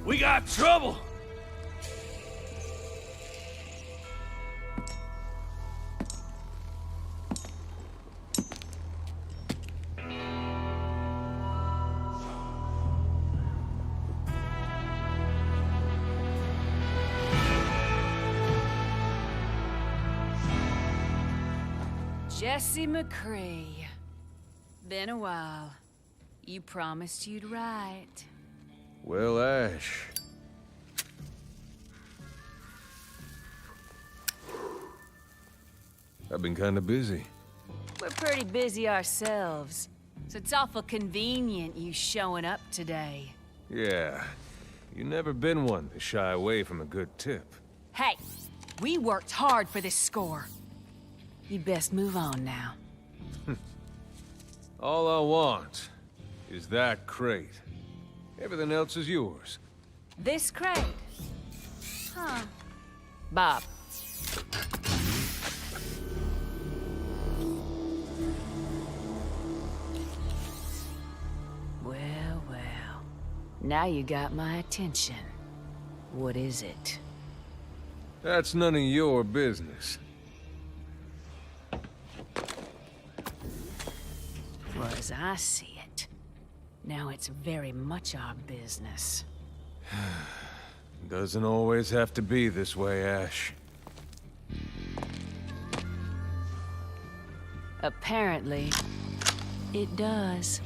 We got trouble! Jesse McCree. Been a while. You promised you'd write. Well, Ash. I've been kinda busy. We're pretty busy ourselves, so it's awful convenient you showing up today. Yeah. You never been one to shy away from a good tip. Hey, we worked hard for this score. You best move on now. All I want is that crate. Everything else is yours. This crate? Huh. Bob. Well, well. Now you got my attention. What is it? That's none of your business. Well, as I see it, now it's very much our business. Doesn't always have to be this way, Ash. Apparently, it does.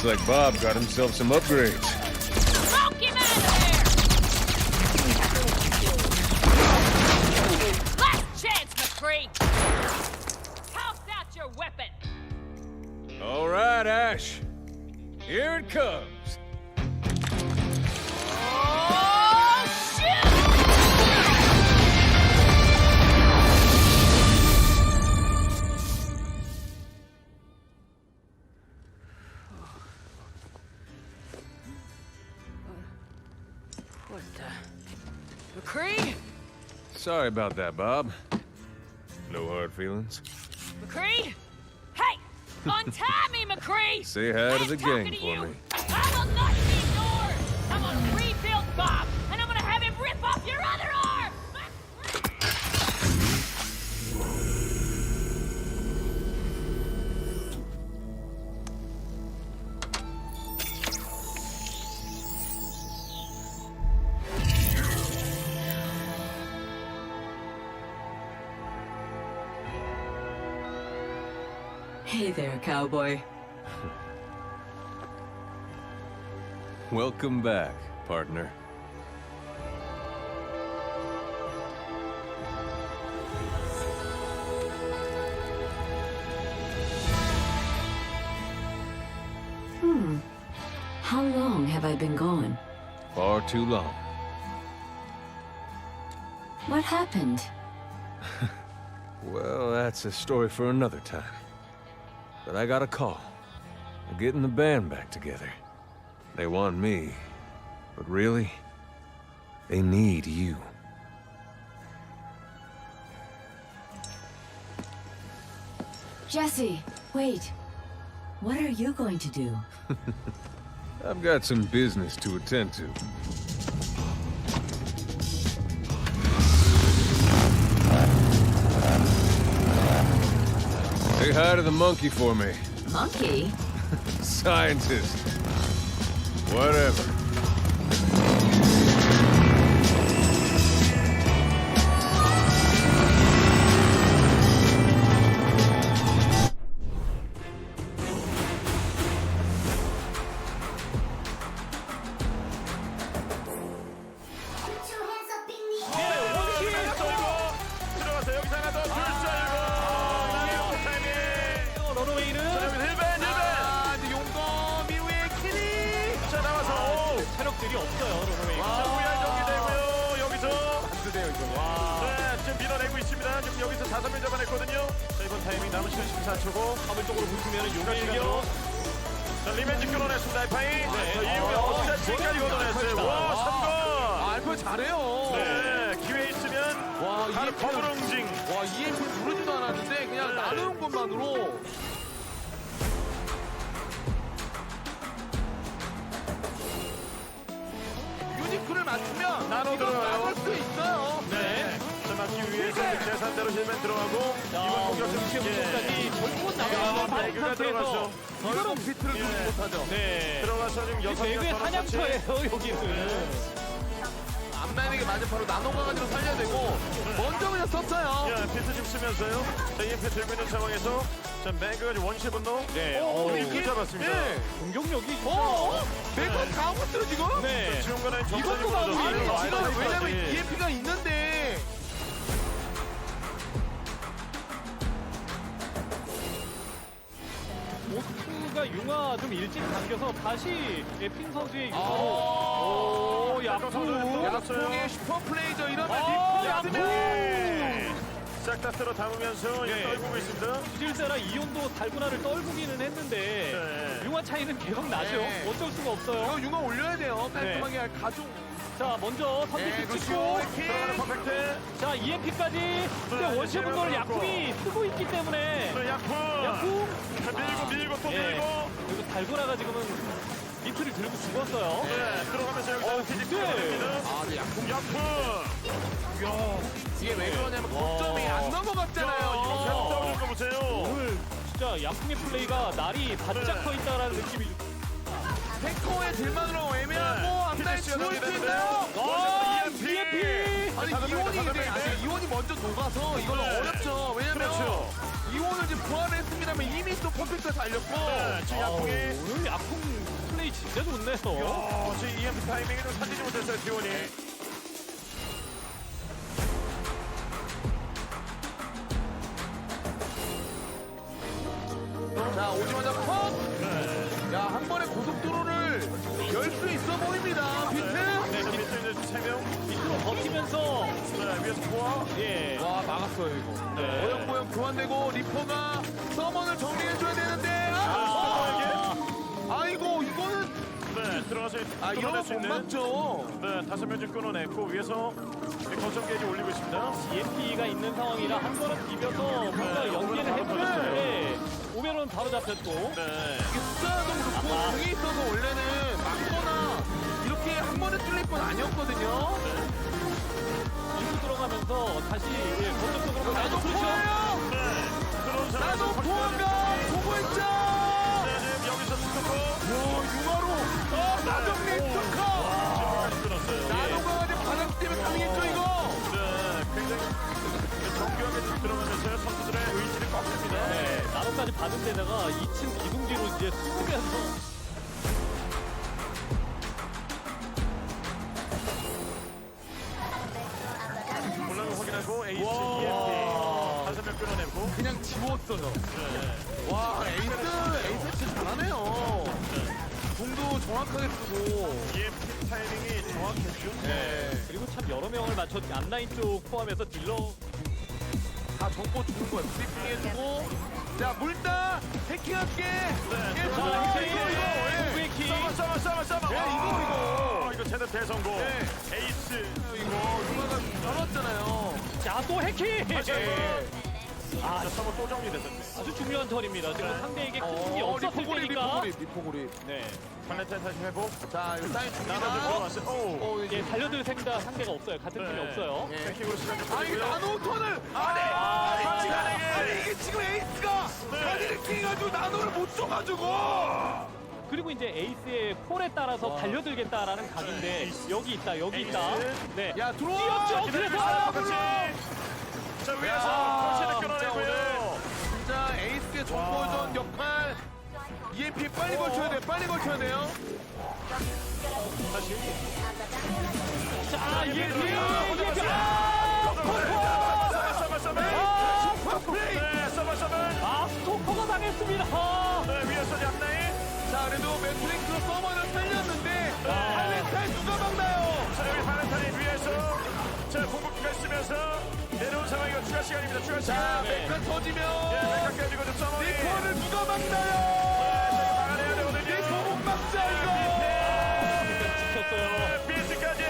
Looks like Bob got himself some upgrades. Smoke him out of there! Last chance, McCree! Toss out your weapon! All right, Ash. Here it comes. Oh, shoot! What the... McCree? Sorry about that, Bob. No hard feelings. McCree? Hey! Untie me, McCree! Say hi to the gang to for you. me. I will not be ignored! I'm gonna rebuild Bob, and I'm gonna have him rip off your other arm! Hey there, cowboy. Welcome back, partner. How long have I been gone? Far too long. What happened? Well, that's a story for another time. But I got a call. They're getting the band back together. They want me. But really, they need you. Jesse, wait. What are you going to do? I've got some business to attend to. Say hi to the monkey for me. Monkey? Scientist. Whatever. 들어가서 여기서 하나 더 러너웨이는 근데 용검 이후에 키리 자 나와서 체력들이 없어요. 러너웨이가. 자 우열 정리되고요. 여기서 안쓰네요 이거. 네, 지금 밀어내고 있습니다. 지금 여기서 5명 잡아냈거든요. 자 이번 타이밍 남은 시간 14초고 화물 쪽으로 붙으면 용의 일격. 자 리벤지 끊어냈습니다. 알파이. 자 이후에 어시까지 걷어냈어요. 와 3건. 알파 잘해요. 네 기회 있으면 바로 거부릉징. 와 EMP 누르지도 않았는데 그냥 나누는 것만으로. 유니크를 맞추면 나눠 들어가요. 막을 수 있어요. 네. 자 막기 위해서 계산대로 힐맨 들어가고 이번 공격은 공격까지 결국은 나가는 배그가 들어가서 이거는 비트를 누르지 못하죠. 네. 들어가서 지금 6명 배그의 사냥터예요 여기는. 앞라인에게 맞은 바로 나눠가가지고 살려야 되고 먼저 그냥 썼어요. 야, 비트 좀 쓰면서요. 자, EMP 들고 있는 상황에서 자, 매그가 원시 분노. 네. 밀고 잡았습니다. 네. 공격력이 매그 다 하고 있어요 지금. 네. 지금 거는 이것도 막으면 지금 왜냐면 예. EMP가 있는데. 오스가 융화 좀 일찍 당겨서 다시 핀 선수의 융화로 야풍의 슈퍼플레이저 이러면 야풍 싹다 쓸어 담으면서 떨구고 있습니다. 실제라 이온도 달고나를 떨구기는 했는데 융화 차이는 계속 나죠. 어쩔 수가 없어요. 이거 융화 올려야 돼요. 깔끔하게 가중. 자 먼저 선택 찍고 들어가는 퍼펙트. 자 EMP까지. 근데 원시 분노를 야쿠이 쓰고 있기 때문에 야쿠 밀고 또 밀고. 그리고 달고나가 지금은 니트를 들고 죽었어요. 네, 들어가면서 여기서 피지컬 됩니다. 네, 야쿠. 야, 이게 왜 그러냐면 거점이 안 넘어갔잖아요. 이거 계속 떨어진 거 보세요. 오늘 진짜 야쿠의 플레이가 날이 바짝 서 있다라는 느낌이. 탱커의 딜만으로 애매하고 앞라인 지울 수 있나요? EMP! 아니 이원이 먼저 녹아서 이거는 어렵죠. 왜냐면 이원을 지금 부활했습니다만 이미 또 퍼펙트가 달렸고. 지금 야풍이 오늘 야풍 플레이 진짜 좋네요. 지금 EMP 타이밍을 좀 살리지 못했어요, T1이. 자 오지마자 퍽! 야 한 번에 고속도로를 열 수 있어 보입니다. 비트! 네, 비트 이제 3명. 밑으로 버티면서 위에서 보아. 예. 와 막았어요 이거. 네. 어영보영 교환되고 리퍼가 서먼을 정리해줘야 되는데 아이고 이거는 네, 들어가서 이러면 못 막죠. 네, 5명 좀 끊어냈고 위에서 거점 게이지 올리고 있습니다. EMP가 있는 상황이라 한 번은 비벼서 뭔가 연기를 했는데 오면은 바로 잡혔고. 네. 숫자도 그렇고 공이 있어서 원래는 막거나 이렇게 한 번에 뚫릴 건 아니었거든요. 이로 들어가면서 다시 거점 쪽으로 가야죠. 그렇죠. 들어온 사람. 나도 도망가 보고 있자. 네, 지금 여기서 스토커. 융화로 나정리 스토커. 나노가 이제 바닥 때문에 가능했죠 이거. 네, 굉장히 정교하게 좀 들어가면서 선수들의 의지를 꺾습니다. 네, 나노까지 받은 데다가 2층 기둥지로 이제 쏘면서. 물량을 확인하고 에이스 EMP 5명 끊어내고 그냥 지웠어요. 와 에이스 진짜 잘하네요. 공도 정확하게 쓰고 EMP 타이밍이 정확했죠. 네. 그리고 참 여러 명을 맞췄 앞라인 쪽 포함해서 딜러 다 정보 주는 거야. 브리핑 해주고. 자, 물다! 해킹할게! 예, 자, 이거! 싸마! 이거 제대로 대성공. 에이스. 이거 누나가 열었잖아요. 자, 또 해킹! 다시 한번. 자, 서버 또 정리됐습니다. 아주 중요한 턴입니다. 지금 상대에게 큰 힘이 리포고리, 없었을 테니까. 리포고리. 네. 플랜텐 다시 회복. 자, 이거 사인 줍니다. 나눠 들어왔어요. 예, 달려들 상대가 없어요. 같은 팀이 없어요. 해킹으로 시간 좀 아니, 끌고요. 나노 턴을! 아니, 이게 지금 에이스가 자리를 킹해가지고 나노를 못 줘가지고! 그리고 이제 에이스의 콜에 따라서 달려들겠다라는 각인데 여기 있다. 네. 야, 들어와! 뛰었죠. 그래서 자, 위에서 터치를 끊어내고요. 진짜 에이스의 정보전 역할 EMP 빨리 걸쳐야 돼요. 다시. 자, EMP! 스토커가 당했습니다. 네, 위에서 양나인. 자, 그래도 매트릭스로 서버를 살렸는데 발렌타인 누가 막나요? 자, 여기 발렌타인 위에서 자, 공격기가 쓰면서 내려온 상황이고 추가 시간입니다. 추가 시간. 자, 메카 터지면 메카 깨지고 좀 써머니. 니코를 누가 막나요? 자, 막아내야 되거든요. 니코 못 막자, 이거! 지켰어요. 비스까지.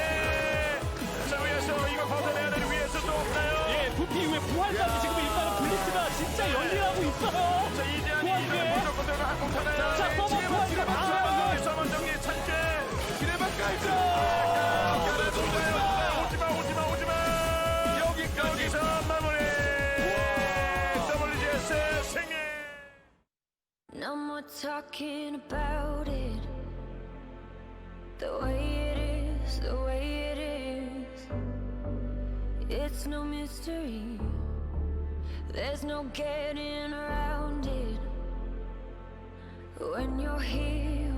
자, 위에서 이거 벗어내야 되는 위에서 또 없나요? 예, 부피 이후에 부활까지 지금 일단은 블리츠가 진짜 열일하고 있어요. 자, 이제한이 이걸 무조건 들고 한공 타나요? 자, 서버 부활. 서버 정리 찬재. 기대만 깔죠! 오지마. 여기서 마무리. WGS 승리. No more talking about it. The way it is. It's no mystery. There's no getting around it. When you're here,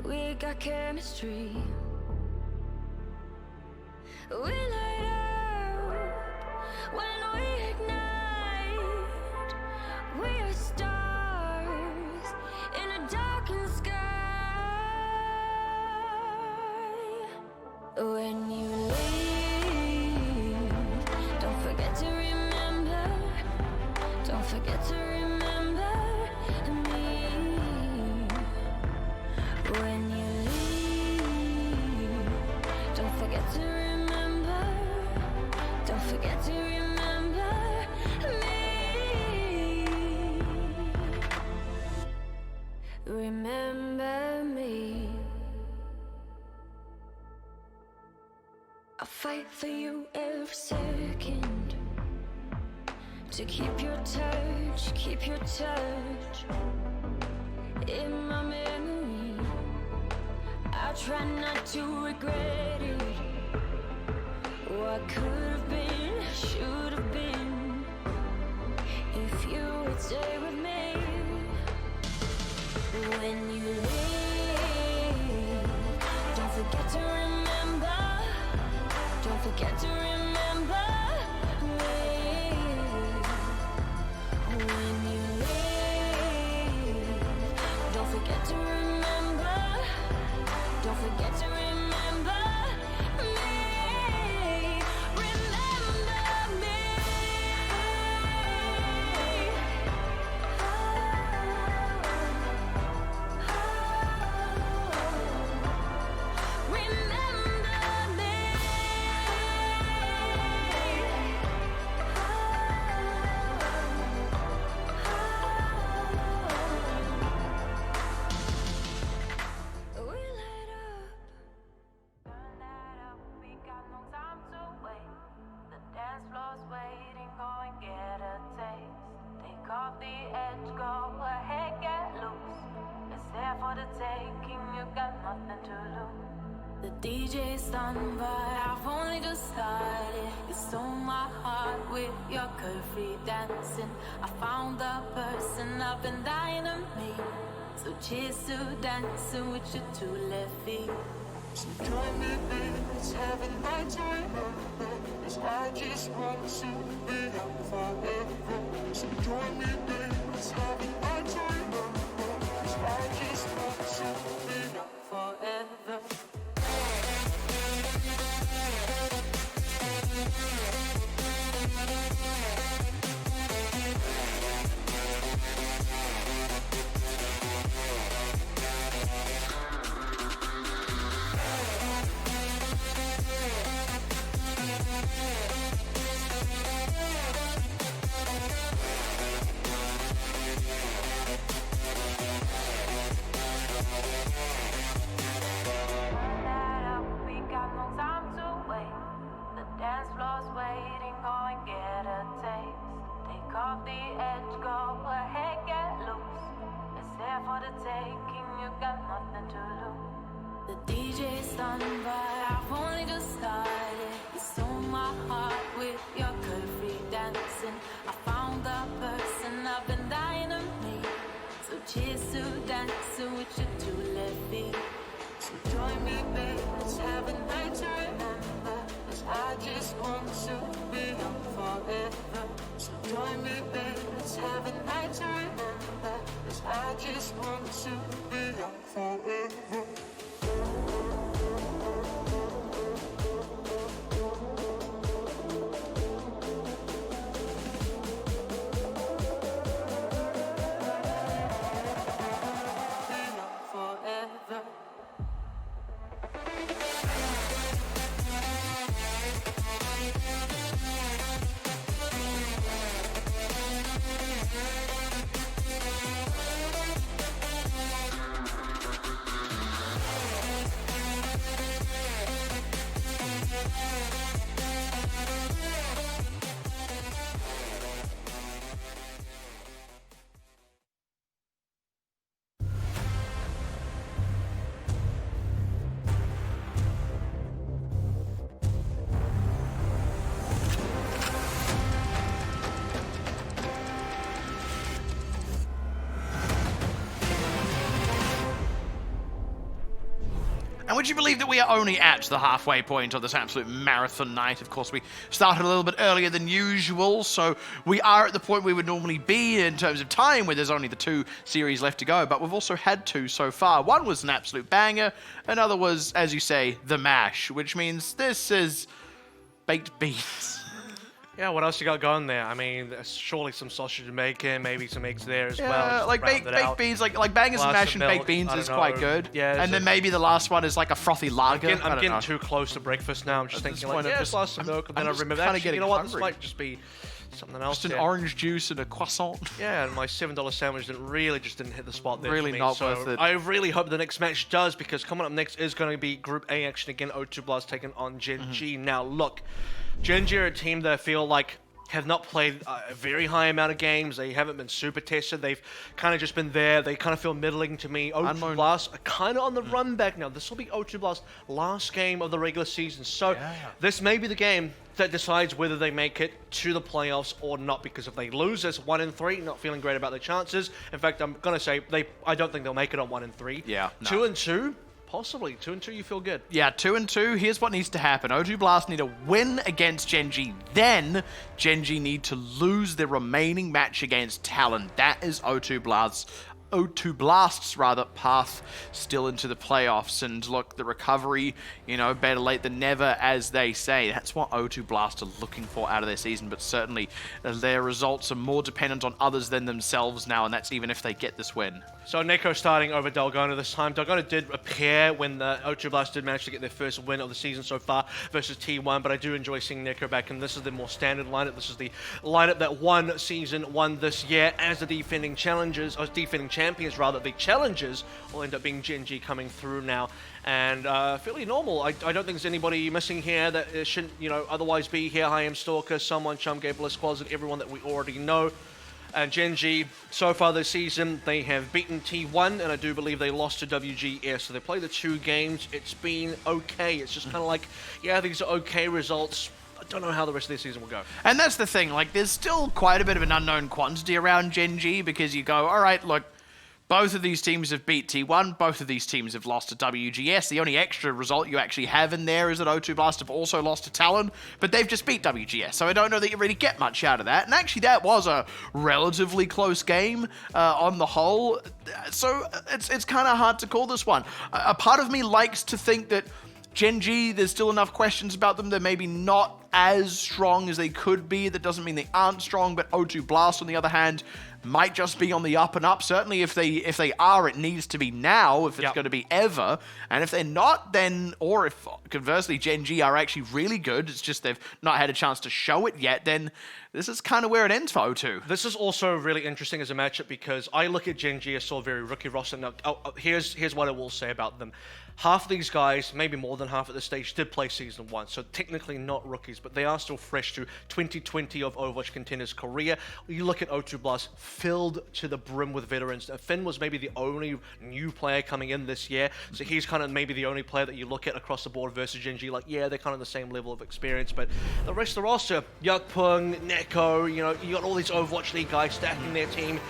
we got chemistry. We light up when we ignite. We're stars in a darkened sky. When you leave, don't forget to remember. Don't forget to remember me. When you leave, don't forget to remember. Don't forget to remember me. Remember me. I'll fight for you every second. To keep your touch in my memory. I try not to regret it. What could have been, should have been. If you would stay with me. When you leave, don't forget to remember. Don't forget to remember me. When you leave, don't forget to remember. Don't forget to remember me. Remember me. Remember me. Dance floor's waiting, go and get a taste. Take off the edge, go ahead, get loose. It's there for the taking, you got nothing to lose. The DJ's done, but I've only just started. You stole my heart with your curvy dancing. I found the person I've been dying to meet. So cheers to dancing with your two left feet. So join me, baby, let's have a night to remember. 'Cause I just want to be young forever. So join me, baby, let's have a night to remember. 'Cause I just want to be young forever. for the taking, you got nothing to lose. The DJ's standing by, I've only just started. You stole my heart with your curvy dancing. I found the person I've been dying to meet. So cheers to dancing with your two left feet. So join me, babe, let's have a night to remember. 'Cause I just want to be young forever. So join me, babe, let's have a night to remember. 'Cause I just want to be young forever. And would you believe that we are only at the halfway point of this absolute marathon night? Of course, we started a little bit earlier than usual, so we are at the point we would normally be in terms of time, where there's only the 2 series left to go, but we've also had 2 so far. One was an absolute banger, another was, as you say, the mash, which means this is baked beans. Yeah, what else you got going there? I mean, there's surely some sausage and bacon, maybe some eggs there as well. Yeah, like baked beans, like bangers and mash and baked beans is quite good. Yeah, and then maybe the last one is like a frothy lager. I'm getting too close to breakfast now. I'm just thinking like, yeah, just glass of milk, and then I remember actually, you know what, this might just be something else. Just an orange juice and a croissant. Yeah, and my $7 sandwich didn't hit the spot there. Really for me. not So worth it. I really hope the next match does, because coming up next is going to be Group A action again. O2 Blast taking on Gen.G. Now, look, Gen.G are a team that I feel like have not played a very high amount of games. They haven't been super tested. They've kind of just been there. They kind of feel middling to me. O2 Blast are kind of on the run back now. This will be O2 Blast last game of the regular season. So this may be the game that decides whether they make it to the playoffs or not, because if they lose this 1-3, not feeling great about their chances. In fact, I'm going to say I don't think they'll make it on 1-3. Yeah. 2-2. Possibly. 2-2, you feel good. Yeah, 2-2. Here's what needs to happen. O2 Blast need a win against Gen.G. Then Gen.G need to lose their remaining match against Talon. That is O2 Blast's path still into the playoffs. And look, the recovery, better late than never, as they say. That's what O2 Blast are looking for out of their season, but certainly their results are more dependent on others than themselves now, and that's even if they get this win. So Neko starting over Dalgona this time. Dalgona did appear when the O2 Blast did manage to get their first win of the season so far versus T1, but I do enjoy seeing Neko back, and this is the more standard lineup. This is the lineup that won Season 1 this year as the defending champions. The challengers will end up being Gen.G coming through now, and fairly normal. I don't think there's anybody missing here that shouldn't, otherwise be here. I Am Stalker, someone, Chum, Bliss, Closet, everyone that we already know. And Gen.G, so far this season, they have beaten T1, and I do believe they lost to WGS. So they played the 2 games. It's been okay. It's just kind of like, yeah, these are okay results. I don't know how the rest of their season will go. And that's the thing. Like, there's still quite a bit of an unknown quantity around Gen.G, because you go, all right, look, both of these teams have beat T1. Both of these teams have lost to WGS. The only extra result you actually have in there is that O2 Blast have also lost to Talon, but they've just beat WGS. So I don't know that you really get much out of that. And actually, that was a relatively close game on the whole. So it's kind of hard to call this one. A part of me likes to think that Gen.G, there's still enough questions about them. They're maybe not as strong as they could be. That doesn't mean they aren't strong, but O2 Blast, on the other hand, might just be on the up and up. Certainly if they are, it needs to be now, if it's going to be ever. And if they're not, then, or if conversely Gen.G are actually really good, it's just they've not had a chance to show it yet, then this is kind of where it ends for O2. This is also really interesting as a matchup, because I look at Gen.G as still a very rookie roster. Now, here's what I will say about them. Half of these guys, maybe more than half at this stage, did play Season 1, so technically not rookies. but they are still fresh to 2020 of Overwatch Contenders Korea. You look at O2 Blast, filled to the brim with veterans. Finn was maybe the only new player coming in this year, so he's kind of maybe the only player that you look at across the board versus Gen.G. Like, yeah, they're kind of the same level of experience, but the rest of the roster, Yakpung, Neko, you know, you got all these Overwatch League guys stacking their team.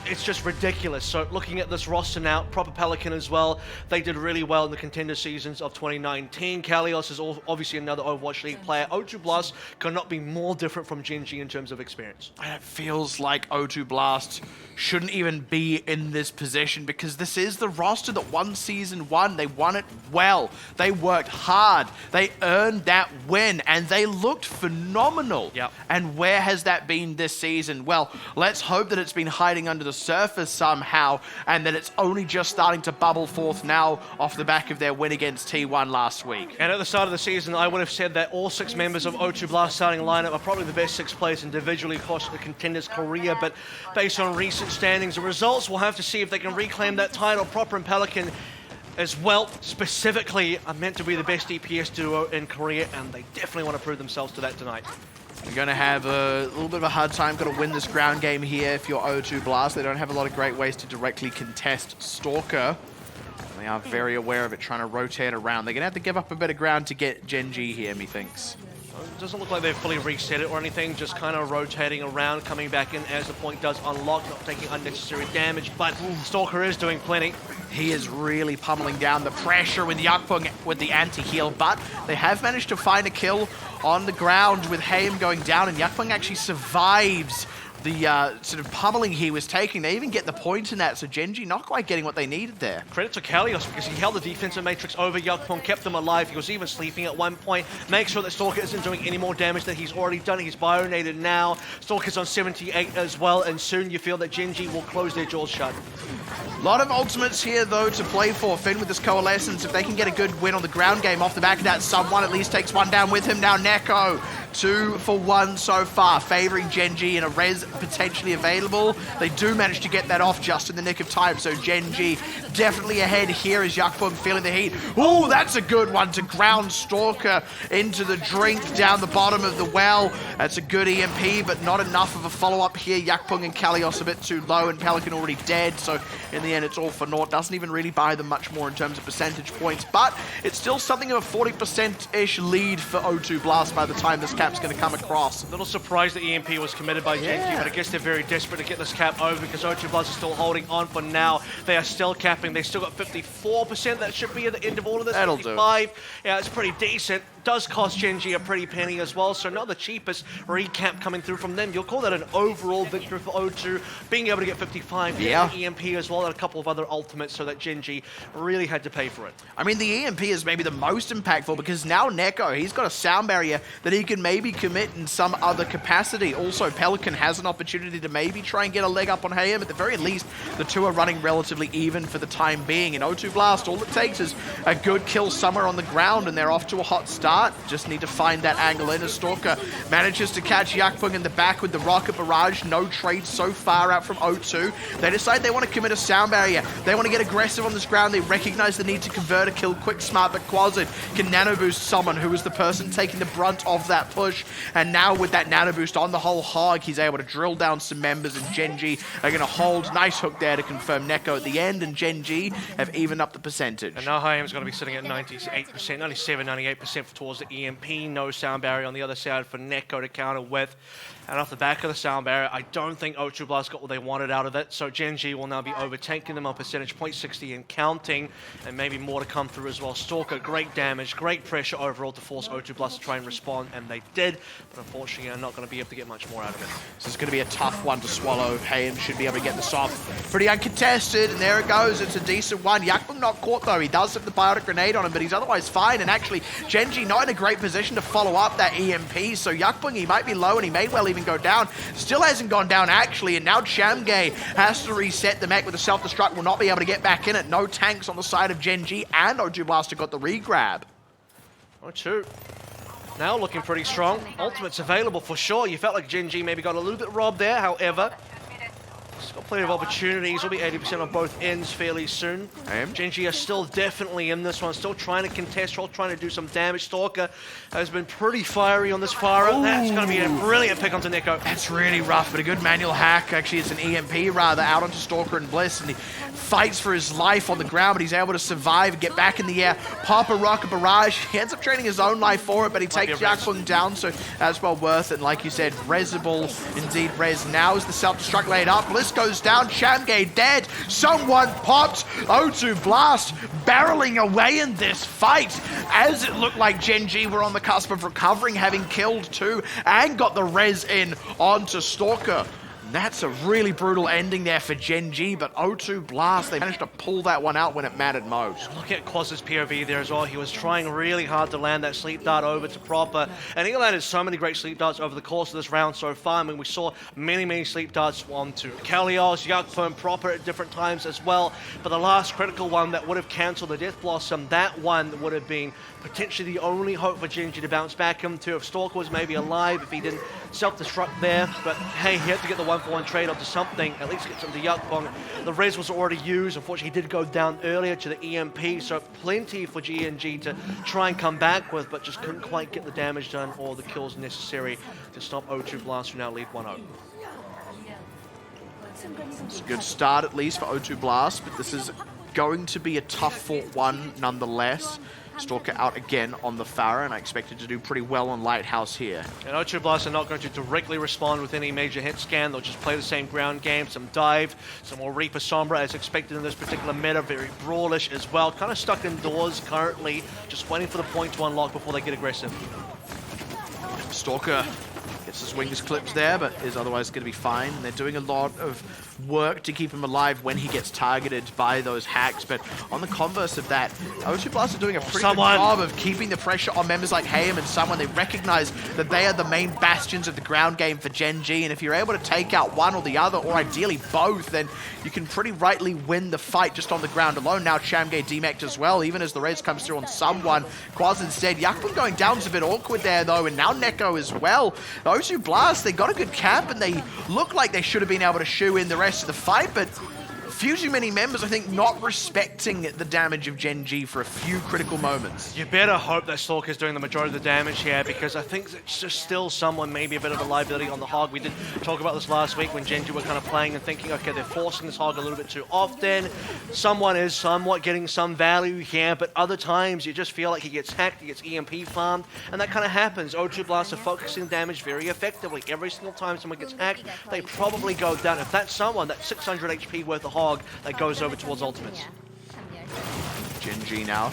It's just ridiculous. So looking at this roster now, proper Pelican as well, they did really well in the contender seasons of 2019. Kalios is obviously another Overwatch League player. O2 Blast could not be more different from Gen.G in terms of experience. And it feels like O2 Blast shouldn't even be in this position because this is the roster that won Season 1. They won it well. They worked hard. They earned that win, and they looked phenomenal. Yep. And where has that been this season? Well, let's hope that it's been hiding under the surface somehow, and that it's only just starting to bubble forth now off the back of their win against T1 last week. And at the start of the season, I would have said that all 6 members of O2 Blast starting lineup are probably the best 6 players individually across the Contenders Korea, but based on recent standings and results, we'll have to see if they can reclaim that title proper in Pelican as well. Specifically, are meant to be the best DPS duo in Korea, and they definitely want to prove themselves to that tonight. You're going to have a little bit of a hard time. Got to win this ground game here if you're O2 Blast. They don't have a lot of great ways to directly contest Stalker. They are very aware of it, trying to rotate around. They're going to have to give up a bit of ground to get Gen.G here, methinks. It doesn't look like they've fully reset it or anything, just kind of rotating around, coming back in as the point does unlock, not taking unnecessary damage, but Stalker is doing plenty. He is really pummeling down the pressure with Yakpung with the anti-heal, but they have managed to find a kill on the ground with Haim going down, and Yakpung actually survives the sort of pummeling he was taking. They even get the point in that, so Gen.G not quite getting what they needed there. Credit to Kalios because he held the defensive matrix over Yakpung, kept them alive. He was even sleeping at one point. Make sure that Stalker isn't doing any more damage than he's already done. He's bionated now. Stalker's on 78 as well, and soon you feel that Gen.G will close their jaws shut. A lot of ultimates here, though, to play for. Finn with this Coalescence. If they can get a good win on the ground game off the back of that, someone at least takes one down with him. Now Neko, 2 for 1 so far, favoring Gen.G and a res potentially available. They do manage to get that off just in the nick of time, so Gen.G definitely ahead here as Yakpung feeling the heat. Ooh, that's a good one to ground Stalker into the drink down the bottom of the well. That's a good EMP, but not enough of a follow-up here. Yakpung and Kalios a bit too low, and Pelican already dead, so in the end it's all for naught. Doesn't even really buy them much more in terms of percentage points, but it's still something of a 40%-ish lead for O2 Blast by the time this cap's going to come across. A little surprised that EMP was committed by Gen.G, but I guess they're very desperate to get this cap over because O2 Blast is still holding on for now. They are still capping. They still got 54%. That should be at the end of all of this. That'll 55. Yeah, it's pretty decent. Does cost Gen.G a pretty penny as well, so not the cheapest recap coming through from them. You'll call that an overall victory for O2, being able to get 55, yeah. EMP as well, and a couple of other ultimates, so that Gen.G really had to pay for it. I mean, the EMP is maybe the most impactful because now Neko, he's got a sound barrier that he can maybe commit in some other capacity. Also, Pelican has an opportunity to maybe try and get a leg up on Hayam. At the very least, the two are running relatively even for the time being. In O2 Blast, all it takes is a good kill somewhere on the ground and they're off to a hot start. Just need to find that angle in. As Stalker manages to catch Yakpung in the back with the rocket barrage. No trade so far out from O2. They decide they want to commit a sound barrier. They want to get aggressive on this ground. They recognize the need to convert a kill quick, smart, but Quasit can nano boost someone who was the person taking the brunt of that push. And now with that nano boost on the whole hog, he's able to drill down some members, and Gen.G are going to hold. Nice hook there to confirm Neko at the end, and Gen.G have evened up the percentage. And now Hayam's going to be sitting at 98%, 97, 98% towards the EMP. No sound barrier on the other side for Neko to counter with. And off the back of the sound barrier, I don't think O2 Blast got what they wanted out of it. So Gen.G will now be overtaking them on percentage, 0.60 and counting, and maybe more to come through as well. Stalker, great damage, great pressure overall to force O2 Blast to try and respond, and they did. But unfortunately, are not going to be able to get much more out of it. So it's going to be a tough one to swallow. Hayam should be able to get this off. Pretty uncontested, and there it goes. It's a decent one. Yakpung not caught, though. He does have the biotic grenade on him, but he's otherwise fine. And actually, Gen.G not in a great position to follow up that EMP. So Yakpung, he might be low, and he may well even go down. Still hasn't gone down, actually, and now Gen.G has to reset the mech with a self-destruct. Will not be able to get back in it. No tanks on the side of Gen.G, and O2 Blaster got the re-grab. O2 now looking pretty strong. Ultimate's available for sure. You felt like Gen.G maybe got a little bit robbed there, however, He's got plenty of opportunities. He'll be 80% on both ends fairly soon. Gen.G are still definitely in this one, still trying to contest, still trying to do some damage. Stalker has been pretty fiery on this Pharah. That's going to be a brilliant pick onto Neko. That's really rough, but a good manual hack. Actually, it's an EMP rather, out onto Stalker and Bliss, and he fights for his life on the ground, but he's able to survive and get back in the air. Pop a rocket barrage. He ends up trading his own life for it, but he takes Yakbung down, so that's well worth it. And like you said, Resable, indeed Res. Now is the self-destruct laid up. Bliss goes down, Shamgay dead. Someone popped. O2 Blast barreling away in this fight, as it looked like Gen.G were on the cusp of recovering, having killed 2 and got the res in onto Stalker. That's a really brutal ending there for Gen.G, but O2 Blast, they managed to pull that one out when it mattered most. Look at Quaz's POV there as well. He was trying really hard to land that sleep dart over to Proper, and he landed so many great sleep darts over the course of this round so far. I mean, we saw many sleep darts onto Kalios, Yakpo, and Proper at different times as well, but the last critical one that would have cancelled the Death Blossom, that one would have been potentially the only hope for Gen.G to bounce back into. If Stalker was maybe alive, if he didn't self-destruct there, but hey, he had to get the 1-for-1 trade onto something, at least get something to Yakbong. The res was already used. Unfortunately, he did go down earlier to the EMP, so plenty for Gen.G to try and come back with, but just couldn't quite get the damage done or the kills necessary to stop O2 Blast, who now lead 1-0. It's a good start, at least, for O2 Blast, but this is going to be a tough fought one nonetheless. Stalker out again on the Pharah, and I expect it to do pretty well on Lighthouse here. And O2 Blast are not going to directly respond with any major hit scan. They'll just play the same ground game, some dive, some more Reaper Sombra as expected in this particular meta, very brawlish as well. Kind of stuck indoors currently, just waiting for the point to unlock before they get aggressive. Stalker gets his wings clipped there, but is otherwise going to be fine. They're doing a lot of work to keep him alive when he gets targeted by those hacks, but on the converse of that, O2 Blast are doing a pretty good job of keeping the pressure on members like Hayam and Someone. They recognize that they are the main bastions of the ground game for Gen.G, and if you're able to take out one or the other, or ideally both, then you can pretty rightly win the fight just on the ground alone. Now Shamgay demeched as well, even as the res comes through on Someone. Quaz instead. Yakbun going down is a bit awkward there though, and now Neko as well. O2 Blast, they got a good camp, and they look like they should have been able to shoo in the rest of the fight, but few too many members, I think, not respecting the damage of Gen.G for a few critical moments. You better hope that Stalker's doing the majority of the damage here, because I think it's just still someone, maybe a bit of a liability on the Hog. We did talk about this last week when Gen.G were kind of playing and thinking, okay, they're forcing this Hog a little bit too often. Someone is somewhat getting some value here, but other times you just feel like he gets hacked, he gets EMP farmed, and that kind of happens. O2 Blast are focusing damage very effectively. Every single time someone gets hacked, they probably go down. If that's someone, that's 600 HP worth of Hog that goes over towards ultimates. Gen.G now.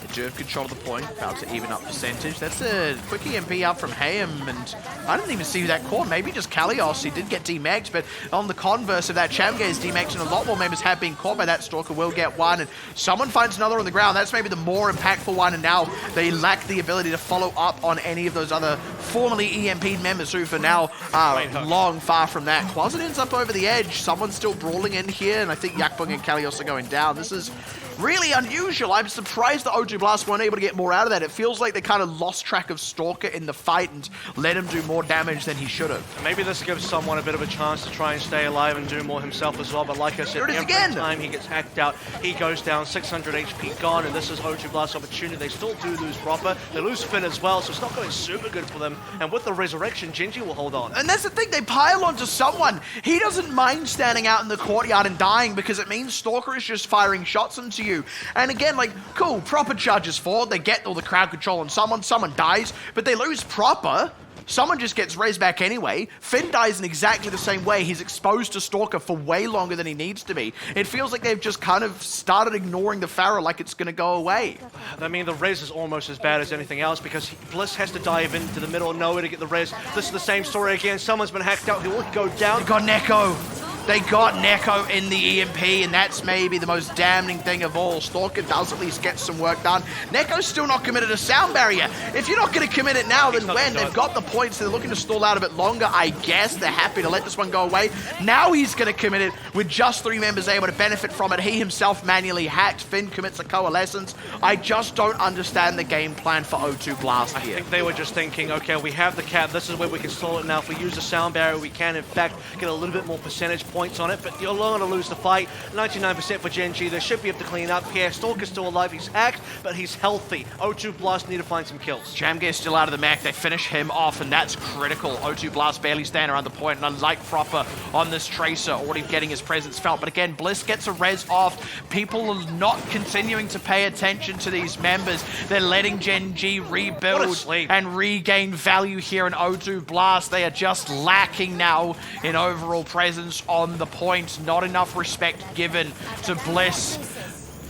They do have control of the point, about to even up percentage. That's a quick EMP out from Hayam, and I didn't even see that caught. Maybe just Kalios, he did get demexed, but on the converse of that, Shamgay is demexed, and a lot more members have been caught by that. Stalker will get one, and Someone finds another on the ground. That's maybe the more impactful one, and now they lack the ability to follow up on any of those other formerly EMP'd members who for now are long far from that. Quasit ends up over the edge. Someone's still brawling in here, and I think Yakbung and Kalios are going down. This is really unusual. I'm surprised the O2 Blast weren't able to get more out of that. It feels like they kind of lost track of Stalker in the fight and let him do more damage than he should have. Maybe this gives Someone a bit of a chance to try and stay alive and do more himself as well, but like I said, every time he gets hacked out, he goes down, 600 HP gone, and this is O2 Blast's opportunity. They still do lose Proper. They lose Finn as well, so it's not going super good for them, and with the resurrection, Gen.G will hold on. And that's the thing, they pile onto Someone. He doesn't mind standing out in the courtyard and dying because it means Stalker is just firing shots into you. And again, like, cool, Proper charges forward, they get all the crowd control on Someone dies, but they lose Proper. Someone just gets raised back anyway. Finn dies in exactly the same way. He's exposed to Stalker for way longer than he needs to be. It feels like they've just kind of started ignoring the Pharah like it's going to go away. I mean, the res is almost as bad as anything else because Bliss has to dive into the middle of nowhere to get the res. This is the same story again. Someone's been hacked out. He will go down. They got Neko. They got Neko in the EMP, and that's maybe the most damning thing of all. Stalker does at least get some work done. Neko's still not committed a sound barrier. If you're not going to commit it now, then when? They've got the points. They're looking to stall out a bit longer, I guess. They're happy to let this one go away. Now he's going to commit it with just 3 members able to benefit from it. He himself manually hacked. Finn commits a coalescence. I just don't understand the game plan for O2 Blast here. I think they were just thinking, okay, we have the cap. This is where we can stall it now. If we use the sound barrier, we can, in fact, get a little bit more percentage. points on it, but you're going to lose the fight. 99% for Gen.G. They should be able to clean up here. Stalker's still alive. He's hacked, but he's healthy. O2 Blast need to find some kills. Gen.G is still out of the mech. They finish him off, and that's critical. O2 Blast barely staying around the point, and I like Proper on this Tracer, already getting his presence felt. But again, Bliss gets a res off. People are not continuing to pay attention to these members. They're letting Gen.G rebuild and regain value here in O2 Blast. They are just lacking now in overall presence on the point. Not enough respect given to Bliss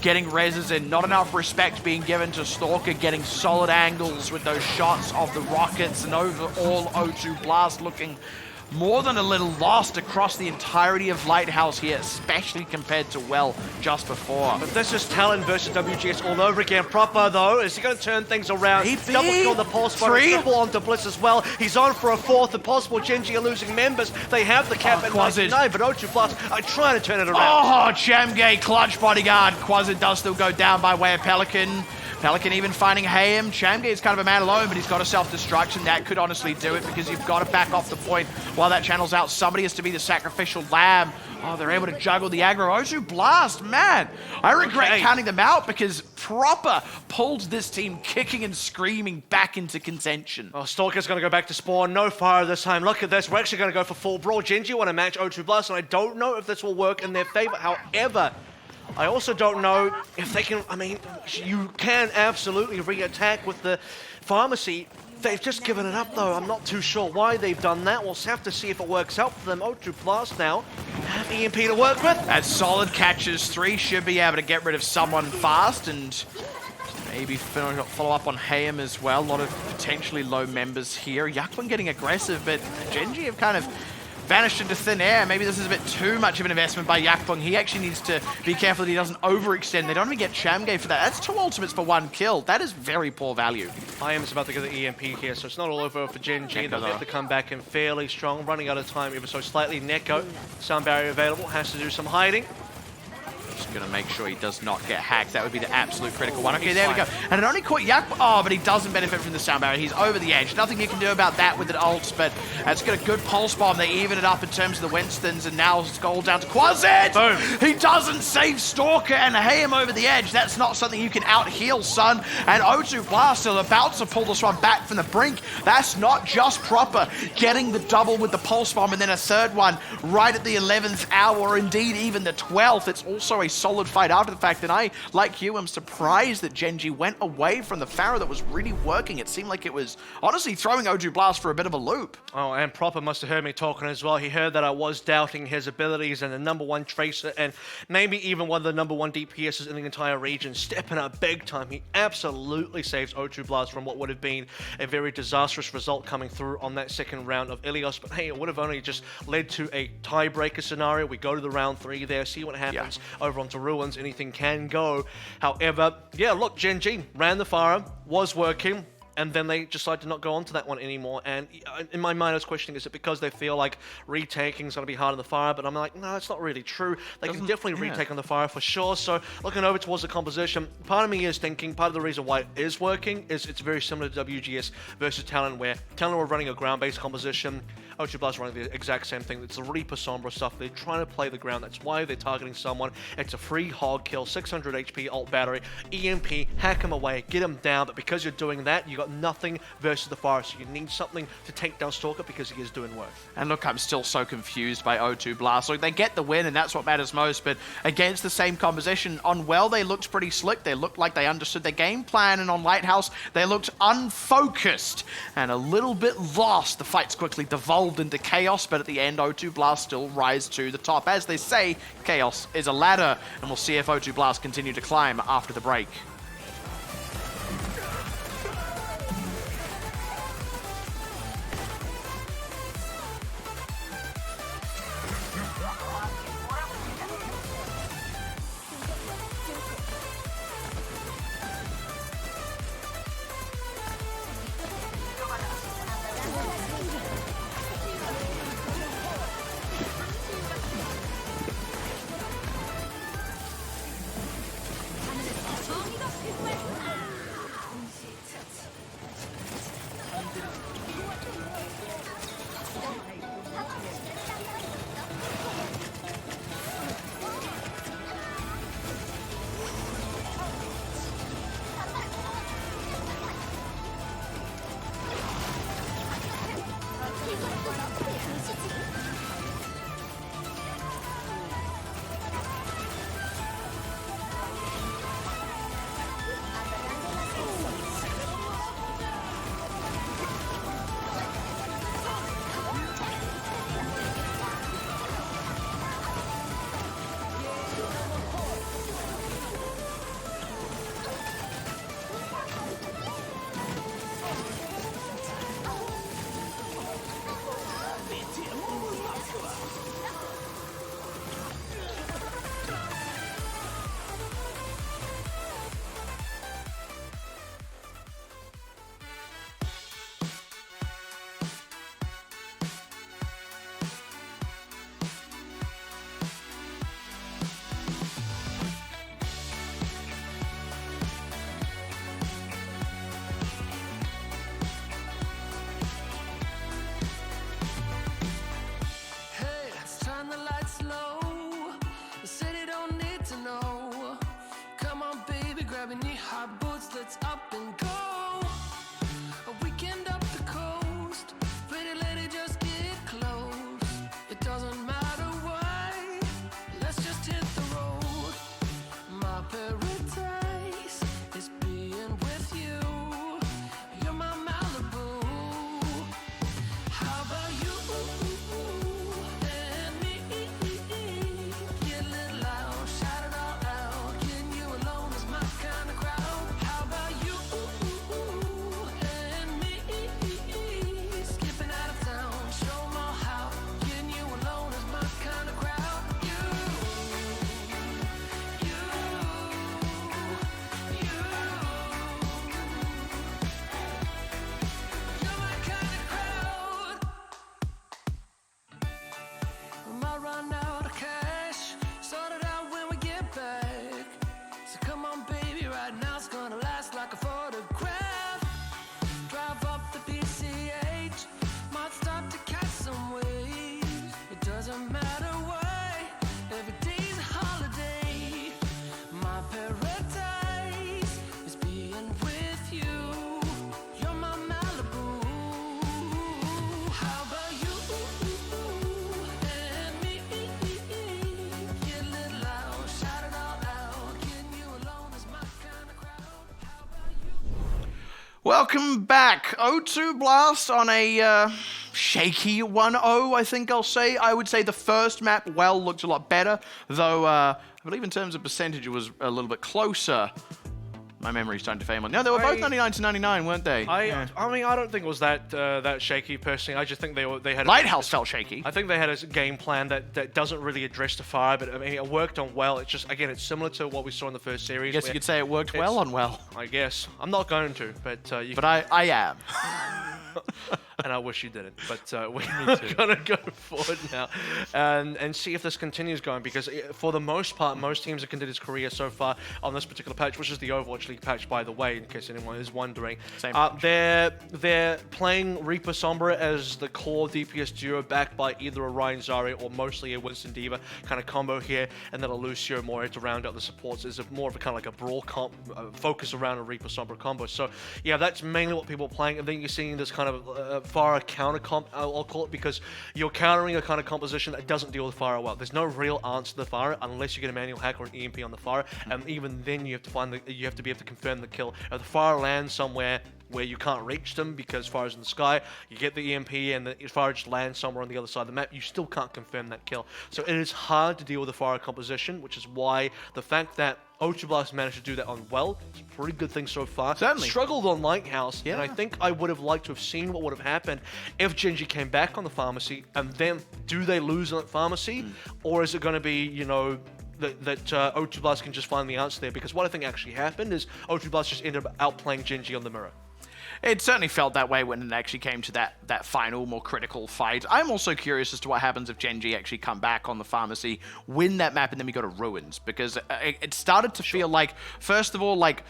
getting reses in. Not enough respect being given to Stalker getting solid angles with those shots of the rockets, and overall O2 Blast looking more than a little lost across the entirety of Lighthouse here, especially compared to, well, just before. But this is Talon versus WGS all over again. Proper, though, is he going to turn things around? Double kill the Pulse Bomb, triple onto Bliss as well. He's on for a fourth, and possible Gen.G are losing members. They have the cap at 99, but O2 Blast are trying to turn it around. Oh, Gen.G clutch bodyguard. Quasid does still go down by way of Pelican. Pelican even finding Hayem. Gen.G is kind of a man alone, but he's got a self-destruction. That could honestly do it, because you've got to back off the point while that channel's out. Somebody has to be the sacrificial lamb. Oh, they're able to juggle the aggro. O2 Blast, man. I regret counting them out, because Proper pulled this team kicking and screaming back into contention. Oh, Stalker's going to go back to spawn. No fire this time. Look at this. We're actually going to go for full brawl. Gen.G want to match O2 Blast, and I don't know if this will work in their favor. However, I also don't know if they can, I mean, you can absolutely re-attack with the pharmacy. They've just given it up, though. I'm not too sure why they've done that. We'll have to see if it works out for them. O2 Blast now have EMP to work with. That's solid catches. 3 should be able to get rid of someone fast, and maybe follow up on Hayem as well. A lot of potentially low members here. Yakwan getting aggressive, but Gen.G have kind of vanished into thin air. Maybe this is a bit too much of an investment by Yakpung. He actually needs to be careful that he doesn't overextend. They don't even get Shamgay for that. That's 2 ultimates for 1 kill. That is very poor value. IM is about to get the EMP here, so it's not all over for Gen.G. They'll have to come back in fairly strong, running out of time ever so slightly. Neko, sound barrier available, has to do some hiding. Just going to make sure he does not get hacked. That would be the absolute critical one. Okay, there we go. And it only caught Yak. Oh, but he doesn't benefit from the sound barrier. He's over the edge. Nothing you can do about that with an ult, but that's got a good pulse bomb. They even it up in terms of the Winstons, and now it's all down to Quasid. Boom. He doesn't save Stalker and Hayem over the edge. That's not something you can out-heal, son. And O2 Blast are about to pull this one back from the brink. That's not just Proper getting the double with the pulse bomb, and then a third one right at the 11th hour, or indeed even the 12th. It's also a solid fight after the fact, and I, like you, am surprised that Gen.G went away from the Pharaoh that was really working. It seemed like it was honestly throwing O2 Blast for a bit of a loop. Oh, and Proper must have heard me talking as well. He heard that I was doubting his abilities, and the #1 Tracer, and maybe even one of the #1 DPSs in the entire region, stepping up big time. He absolutely saves O2 Blast from what would have been a very disastrous result coming through on that second round of Ilios. But hey, it would have only just led to a tiebreaker scenario. We go to the round 3 there, see what happens over onto Ruins. Anything can go. However, yeah, look, Gen.G ran the fire, was working, and then they decided to not go on to that one anymore. And in my mind, I was questioning, is it because they feel like retaking is going to be hard on the fire? But I'm like, no, that's not really true. They can definitely retake on the fire for sure. So looking over towards the composition, part of me is thinking, part of the reason why it is working is it's very similar to WGS versus Talon, where Talon were running a ground-based composition. O2 Blast running the exact same thing. It's the Reaper Sombra stuff. They're trying to play the ground. That's why they're targeting someone. It's a free hog kill, 600 HP ult battery, EMP, hack him away, get him down. But because you're doing that, you got nothing versus the fire. So you need something to take down Stalker, because he is doing work. And look, I'm still so confused by O2 Blast. Look, they get the win, and that's what matters most. But against the same composition, on Well, they looked pretty slick. They looked like they understood their game plan. And on Lighthouse, they looked unfocused and a little bit lost. The fights quickly devolved into chaos, but at the end, O2 Blast still rise to the top. As they say, chaos is a ladder, and we'll see if O2 Blast continue to climb after the break. How about you and me? Get a little loud, shout it all out. Getting you alone is my kind of crowd. Welcome back. O2 Blast on a shaky 1-0, I think I'll say. I would say the first map, looked a lot better, though I believe in terms of percentage it was a little bit closer. My memory's starting to fail. No, they were both 99 to 99, weren't they? I mean, I don't think it was that shaky personally. I just think they had Lighthouse felt shaky. I think they had a game plan that doesn't really address the fire, but I mean, it worked on well. It's just, again, it's similar to what we saw in the first series. I guess you could say it worked well on well. I guess. I'm not going to, but I am. And I wish you didn't, but we're gonna go forward now and see if this continues going, because for the most part, most teams have continued his career so far on this particular patch, which is the Overwatch League patch, by the way, in case anyone is wondering. They're playing Reaper Sombra as the core DPS duo, backed by either a Ryan Zarya or mostly a Winston D.Va kind of combo here, and then a Lucio Moira to round out the supports. Is more of a kind of like a brawl comp, focus around a Reaper Sombra combo. So yeah, that's mainly what people are playing, and then you're seeing this kind of Pharah counter comp, I'll call it, because you're countering a kind of composition that doesn't deal with Pharah well. There's no real answer to the Pharah unless you get a manual hack or an EMP on the Pharah, and even then you have to be able to confirm the kill. If the Pharah lands somewhere where you can't reach them because Pharah's in the sky, you get the EMP and the Pharah just lands somewhere on the other side of the map, you still can't confirm that kill. So it is hard to deal with the Pharah composition, which is why the fact that O2 Blast managed to do that on well, it's a pretty good thing so far. Certainly. Struggled on Lighthouse, and I think I would have liked to have seen what would have happened if Gen.G came back on the pharmacy, and then do they lose on that pharmacy? Or is it going to be, you know, that O2 Blast can just find the answer there? Because what I think actually happened is O2 Blast just ended up outplaying Gen.G on the mirror. It certainly felt that way when it actually came to that final, more critical fight. I'm also curious as to what happens if Gen.G actually come back on the pharmacy, win that map, and then we go to Ruins. Because it started to feel like, first of all, like,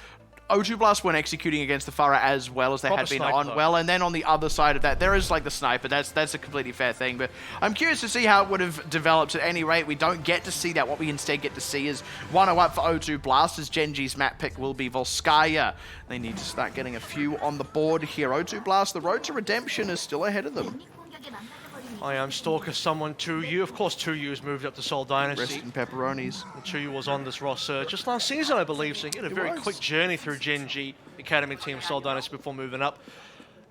O2 Blast weren't executing against the Pharah as well as they had been on well, and then on the other side of that, there is like the sniper. That's a completely fair thing, but I'm curious to see how it would have developed. At any rate, we don't get to see that. What we instead get to see is 1-0 up for O2 Blast, as Gen.G's map pick will be Volskaya. They need to start getting a few on the board here. O2 Blast, the road to redemption is still ahead of them. I am Stalker, someone 2U. Of course, 2U has moved up to Seoul Dynasty. Rest in pepperonis. 2U was on this roster just last season, I believe, so he had a very quick journey through Gen.G Academy team Seoul Dynasty before moving up.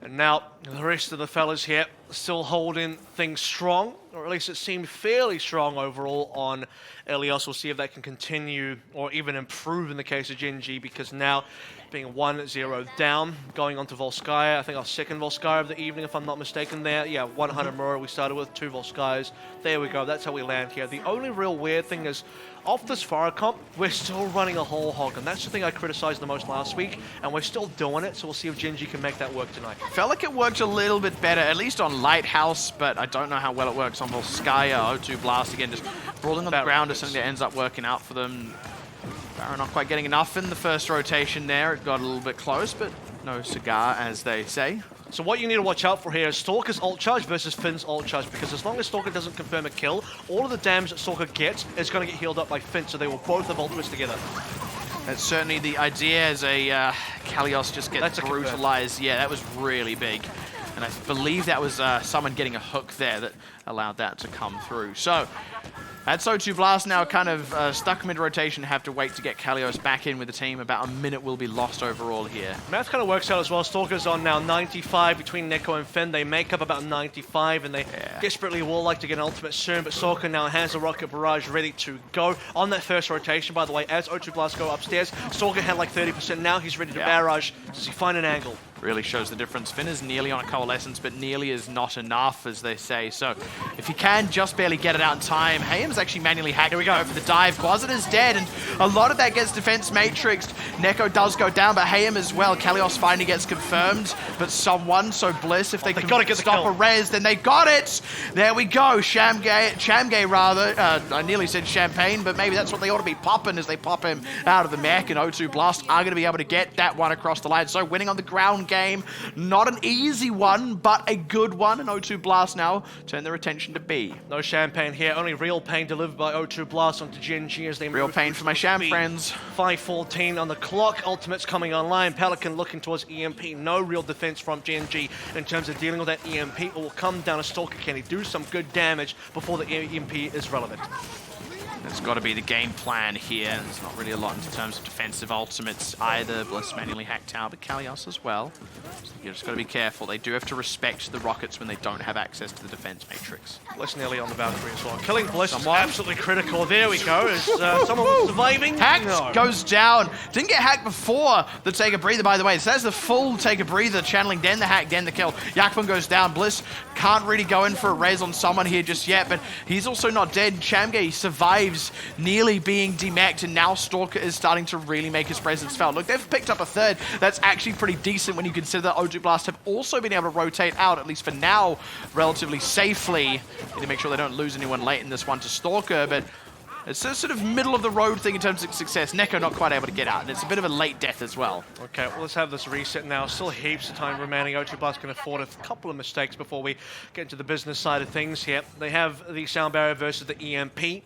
And now, the rest of the fellas here still holding things strong, or at least it seemed fairly strong overall on Elios. We'll see if that can continue or even improve in the case of Gen.G, because now being 1-0 down, going on to Volskaya. I think our second Volskaya of the evening, if I'm not mistaken there. Yeah, 100 Mura we started with, 2 Volskayas. There we go, that's how we land here. The only real weird thing is, off this Pharah comp, we're still running a whole hog, and that's the thing I criticized the most last week, and we're still doing it, so we'll see if Gen.G can make that work tonight. Felt like it worked a little bit better, at least on Lighthouse, but I don't know how well it works on Volskaya. O2 Blast, again, just brawling on the ground is something that ends up working out for them. Pharah not quite getting enough in the first rotation there. It got a little bit close, but no cigar, as they say. So what you need to watch out for here is Stalker's ult charge versus Finn's ult charge, because as long as Stalker doesn't confirm a kill, all of the damage that Stalker gets is going to get healed up by Finn, so they will both have ultimates together. That's certainly the idea, as a Kalios just gets brutalized. Yeah, that was really big. And I believe that was someone getting a hook there that allowed that to come through. So that's O2 Blast now kind of stuck mid-rotation, have to wait to get Kalios back in with the team. About a minute will be lost overall here. Math kind of works out as well. Stalker's on now 95 between Neko and Finn. They make up about 95, and they desperately will like to get an ultimate soon, but Stalker now has a rocket barrage ready to go. On that first rotation, by the way, as O2 Blast go upstairs, Stalker had like 30%. Now he's ready to barrage. Does he find an angle? Really shows the difference. Finn is nearly on a coalescence, but nearly is not enough, as they say. So if he can just barely get it out in time, Hayam's actually manually hacked. Here we go for the dive. Quasit is dead, and a lot of that gets defense matrixed. Neko does go down, but Hayam as well. Kalios finally gets confirmed, but someone, so Bliss, if they can stop a res, then they got it. There we go. Shamgay rather. I nearly said Champagne, but maybe that's what they ought to be popping as they pop him out of the mech, and O2 Blast are going to be able to get that one across the line. So winning on the ground game game. Not an easy one, but a good one. And O2 Blast now turn their attention to B. No champagne here, only real pain delivered by O2 Blast onto Gen.G as they Real move pain for my sham friends. 5:14 on the clock, ultimate's coming online. Pelican looking towards EMP, no real defense from Gen.G in terms of dealing with that EMP. It will come down to Stalker. Can he do some good damage before the EMP is relevant? That's got to be the game plan here. There's not really a lot in terms of defensive ultimates either. Bliss manually hacked tower, but Kalios as well. So you just got to be careful. They do have to respect the rockets when they don't have access to the defense matrix. Bliss nearly on the Valkyrie as well. Killing Bliss is absolutely critical. There we go. Is someone surviving? Hacked goes down. Didn't get hacked before the take a breather, by the way. So that's the full take a breather, channeling, then the hack, then the kill. Yakpun goes down. Bliss can't really go in for a raise on someone here just yet, but he's also not dead. Chamge survives, nearly being demacked, and now Stalker is starting to really make his presence felt. Look, they've picked up a third. That's actually pretty decent when you consider that O2 Blast have also been able to rotate out, at least for now, relatively safely. Need to make sure they don't lose anyone late in this one to Stalker, but it's a sort of middle of the road thing in terms of success. Neko not quite able to get out, and it's a bit of a late death as well. Okay, well, let's have this reset now. Still heaps of time remaining. O2 Blast can afford a couple of mistakes before we get into the business side of things here. They have the sound barrier versus the EMP.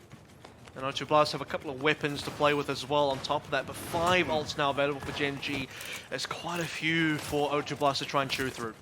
And O2 Blast have a couple of weapons to play with as well on top of that, but 5 ults now available for Gen.G. There's quite a few for O2 Blast to try and chew through.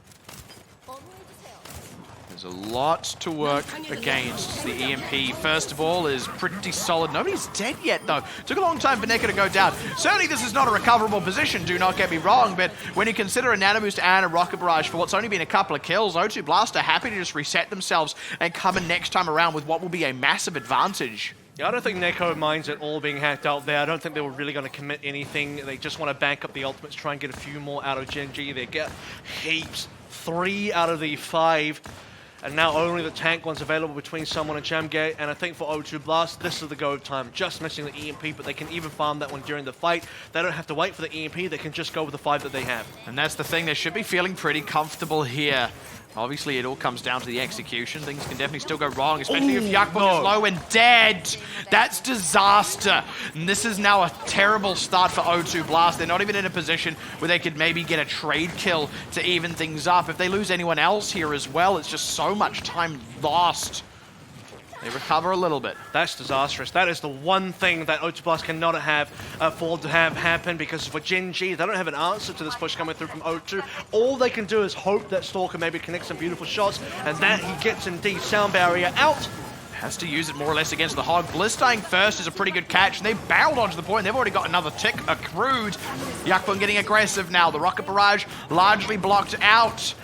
There's a lot to work against. The EMP, first of all, is pretty solid. Nobody's dead yet, though. Took a long time for Neko to go down. Certainly, this is not a recoverable position, do not get me wrong, but when you consider a Nano Boost and a Rocket Barrage for what's only been a couple of kills, O2 Blast are happy to just reset themselves and come in next time around with what will be a massive advantage. Yeah, I don't think Neko minds it all being hacked out there. I don't think they were really going to commit anything. They just want to bank up the ultimates, try and get a few more out of Gen.G. They get heaps. 3 out of the 5. And now only the tank one's available between someone and Gen.G. And I think for O2 Blast, this is the go time. Just missing the EMP, but they can even farm that one during the fight. They don't have to wait for the EMP. They can just go with the 5 that they have. And that's the thing. They should be feeling pretty comfortable here. Obviously, it all comes down to the execution. Things can definitely still go wrong, especially if Yakpun is low and dead. That's disaster. And this is now a terrible start for O2 Blast. They're not even in a position where they could maybe get a trade kill to even things up. If they lose anyone else here as well, it's just so much time lost. They recover a little bit. That's disastrous. That is the one thing that O2 Blast cannot afford to have happen, because for Gen.G, they don't have an answer to this push coming through from O2. All they can do is hope that Stalker maybe connects some beautiful shots, and that he gets indeed sound barrier out. Has to use it more or less against the Hog. Bliss dying first is a pretty good catch, and they barreled onto the point. They've already got another tick accrued. Yakpun getting aggressive now. The Rocket Barrage largely blocked out.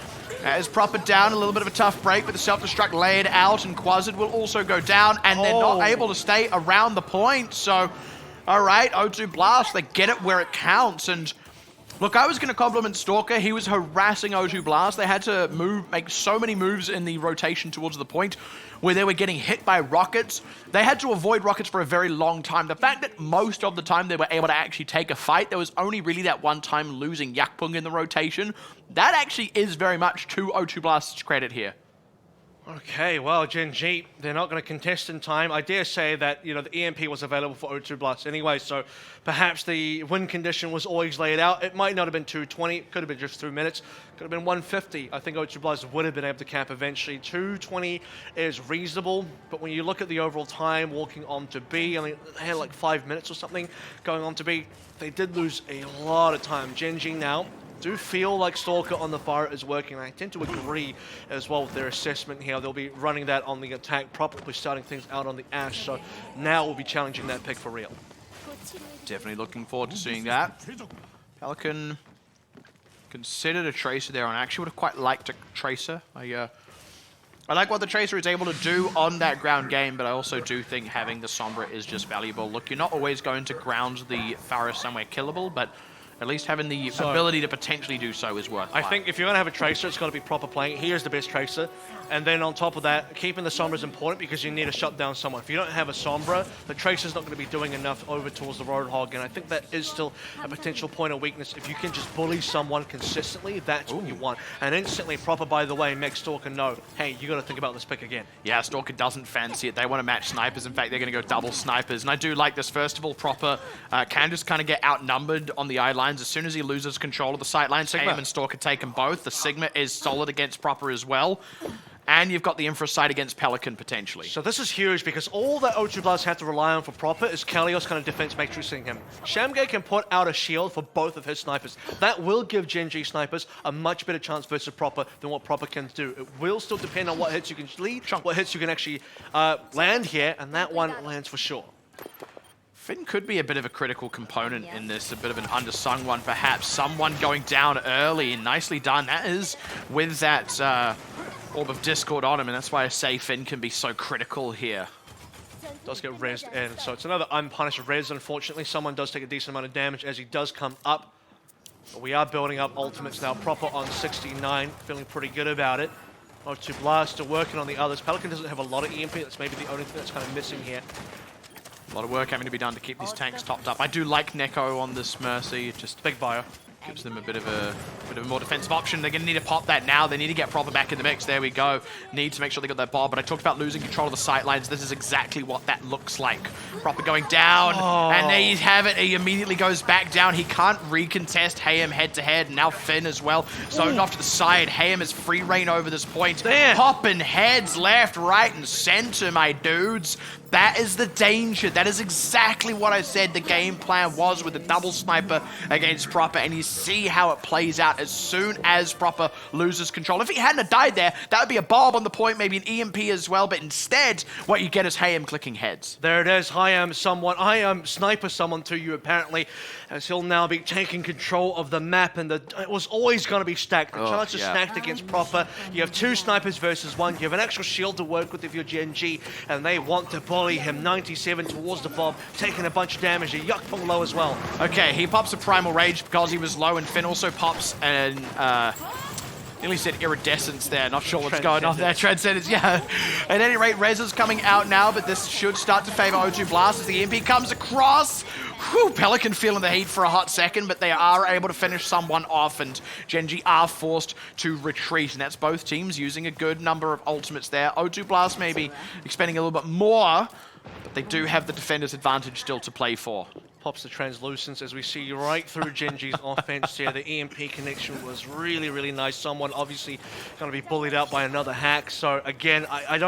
As proper down, a little bit of a tough break, but the self-destruct laid out, and Quasad will also go down, and they're not able to stay around the point. So, all right, O2 Blast, they get it where it counts. And look, I was going to compliment Stalker. He was harassing O2 Blast. They had to make so many moves in the rotation towards the point where they were getting hit by rockets. They had to avoid rockets for a very long time. The fact that most of the time they were able to actually take a fight, there was only really that one time losing Yakpung in the rotation. That actually is very much to O2 Blast's credit here. Okay, well, Gen.G, they're not going to contest in time. I dare say that, you know, the EMP was available for O2 Blast anyway, so perhaps the win condition was always laid out. It might not have been 220, it could have been just 2 minutes, could have been 150. I think O2 Blast would have been able to cap eventually. 220 is reasonable, but when you look at the overall time walking on to B, I mean, they had like 5 minutes or something going on to B. They did lose a lot of time. Gen.G now do feel like Stalker on the fire is working. I tend to agree as well with their assessment here. They'll be running that on the attack, probably starting things out on the Ash, so now we'll be challenging that pick for real. Definitely looking forward to seeing that. Pelican considered a Tracer there, and I actually would have quite liked a Tracer. I like what the Tracer is able to do on that ground game, but I also do think having the Sombra is just valuable. Look, you're not always going to ground the Pharah somewhere killable, but at least having the ability to potentially do so is worthwhile. I think if you're going to have a Tracer, it's got to be proper playing. He is the best Tracer. And then on top of that, keeping the Sombra is important because you need to shut down someone. If you don't have a Sombra, the Tracer's not going to be doing enough over towards the Roadhog. And I think that is still a potential point of weakness. If you can just bully someone consistently, that's what you want. And instantly, proper, by the way, makes Stalker know, hey, you got to think about this pick again. Yeah, Stalker doesn't fancy it. They want to match snipers. In fact, they're going to go double snipers. And I do like this. First of all, proper can just kind of get outnumbered on the eye line. sightlines. As soon as he loses control of the sightlines, Hayem and Stalker take them both. The Sigma is solid against Proper as well. And you've got the infra side against Pelican, potentially. So this is huge, because all that O2 Blast have to rely on for Proper is Kalios kind of defense matrixing him. Shamgay can put out a shield for both of his snipers. That will give Gen.G snipers a much better chance versus Proper than what Proper can do. It will still depend on what hits you can lead, what hits you can actually land here, and that one lands for sure. Finn could be a bit of a critical component in this, a bit of an undersung one perhaps. Someone going down early, nicely done. That is with that Orb of Discord on him, and that's why I say Finn can be so critical here. Does get rezzed in, so it's another unpunished res. Unfortunately, someone does take a decent amount of damage as he does come up. But we are building up ultimates now, Proper on 69, feeling pretty good about it. O2 Blast still working on the others. Pelican doesn't have a lot of EMP, that's maybe the only thing that's kind of missing here. A lot of work having to be done to keep these tanks topped up. I do like Neko on this Mercy. It just big bio. Gives them a bit of a more defensive option. They're going to need to pop that now. They need to get Proper back in the mix. There we go. Need to make sure they got that bar. But I talked about losing control of the sightlines. This is exactly what that looks like. Proper going down. And there you have it. He immediately goes back down. He can't recontest Hayem head-to-head. Now Finn as well. Zoned off to the side. Hayem has free reign over this point. Popping heads left, right, and center, my dudes. That is the danger. That is exactly what I said the game plan was with the double sniper against Proper, and you see how it plays out as soon as Proper loses control. If he hadn't died there, that would be a bomb on the point, maybe an EMP as well, but instead, what you get is Hayem clicking heads. There it is. Sniper someone to you, apparently, as he'll now be taking control of the map, and it was always going to be stacked. The chances stacked against Proper. You have two snipers versus one. You have an actual shield to work with if you're Gen.G, and they want to bully him 97 towards the bomb, taking a bunch of damage. Yukpong low as well. Okay, he pops a Primal Rage because he was low, and Finn also pops an nearly said iridescence there. Not sure what's going on there. Transcendence, yeah. At any rate, Rez is coming out now, but this should start to favor O2 Blast as the EMP comes across. Whew, Pelican feeling the heat for a hot second, but they are able to finish someone off, and Gen.G are forced to retreat, and that's both teams using a good number of ultimates there. O2 Blast maybe expending a little bit more, but they do have the defender's advantage still to play for. Pops the Translucence as we see right through Gen.G's offense here. The EMP connection was really, really nice. Someone obviously going to be bullied out by another hack. So again, I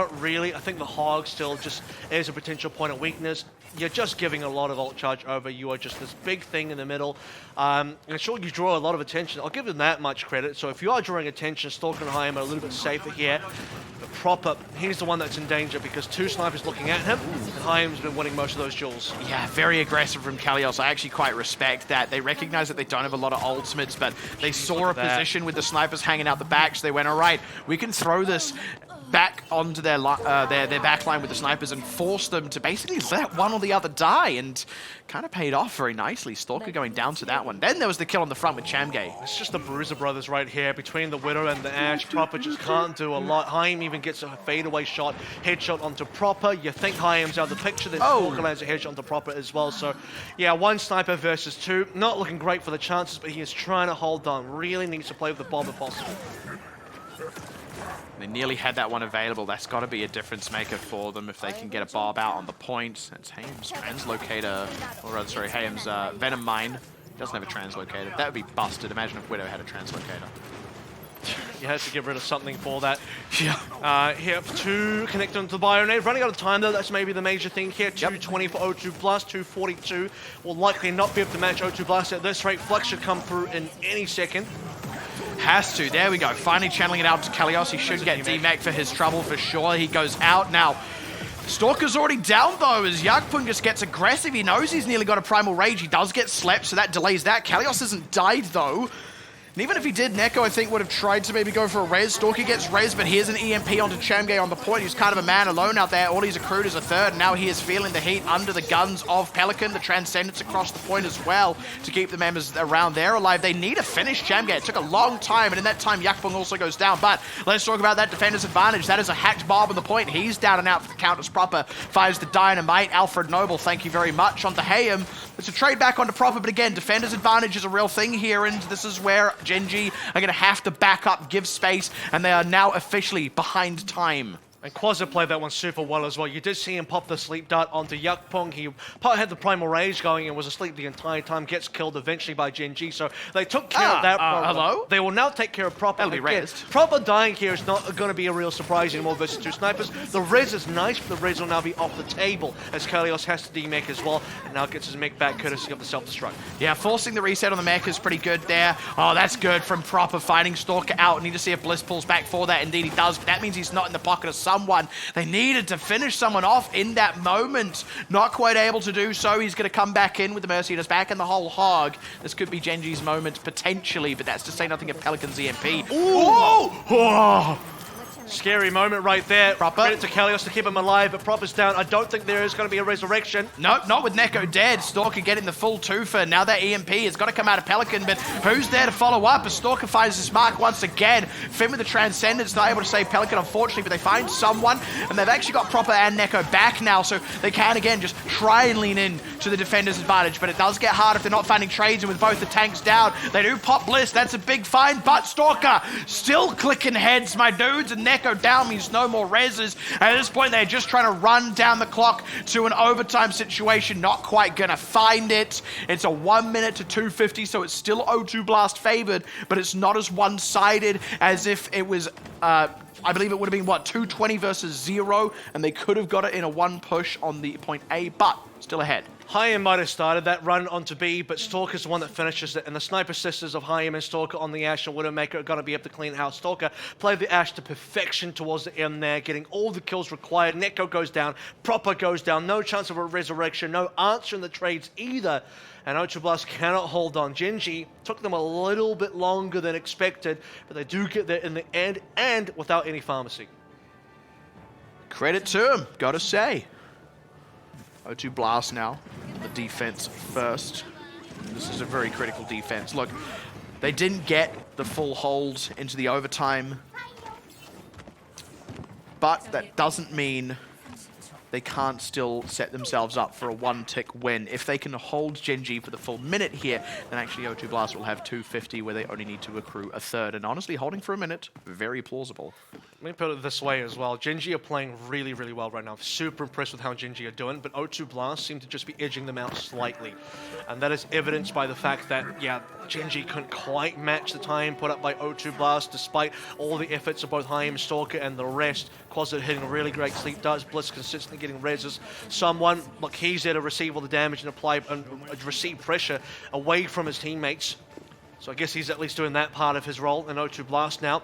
think the Hog still just is a potential point of weakness. You're just giving a lot of ult charge over. You are just this big thing in the middle. And sure, you draw a lot of attention. I'll give them that much credit. So if you are drawing attention, Stalker and Hayem are a little bit safer here. But Proper, he's the one that's in danger because two snipers looking at him, and Hayem's been winning most of those duels. Yeah, very aggressive from Kalios. I actually quite respect that. They recognize that they don't have a lot of ultimates, but they saw a position with the snipers hanging out the back, so they went, all right, we can throw this back onto their back line with the snipers and force them to basically let one or the other die, and kind of paid off very nicely. Stalker going down to that one. Then there was the kill on the front with Chamgay. It's just the Bruiser brothers right here between the Widow and the Ash. Proper just can't do a lot. Hayem even gets a fadeaway shot, headshot onto Proper. You think Hayem's out of the picture, then Stalker lands a headshot onto Proper as well. So yeah, one sniper versus two. Not looking great for the chances, but he is trying to hold on. Really needs to play with the bomb if possible. They nearly had that one available. That's got to be a difference maker for them if they can get a barb out on the point. That's Hayem's translocator, or rather, sorry, Hayem's Venom Mine. He doesn't have a translocator. That would be busted. Imagine if Widow had a translocator. You had to get rid of something for that. Yeah. Here, 2 connected onto the Bionade. Running out of time, though. That's maybe the major thing here. 220 for O2 Blast, 242. Will likely not be able to match O2 Blast at this rate. Flux should come through in any second. Has to. There we go. Finally channeling it out to Kalios. He should get DMAC for his trouble for sure. He goes out now. Stalker's already down, though, as Yakpung just gets aggressive. He knows he's nearly got a Primal Rage. He does get slept, so that delays that. Kalios hasn't died, though. And even if he did, Neko, I think, would have tried to maybe go for a res. Stalker gets res, but here's an EMP onto Chamgay on the point. He's kind of a man alone out there. All he's accrued is a third, and now he is feeling the heat under the guns of Pelican. The Transcendence across the point as well to keep the members around there alive. They need to finish Chamgay. It took a long time, and in that time, Yakpung also goes down. But let's talk about that defender's advantage. That is a hacked barb on the point. He's down and out for the count as Proper. Fires the dynamite. Alfred Noble, thank you very much. Onto Hayem. It's a trade back onto Proper, but again, defender's advantage is a real thing here, and this is where Gen.G are going to have to back up, give space, and they are now officially behind time. And Quasar played that one super well as well. You did see him pop the sleep dart onto Yakpong. He had the Primal Rage going and was asleep the entire time, gets killed eventually by Gen.G. So they took care of that problem. Hello? They will now take care of Proper. That'll be raised. Proper dying here is not going to be a real surprise anymore versus two snipers. The res is nice, but the res will now be off the table as Kalios has to demech as well, and now gets his mech back courtesy of the self-destruct. Yeah, forcing the reset on the mech is pretty good there. Oh, that's good from Proper, finding Stalker out. Need to see if Bliss pulls back for that. Indeed he does, but that means he's not in the pocket of someone. They needed to finish someone off in that moment. Not quite able to do so. He's going to come back in with the Mercy in his back and the whole hog. This could be Gen.G's moment potentially, but that's to say nothing of Pelican's EMP. Ooh! Oh! Scary moment right there. Proper. Credit to Kalios to keep him alive, but Proper's down. I don't think there is going to be a resurrection. Nope, not with Neko dead. Stalker getting the full twofer. Now that EMP has got to come out of Pelican, but who's there to follow up as Stalker finds his mark once again? Finn with the Transcendence, not able to save Pelican, unfortunately, but they find someone, and they've actually got Proper and Neko back now, so they can, again, just try and lean in to the defender's advantage, but it does get hard if they're not finding trades, and with both the tanks down, they do pop Bliss. That's a big find, but Stalker still clicking heads, my dudes, and Neko down means no more reses. At this point, they're just trying to run down the clock to an overtime situation. Not quite gonna find it. It's a 1 minute to 250, so it's still O2 Blast favored, but it's not as one-sided as if it was, I believe it would have been, what, 220 versus 0, and they could have got it in a one push on the point A, but still ahead. Hayim might have started that run onto B, but Stalker's the one that finishes it, and the Sniper Sisters of Hayim and Stalker on the Ashe and Widowmaker are going to be able to clean out. Stalker played the Ashe to perfection towards the end there, getting all the kills required. Neko goes down, Proper goes down, no chance of a resurrection, no answer in the trades either, and O2 Blast cannot hold on. Gen.G took them a little bit longer than expected, but they do get there in the end, and without any pharmacy. Credit to him, gotta say. O2 Blast now, the defense first. This is a very critical defense. Look, they didn't get the full hold into the overtime, but that doesn't mean they can't still set themselves up for a one-tick win. If they can hold Gen.G for the full minute here, then actually O2 Blast will have 250 where they only need to accrue a third. And honestly, holding for a minute, very plausible. Let me put it this way as well. Gen.G are playing really, really well right now. Super impressed with how Gen.G are doing, but O2 Blast seem to just be edging them out slightly. And that is evidenced by the fact that, yeah, Gen.G couldn't quite match the time put up by O2 Blast despite all the efforts of both Hayim, Stalker, and the rest. Quasar hitting a really great sleep darts, Bliss consistently getting reses. Someone, look, he's there to receive all the damage and apply and receive pressure away from his teammates. So I guess he's at least doing that part of his role. And O2 Blast now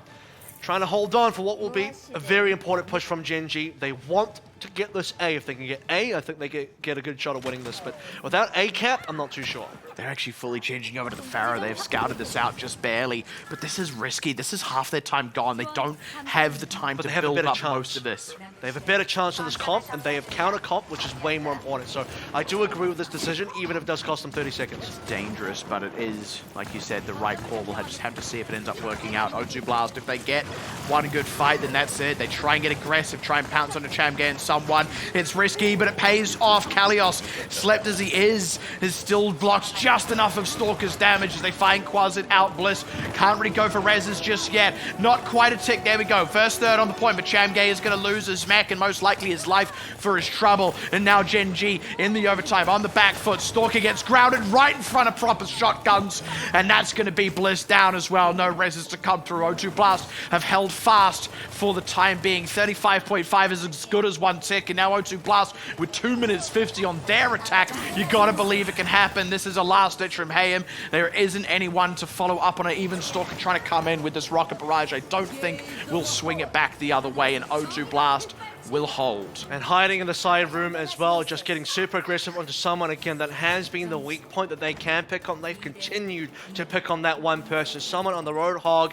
trying to hold on for what will be a very important push from Gen.G. They want to get this A. If they can get A, I think they get a good shot at winning this. But without A cap, I'm not too sure. They're actually fully changing over to the Pharaoh. They've scouted this out just barely. But this is risky. This is half their time gone. They don't have the time to build up most of this. They have a better chance in this comp, and they have counter comp, which is way more important. So I do agree with this decision, even if it does cost them 30 seconds. It's dangerous, but it is, like you said, the right call. We'll just have to see if it ends up working out. O2 Blast, if they get one good fight, then that's it. They try and get aggressive, try and pounce onto Gen.G and someone. It's risky, but it pays off. Kalios, slept as he is still blocked just enough of Stalker's damage as they find Quasar out. Bliss can't really go for reses just yet. Not quite a tick. There we go. First third on the point, but Gen.G is going to lose his mech and most likely his life for his trouble. And now Gen.G in the overtime on the back foot. Stalker gets grounded right in front of Proper shotguns, and that's going to be Bliss down as well. No reses to come through. O2 Blast have held fast for the time being. 35.5 is as good as one tick, and now O2 Blast with 2 minutes 50 on their attack. You gotta believe it can happen. This is a last ditch from Hayim. There isn't anyone to follow up on it. Even Stalker trying to come in with this rocket barrage, I don't think will swing it back the other way, and O2 Blast will hold. And hiding in the side room as well, just getting super aggressive onto someone again that has been the weak point that they can pick on. They've continued to pick on that one person. Someone on the Roadhog.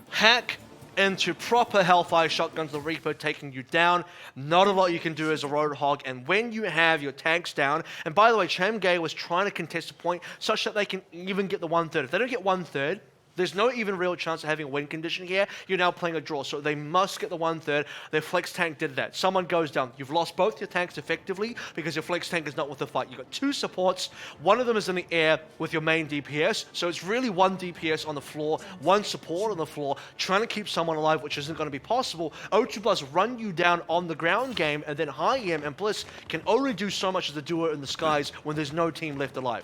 Hack into Proper Hellfire shotguns, the Reaper taking you down. Not a lot you can do as a Roadhog, and when you have your tanks down, and by the way, Gen.G was trying to contest a point such that they can even get the 1/3. If they don't get 1/3, There's no even real chance of having a win condition here. You're now playing a draw, so they must get the 1/3. Their flex tank did that. Someone goes down. You've lost both your tanks effectively because your flex tank is not with the fight. You've got 2 supports. One of them is in the air with your main DPS, so it's really 1 DPS on the floor, 1 support on the floor, trying to keep someone alive, which isn't going to be possible. O2 Plus run you down on the ground game, and then High EM and Bliss can only do so much as a duo in the skies when there's no team left alive.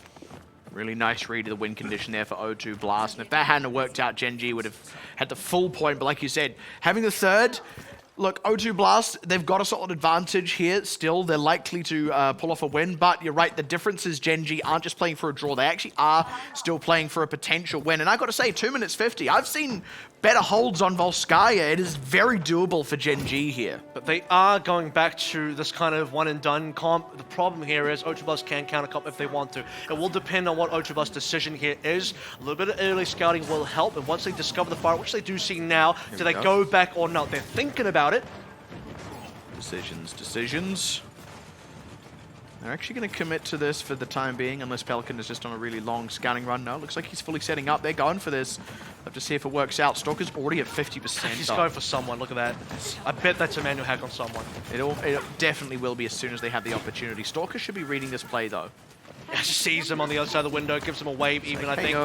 Really nice read of the win condition there for O2 Blast. And if that hadn't worked out, Gen.G would have had the full point. But like you said, having the third, look, O2 Blast, they've got a solid advantage here still. They're likely to pull off a win. But you're right, the difference is Gen.G aren't just playing for a draw. They actually are still playing for a potential win. And I got to say, 2 minutes 50. I've seen better holds on Volskaya. It is very doable for Gen.G here. But they are going back to this kind of one-and-done comp. The problem here is O2 Blast can counter-comp if they want to. It will depend on what O2 Blast's decision here is. A little bit of early scouting will help, and once they discover the fire, which they do see now, do they go back or not? They're thinking about it. Decisions. They're actually going to commit to this for the time being, unless Pelican is just on a really long scouting run. No, looks like he's fully setting up. They're going for this. Have to see if it works out. Stalker's already at 50%. He's going for someone. Look at that. I bet that's a manual hack on someone. It definitely will be as soon as they have the opportunity. Stalker should be reading this play, though. Just sees him on the other side of the window, gives him a wave even, I think.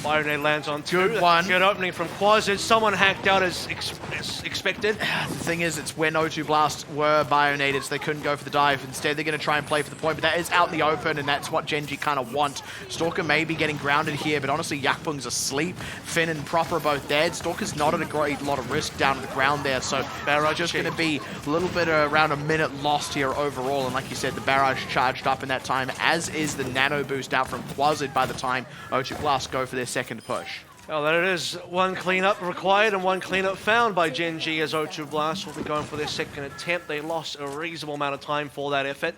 Byronade lands on 2. Good one. Good opening from Quasid. Someone hacked out as expected. The thing is, it's when O2 Blast were Bionaded, so they couldn't go for the dive. Instead, they're going to try and play for the point, but that is out in the open, and that's what Gen.G kind of want. Stalker may be getting grounded here, but honestly, Yakbung's asleep. Finn and Proper are both dead. Stalker's not at a great lot of risk down to the ground there, so Barrage just going to be a little bit around a minute lost here overall, and like you said, the Barrage charged up in that time, as is the Nano boost out from Quasid by the time O2 Blast go for their second push. Well, there it is. 1 cleanup required and 1 cleanup found by Gen.G as O2 Blast will be going for their second attempt. They lost a reasonable amount of time for that effort.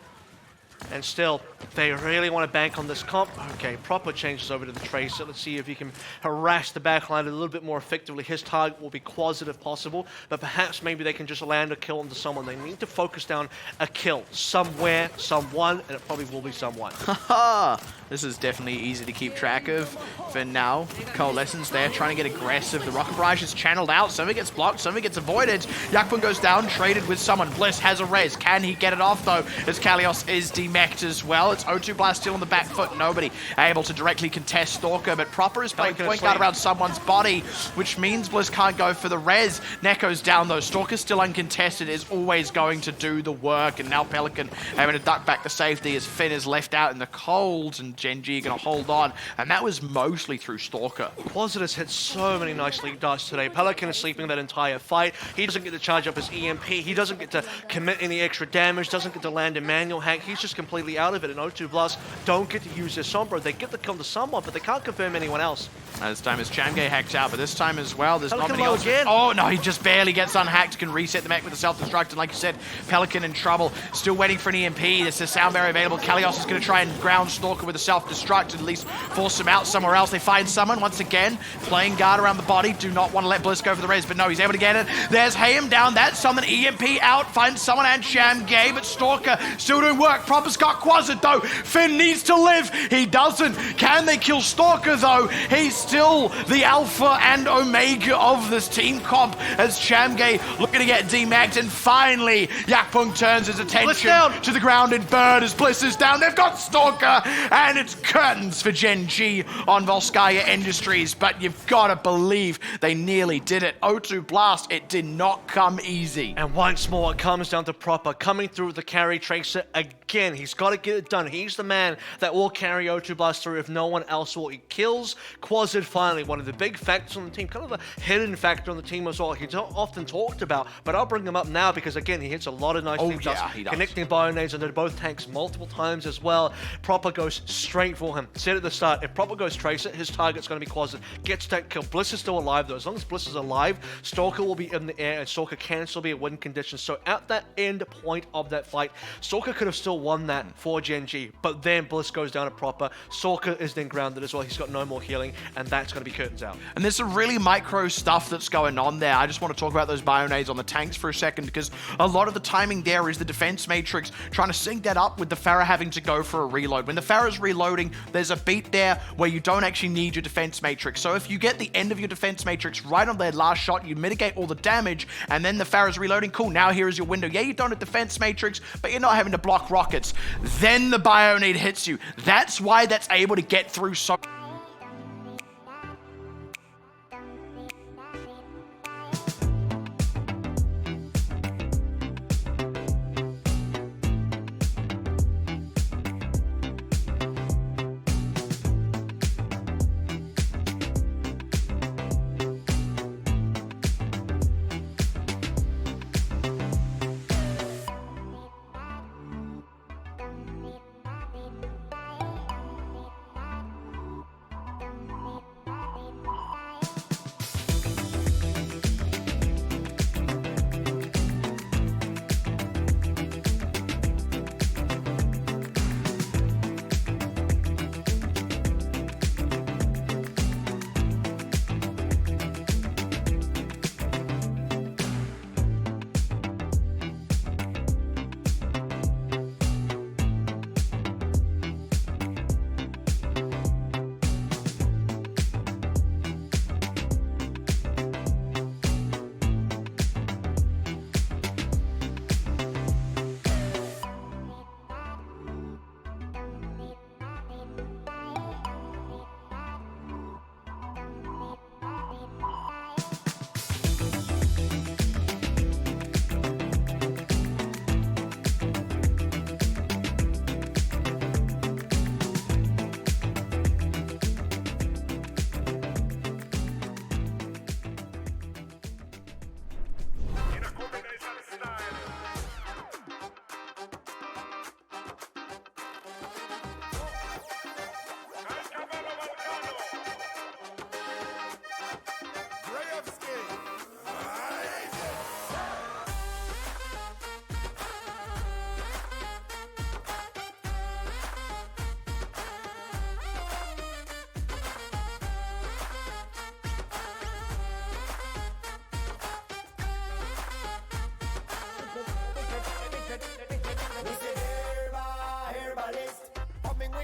And still, they really want to bank on this comp. Okay, Proper changes over to the Tracer. Let's see if he can harass the backline a little bit more effectively. His target will be Quasid if possible, but perhaps maybe they can just land a kill onto someone. They need to focus down a kill somewhere, someone, and it probably will be someone. Haha! This is definitely easy to keep track of for now. Coalescence there, trying to get aggressive. The Rocket Barrage is channeled out. Some of it gets blocked, some of it gets avoided. Yakbun goes down, traded with someone. Bliss has a res. Can he get it off, though, as Kalios is demeched as well? It's O2 Blast still on the back foot. Nobody able to directly contest Stalker, but Proper is playing point guard around someone's body, which means Bliss can't go for the res. Neko's down, though. Stalker's still uncontested, is always going to do the work, and now Pelican having to duck back to safety as Finn is left out in the cold, and Gen.G are going to hold on, and that was mostly through Stalker. Quasid has hit so many nice lead darts today. Pelican is sleeping that entire fight. He doesn't get to charge up his EMP. He doesn't get to commit any extra damage, doesn't get to land a manual hack. He's just completely out of it, and O2 Blast don't get to use their Sombra. They get to come to someone, but they can't confirm anyone else. This time is Gen.G hacked out, but this time as well, there's Pelican not many else. again. Oh, no, he just barely gets unhacked, can reset the mech with the self-destruct, and like you said, Pelican in trouble. Still waiting for an EMP. There's a sound barrier available. Kalios is going to try and ground Stalker with a self-destruct, at least force him out somewhere else. They find someone, once again, playing guard around the body. Do not want to let Bliss go for the res, but no, he's able to get it. There's Hayem down. That's something. EMP out. Finds someone and Gen.G, but Stalker still doing work. Proper's got Quasid, though. Finn needs to live. He doesn't. Can they kill Stalker, though? He's still the alpha and omega of this team comp as Gen.G looking to get demacked, and finally Yakpung turns his attention to the grounded bird as Bliss is down. They've got Stalker, and it's curtains for Gen.G on Volskaya Industries, but you've got to believe they nearly did it. O2 Blast, it did not come easy. And once more, it comes down to Proper coming through with the carry Tracer again. He's got to get it done. He's the man that will carry O2 Blast through if no one else will. He kills Quasid finally, one of the big factors on the team, kind of a hidden factor on the team as well. He's not often talked about, but I'll bring him up now because, again, he hits a lot of nice lead darts, connecting Bionades under both tanks multiple times as well. Proper goes straight for him. Said at the start, if Proper goes Tracer, his target's going to be Quasid. Gets that kill. Bliss is still alive, though. As long as Bliss is alive, Stalker will be in the air, and Stalker can still be at win condition. So at that end point of that fight, Stalker could have still won that for Gen.G, but then Bliss goes down a proper. Sorka is then grounded as well. He's got no more healing, and that's going to be curtains out. And there's some really micro stuff that's going on there. I just want to talk about those Bionades on the tanks for a second, because a lot of the timing there is the defense matrix trying to sync that up with the Pharah having to go for a reload. When the Pharah's reloading, there's a beat there where you don't actually need your defense matrix. So if you get the end of your defense matrix right on their last shot, you mitigate all the damage, and then the Pharah's reloading, cool, now here is your window. Yeah, you don't have defense matrix, but you're not having to block rockets. Then the Bionade hits you. That's why that's able to get through so...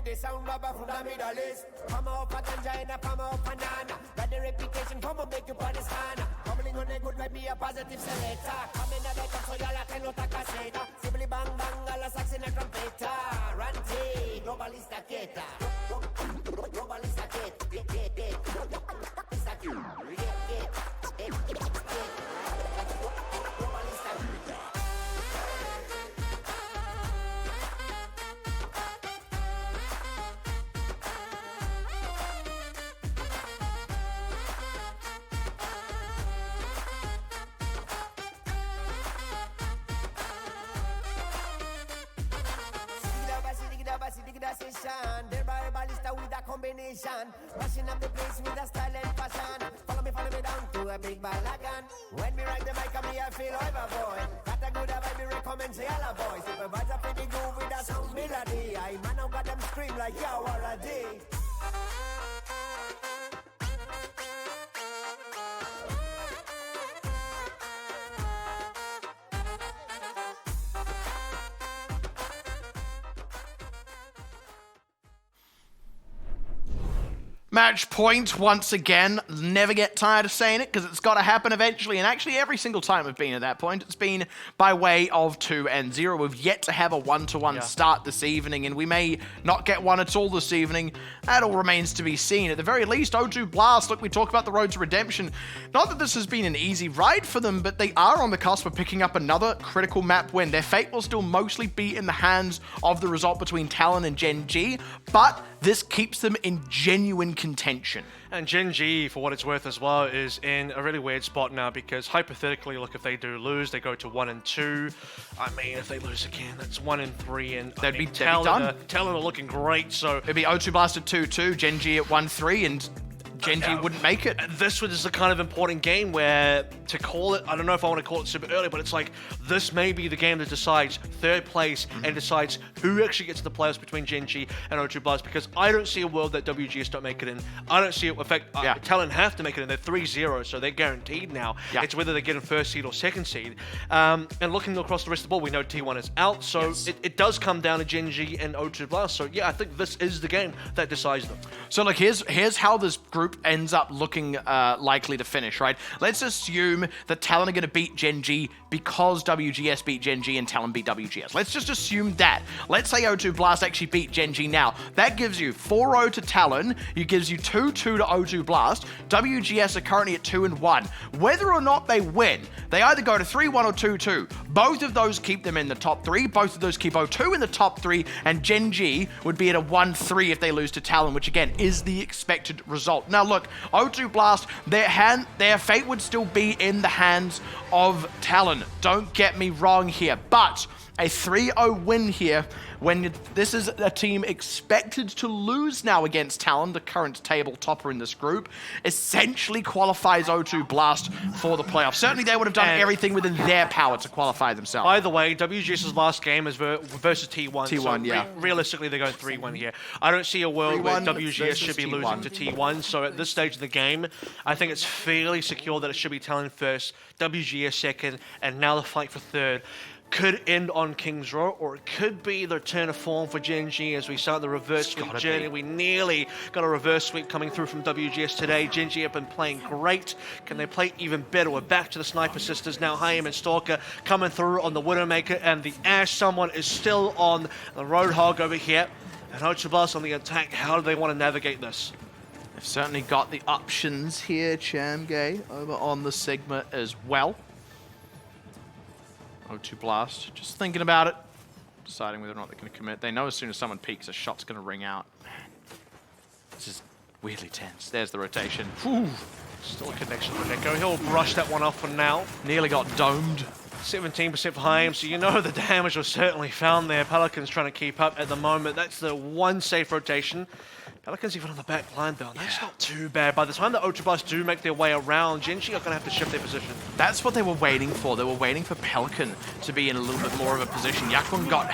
The sound baba from the Middle East. Come up a ganja and a palm up banana. Got the reputation, come on, make you party stand. Coming on a good vibe, be a positive selector. Coming at the top, so y'all can not a caseta. Simply bang bang, all a sax in a trumpeta. Ranty, globalista quieta. Globalista quieta. Thereby ballista with a combination. Mashing up the place with a style and fashion. Follow me down to a big balagan. When me ride the mic, I feel overboard. Got a good vibe, me recommend say all boys. Supervisor pretty good with a sound melody. I man, I got them scream like yo already. Match point once again. Never get tired of saying it because it's got to happen eventually. And actually, every single time we've been at that point, it's been by way of 2-0. We've yet to have a one-to-one start this evening, and we may not get one at all this evening. That all remains to be seen. At the very least, O2 Blast. Look, we talk about the road to redemption. Not that this has been an easy ride for them, but they are on the cusp of picking up another critical map win. Their fate will still mostly be in the hands of the result between Talon and Gen.G, but this keeps them in genuine contention. And Gen.G, for what it's worth as well, is in a really weird spot now because hypothetically, look, if they do lose, they go to 1-2. I mean, if they lose again, that's 1-3, and they'd be Talon, done. Talon are looking great, so it'd be O2 Blast at 2-2, Gen.G at 1-3, and Gen.G wouldn't make it. This was the kind of important game where, to call it, I don't know if I want to call it super early, but it's like, this may be the game that decides third place and decides who actually gets the playoffs between Gen.G and O2 Blast, because I don't see a world that WGS don't make it in. I don't see it, in fact, Talon have to make it in. They're 3-0, so they're guaranteed now. It's whether they get in first seed or second seed. And looking across the rest of the board, we know T1 is out, so it does come down to Gen.G and O2 Blast. So yeah, I think this is the game that decides them. So look, here's how this group ends up looking likely to finish, right? Let's assume that Talon are going to beat Gen.G because WGS beat Gen.G and Talon beat WGS. Let's just assume that. Let's say O2 Blast actually beat Gen.G now. That gives you 4-0 to Talon. It gives you 2-2 to O2 Blast. WGS are currently at 2-1. Whether or not they win, they either go to 3-1 or 2-2. Both of those keep them in the top 3. Both of those keep O2 in the top 3. And Gen.G would be at a 1-3 if they lose to Talon, which again is the expected result. Now look, O2 Blast, their fate would still be in the hands of Talon. Don't get me wrong here, but a 3-0 win here when this is a team expected to lose now against Talon, the current table topper in this group, essentially qualifies O2 Blast for the playoffs. Certainly they would have done everything within their power to qualify themselves. By the way, WGS's last game is versus T1. T1, so realistically, they're going 3-1 here. I don't see a world where WGS should be losing to T1. So at this stage of the game, I think it's fairly secure that it should be Talon first, WGS second, and now the fight for third. Could end on King's Row, or it could be the return of form for Gen.G as we start the reverse sweep journey. We nearly got a reverse sweep coming through from WGS today. Gen.G have been playing great. Can they play even better? We're back to the Sniper Sisters now. Hayam and Stalker coming through on the Widowmaker, and the Ash someone is still on the Roadhog over here. And O2 Blast on the attack. How do they want to navigate this? They've certainly got the options here, Gen.G over on the Sigma as well. O2 Blast, just thinking about it, deciding whether or not they're going to commit. They know as soon as someone peeks, a shot's going to ring out. Man, this is weirdly tense. There's the rotation. Whew. Still a connection for Nico. He'll brush that one off for now. Nearly got domed. 17% for Hayam, so you know the damage was certainly found there. Pelicans trying to keep up at the moment. That's the one safe rotation. Pelicans even on the back line though. That's not too bad. By the time the O2 Blast do make their way around, Gen.G are going to have to shift their position. That's what they were waiting for. They were waiting for Pelican to be in a little bit more of a position. Yakwon got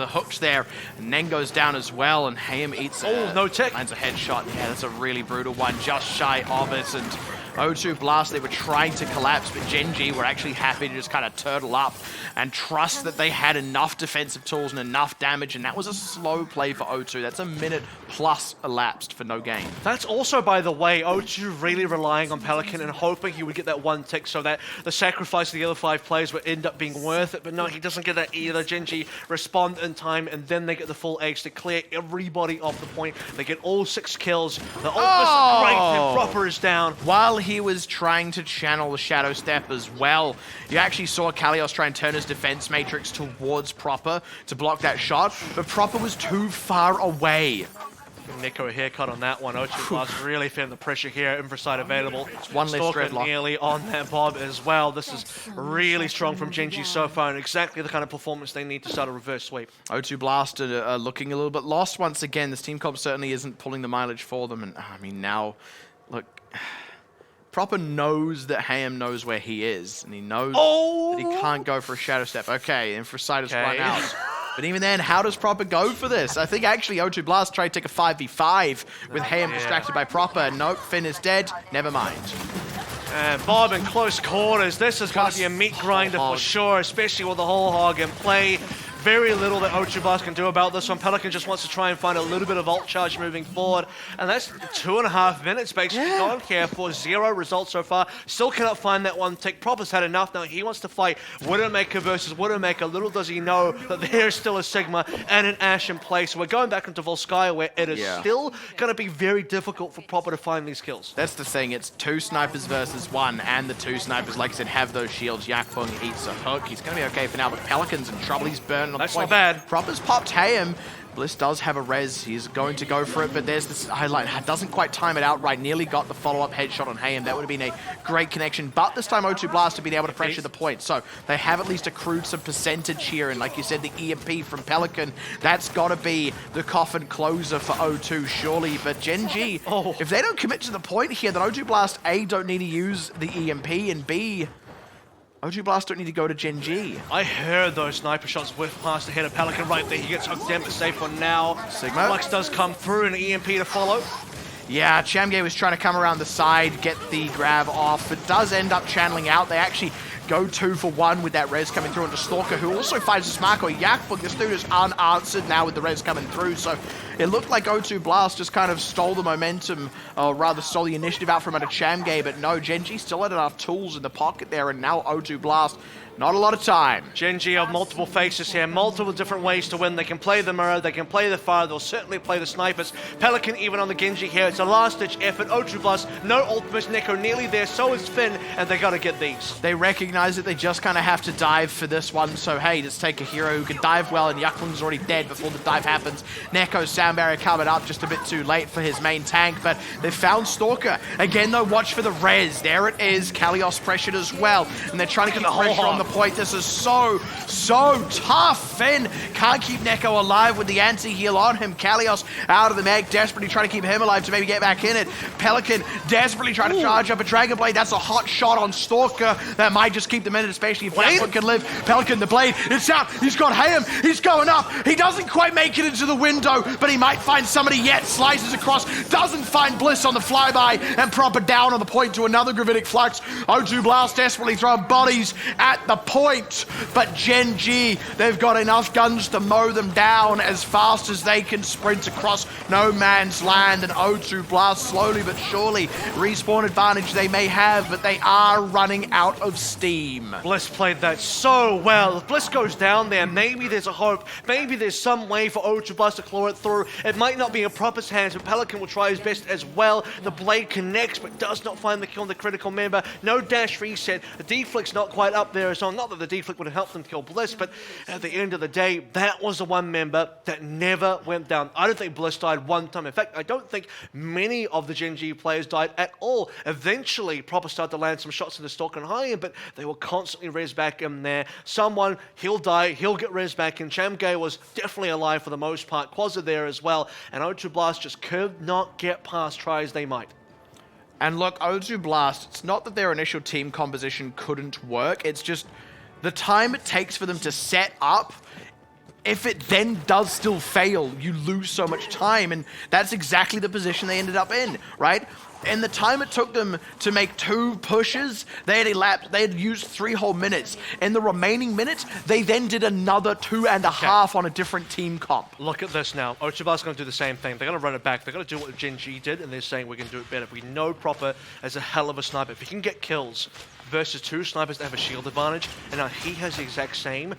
hooked there, and then goes down as well, and Hayam eats no tech. Lands a headshot. Yeah, that's a really brutal one, just shy of it, and O2 Blast, they were trying to collapse, but Gen.G were actually happy to just kind of turtle up and trust that they had enough defensive tools and enough damage, and that was a slow play for O2. That's a minute plus elapsed for no gain. That's also, by the way, O2 really relying on Pelican and hoping he would get that one tick so that the sacrifice of the other 5 players would end up being worth it, but no, he doesn't get that either. Gen.G respond in time, and then they get the full ace to clear everybody off the point. They get all 6 kills. The ultimate great, and Proper is down. While he was trying to channel the Shadow Step as well, you actually saw Kalios try and turn his defense matrix towards Proper to block that shot, but Proper was too far away. Nico a haircut on that one. O2 Blast really feeling the pressure here. Infrasight available. It's one less dreadlock. Nearly on that Bob as well. This is really strong from Gen.G so far, and exactly the kind of performance they need to start a reverse sweep. O2 Blast are looking a little bit lost once again. This team comp certainly isn't pulling the mileage for them, and I mean now, look, Proper knows that Hayam knows where he is, and he knows that he can't go for a Shadow Step. Okay, Infrasight has run out. But even then, how does Proper go for this? I think actually O2 Blast tried to take a 5v5 with Hayam distracted by Proper. Nope, Finn is dead. Never mind. And Bob in close quarters. This is going to be a meat grinder for sure, especially with the whole hog in play. Very little that O2 Blast can do about this one. Pelican just wants to try and find a little bit of ult charge moving forward. And that's 2.5 minutes basically gone here for 0 results so far. Still cannot find that one tick. Proper's had enough now. He wants to fight Widowmaker versus Widowmaker. Little does he know that there's still a Sigma and an Ash in play. So we're going back into Volskaya where it is still going to be very difficult for Proper to find these kills. That's the thing. It's 2 snipers versus 1. And the 2 snipers, like I said, have those shields. Yakwon eats a hook. He's going to be okay for now. But Pelican's in trouble. He's burning on That's the point. Not bad. Proper's popped Hayam. Bliss does have a res. He's going to go for it, but there's this highlight. Doesn't quite time it out right. Nearly got the follow-up headshot on Hayem. That would have been a great connection. But this time O2 Blast have been able to pressure the point. So they have at least accrued some percentage here. And like you said, the EMP from Pelican, that's got to be the coffin closer for O2, surely. But Gen.G, if they don't commit to the point here, then O2 Blast, A, don't need to use the EMP, and B, O2 Blast don't need to go to Gen.G. I heard those sniper shots whiff past the head of Pelican right there. He gets hooked down, but safe one now. Sigma. Flux does come through, and an EMP to follow. Yeah, Gen.G was trying to come around the side, get the grab off, but does end up channeling out. They actually go 2 for 1 with that res coming through onto Stalker, who also finds a Smarko. Yakbuk, this dude is unanswered now with the res coming through, so it looked like O2 Blast just kind of stole the momentum, or rather stole the initiative out from under Chamgay, but no, Gen.G still had enough tools in the pocket there, and now O2 Blast, not a lot of time. Gen.G have multiple faces here, multiple different ways to win. They can play the mirror, they can play the fire, they'll certainly play the snipers. Pelican even on the Genji here, it's a last-ditch effort. O2 Blast, no ultimates, Neko nearly there, so is Finn, and they gotta get these. They recognize that they just kind of have to dive for this one, so hey, let's take a hero who can dive well, and Yakbung's already dead before the dive happens. Neko's sound barrier covered up just a bit too late for his main tank, but they found Stalker. Again though, watch for the res. There it is, Kalios pressured as well, and they're trying to get the pressure on the point. This is so tough. Finn can't keep Neko alive with the anti-heal on him. Kalios out of the mag, desperately trying to keep him alive to maybe get back in it. Pelican desperately trying to charge up a Dragon Blade. That's a hot shot on Stalker. That might just keep them in it, especially if Yakbuk can live. Pelican, the blade, it's out. He's got Hayem. He's going up. He doesn't quite make it into the window, but he might find somebody yet. Slices across, doesn't find Bliss on the flyby, and proper down on the point to another Gravitic Flux. O2 Blast desperately throwing bodies at the point, but Gen.G, they've got enough guns to mow them down as fast as they can sprint across no man's land, and O2 Blast slowly but surely, respawn advantage they may have, but they are running out of steam. Bliss played that so well. If Bliss goes down there, maybe there's a hope, maybe there's some way for O2 Blast to claw it through. It might not be in Proper's hands, but Pelican will try his best as well. The blade connects, but does not find the kill on the critical member. No dash reset. The deflict's not quite up there as well. Not that the deflict would have helped them kill Bliss, but at the end of the day, that was the one member that never went down. I don't think Bliss died one time. In fact, I don't think many of the Gen.G players died at all. Eventually, Proper started to land some shots in the Stalker and High, but they were constantly res back in there. Someone, he'll die, he'll get res back in. Chamgay was definitely alive for the most part. Quasar there as well, and O2 Blast just could not get past, try as they might. And look, O2 Blast, it's not that their initial team composition couldn't work, it's just the time it takes for them to set up. If it then does still fail, you lose so much time, and that's exactly the position they ended up in, right? And the time it took them to make 2 pushes, they had used 3 whole minutes. In the remaining minutes, they then did another 2.5 on a different team comp. Look at this now. O2 Blast going to do the same thing. They're going to run it back. They're going to do what Gen.G did, and they're saying we can do it better. We know Proper as a hell of a sniper. If he can get kills versus 2 snipers that have a shield advantage, and now he has the exact same,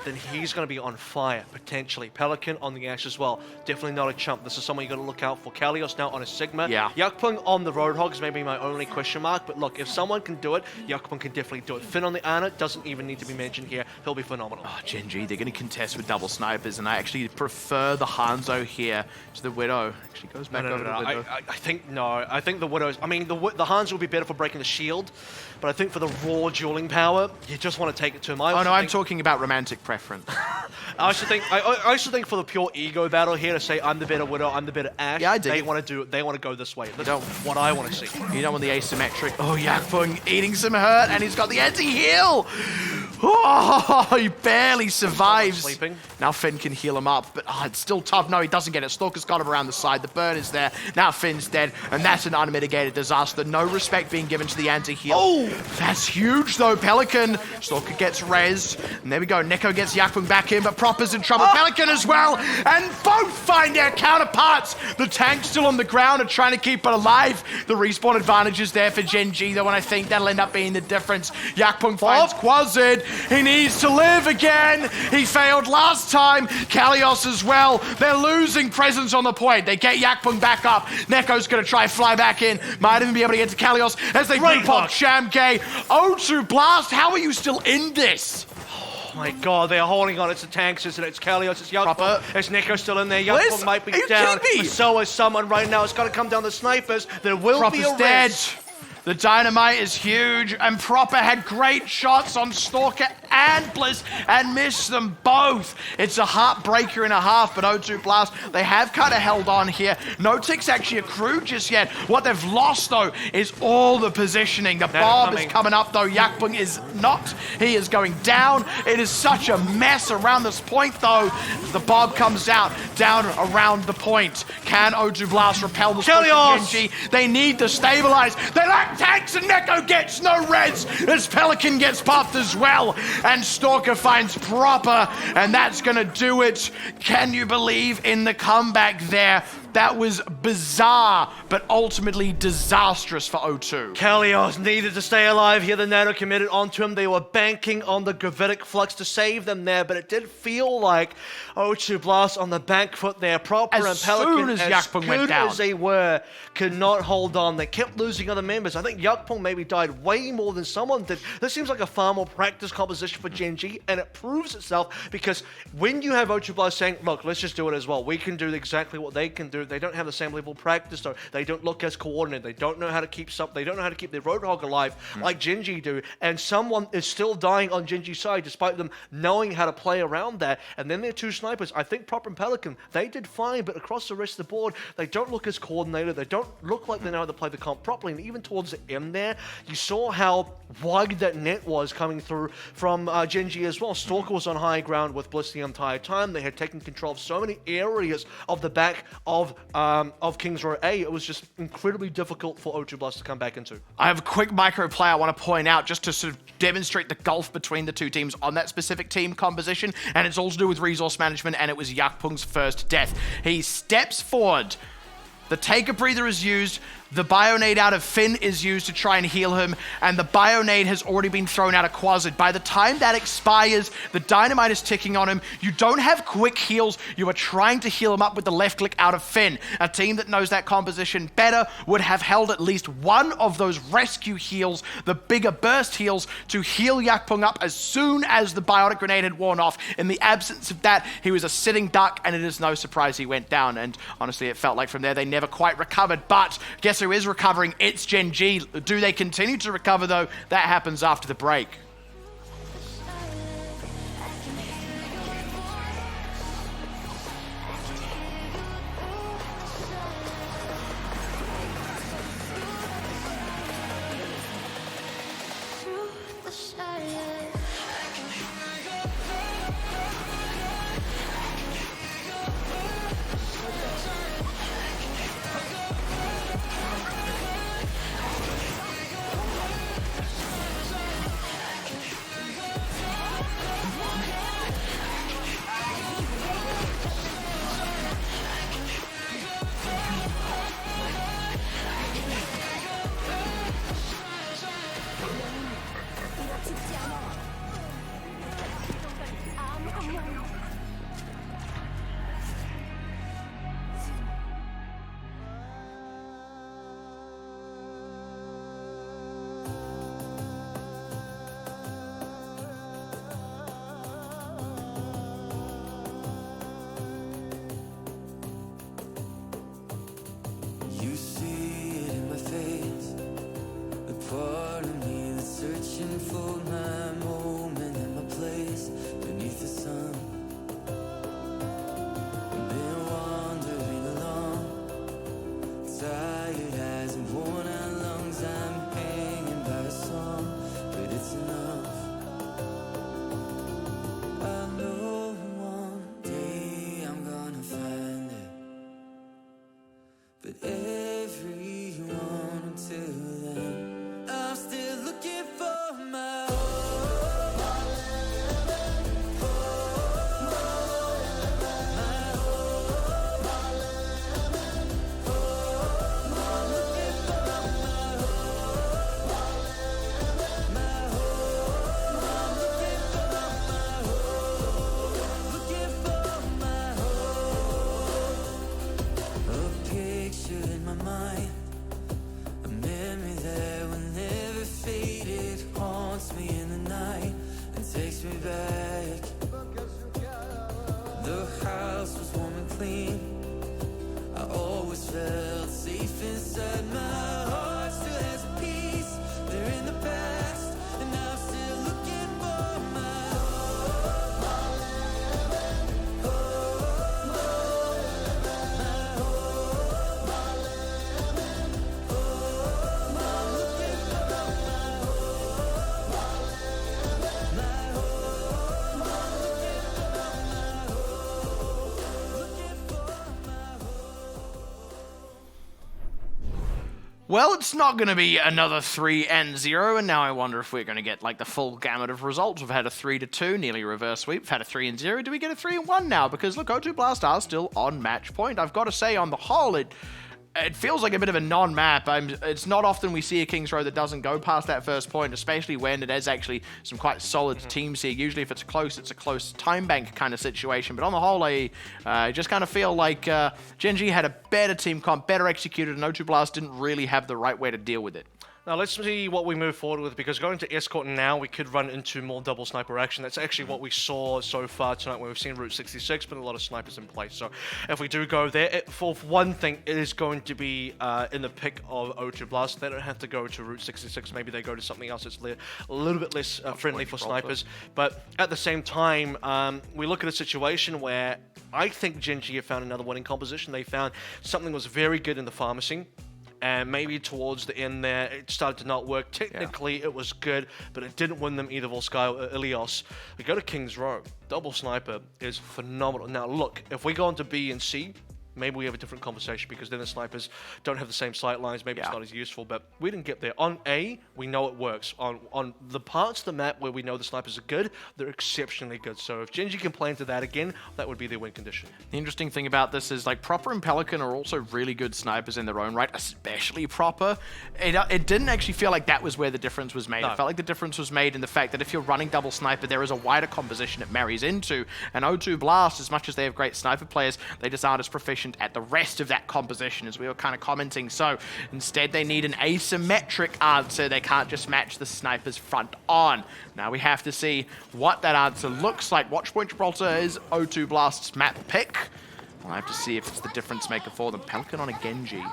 then he's going to be on fire, potentially. Pelican on the Ash as well. Definitely not a chump. This is someone you got to look out for. Kalios now on a Sigma. Yeah. Yakpung on the Roadhog is maybe my only question mark, but look, if someone can do it, Yakpung can definitely do it. Finn on the Ana doesn't even need to be mentioned here. He'll be phenomenal. Oh, Gen.G, they're going to contest with double snipers, and I actually prefer the Hanzo here to the Widow. Actually goes back over to the Widow. I think the Widow's... I mean, the Hanzo will be better for breaking the shield, but I think for the raw dueling power, you just want to take it to him. I'm talking about romantic preference. I also think for the pure ego battle here to say I'm the better Widow, I'm the better Ash. Yeah, I dig They it. want to go this way. That's what I want to see. You don't want the asymmetric. Oh, Yakpung eating some hurt, and he's got the anti-heal. Oh, he barely survives. Sleeping. Now Finn can heal him up, but it's still tough. No, he doesn't get it. Stalker's got him around the side. The burn is there. Now Finn's dead, and that's an unmitigated disaster. No respect being given to the anti-heal. Oh, that's huge, though. Pelican. Stalker gets res, and there we go. Neko gets Yakpung back in, but Proper's in trouble. Pelican as well, and both find their counterparts. The tank's still on the ground and trying to keep it alive. The respawn advantage is there for Gen.G, though, and I think that'll end up being the difference. Yakpung finds Quasar. He needs to live again. He failed last time. Kalios as well. They're losing presence on the point. They get Yakpung back up. Neko's going to try fly back in. Might even be able to get to Kalios as they pop Chamgay. O2 Blast, how are you still in this? my god, they are holding on. It's the tanks, isn't it? It's Kalios, it's Yakpong, it's Nico still in there. Yakpong might be down, but so is someone right now. It's got to come down to snipers. There will be a dead. risk. The dynamite is huge, and Proper had great shots on Stalker and Bliss and missed them both. It's a heartbreaker and a half, but O2 Blast, they have kind of held on here. No ticks actually accrued just yet. What they've lost, though, is all the positioning. The bomb is coming up, though. Yakpung is not. He is going down. It is such a mess around this point, though. The bomb comes out, down around the point. Can O2 Blast repel the Gen.G? They need to stabilize. They lack tanks, and Neko gets no reds as Pelican gets buffed as well. And Stalker finds Proper, and that's going to do it. Can you believe in the comeback there? That was bizarre, but ultimately disastrous for O2. Kalios needed to stay alive here. The Nano committed onto him. They were banking on the gravitic flux to save them there, but it did feel like O2 Blast on the back foot there. Proper and Pelican, as good went down. as they were, could not hold on. They kept losing other members. I think Yakpong maybe died way more than someone did. This seems like a far more practice composition for Gen.G, and it proves itself because when you have O2 Blast saying, look, let's just do it as well. We can do exactly what they can do. They don't have the same level of practice, though. They don't look as coordinated. They don't know how to keep they don't know how to keep their Roadhog alive like Gen.G do. And someone is still dying on Gen.G's side despite them knowing how to play around that. And then their two snipers, I think Proper and Pelican, they did fine, but across the rest of the board, they don't look as coordinated. They don't look like they know how to play the comp properly. And even towards the end there, you saw how wide that net was coming through from Gen.G as well. Stalker was on high ground with Bliss the entire time. They had taken control of so many areas of the back of Kings Row A. It was just incredibly difficult for O2 Blast to come back into. I have a quick micro play I want to point out just to sort of demonstrate the gulf between the two teams on that specific team composition, and it's all to do with resource management, and it was Yakpung's first death. He steps forward. The Take a Breather is used, the Bionade out of Finn is used to try and heal him, and the Bionade has already been thrown out of Quasad. By the time that expires, the Dynamite is ticking on him. You don't have quick heals. You are trying to heal him up with the left click out of Finn. A team that knows that composition better would have held at least one of those rescue heals, the bigger burst heals, to heal Yakpung up as soon as the Bionic Grenade had worn off. In the absence of that, he was a sitting duck, and it is no surprise he went down. And honestly, it felt like from there they never quite recovered. But guess who is recovering? It's Gen.G. Do they continue to recover, though? That happens after the break. Well, it's not going to be another 3-0, and now I wonder if we're going to get like the full gamut of results. We've had a 3-2, nearly reverse sweep. We've had a 3-0. Do we get a 3-1 now? Because look, O2 Blast are still on match point. I've got to say, on the whole, it feels like a bit of a non-map. It's not often we see a King's Row that doesn't go past that first point, especially when it is actually some quite solid teams here. Usually if it's a close time bank kind of situation. But on the whole, I just kind of feel like Gen.G had a better team comp, better executed, and O2 Blast didn't really have the right way to deal with it. Now let's see what we move forward with, because going to Escort now, we could run into more double sniper action. That's actually what we saw so far tonight, where we've seen Route 66, but a lot of snipers in place. So if we do go there, for one thing, it is going to be in the pick of O2 Blast. They don't have to go to Route 66. Maybe they go to something else that's a little bit less friendly for snipers. But at the same time, we look at a situation where I think Gen.G have found another winning composition. They found something was very good in the pharmacy. And maybe towards the end there, it started to not work. Technically, it was good, but it didn't win them either Volskaya or Ilios. We go to King's Row. Double sniper is phenomenal. Now, look, if we go on to B and C, maybe we have a different conversation, because then the snipers don't have the same sight lines. Maybe it's not as useful, but we didn't get there. On A, we know it works. On the parts of the map where we know the snipers are good, they're exceptionally good. So if Gen.G can play into that again, that would be their win condition. The interesting thing about this is, like, Proper and Pelican are also really good snipers in their own right, especially Proper. It didn't actually feel like that was where the difference was made. No. It felt like the difference was made in the fact that if you're running double sniper, there is a wider composition it marries into. And O2 Blast, as much as they have great sniper players, they just aren't as proficient at the rest of that composition, as we were kind of commenting. So instead they need an asymmetric answer. They can't just match the snipers front on. Now we have to see what that answer looks like. Watchpoint Gibraltar is O2 Blast's map pick. We'll have to see if it's the difference maker for them. Pelican on a Gen.G.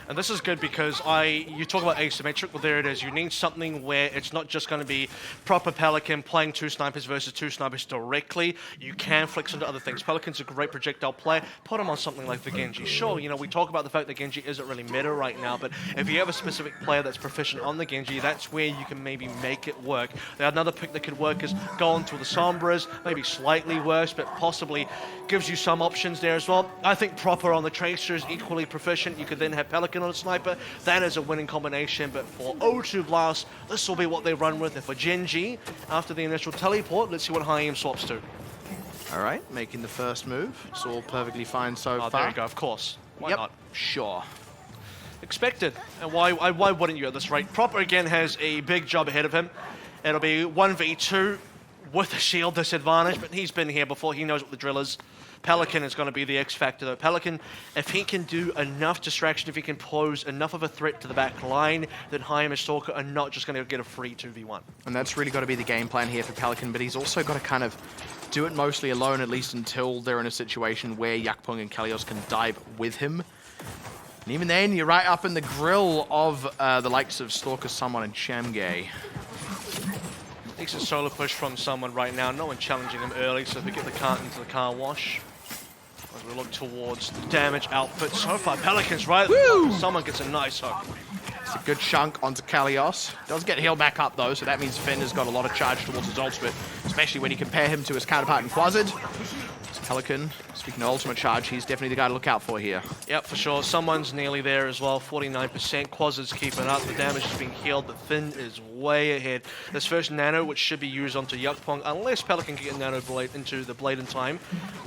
And this is good because you talk about asymmetric, well there it is. You need something where it's not just going to be Proper Pelican playing two snipers versus two snipers directly. You can flex into other things. Pelican's a great projectile player. Put him on something like the Gen.G. Sure, you know, we talk about the fact that Gen.G isn't really meta right now, but if you have a specific player that's proficient on the Gen.G, that's where you can maybe make it work. Now, another pick that could work is go on to the Sombras, maybe slightly worse, but possibly gives you some options there as well. I think Proper on the Tracer is equally proficient. You could then have Pelican on a sniper. That is a winning combination, but for O2 Blast, this will be what they run with. And for Gen.G, after the initial teleport, let's see what high aim swaps to. All right, making the first move. It's all perfectly fine so far. There you go, of course. Why not? Sure. Expected. And why wouldn't you at this rate? Proper again has a big job ahead of him. It'll be 1v2 with a shield disadvantage, but he's been here before. He knows what the drill is. Pelican is going to be the X factor though. Pelican, if he can do enough distraction, if he can pose enough of a threat to the back line, then Haim and Stalker are not just going to get a free 2v1. And that's really got to be the game plan here for Pelican, but he's also got to kind of do it mostly alone, at least until they're in a situation where Yakpung and Kalios can dive with him. And even then, you're right up in the grill of the likes of Stalker, Someone, and Shamgay. Decent solo push from Someone right now. No one challenging him early, so if we get the cart into the car wash. As we look towards the damage output, so far Pelican's right. Woo! Someone gets a nice hook. It's a good chunk onto Kalios. Does get healed back up though, so that means Finn has got a lot of charge towards his ultimate, especially when you compare him to his counterpart in Quasad. Pelican, speaking of ultimate charge, he's definitely the guy to look out for here. Yep, for sure. Someone's nearly there as well, 49%. Quasad's keeping up. The damage is being healed, but Finn is way ahead. This first nano, which should be used onto Yakpong, unless Pelican can get nano blade into the blade in time,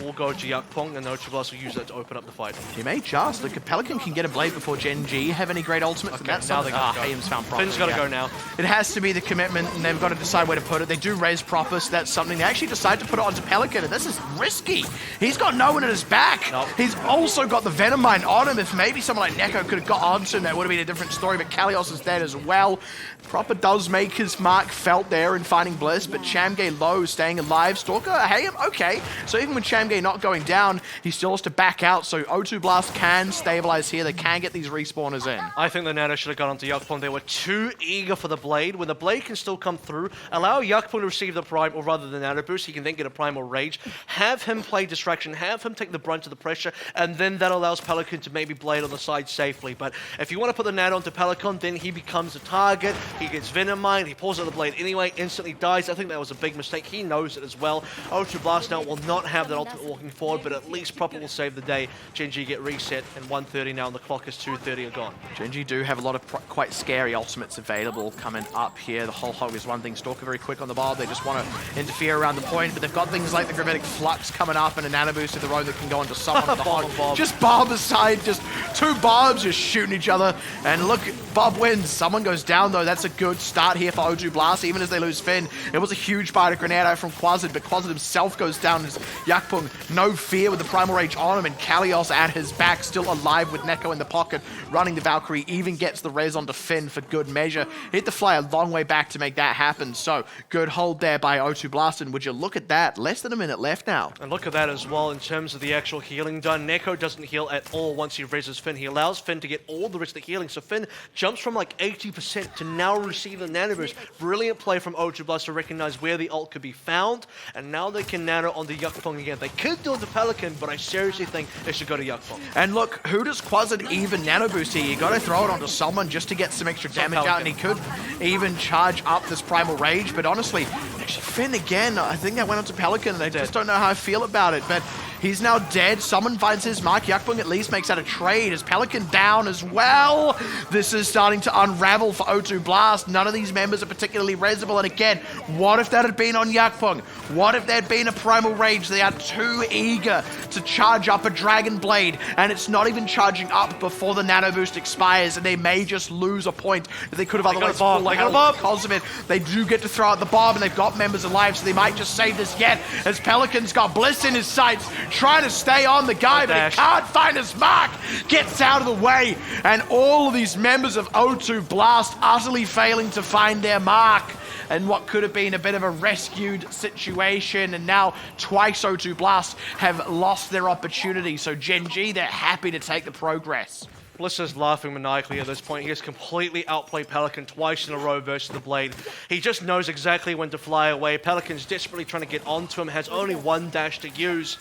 will go to Yakpong, and O2 Blast will use that to open up the fight. He may just. Look, if Pelican can get a blade before Gen.G have any great ultimate, okay, that's now they got to go. Haim's found properly. Finn's got to go now. It has to be the commitment, and they've got to decide where to put it. They do raise Proper, so that's something. They actually decide to put it onto Pelican, and this is risky. He's got no one at his back. Nope. He's also got the Venom Mine on him. If maybe someone like Neko could have got onto him, that would have been a different story, but Kalios is dead as well. Proper does make his mark felt there in finding Bliss, but Shamgay low, staying alive. Stalker, hey, okay. So even with Shamgay not going down, he still has to back out, so O2 Blast can stabilize here. They can get these respawners in. I think the Nano should have gone onto Yakpong. They were too eager for the Blade. When the Blade can still come through, allow Yakpong to receive the Prime, or rather the Nano boost, he can then get a Primal Rage. Have him play play distraction, have him take the brunt of the pressure, and then that allows Pelican to maybe blade on the side safely. But if you want to put the nano onto Pelican, then he becomes a target. He gets Venom Mine, he pulls out the blade anyway, instantly dies. I think that was a big mistake. He knows it as well. O2 Blast now will not have that ultimate walking forward, but at least Proper will save the day. Gen.G get reset, and 1:30 now, and the clock is 2:30 gone. Gen.G do have a lot of quite scary ultimates available coming up here. The whole hog is one thing. Stalker very quick on the bob. They just want to interfere around the point, but they've got things like the Gravitic Flux coming up and a nano boost of their own that can go onto someone with the hog. Just Bob aside, just two Bobs just shooting each other. And look, Bob wins. Someone goes down though. That's a good start here for O2 Blast, even as they lose Finn. It was a huge bite of Grenado from Quasad, but Quasad himself goes down as Yakpung, no fear with the Primal Rage on him, and Kalios at his back, still alive with Neko in the pocket, running the Valkyrie, even gets the res onto Finn for good measure. He had to fly a long way back to make that happen, so good hold there by O2 Blast, and would you look at that, less than a minute left now. And look at that as well in terms of the actual healing done. Neko doesn't heal at all once he reses Finn. He allows Finn to get all the rest of the healing, so Finn jumps from like 80% to now receive the nano boost. Brilliant play from O2 Blast to recognize where the ult could be found, and now they can nano on the Yakpung again. They could do it to Pelican, but I seriously think they should go to Yakpung. And look, who does Quasad even nano boost here? You gotta throw it onto someone just to get some extra damage out, and he could even charge up this Primal Rage, but honestly, actually Finn again, I think that went onto Pelican, and I just don't know how I feel about it, but he's now dead. Someone finds his mark. Yakpung at least makes that a trade. Is Pelican down as well? This is starting to unravel for O2 Blast. None of these members are particularly resable. And again, what if that had been on Yakpung? What if there'd been a Primal Rage? They are too eager to charge up a Dragon Blade, and it's not even charging up before the nano boost expires, and they may just lose a point that they could have otherwise pulled out because of it. They do get to throw out the bomb, and they've got members alive, so they might just save this yet, as Pelican's got Bliss in his sights, trying to stay on the guy, but he can't find his mark, gets out of the way, and all of these members of O2 Blast utterly failing to find their mark. And what could have been a bit of a rescued situation, and now twice O2 Blast have lost their opportunity. So Gen.G, they're happy to take the progress. Bliss is laughing maniacally at this point. He has completely outplayed Pelican twice in a row versus the Blade. He just knows exactly when to fly away. Pelican's desperately trying to get onto him, has only one dash to use.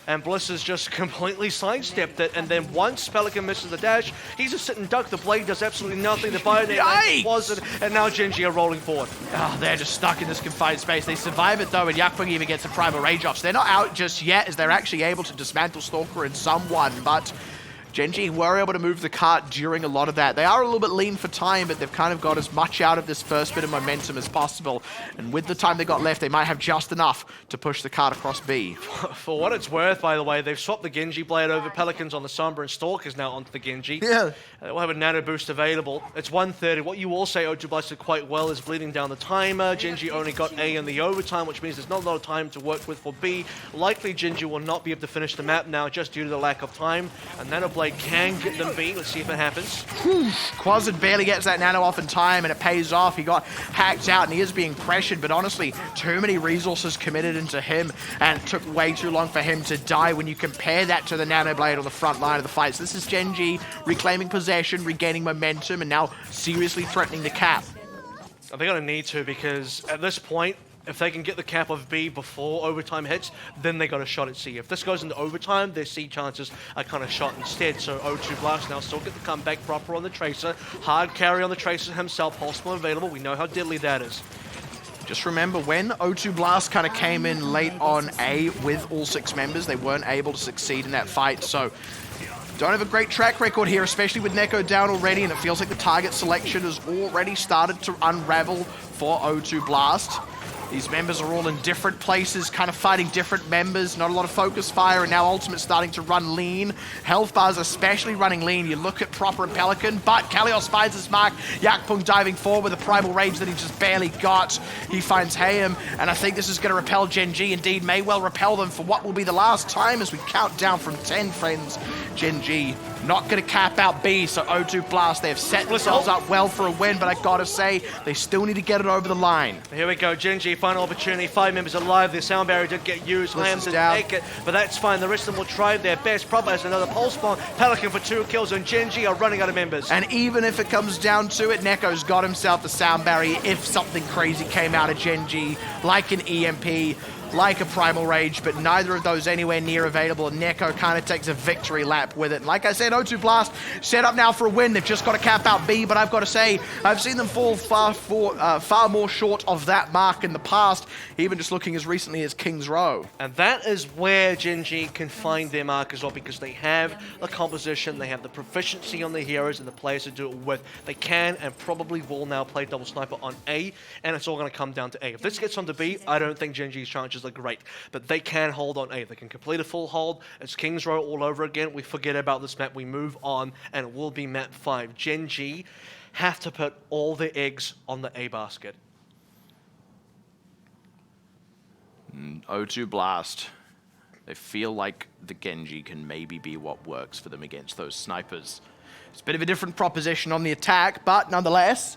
And Bliss has just completely sidestepped it, and then once Pelican misses the dash, he's a sit and duck. The Blade does absolutely nothing. The Bionet wasn't, and now Gen.G are rolling forward. Oh, they're just stuck in this confined space. They survive it though, and Yakpung even gets a Primal Rage off. So they're not out just yet, as they're actually able to dismantle Stalker and someone, but Gen.G were able to move the cart during a lot of that. They are a little bit lean for time, but they've kind of got as much out of this first bit of momentum as possible. And with the time they got left, they might have just enough to push the cart across B. For what it's worth, by the way, they've swapped the Gen.G blade over. Pelicans on the Sombra, and Stalker's now onto the Gen.G. Yeah. We'll have a nano boost available. It's 1:30. What you will say O2 Blast did quite well is bleeding down the timer. Gen.G only got A in the overtime, which means there's not a lot of time to work with for B. Likely Gen.G will not be able to finish the map now just due to the lack of time. And Nano Blade can get them B. Let's see if it happens. Quasad barely gets that nano off in time, and it pays off. He got hacked out, and he is being pressured, but honestly, too many resources committed into him, and it took way too long for him to die when you compare that to the Nano Blade on the front line of the fight. So this is Gen.G reclaiming possession, regaining momentum, and now seriously threatening the cap. They're going to need to, because at this point, if they can get the cap of B before overtime hits, then they got a shot at C. If this goes into overtime, their C chances are kind of shot instead. So O2 Blast now still get the comeback proper on the Tracer. Hard carry on the Tracer himself, Pulseful available. We know how deadly that is. Just remember, when O2 Blast kind of came in late on A with all 6 members, they weren't able to succeed in that fight. So don't have a great track record here, especially with Neko down already, and it feels like the target selection has already started to unravel for O2 Blast. These members are all in different places, kind of fighting different members. Not a lot of focus fire, and now Ultimate's starting to run lean. Health bars especially running lean. You look at Proper and Pelican, but Kalios finds his mark. Yakpung diving forward with a Primal Rage that he just barely got. He finds Hayam, and I think this is going to repel Gen.G. Indeed, may well repel them for what will be the last time as we count down from 10, friends. Gen.G not going to cap out B, so O2 Blast, they have set themselves up well for a win, but I gotta say, they still need to get it over the line. Here we go, Gen.G, final opportunity, 5 members alive, their sound barrier did get used, Hayam didn't make it, but that's fine, the rest of them will try their best. Proper has another pulse bomb, Pelican for 2 kills, and Gen.G are running out of members. And even if it comes down to it, Neko's got himself the sound barrier if something crazy came out of Gen.G, like an EMP. like a Primal Rage, but neither of those anywhere near available. And Neko kind of takes a victory lap with it. And like I said, O2 Blast set up now for a win. They've just got to cap out B, but I've got to say, I've seen them fall far more short of that mark in the past, even just looking as recently as King's Row. And that is where Gen.G can find their mark as well, because they have the composition, they have the proficiency on the heroes and the players to do it with. They can and probably will now play double sniper on A, and it's all going to come down to A. If this gets onto B, I don't think Gen.G's chances are great, but they can hold on A. They can complete a full hold. It's King's Row all over again. We forget about this map, we move on, and it will be map 5. Gen.G have to put all their eggs on the A basket. O2 Blast. They feel like the Gen.G can maybe be what works for them against those snipers. It's a bit of a different proposition on the attack, but nonetheless,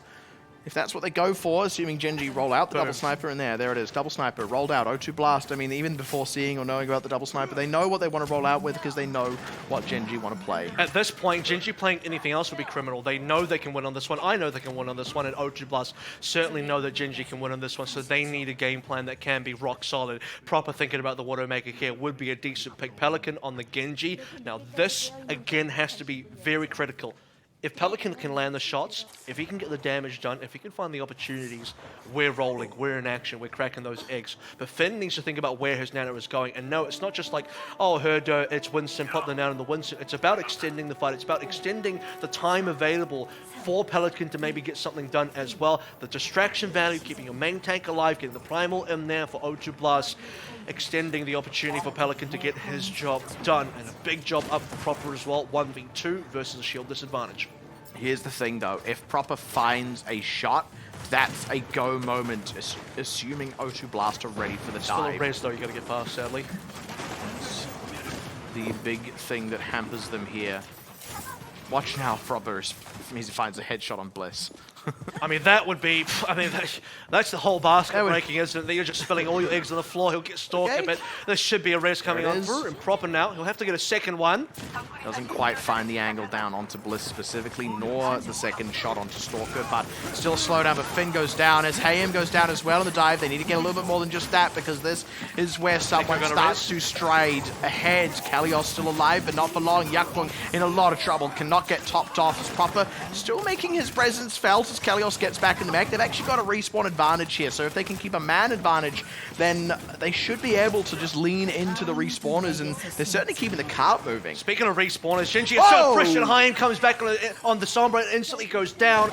if that's what they go for, assuming Gen.G roll out the double sniper in there it is, double sniper, rolled out, O2 Blast. I mean, even before seeing or knowing about the double sniper, they know what they want to roll out with because they know what Gen.G want to play. At this point, Gen.G playing anything else would be criminal. They know they can win on this one. I know they can win on this one, and O2 Blast certainly know that Gen.G can win on this one, so they need a game plan that can be rock solid. Proper thinking about the Widowmaker here would be a decent pick. Pelican on the Gen.G. Now this, again, has to be very critical. If Pelican can land the shots, if he can get the damage done, if he can find the opportunities, we're rolling, we're in action, we're cracking those eggs. But Finn needs to think about where his nano is going. And no, it's not just like, oh, Herdo, it's Winston, pop the nano in the Winston. It's about extending the fight. It's about extending the time available for Pelican to maybe get something done as well. The distraction value, keeping your main tank alive, getting the primal in there for O2 Blast, extending the opportunity for Pelican to get his job done. And a big job up for Proper as well, 1v2 versus a shield disadvantage. Here's the thing though, if Proper finds a shot, that's a go moment, assuming O2 Blast are ready for the dive. Still a res though, you gotta get past, sadly. The big thing that hampers them here. Watch now, Proper he finds a headshot on Bliss. I mean, that would be, that's the whole basket breaking, isn't it? You're just spilling all your eggs on the floor. He'll get stalked a bit. There should be a res coming on through, and Proper now. He'll have to get a second one. Doesn't quite find the angle down onto Bliss specifically, nor the second shot onto Stalker, but still a slowdown. But Finn goes down as Hayem goes down as well in the dive. They need to get a little bit more than just that, because this is where someone starts to stride ahead. Kalios still alive, but not for long. Yakpung in a lot of trouble, cannot get topped off as Proper still making his presence felt as Kalios gets back in the mech. They've actually got a respawn advantage here, so if they can keep a man advantage, then they should be able to just lean into the respawners, and they're certainly keeping the cart moving. Speaking of respawners, Gen.G gets so pressure high and comes back on the Sombra and instantly goes down.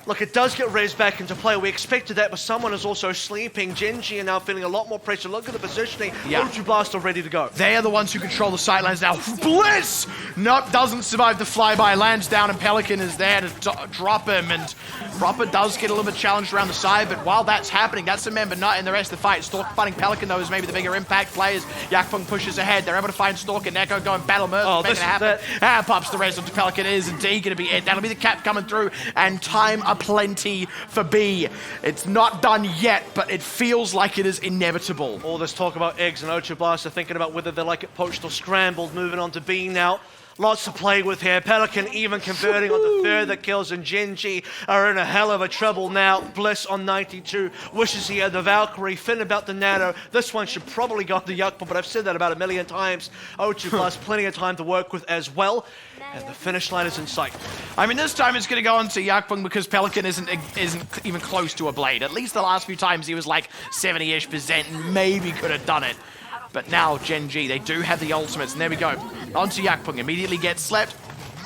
Look, it does get raised back into play. We expected that, but someone is also sleeping. Gen.G are now feeling a lot more pressure. Look at the positioning. O2 Blast are ready to go. They are the ones who control the sightlines now. Bliss! Nope, doesn't survive the flyby. Lands down, and Pelican is there to drop him. And Proper does get a little bit challenged around the side, but while that's happening, that's a member not in the rest of the fight. Stalker fighting Pelican, though, is maybe the bigger impact players. Yakpung pushes ahead. They're able to find Stalker. Neko going battle Merc, making it happen. And pops the rest onto Pelican. Is indeed going to be it. That'll be the cap coming through, and time aplenty for B. It's not done yet, but it feels like it is inevitable. All this talk about eggs, and O2 Blast are thinking about whether they like it poached or scrambled, moving on to B now. Lots to play with here. Pelican even converting on the third that kills, and Gen.G are in a hell of a trouble now. Bliss on 92, wishes he had the Valkyrie. Finn about the nano. This one should probably go to Yakpung, but I've said that about a million times. O2 Blast, plenty of time to work with as well. And the finish line is in sight. I mean, this time it's going to go on to Yakpung because Pelican isn't even close to a blade. At least the last few times he was like 70-ish% and maybe could have done it. But now Gen.G, they do have the ultimates, and there we go. Onto Yakpung, immediately gets slept.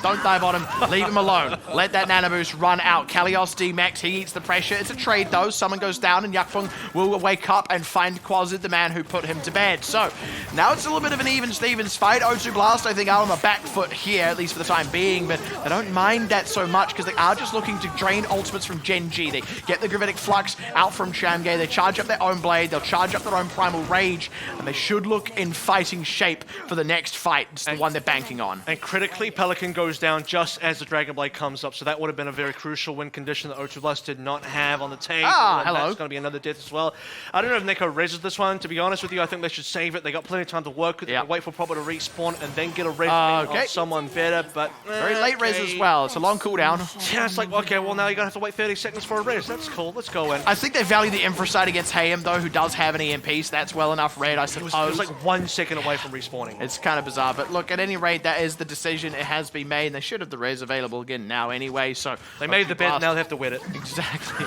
Don't dive on him. Leave him alone. Let that nano boost run out. Kalios D-Max, he eats the pressure. It's a trade, though. Someone goes down, and Yakpung will wake up and find Quasid, the man who put him to bed. So, now it's a little bit of an even-Stevens fight. O2 Blast, I think, are on the back foot here, at least for the time being, but I don't mind that so much because they are just looking to drain ultimates from Gen.G. They get the Gravitic Flux out from Shamgay. They charge up their own blade. They'll charge up their own Primal Rage, and they should look in fighting shape for the next fight. It's the one they're banking on. And critically, Pelican goes goes down just as the Dragon Blade comes up, so that would have been a very crucial win condition that O2 Blast did not have on the table. Hello. That's going to be another death as well. I don't know if Neko reses this one. To be honest with you, I think they should save it. They got plenty of time to work with it, wait for Proper to respawn, and then get a res on someone better, but... Very late res as well. It's a long cooldown. Yeah, it's like, okay, well, now you're going to have to wait 30 seconds for a res. That's cool. Let's go in. I think they value the Infrasight against Hayam, though, who does have an EMP, so that's well enough red, I suppose. It was like 1 second away from respawning. It's kind of bizarre, but look, at any rate, that is the decision. It has been made, and they should have the res available again now anyway, so... They made the bet, now they have to win it. Exactly.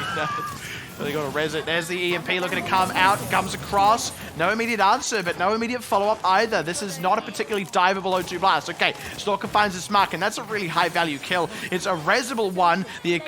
They got to res it. There's the EMP looking to come out, comes across. No immediate answer, but no immediate follow-up either. This is not a particularly diveable O2 Blast. Okay, Stalker finds his mark, and that's a really high-value kill. It's a resable one, the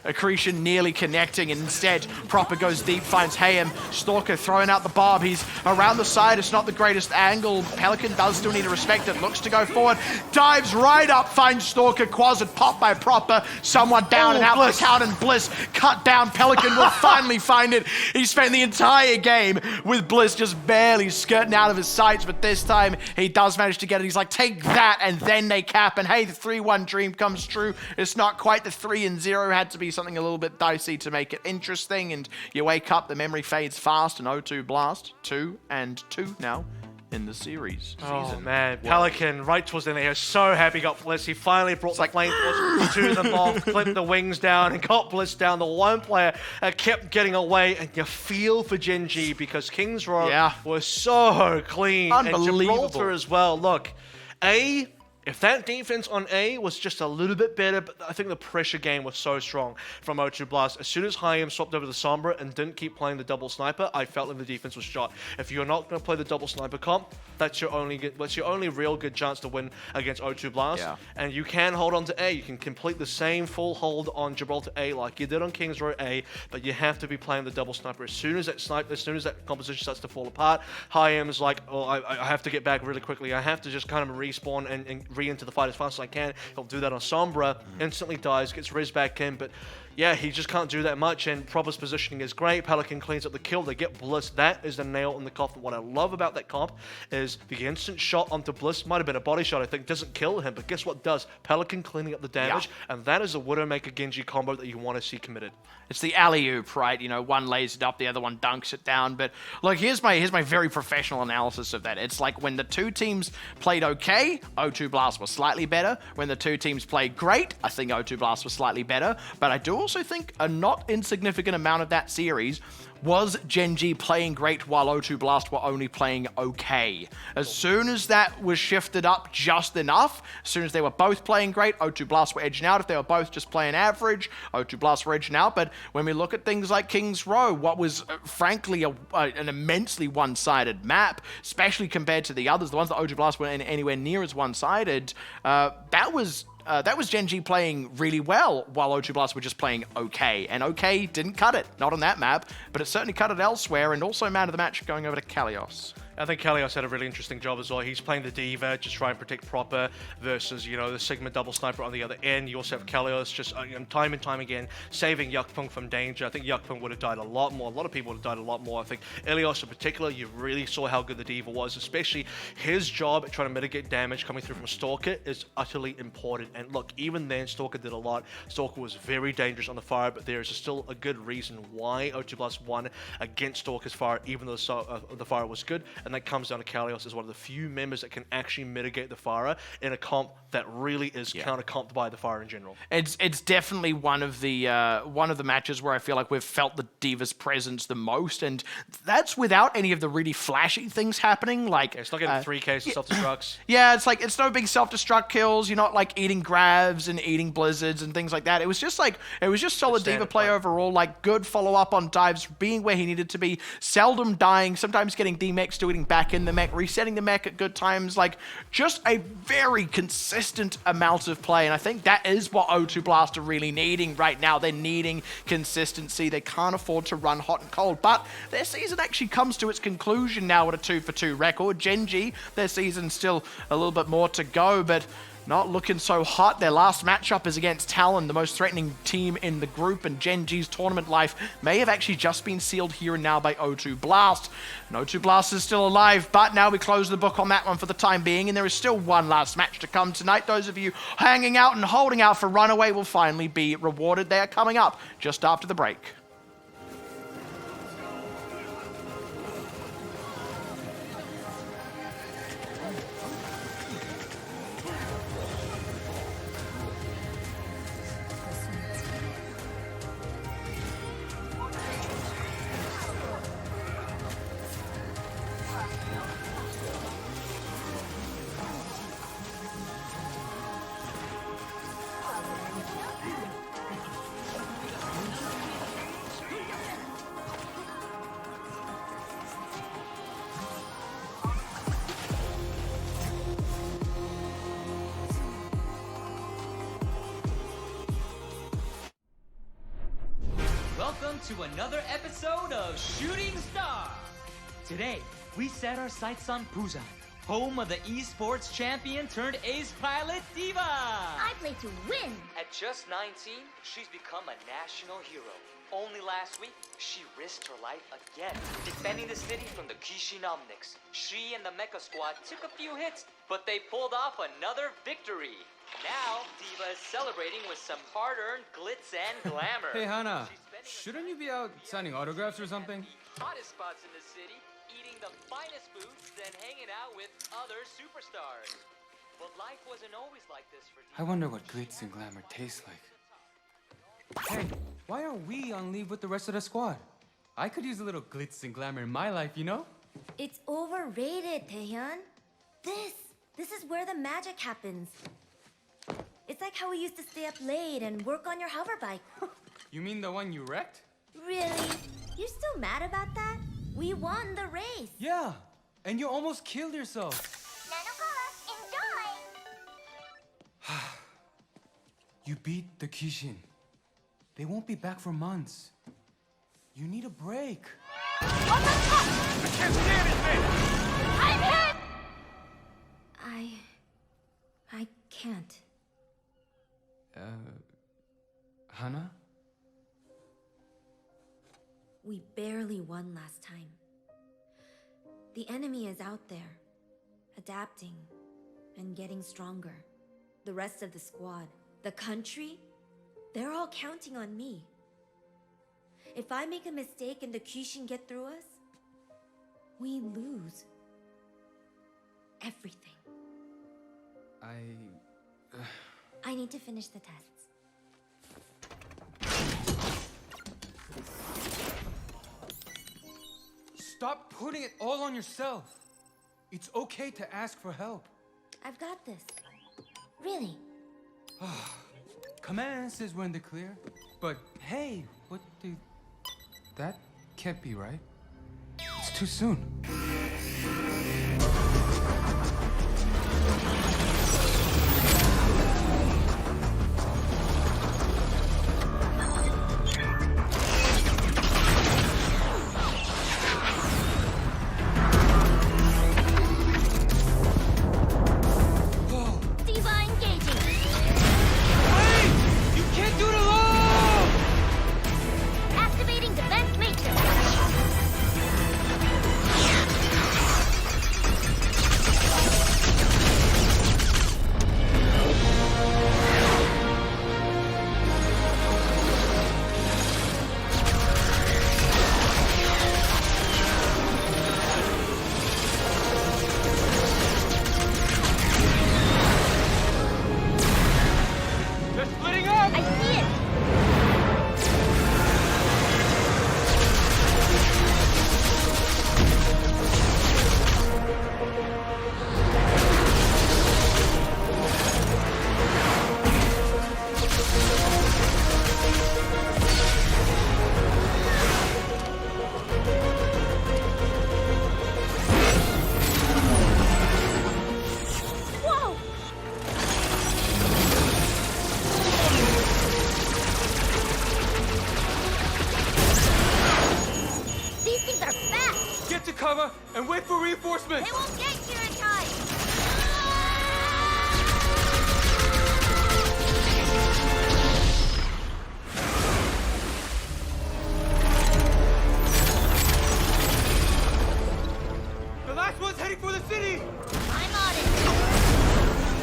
accretion nearly connecting, and instead, Proper goes deep, finds Hayam. Stalker throwing out the bomb. He's around the side. It's not the greatest angle. Pelican does still need to respect it. Looks to go forward. Dives right up, finds Stalker. Quased pop by Proper. Someone down and out the count, and Bliss cut down. Pelican will finally find it. He spent the entire game with Bliss just barely skirting out of his sights, but this time he does manage to get it. He's like, take that, and then they cap, and hey, the 3-1 dream comes true. It's not quite the 3-0. Had to be something a little bit dicey to make it interesting, and you wake up, the memory fades fast, and O2 Blast 2-2 now in the series. Oh man, Pelican right towards the end, he was so happy he got Bliss. He finally brought the flamethrowers to the ball, clipped the wings down, and got Bliss down. The one player kept getting away, and you feel for Gen.G because Kings Row was so clean. Unbelievable. And Gibraltar as well. Look, if that defense on A was just a little bit better, but I think the pressure game was so strong from O2 Blast. As soon as Hayam swapped over to Sombra and didn't keep playing the double sniper, I felt like the defense was shot. If you're not going to play the double sniper comp, that's your only real good chance to win against O2 Blast. Yeah. And you can hold on to A. You can complete the same full hold on Gibraltar A like you did on Kings Row A, but you have to be playing the double sniper. As soon as that composition starts to fall apart, Hayam's like, oh, I have to get back really quickly. I have to just kind of respawn and into the fight as fast as I can. He'll do that on Sombra, instantly dies, gets res back in, but yeah, he just can't do that much, and Proper's positioning is great. Pelican cleans up the kill, they get Bliss. That is the nail in the coffin. What I love about that comp is the instant shot onto Bliss, might have been a body shot, I think, doesn't kill him, but guess what does? Pelican cleaning up the damage, and that is a Widowmaker Gen.G combo that you want to see committed. It's the alley-oop, right? You know, one lays it up, the other one dunks it down, but look, here's my very professional analysis of that. It's like when the two teams played okay, O2 Blast was slightly better. When the two teams played great, I think O2 Blast was slightly better, but I do also think a not insignificant amount of that series was Gen.G playing great while O2 Blast were only playing okay. As soon as that was shifted up just enough, as soon as they were both playing great, O2 Blast were edging out. If they were both just playing average, O2 Blast were edging out. But when we look at things like Kings Row, what was frankly an immensely one-sided map, especially compared to the others, the ones that O2 Blast weren't anywhere near as one-sided, that was Gen.G playing really well while O2 Blast were just playing okay. And okay didn't cut it. Not on that map, but it certainly cut it elsewhere, and also man of the match going over to Kalios. I think Kalios had a really interesting job as well. He's playing the Diva, just trying to protect Proper versus, you know, the Sigma double sniper on the other end. You also have Kalios just time and time again saving Yakpung from danger. I think Yakpung would have died a lot more. A lot of people would have died a lot more. I think Ilios in particular, you really saw how good the Diva was, especially his job at trying to mitigate damage coming through from Stalker is utterly important. And look, even then, Stalker did a lot. Stalker was very dangerous on the fire, but there is still a good reason why O2 Blast won against Stalker's fire, even though the fire was good. And that comes down to Kalios as one of the few members that can actually mitigate the fire in a comp that really is counter-comped by the fire in general. It's definitely one of the matches where I feel like we've felt the Diva's presence the most, and that's without any of the really flashy things happening. Like it's not getting 3Ks self-destructs. Yeah, it's like it's no big self-destruct kills. You're not like eating grabs and eating blizzards and things like that. It was just solid Diva play overall. Like good follow-up on dives, being where he needed to be, seldom dying, sometimes getting D-mech, still getting back in the mech, resetting the mech at good times. Like just a very consistent amount of play, and I think that is what O2 Blast are really needing right now. They're needing consistency. They can't afford to run hot and cold, but their season actually comes to its conclusion now with a 2-for-2 record. Gen.G, their season's still a little bit more to go, but not looking so hot. Their last matchup is against Talon, the most threatening team in the group, and Gen.G's tournament life may have actually just been sealed here and now by O2 Blast. And O2 Blast is still alive, but now we close the book on that one for the time being, and there is still one last match to come tonight. Those of you hanging out and holding out for Runaway will finally be rewarded. They are coming up just after the break. Welcome to another episode of Shooting Star. Today, we set our sights on Busan, home of the esports champion turned ace pilot Diva. I play to win. At just 19, she's become a national hero. Only last week, she risked her life again, defending the city from the Kishinomniks. She and the Mecha Squad took a few hits, but they pulled off another victory. Now, Diva is celebrating with some hard-earned glitz and glamour. Hey, Hana, shouldn't you be out signing autographs or something? Hottest spots in the city, eating the finest foods, and hanging out with other superstars. But life wasn't always like this for Diva. I wonder what glitz and glamour tastes like. Hey, why aren't we on leave with the rest of the squad? I could use a little glitz and glamour in my life, you know? It's overrated, Taehyun. This is where the magic happens. It's like how we used to stay up late and work on your hover bike. You mean the one you wrecked? Really? You're still mad about that? We won the race. Yeah, and you almost killed yourself. Enjoy! You beat the Kishin. They won't be back for months. You need a break. I can't stand it, man! I'm hit! I can't. Hana? We barely won last time. The enemy is out there, adapting and getting stronger. The rest of the squad, the country, they're all counting on me. If I make a mistake and the Kishin get through us, we lose everything. I need to finish the tests. Stop putting it all on yourself. It's okay to ask for help. I've got this. Really. Command says we're in the clear. But hey, what the... That can't be right. It's too soon. heading for the city! I'm on it!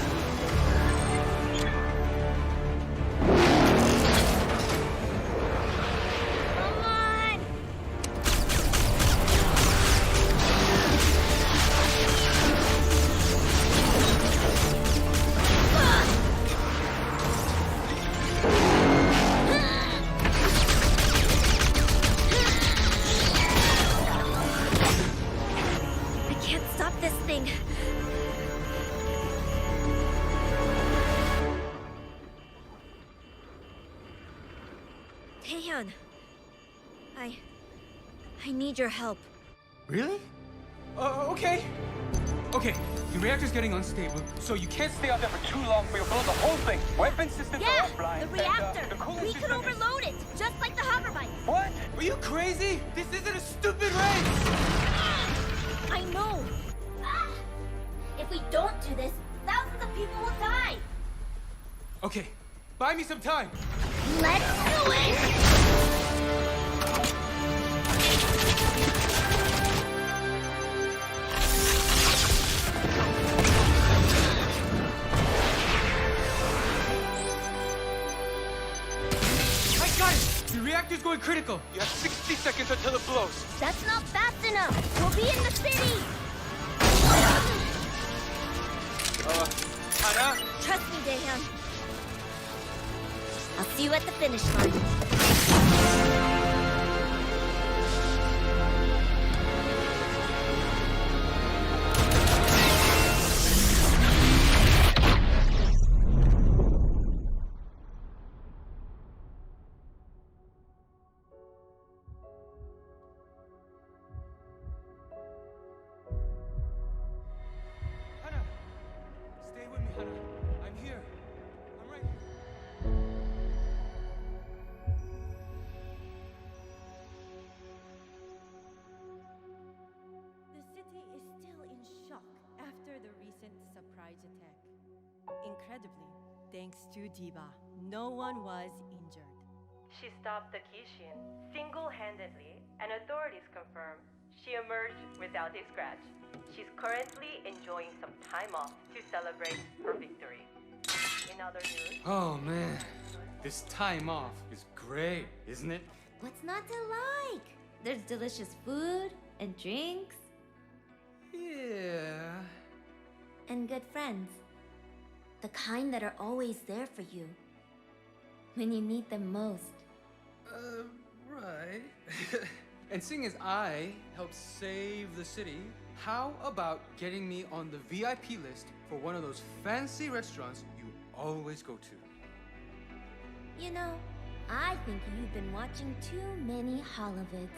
Come on! I can't stop this thing. Taehyun, I need your help. Really? Okay. Okay, the reactor's getting unstable, so you can't stay out there for too long or you'll blow the whole thing. Weapon systems Yeah, are offline. the and, reactor. the cooling We could system is- overload it, just like the hover bike. What? Are you crazy? This isn't a stupid race! I know. If we don't do this, thousands of people will die. Okay, buy me some time. Let's do it! I got it! The reactor's going critical. You have 60 seconds until it blows. That's not fast enough. We'll be in the city. Hana? Trust me, Daehyun. I'll see you at the finish line. Stay with me, Hana. I'm here. I'm right here. The city is still in shock after the recent surprise attack. Incredibly, thanks to Diva, no one was injured. She stopped the Kishin single-handedly, and authorities confirm she emerged without a scratch. She's currently enjoying some time off to celebrate her victory. In other news, Oh man, this time off is great, isn't it? What's not to like? There's delicious food and drinks. Yeah. And good friends. The kind that are always there for you when you need them most. Right. And seeing as I helped save the city, how about getting me on the VIP list for one of those fancy restaurants you always go to? You know, I think you've been watching too many Holovids.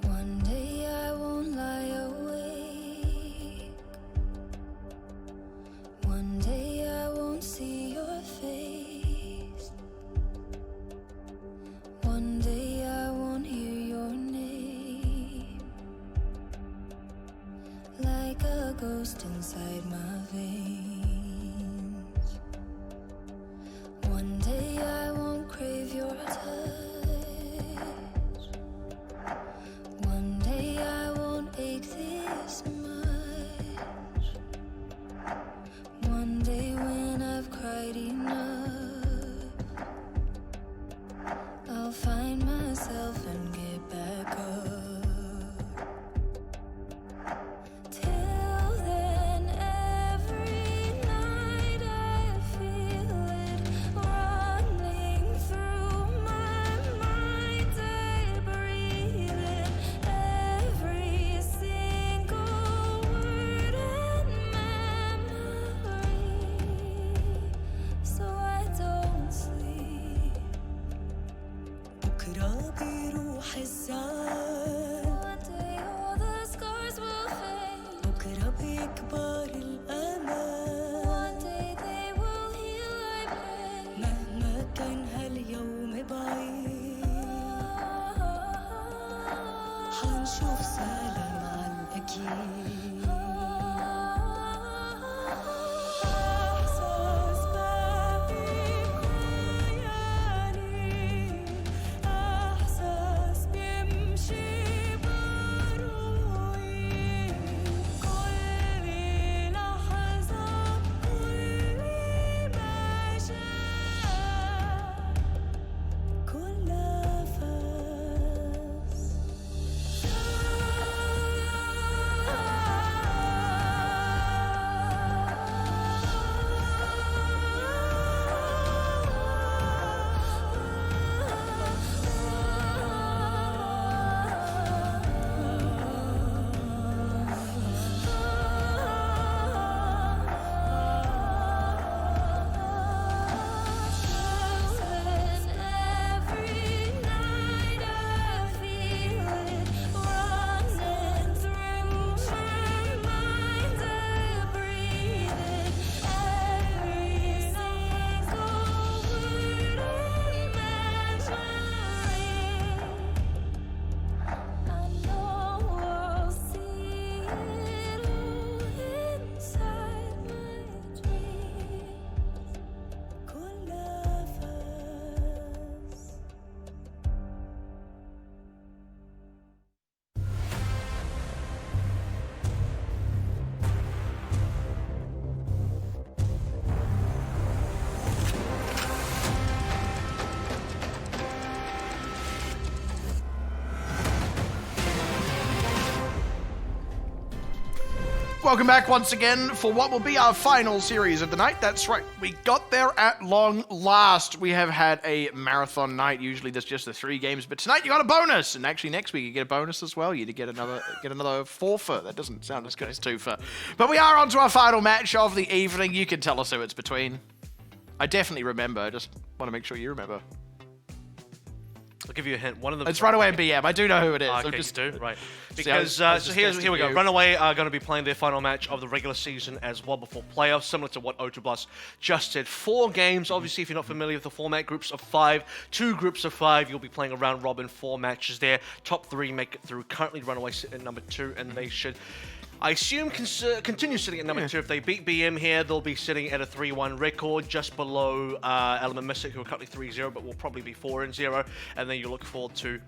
One day I won't lie awake. One day I won't see your face. One day I won't hear your name. Like a ghost inside my veins. One day I won't crave your touch. One day I won't ache this much. One day when I've cried enough, I'll find myself and get back up. Till then, every بكرة بيروح الزعل One day all the scars will fade بكرة بيكبر الأمل One day they will heal I pray مهما كان هاليوم بعيد حنشوف سلام على الأكيد Welcome back once again for what will be our final series of the night. That's right, we got there at long last. We have had a marathon night. Usually there's just the 3 games, but tonight you got a bonus, and actually next week you get a bonus as well. You get another forfeit. That doesn't sound as good as twofer. But we are on to our final match of the evening. You can tell us who it's between. I definitely remember. I just want to make sure you remember. I'll give you a hint. One of them. It's Runaway and BM. I do know who it is. Okay, you do? Right. Because so here we go. Runaway are going to be playing their final match of the regular season as well before playoffs, similar to what O2 Plus just did. 4 games. Obviously, if you're not familiar with the format, groups of 5, 2 groups of 5. You'll be playing a round robin, 4 matches there. Top 3 make it through. Currently, Runaway sit at number 2, and they should, I assume, continue sitting at number 2. If they beat BM here, they'll be sitting at a 3-1 record, just below Element Mystic, who are currently 3-0, but will probably be 4-0. And then you look forward to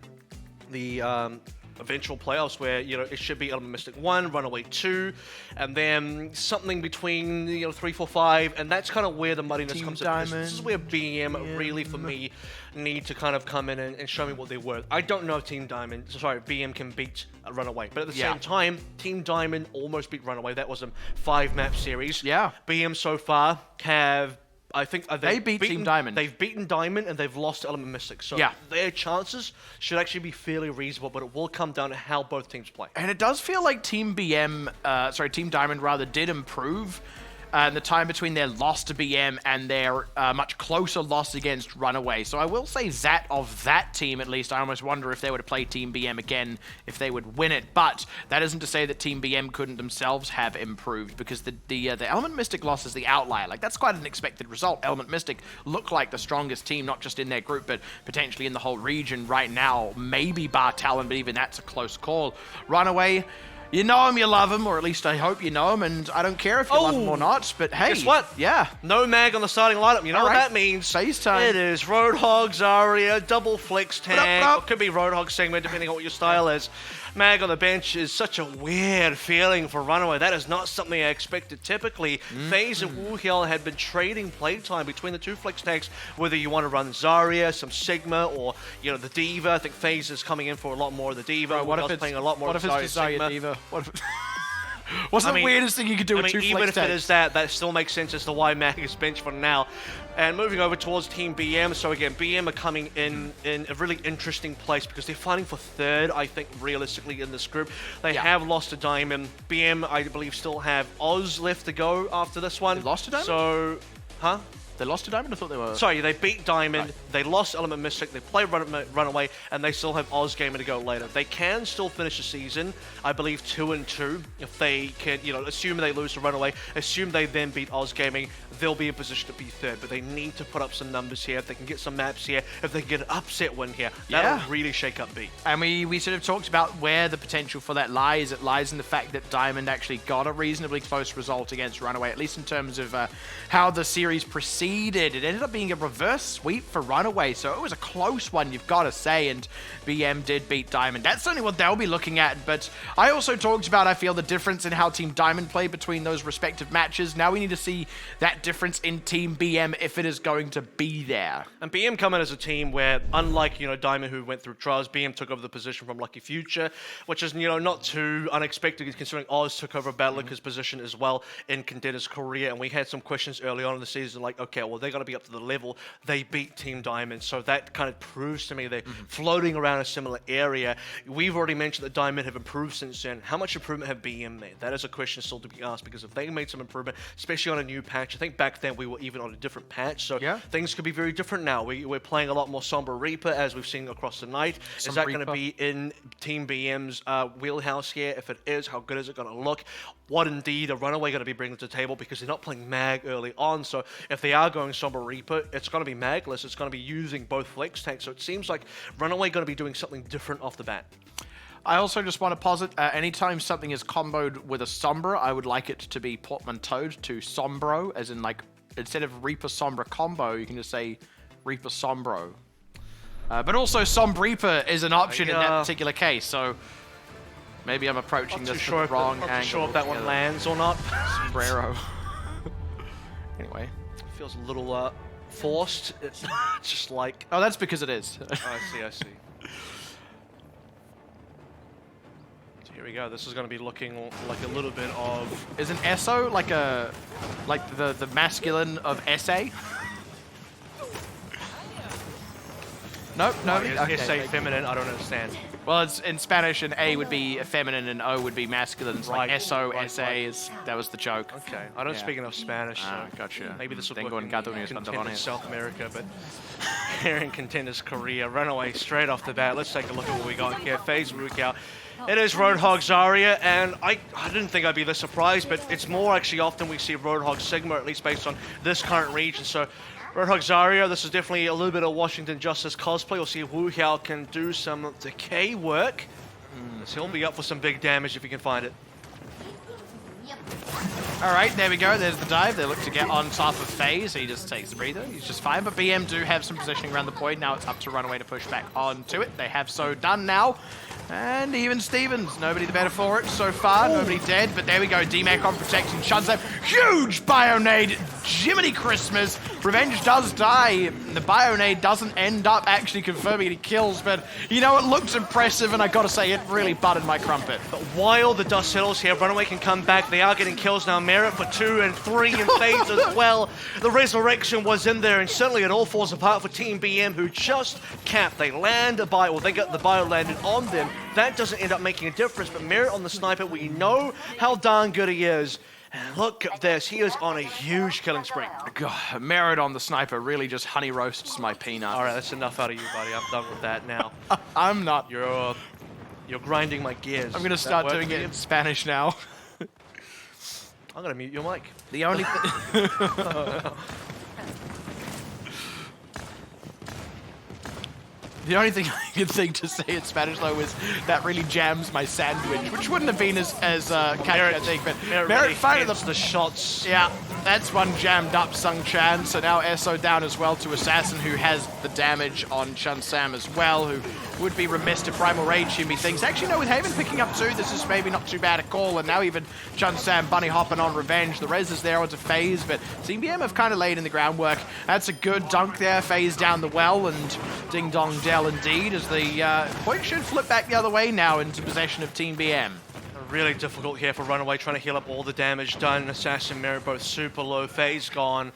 the eventual playoffs where, it should be Element Mystic 1, Runaway 2, and then something between, 3, 4, 5, and that's kind of where the muddiness Team comes in. Diamond, this is where BM really, for me, need to kind of come in and show me what they're worth. I don't know if BM can beat Runaway, but at the same time, Team Diamond almost beat Runaway. That was a 5-map series. Yeah. BM so far have, I think they beat Team Diamond. They've beaten Diamond and they've lost to Element Mystic. So their chances should actually be fairly reasonable, but it will come down to how both teams play. And it does feel like Team Diamond rather did improve the time between their loss to BM and their much closer loss against Runaway. So I will say that of that team, at least, I almost wonder if they were to play Team BM again, if they would win it. But that isn't to say that Team BM couldn't themselves have improved, because the Element Mystic loss is the outlier. Like, that's quite an expected result. Element Mystic look like the strongest team, not just in their group, but potentially in the whole region right now. Maybe bar Talon, but even that's a close call. Runaway, you know him, you love him, or at least I hope you know him, and I don't care if you love him or not, but hey. Guess what? Yeah. No mag on the starting lineup. You know what that means? Phase time. It is Roadhog, Zarya, double flex tank. Or could be Roadhog Sigma, depending on what your style is. Mag on the bench is such a weird feeling for Runaway. That is not something I expected typically. FaZe and Woohyel had been trading playtime between the 2 flex tanks, whether you want to run Zarya, some Sigma, or the D.Va. I think FaZe is coming in for a lot more of the D.Va. Bro, what if it's playing a lot more of Zarya Sigma. D.Va? What's the weirdest thing you could do with 2 flex even if tanks? it is that still makes sense as to why Mag is benched for now. And moving over towards Team BM, so again, BM are coming in a really interesting place because they're fighting for 3rd, I think, realistically, in this group. They have lost to Diamond. BM, I believe, still have Oz left to go after this one. They lost to Diamond? So, They lost to Diamond? I thought they were... Sorry, they beat Diamond, Right. they lost Element Mystic, they played Runaway, and they still have Oz Gamer to go later. They can still finish the season, I believe 2-2, if they can, you know, assume they lose to Runaway, assume they then beat Oz Gaming, they'll be in position to be third, but they need to put up some numbers here. If they can get some maps here, if they can get an upset win here, that'll really shake up B. And we sort of talked about where the potential for that lies. It lies in the fact that Diamond actually got a reasonably close result against Runaway, at least in terms of how the series proceeded. It ended up being a reverse sweep for Runaway, so it was a close one, you've got to say, and BM did beat Diamond. That's certainly what they'll be looking at, but I also talked about, I feel, the difference in how Team Diamond played between those respective matches. Now we need to see that difference in Team BM if it is going to be there. And BM come in as a team where, unlike, you know, Diamond, who went through trials, BM took over the position from Lucky Future, which is, you know, not too unexpected considering Oz took over Battler's position as well in Contenders Korea, and we had some questions early on in the season like, okay, well, they're going to be up to the level. They beat Team Diamond, so that kind of proves to me they're floating around a similar area. We've already mentioned that Diamond have improved since then. How much improvement have BM made? That is a question still to be asked, because if they made some improvement, especially on a new patch, I think back then we were even on a different patch, so things could be very different now. We're playing a lot more Sombra Reaper, as we've seen across the night. Is that going to be in Team BM's wheelhouse here? If it is, how good is it going to look? What indeed are Runaway going to be bringing to the table, because they're not playing Mag early on, so if they are going Sombra Reaper, it's going to be Magless, it's going to be using both flex tanks, so it seems like Runaway going to be doing something different off the bat. I also just want to posit, anytime something is comboed with a Sombra, I would like it to be portmanteaued to Sombro, as in, like, instead of Reaper Sombra combo, you can just say Reaper Sombro. But also Sombra Reaper is an option in that particular case, so maybe I'm approaching this from the wrong angle. Not too sure if that one lands or not. Sombrero. Anyway. Feels a little forced. It's just like... Oh, that's because it is. I see. So here we go. This is going to be looking like a little bit of... Is an SO like the masculine of SA? Nope, no. Okay, SA feminine, I don't understand. Well, it's in Spanish, and A would be feminine and O would be masculine. It's like SO, SA, that was the joke. Okay, I don't speak enough Spanish, so gotcha. Maybe this will Tengo work in Contenders South America, but here in Contenders Korea, Runaway straight off the bat. Let's take a look at what we got here. Phase Rook out. It is Roadhog Zarya, and I didn't think I'd be this surprised, but it's more actually often we see Roadhog Sigma, at least based on this current region. So Roadhog Zarya, this is definitely a little bit of Washington Justice cosplay. We'll see if Wu Hiao can do some decay work. So he'll be up for some big damage if he can find it. All right, there we go. There's the dive. They look to get on top of FaZe. He just takes a breather. He's just fine. But BM do have some positioning around the point. Now it's up to Runaway to push back onto it. They have so done now. And even Stevens, nobody the better for it so far. Nobody dead, but there we go. DMAC on protection. Shuns huge Bionade. Jiminy Christmas. Revenge does die. The Bionade doesn't end up actually confirming any kills, but you know, it looks impressive, and I gotta say, it really buttered my crumpet. But while the dust settles here, Runaway can come back. They are getting kills now. Merit for 2 and 3 in FaZe as well. The resurrection was in there, and certainly it all falls apart for Team BM, who just capped. They land a bio, well, they got the bio landed on them. That doesn't end up making a difference, but Merit on the sniper, we know how darn good he is. And look at this, he is on a huge killing spree. God, Merit on the sniper really just honey roasts my peanut. All right, that's enough out of you, buddy. I'm done with that now. I'm not. You're grinding my gears. I'm gonna start doing it in Spanish now. I'm gonna mute your mic. The only The only thing I can think to say in Spanish, though, is that really jams my sandwich, which wouldn't have been as catchy, I think, but Merit fired the shots. Yeah, that's one jammed up Sung Chan, so now SO down as well to Assassin, who has the damage on Chun Sam as well, who would be remiss to Primal Rage him, he thinks. Actually, no, with Haven picking up 2, this is maybe not too bad a call, and now even Chun Sam bunny hopping on Revenge. The res is there onto FaZe, but Team BM have kind of laid in the groundwork. That's a good dunk there, FaZe down the well, and Ding Dong Dell indeed, as the point should flip back the other way now into possession of Team BM. Really difficult here for Runaway, trying to heal up all the damage done. Assassin, Merit both super low, FaZe gone.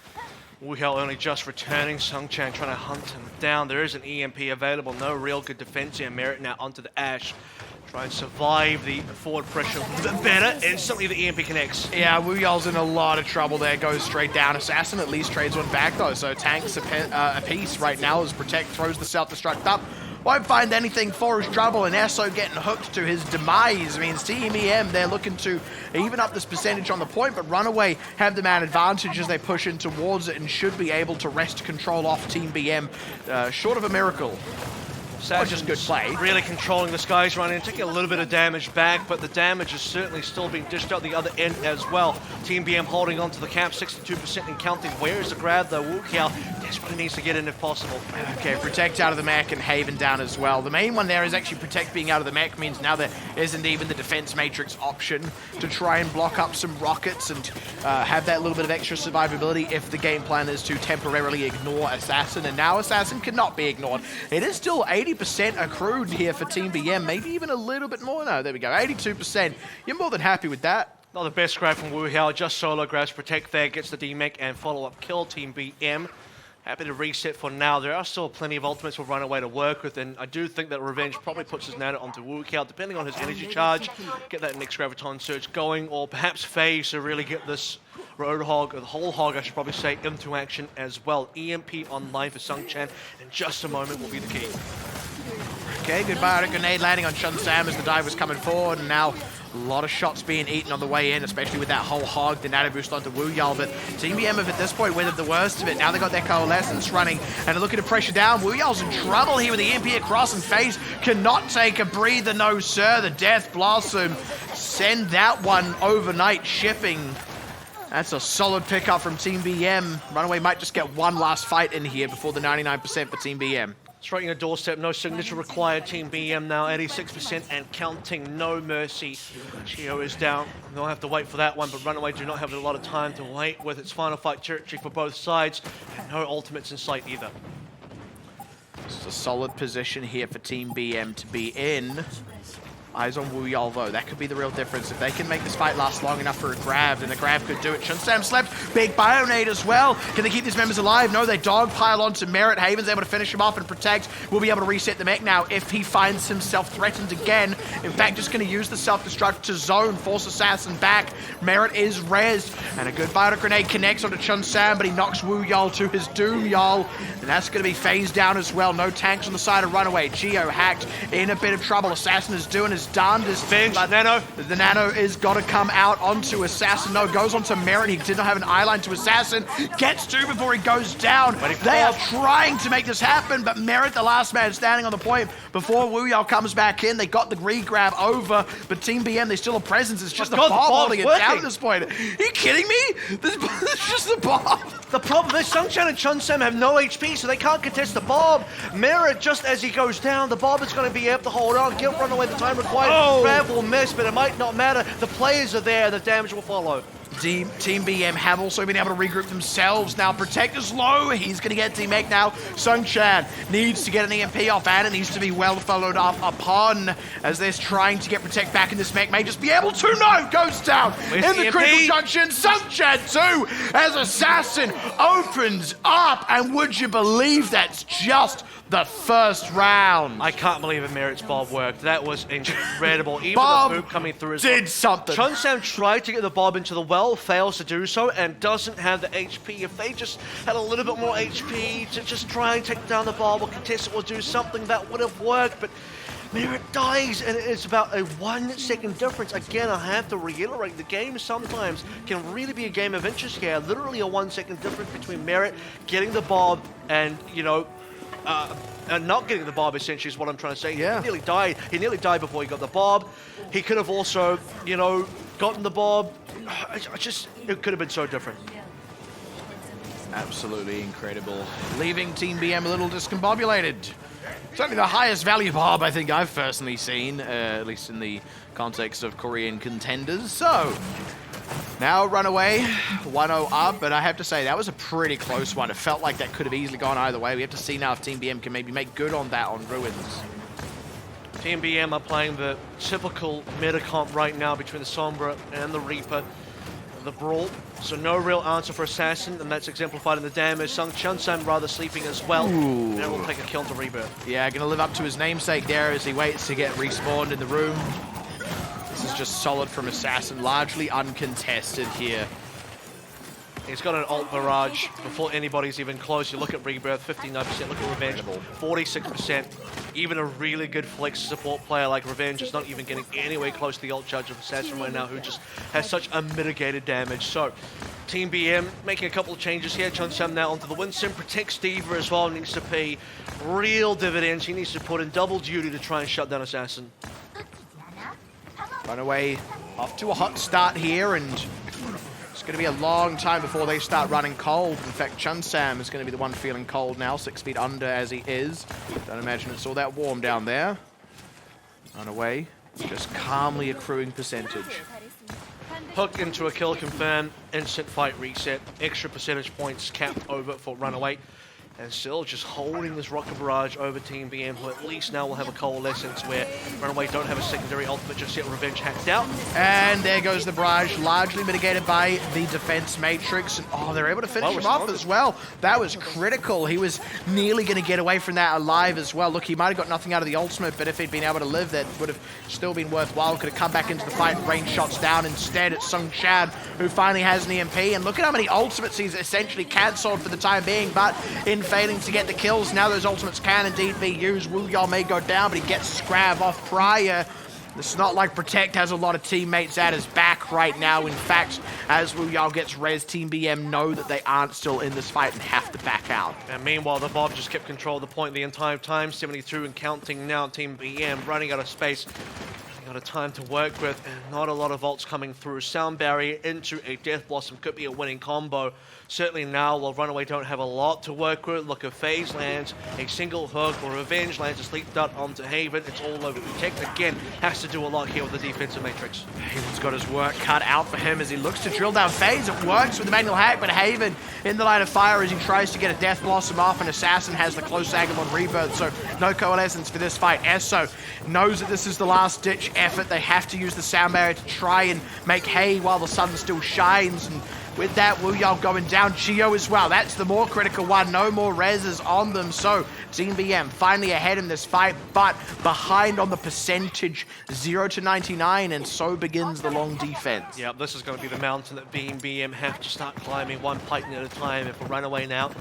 Wu Hao only just returning. Sung Chan trying to hunt him down. There is an EMP available. No real good defense here. Merit now onto the Ash. Try and survive the forward pressure better. Instantly the EMP connects. Yeah, Wu Yao's in a lot of trouble there. Goes straight down. Assassin at least trades one back though. So tanks a piece right now as Protect throws the self-destruct up. Won't find anything for his trouble, and Esso getting hooked to his demise means Team EM, they're looking to even up this percentage on the point, but Runaway have the man advantage as they push in towards it and should be able to wrest control off Team BM, short of a miracle. Or just good play. Really controlling the Skies run in, taking a little bit of damage back, but the damage is certainly still being dished out the other end as well. Team BM holding on to the cap, 62% and counting. Where is the grab though? Wu Hao desperately needs to get in if possible. Okay, Protect out of the mech and Haven down as well. The main one there is actually Protect being out of the mech means now there isn't even the defense matrix option to try and block up some rockets and have that little bit of extra survivability if the game plan is to temporarily ignore Assassin, and now Assassin cannot be ignored. It is still 80% accrued here for Team BM, maybe even a little bit more. No, there we go, 82%. You're more than happy with that. Not the best grab from Wu Hao, just solo grabs Protect there, gets the D-Mech and follow-up kill. Team BM happy to reset for now. There are still plenty of ultimates for Runaway to work with, and I do think that Revenge probably puts his nano onto Wu Hao, depending on his energy charge, get that next Graviton Surge going, or perhaps phase to really get this Roadhog, or the whole hog I should probably say, into action as well. EMP online for Sung Chan in just a moment will be the key. Okay, good biotic grenade landing on Chun Sam as the dive was coming forward, and now a lot of shots being eaten on the way in, especially with that whole hog, the nano boost onto Wu Yao, but Team BM have at this point weathered the worst of it. Now they got their coalescence running and are looking to pressure down. Wu Yao's in trouble here with the EMP across, and FaZe cannot take a breather, no sir. The Death Blossom send that one overnight shipping. That's a solid pickup from Team BM. Runaway might just get one last fight in here before the 99% for Team BM. Straight in your doorstep, no signature required. Team BM now 86% and counting, no mercy. Chio is down. They'll have to wait for that one, but Runaway do not have a lot of time to wait with its final fight territory for both sides. And no ultimates in sight either. It's a solid position here for Team BM to be in. Eyes on Wu Yao though, that could be the real difference. If they can make this fight last long enough for a grab, then the grab could do it. Chun Sam slept, big Bionade as well. Can they keep these members alive? No, they dogpile onto Merit. Haven's able to finish him off, and Protect will be able to reset the mech now if he finds himself threatened again. In fact, just going to use the self-destruct to zone, force Assassin back. Merit is rezzed, and a good Biotic grenade connects onto Chun Sam, but he knocks Wu Yao to his doom, y'all. And that's going to be phased down as well. No tanks on the side of Runaway. Geo hacked, in a bit of trouble. Assassin is doing his darndest. Nano. The Nano is got to come out onto Assassin. No, goes onto Merit. He did not have an eyeline to Assassin. Gets two before he goes down. They are trying to make this happen, but Merit, the last man standing on the point before Wu Yao comes back in. They got the re-grab over, but Team BM, they still have presence. It's just the Bob holding it down at this point. Are you kidding me? This is just the Bob. The problem is Sung Chan and Chun Sam have no HP, so they can't contest the Bob. Merit, just as he goes down, the Bob is going to be able to hold on, give Runaway the time required. Grab will miss, but it might not matter. The players are there, the damage will follow. Team BM have also been able to regroup themselves. Now Protect is low. He's going to get D-Mech now. Sung Chan needs to get an EMP off, and it needs to be well followed up upon as they're trying to get Protect back in this mech. May just be able to. No! Goes down in the critical junction. Sung Chan too as Assassin opens up, and would you believe that's just the first round? I can't believe it. Merit's Bob worked. That was incredible. Even Bob the boop coming through as did something. Chun Sam tried to get the Bob into the well, fails to do so, and doesn't have the HP. If they just had a little bit more HP to just try and take down the Bob or contest it or do something, that would have worked, but Merit dies, and it's about a 1 second difference. Again, I have to reiterate, the game sometimes can really be a game of interest here. Literally a 1 second difference between Merit getting the Bob and, you know, not getting the Bob, essentially, is what I'm trying to say. Yeah. He nearly died. He nearly died before he got the Bob. He could have also, you know, gotten the Bob. It could have been so different. Absolutely incredible. Leaving Team BM a little discombobulated. Certainly the highest value Bob I think I've personally seen, at least in the context of Korean contenders. So, now Runaway, 1-0 up, but I have to say that was a pretty close one. It felt like that could have easily gone either way. We have to see now if Team BM can maybe make good on that on Ruins. Team BM are playing the typical meta comp right now between the Sombra and the Reaper. the brawl. So no real answer for Assassin, and that's exemplified in the damage. Chunsam rather sleeping as well. Ooh. And will take a kill to Rebirth. Yeah, gonna live up to his namesake there as he waits to get respawned in the room. This is just solid from Assassin, largely uncontested here. He's got an ult barrage before anybody's even close. You look at Rebirth, 59%. Look at Revenge, 46%. Even a really good flex support player like Revenge is not even getting anywhere close to the ult charge of Assassin right now, who just has such unmitigated damage. So, Team BM making a couple of changes here. Chunsam now onto the Winston. Protects Diva as well. Needs to pay real dividends. He needs to put in double duty to try and shut down Assassin. Runaway off to a hot start here, and it's going to be a long time before they start running cold. In fact, Chunsam is going to be the one feeling cold now, 6 feet under as he is. Don't imagine it's all that warm down there. Runaway, just calmly accruing percentage. Hook into a kill confirm, instant fight reset, extra percentage points capped over for Runaway. And still just holding this rocket barrage over Team BM, who at least now will have a coalescence where Runaway don't have a secondary ultimate just yet. Revenge hacked out. And there goes the barrage, largely mitigated by the defense matrix. And oh, they're able to finish him off as well. That was critical. He was nearly going to get away from that alive as well. Look, he might have got nothing out of the ultimate, but if he'd been able to live, that would have still been worthwhile. Could have come back into the fight and rain shots down. Instead, it's Sung Chan who finally has an EMP. And look at how many ultimates he's essentially cancelled for the time being, but in failing to get the kills. Now those ultimates can indeed be used. Wu Yao may go down, but he gets Scrav off prior. It's not like Protect has a lot of teammates at his back right now. In fact, as Wu Yao gets res, Team BM know that they aren't still in this fight and have to back out. And meanwhile, the Bob just kept control of the point the entire time. 72 and counting now. Team BM running out of space. Got a time to work with, and not a lot of ults coming through. Sound Barrier into a Death Blossom could be a winning combo. Certainly now, while Runaway don't have a lot to work with. Look, if FaZe lands a single hook or Revenge lands a Sleep Dart onto Haven, it's all over. Protect, again, has to do a lot here with the defensive matrix. Haven's got his work cut out for him as he looks to drill down FaZe. It works with the manual hack, but Haven in the line of fire as he tries to get a Death Blossom off, and Assassin has the close angle on Rebirth, so no coalescence for this fight. Esso knows that this is the last-ditch effort. They have to use the Sound Barrier to try and make hay while the sun still shines, and with that, Wu Yao going down, Chio as well. That's the more critical one. No more reses on them. So, Team BM finally ahead in this fight, but behind on the percentage, 0 to 99, and so begins the long defense. Yeah, this is going to be the mountain that BM have to start climbing one Python at a time. If we run away now,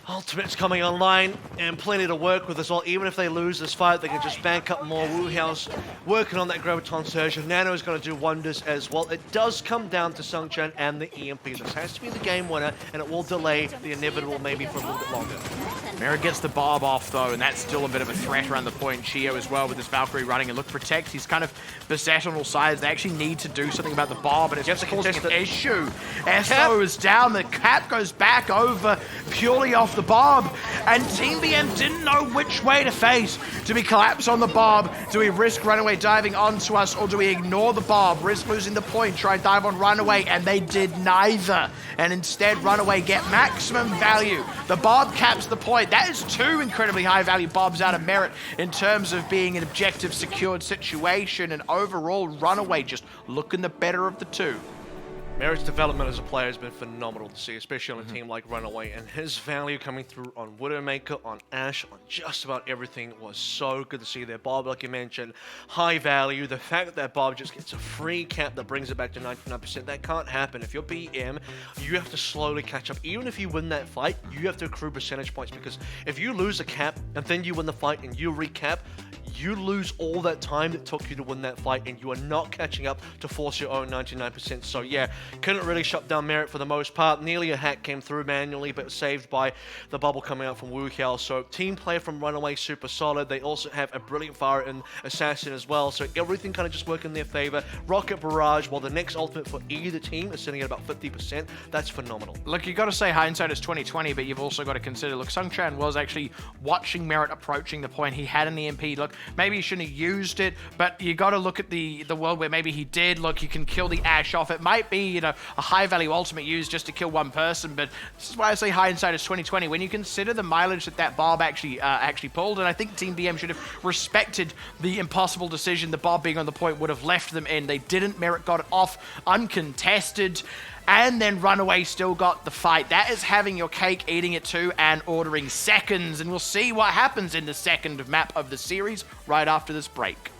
Ultimate's coming online, and plenty to work with as well. Even if they lose this fight, they can just bank up more. Wu Yao's working on that Graviton Surge, and Nano is going to do wonders as well. It does come down to Sung Chan and the EMP. This has to be the game winner, and it will delay the inevitable maybe for a little bit longer. Merritt gets the Bob off, though, and that's still a bit of a threat around the point. Chio as well with this Valkyrie running, and look, Protect, he's kind of beset on all sides. They actually need to do something about the Bob, and it's just causing an issue. Esso is down, the cap goes back over purely off the Bob, and Team BM didn't know which way to face. Do we collapse on the Bob? Do we risk Runaway diving onto us, or do we ignore the Bob, risk losing the point, try and dive on Runaway? And they did neither, and instead Runaway get maximum value. The Bob caps the point. That is 2 incredibly high value Bobs out of Merit in terms of being an objective secured situation, and overall Runaway just looking the better of the two. Merit's development as a player has been phenomenal to see, especially on a team like Runaway, and his value coming through on Widowmaker, on Ashe, on just about everything was so good to see there. Bob, like you mentioned, high value. The fact that Bob just gets a free cap that brings it back to 99%, that can't happen. If you're BM, you have to slowly catch up. Even if you win that fight, you have to accrue percentage points, because if you lose a cap and then you win the fight and you recap, you lose all that time that took you to win that fight, and you are not catching up to force your own 99%. So yeah, couldn't really shut down Merit for the most part. Nearly a hack came through manually, but saved by the bubble coming out from Wu Yao. So team play from Runaway super solid. They also have a brilliant fire in Assassin as well. So everything kind of just worked in their favor. Rocket Barrage, while the next ultimate for either team is sitting at about 50%. That's phenomenal. Look, you got to say hindsight is 2020, but you've also got to consider, look, Sung Chan was actually watching Merit approaching the point. He had an EMP. Look, maybe he shouldn't have used it, but you got to look at the world where maybe he did. Look, you can kill the Ashe off. It might be you know, a high-value ultimate used just to kill one person, but this is why I say hindsight is 2020. When you consider the mileage that Bob actually pulled, and I think Team BM should have respected the impossible decision the Bob being on the point would have left them in. They didn't. Merrick got it off uncontested. And then Runaway still got the fight. That is having your cake, eating it too, and ordering seconds. And we'll see what happens in the second map of the series right after this break.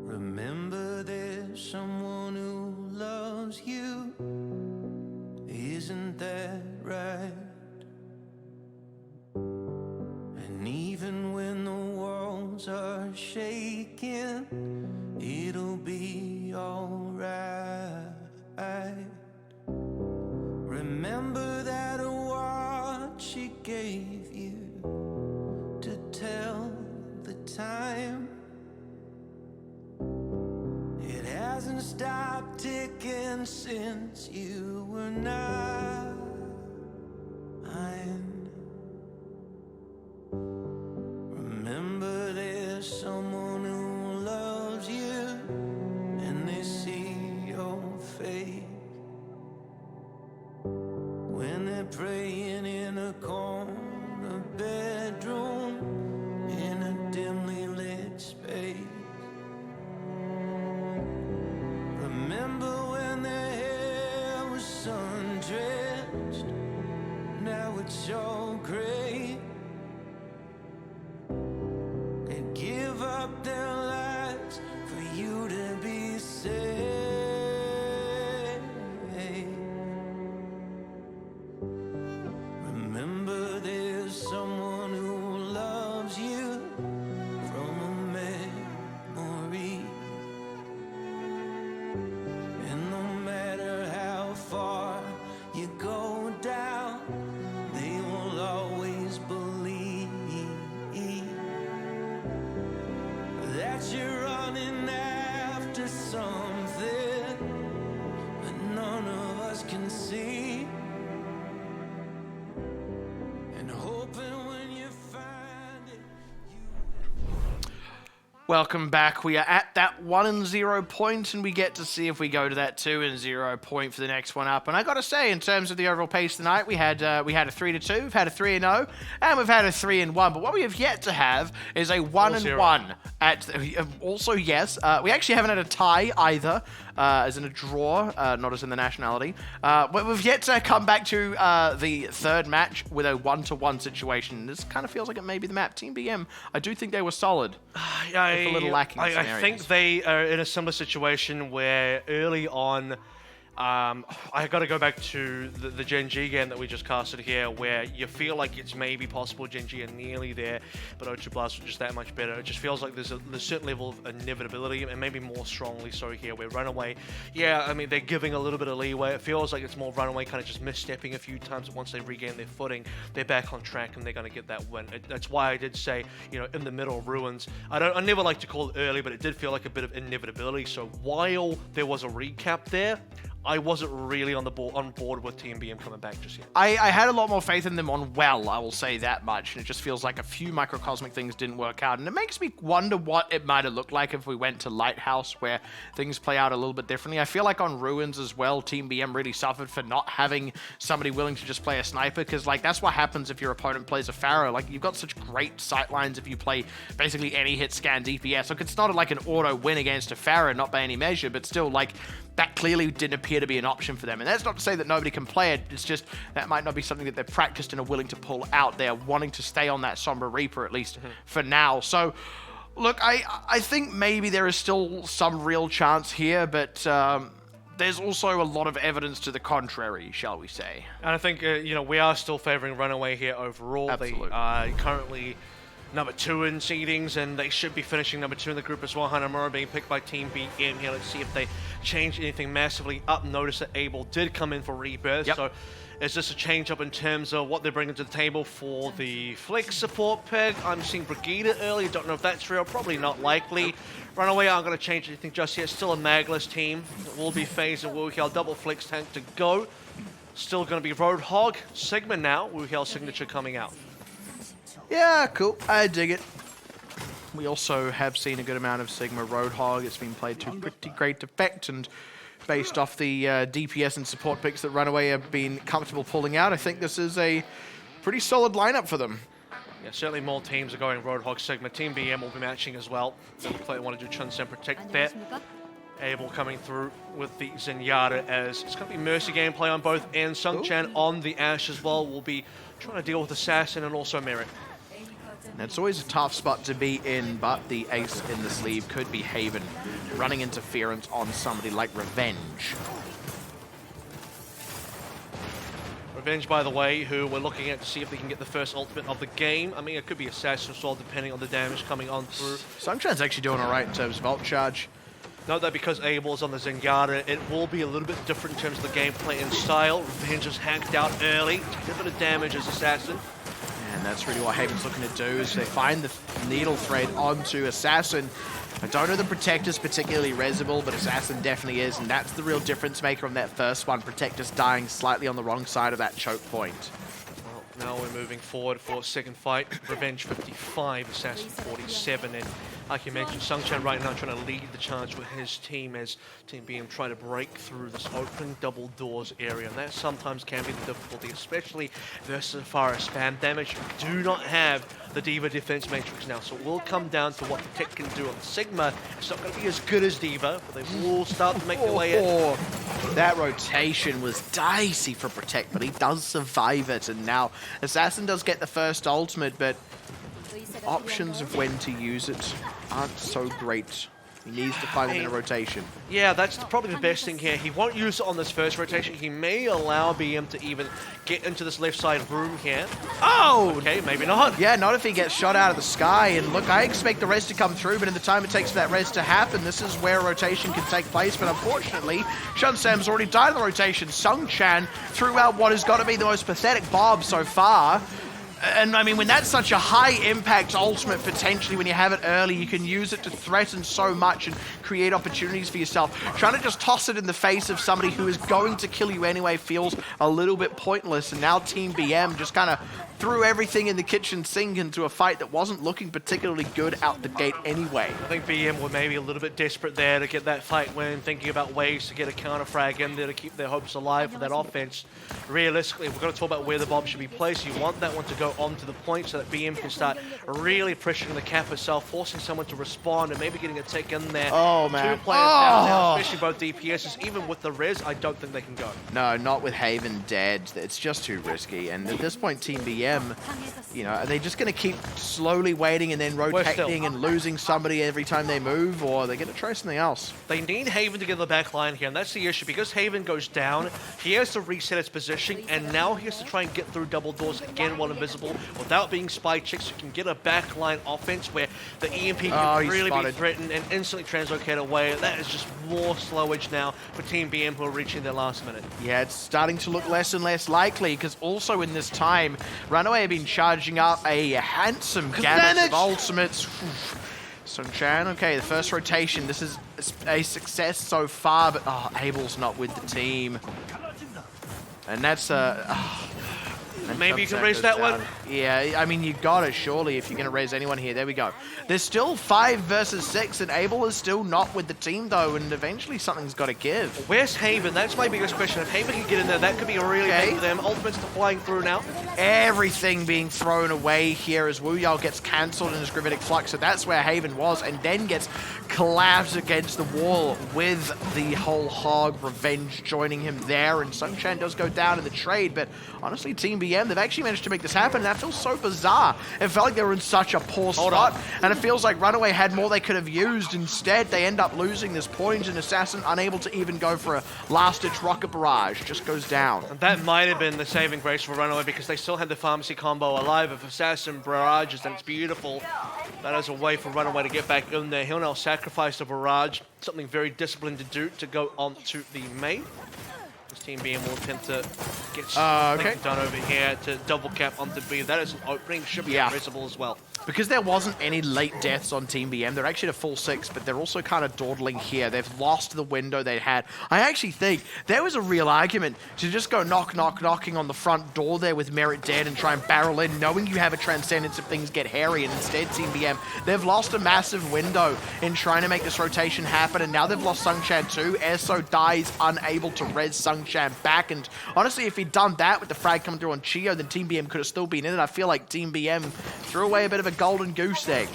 Remember there's someone who loves you. Isn't that right? And even when the walls are shaking, it'll be alright. Remember that award she gave you to tell the time. It hasn't stopped ticking since you were 9. Remember there's someone who loves you, and they see your face when they're praying in a corner bedroom in a dimly lit space. Remember when their hair was sun-drenched, now it's all gray. They'd give up their lives for you to be safe. Remember there's someone who loves you from a memory. And no matter how far you go down, they will always believe that you're running after something that none of us can see. And hoping when you find it. Welcome back. We are at that 1-0 point, and we get to see if we go to that 2-0 point for the next one up. And I got to say, in terms of the overall pace tonight, we had a 3-2, we've had a 3-0, and we've had a 3-1. But what we have yet to have is a 1-1. Also, yes, we actually haven't had a tie either, as in a draw, not as in the nationality. But we've yet to come back to the third match with a 1-1 situation. This kind of feels like it may be the map. Team BM, I do think they were solid. A little lacking in some I think they are in a similar situation where early on, I got to go back to the Gen.G game that we just casted here, where you feel like it's maybe possible Gen.G are nearly there, but O2 Blast are just that much better. It just feels like there's a certain level of inevitability, and maybe more strongly so here, where Runaway, yeah, I mean, they're giving a little bit of leeway. It feels like it's more Runaway kind of just misstepping a few times, but once they regain their footing, they're back on track, and they're going to get that win. That's why I did say, you know, in the middle, Ruins. I never like to call it early, but it did feel like a bit of inevitability, so while there was a recap there, I wasn't really on board with Team BM coming back just yet. I had a lot more faith in them on Well, I will say that much. And it just feels like a few microcosmic things didn't work out. And it makes me wonder what it might have looked like if we went to Lighthouse, where things play out a little bit differently. I feel like on Ruins as well, Team BM really suffered for not having somebody willing to just play a sniper, because like that's what happens if your opponent plays a Pharaoh. Like you've got such great sight lines if you play basically any hit scan DPS. Look, it's not like an auto win against a Pharaoh, not by any measure, but still like that clearly didn't appear to be an option for them. And that's not to say that nobody can play it, it's just that might not be something that they're practiced and are willing to pull out. They're wanting to stay on that Sombra Reaper, at least for now. So, look, I think maybe there is still some real chance here, but there's also a lot of evidence to the contrary, shall we say. And I think, we are still favoring Runaway here overall. Absolutely. They are currently number 2 in seedings, and they should be finishing number 2 in the group as well. Hanamura being picked by Team BM here. Let's see if they change anything massively up. Notice that Abel did come in for Rebirth, so is this a change up in terms of what they're bringing to the table for the Flex support pick? I'm seeing Brigida early, don't know if that's real, probably not likely. Runaway aren't going to change anything just yet, still a Magless team. It will be FaZe and Wuhiel, double Flex tank to go. Still going to be Roadhog, Sigma now, Wuhiel signature coming out. Yeah, cool. I dig it. We also have seen a good amount of Sigma Roadhog. It's been played to pretty great effect, and based off the DPS and support picks that Runaway have been comfortable pulling out, I think this is a pretty solid lineup for them. Yeah, certainly more teams are going Roadhog Sigma. Team BM will be matching as well. They look like they want to do Chun-Sen Protect there. Abel coming through with the Zenyatta, as it's going to be Mercy gameplay on both ends. Sung-Chan on the Ashe as well will be trying to deal with Assassin and also Merit. And it's always a tough spot to be in, but the ace in the sleeve could be Haven, running interference on somebody like Revenge. Revenge, by the way, who we're looking at to see if they can get the first ultimate of the game. I mean, it could be Assassin as well, depending on the damage coming on through. Sung-Chan's actually doing all right in terms of ult charge. Note that because Abel is on the Zenyatta, it will be a little bit different in terms of the gameplay and style. Revenge is hacked out early, takes a bit of damage as Assassin. And that's really what Haven's looking to do, is they find the needle thread onto Assassin. I don't know the Protector's particularly resible, but Assassin definitely is, and that's the real difference maker on that first one. Protector's dying slightly on the wrong side of that choke point. Well, now we're moving forward for second fight. Revenge 55, Assassin 47, and like you mentioned, Sung-Chan right now trying to lead the charge with his team as Team BM try to break through this open double doors area. And that sometimes can be the difficulty, especially versus as far as spam damage. We do not have the D.Va defense matrix now, so it will come down to what the tech can do on Sigma. It's not going to be as good as D.Va, but they will start to make their way in. That rotation was dicey for Protect, but he does survive it, and now Assassin does get the first ultimate, but options of when to use it aren't so great. He needs to find it in a rotation. Yeah, that's probably the best thing here. He won't use it on this first rotation. He may allow BM to even get into this left side room here. Oh! Okay, maybe not. Yeah, not if he gets shot out of the sky. And look, I expect the res to come through, but in the time it takes for that res to happen, this is where a rotation can take place. But unfortunately, Chun-Sam's already died in the rotation. Sung-Chan threw out what has got to be the most pathetic bob so far. And I mean, when that's such a high impact ultimate, potentially when you have it early, you can use it to threaten so much and create opportunities for yourself. Trying to just toss it in the face of somebody who is going to kill you anyway feels a little bit pointless. And now Team BM just kind of threw everything in the kitchen sink into a fight that wasn't looking particularly good out the gate anyway. I think BM were maybe a little bit desperate there to get that fight win, thinking about ways to get a counter frag in there to keep their hopes alive for that offense. Realistically, we're going to talk about where the bomb should be placed. You want that one to go onto the point so that BM can start really pressuring the cap itself, forcing someone to respond and maybe getting a tick in there. Oh, man. Two players down now, especially both DPSs. Even with the res, I don't think they can go. No, not with Haven dead. It's just too risky. And at this point, Team BM, you know, are they just going to keep slowly waiting and then rotating and losing somebody every time they move, or are they going to try something else? They need Haven to get the back line here, and that's the issue. Because Haven goes down, he has to reset his position, and now he has to try and get through double doors again while invisible without being spy checked, so you can get a backline offense where the EMP can really be threatened and instantly translocate away. That is just more slowage now for Team BM, who are reaching their last minute. Yeah, it's starting to look less and less likely, because also in this time, Runaway have been charging up a handsome gamut of ultimates. Sung-Chan, okay, the first rotation. This is a success so far, but Abel's not with the team. And that's maybe you can raise that one. Yeah, I mean, you got it, surely, if you're going to raise anyone here. There we go. There's still 5 versus 6, and Abel is still not with the team, though, and eventually something's got to give. Where's Haven? That's my biggest question. If Haven can get in there, that could be really big for them. Ultimates are flying through now. Everything being thrown away here as Wu Yao gets cancelled in his Gravitic Flux, so that's where Haven was, and then gets collapsed against the wall with the whole hog Revenge joining him there, and Sung-Chan does go down in the trade, but honestly, Team BM, they've actually managed to make this happen, and that feels so bizarre. It felt like they were in such a poor spot, and it feels like Runaway had more they could have used. Instead, they end up losing this point, and Assassin unable to even go for a last-ditch rocket barrage, just goes down. And that might have been the saving grace for Runaway, because they still had the pharmacy combo alive. If Assassin barrages, then it's beautiful. That is a way for Runaway to get back in there. He'll now sacrifice the barrage, something very disciplined to do, to go on to the main. This Team BM will attempt to get something done over here to double cap onto B. That is an opening, should be addressable as well. Because there wasn't any late deaths on Team BM, they're actually at a full 6, but they're also kind of dawdling here. They've lost the window they had. I actually think there was a real argument to just go knocking on the front door there with Merit dead and try and barrel in, knowing you have a Transcendence if things get hairy, and instead Team BM, they've lost a massive window in trying to make this rotation happen, and now they've lost Sung-Chan too. Eso dies unable to res Sung-Chan back, and honestly, if he'd done that with the frag coming through on Chio, then Team BM could have still been in it. I feel like Team BM threw away a bit of a golden goose egg.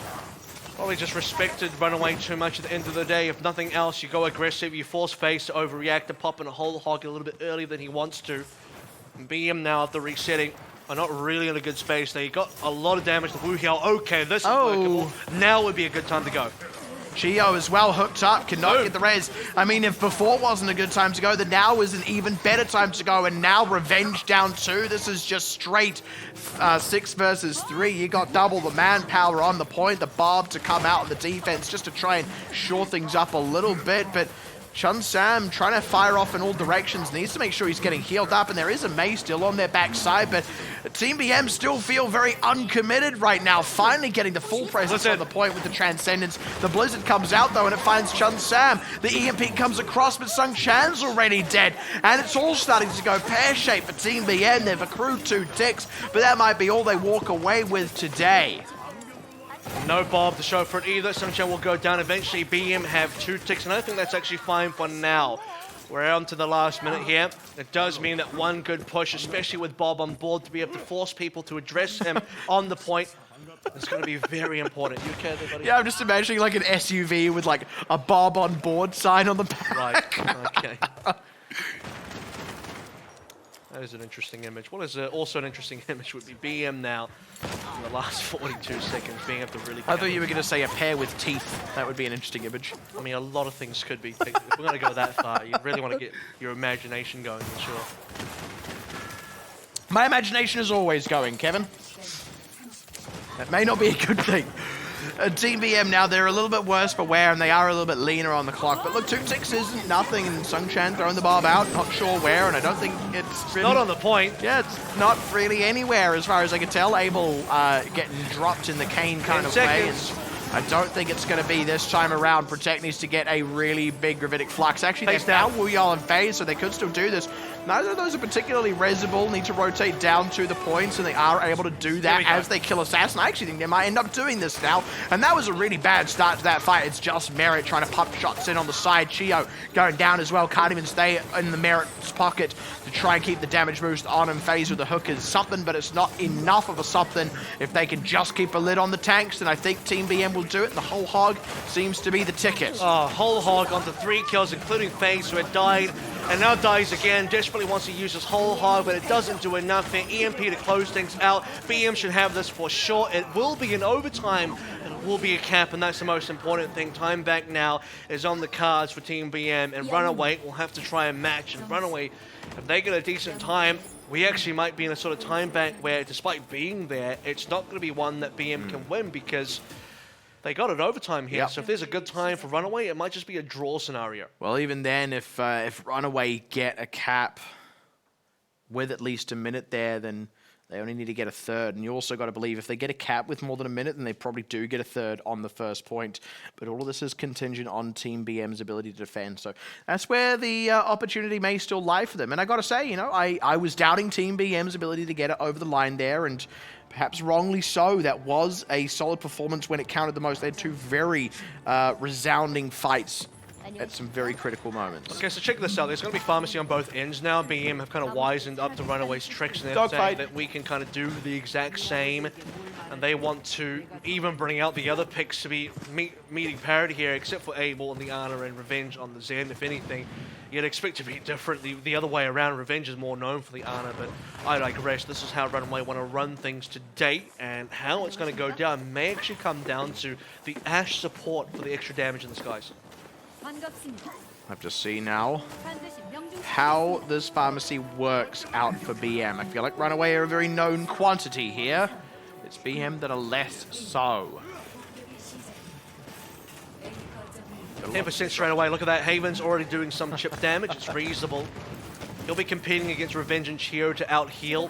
Probably just respected Runaway too much at the end of the day. If nothing else, you go aggressive, you force Face to overreact and pop in a whole hog a little bit earlier than he wants to. And BM now after resetting are not really in a good space. They got a lot of damage to Wu Hiao. Okay, this is workable. Now would be a good time to go. Chio as well, hooked up, cannot get the res. I mean, if before wasn't a good time to go, then now is an even better time to go, and now Revenge down 2. This is just straight 6 versus 3. You got double the manpower on the point, the Bob to come out on the defense just to try and shore things up a little bit, but Chun Sam trying to fire off in all directions, needs to make sure he's getting healed up, and there is a Mei still on their backside, but Team BM still feel very uncommitted right now, finally getting the full presence on the point with the Transcendence. The Blizzard comes out though, and it finds Chun Sam. The EMP comes across, but Sung-Chan's already dead, and it's all starting to go pear-shaped for Team BM. They've accrued 2 ticks, but that might be all they walk away with today. No Bob to show for it either. Sung-Chan will go down eventually. BM have 2 ticks, and I think that's actually fine for now. We're on to the last minute here. It does mean that one good push, especially with Bob on board, to be able to force people to address him on the point, is going to be very important. You okay there, buddy? Yeah, I'm just imagining like an SUV with like a Bob on board sign on the back. Right, okay. That is an interesting image. What is also an interesting image would be BM now in the last 42 seconds being able to really... I thought you were going to say a pair with teeth. That would be an interesting image. I mean, a lot of things could be. If we're going to go that far, you really want to get your imagination going, for sure. My imagination is always going, Kevin. That may not be a good thing. Team BM now, they're a little bit worse for wear, and they are a little bit leaner on the clock. But look, 2 ticks isn't nothing, and Sung-Chan throwing the Bob out, not sure where, and I don't think it's really... Not on the point. Yeah, it's not really anywhere as far as I can tell. Abel getting dropped in the cane kind of way, and I don't think it's going to be this time around. Protect needs to get a really big Gravitic Flux. Actually, there's now Wu Yao and Phase, so they could still do this. Neither of those are particularly resible, need to rotate down to the points, and they are able to do that as they kill Assassin. I actually think they might end up doing this now, and that was a really bad start to that fight. It's just Merit trying to pump shots in on the side. Chio going down as well, can't even stay in the Merit's pocket to try and keep the damage boost on him. Phase with the hook is something, but it's not enough of a something. If they can just keep a lid on the tanks, then I think Team BM will do it, and the whole hog seems to be the ticket. Oh, whole hog onto 3 kills, including Phase, who had died and now dies again. Desperately wants to use his whole hog, but it doesn't do enough for EMP to close things out. BM should have this for sure. It will be an overtime, and it will be a cap, and that's the most important thing. Time back now is on the cards for Team BM, and Runaway will have to try and match. And Runaway, if they get a decent time, we actually might be in a sort of time bank where, despite being there, it's not going to be one that BM can win, because they got it overtime here, so if there's a good time for Runaway, it might just be a draw scenario. Well, even then, if Runaway get a cap with at least a minute there, then They only need to get a third, and you also got to believe if they get a cap with more than a minute, then they probably do get a third on the first point. But all of this is contingent on Team BM's ability to defend, so that's where the opportunity may still lie for them. And I got to say, you know, I was doubting Team BM's ability to get it over the line there, and perhaps wrongly so. That was a solid performance when it counted the most. They had two very resounding fights at some very critical moments. Okay, so check this out. There's going to be pharmacy on both ends now. BM have kind of wisened up to Runaway's tricks, and they're saying that we can kind of do the exact same. And they want to even bring out the other picks to be meeting parity here, except for Abel and the Ana and Revenge on the Zen. If anything, you'd expect to be different. The other way around, Revenge is more known for the Ana, but I digress. This is how Runaway want to run things to date, and how it's going to go down may actually come down to the Ashe support for the extra damage in the skies. Have to see now how this pharmacy works out for BM. I feel like Runaway are a very known quantity here. It's BM that are less so. 10% straight away. Look at that. Haven's already doing some chip damage. It's reasonable. He'll be competing against Revenge and Chio to out-heal.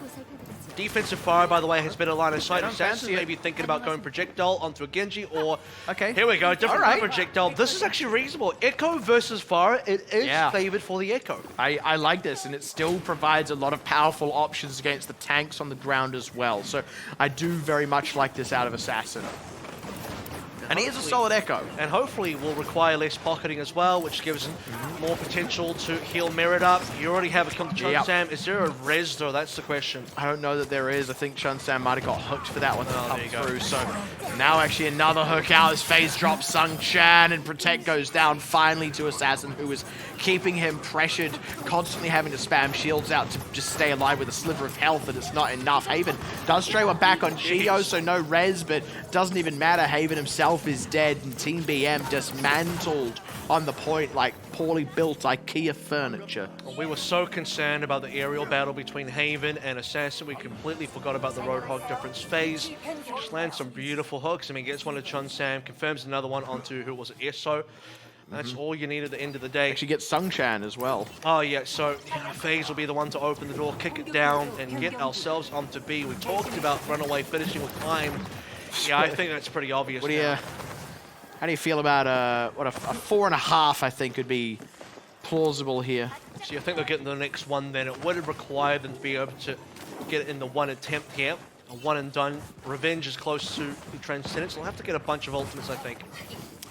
Defensive fire, by the way, has better line of sight. Assassin maybe thinking about going projectile onto a Gen.G, or... Okay. Here we go. Different projectile. This is actually reasonable. Echo versus fire. It is favored for the Echo. I like this, and it still provides a lot of powerful options against the tanks on the ground as well. So I do very much like this out of Assassin. And he is a solid Echo. And hopefully will require less pocketing as well, which gives more potential to heal Merit up. You already have a kill to Chun Sam. Is there a res though? That's the question. I don't know that there is. I think Chun Sam might have got hooked for that one to come through. So now actually another hook out as phase drops Sung Chan, and Protect goes down finally to Assassin, who is keeping him pressured, constantly having to spam shields out to just stay alive with a sliver of health, and it's not enough. Haven does stray one back on Chio, so no res, but doesn't even matter. Haven himself is dead, and Team BM dismantled on the point like poorly built IKEA furniture. We were so concerned about the aerial battle between Haven and Assassin, we completely forgot about the Roadhog difference phase. Just lands some beautiful hooks. I mean, gets one to Chun Sam, confirms another one onto, who was it, Eso. That's all you need at the end of the day. Actually gets Sung Chan as well. Oh yeah, so FaZe will be the one to open the door, kick it down, and get ourselves onto B. We talked about Runaway finishing with time. Yeah, I think that's pretty obvious. What do you... How do you feel about a 4.5? I think would be plausible here. So you think they'll get in the next one? Then it would require them to be able to get it in the one attempt here. A one and done. Revenge is close to the Transcendence. They'll have to get a bunch of ultimates, I think.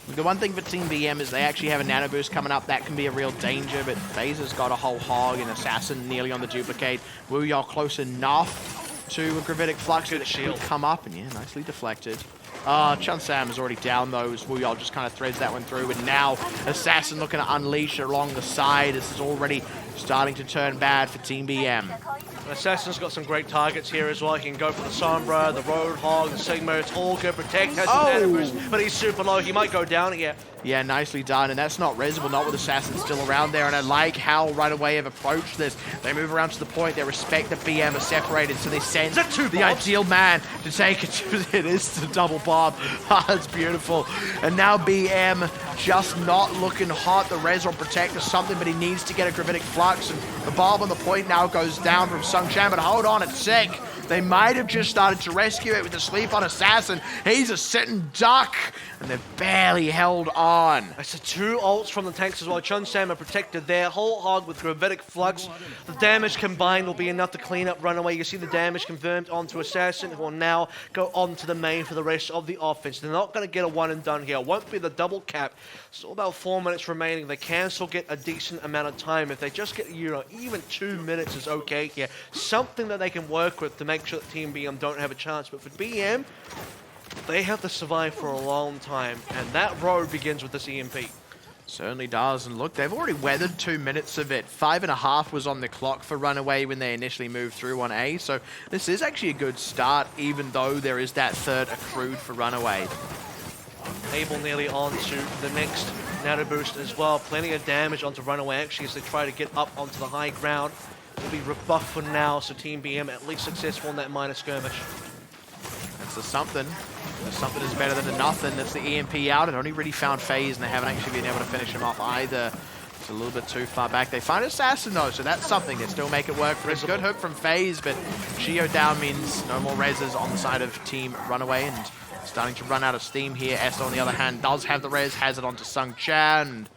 The one thing for Team BM is they actually have a nano boost coming up. That can be a real danger, but FaZe has got a whole hog, and Assassin nearly on the duplicate. Wu Yao close enough to a Gravitic Flux that shield come up, and yeah, nicely deflected. Chun Sam is already down though, as Wu Yao just kind of threads that one through, and now Assassin looking to unleash along the side. This is already starting to turn bad for Team BM. Assassin's got some great targets here as well. He can go for the Sombra, the Roadhog, the Sigma. It's all good. Protect has the nano boost, but he's super low. He might go down here. Yeah, nicely done, and that's not resible, not with Assassin still around there, and I like how Runaway have approached this. They move around to the point, they respect that BM are separated, so they send the ideal man to take it. It is the double bomb. That's beautiful. And now BM just not looking hot. The res on Protect or something, but he needs to get a Gravitic Flux, and the bomb on the point now goes down from Sung Chan, but hold on, it's sick. They might have just started to rescue it with the sleep on Assassin. He's a sitting duck, and they've barely held on. That's the two ults from the tanks as well. Chun Sam are protected there. Whole hog with Gravitic Flux. The damage combined will be enough to clean up Runaway. You see the damage confirmed onto Assassin, who will now go on to the main for the rest of the offense. They're not going to get a one and done here. It won't be the double cap. Still about 4 minutes remaining. They can still get a decent amount of time. If they just get, you know, even 2 minutes is okay here. Something that they can work with to make sure that Team BM don't have a chance. But for BM, they have to survive for a long time, and that road begins with this EMP. Certainly does, and look, they've already weathered 2 minutes of it. 5.5 was on the clock for Runaway when they initially moved through on A, so this is actually a good start, even though there is that third accrued for Runaway. Abel nearly on to the next nano boost as well. Plenty of damage onto Runaway actually as they try to get up onto the high ground. Will be rebuffed for now, so Team BM at least successful in that minor skirmish. That's the something. The something is better than the nothing. That's the EMP out. It only really found FaZe, and they haven't actually been able to finish him off either. It's a little bit too far back. They find Assassin though, so that's something. They still make it work. It's a good hook from FaZe, but Shio down means no more reses on the side of Team Runaway, and starting to run out of steam here. Esther, on the other hand, does have the res, has it onto Sung Chan, and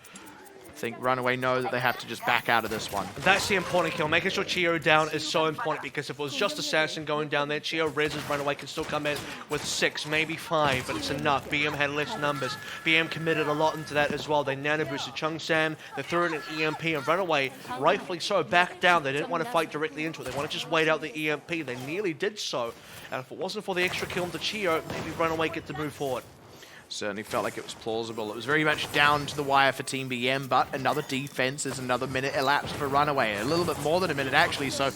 I think Runaway know that they have to just back out of this one. That's the important kill. Making sure Chio down is so important, because if it was just Assassin going down there, Chio reses Runaway can still come in with 6, maybe 5, but it's enough. BM had less numbers. BM committed a lot into that as well. They nano boosted Chung Sam, they threw in an EMP, and Runaway, rightfully so, backed down. They didn't want to fight directly into it. They want to just wait out the EMP. They nearly did so. And if it wasn't for the extra kill into Chio, maybe Runaway get to move forward. Certainly felt like it was plausible. It was very much down to the wire for Team BM, but another defense is another minute elapsed for Runaway. A little bit more than a minute, actually, so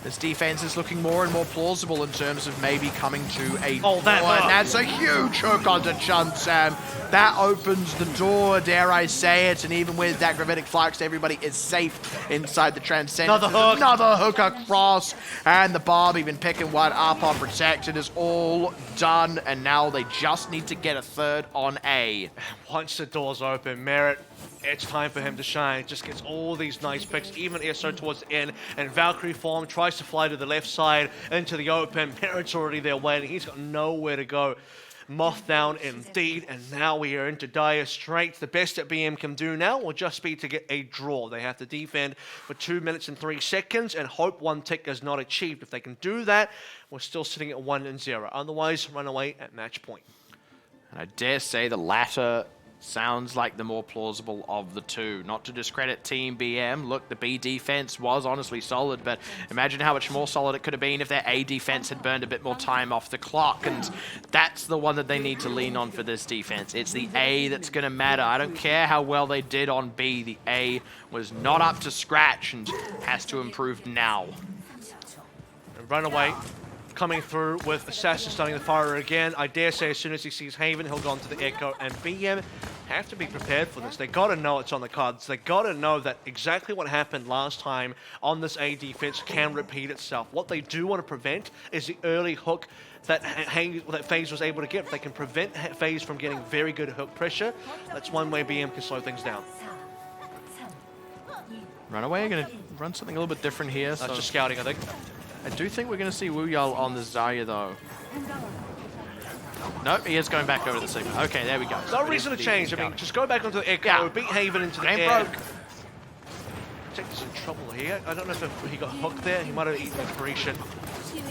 this defense is looking more and more plausible in terms of maybe coming to a door. And that's a huge hook onto Chun Sam. That opens the door, dare I say it, and even with that gravitic flux, everybody is safe inside the Transcendence. Another hook across, and the Barb even picking one up on Protect. It is all done, and now they just need to get a third on A. Once the doors open, Merit, it's time for him to shine. Just gets all these nice picks, even ESO towards the end, and Valkyrie form tries to fly to the left side into the open. Merit's already there waiting. He's got nowhere to go. Moth down indeed, and now we are into dire straits. The best that BM can do now will just be to get a draw. They have to defend for 2 minutes and 3 seconds and hope one tick is not achieved. If they can do that, we're still sitting at 1-0. Otherwise, Runaway at match point. And I dare say the latter sounds like the more plausible of the two. Not to discredit Team BM. Look, the B defense was honestly solid, but imagine how much more solid it could have been if their A defense had burned a bit more time off the clock, and that's the one that they need to lean on for this defense. It's the A that's going to matter. I don't care how well they did on B. The A was not up to scratch and has to improve now. Runaway coming through with Assassin starting the fire again. I dare say as soon as he sees Haven, he'll go on to the Echo, and BM have to be prepared for this. They gotta know it's on the cards. They gotta know that exactly what happened last time on this A defense can repeat itself. What they do want to prevent is the early hook that FaZe was able to get. If they can prevent FaZe from getting very good hook pressure, that's one way BM can slow things down. Runaway are going to run something a little bit different here. That's just scouting, I think. I do think we're going to see Wuyal on the Zarya, though. Nope, he is going back over the Sigma. Okay, there we go. No reason to change. I mean, just go back onto the Echo, beat Haven into the air. Protect is in trouble here. I don't know if he got hooked there. He might have eaten the Parisian.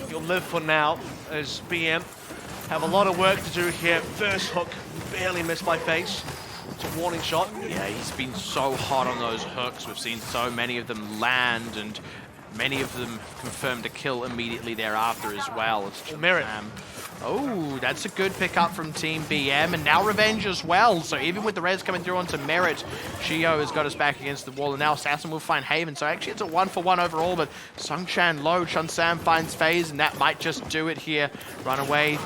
He'll live for now as BM have a lot of work to do here. First hook, barely missed by FaZe. It's a warning shot. Yeah, he's been so hot on those hooks. We've seen so many of them land, and many of them confirmed a kill immediately thereafter as well. It's just, Merit. Oh, that's a good pickup from Team BM, and now Revenge as well. So even with the res coming through onto Merit, Shio has got us back against the wall, and now Assassin will find Haven. So actually it's a 1-for-1 overall, but Sung Chan low, Chun Sam finds FaZe, and that might just do it here. Runaway.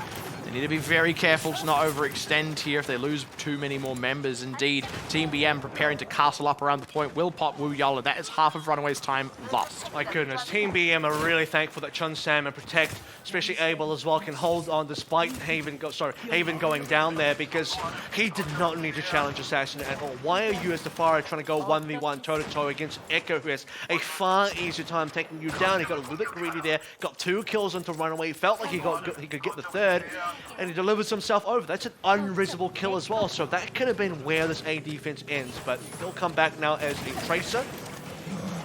They need to be very careful to not overextend here if they lose too many more members. Indeed, Team BM preparing to castle up around the point will pop Wuyala. That is half of Runaway's time lost. My goodness, Team BM are really thankful that Chun Sam and Protect, especially Abel as well, can hold on despite Haven going down there, because he did not need to challenge Assassin at all. Why are you as the Fire trying to go 1v1 toe-to-toe against Echo, who has a far easier time taking you down? He got a little bit greedy there, got 2 kills onto Runaway, felt like he could get the third, and he delivers himself over. That's an unreasonable kill as well, so that could have been where this A defense ends, but he'll come back now as a Tracer.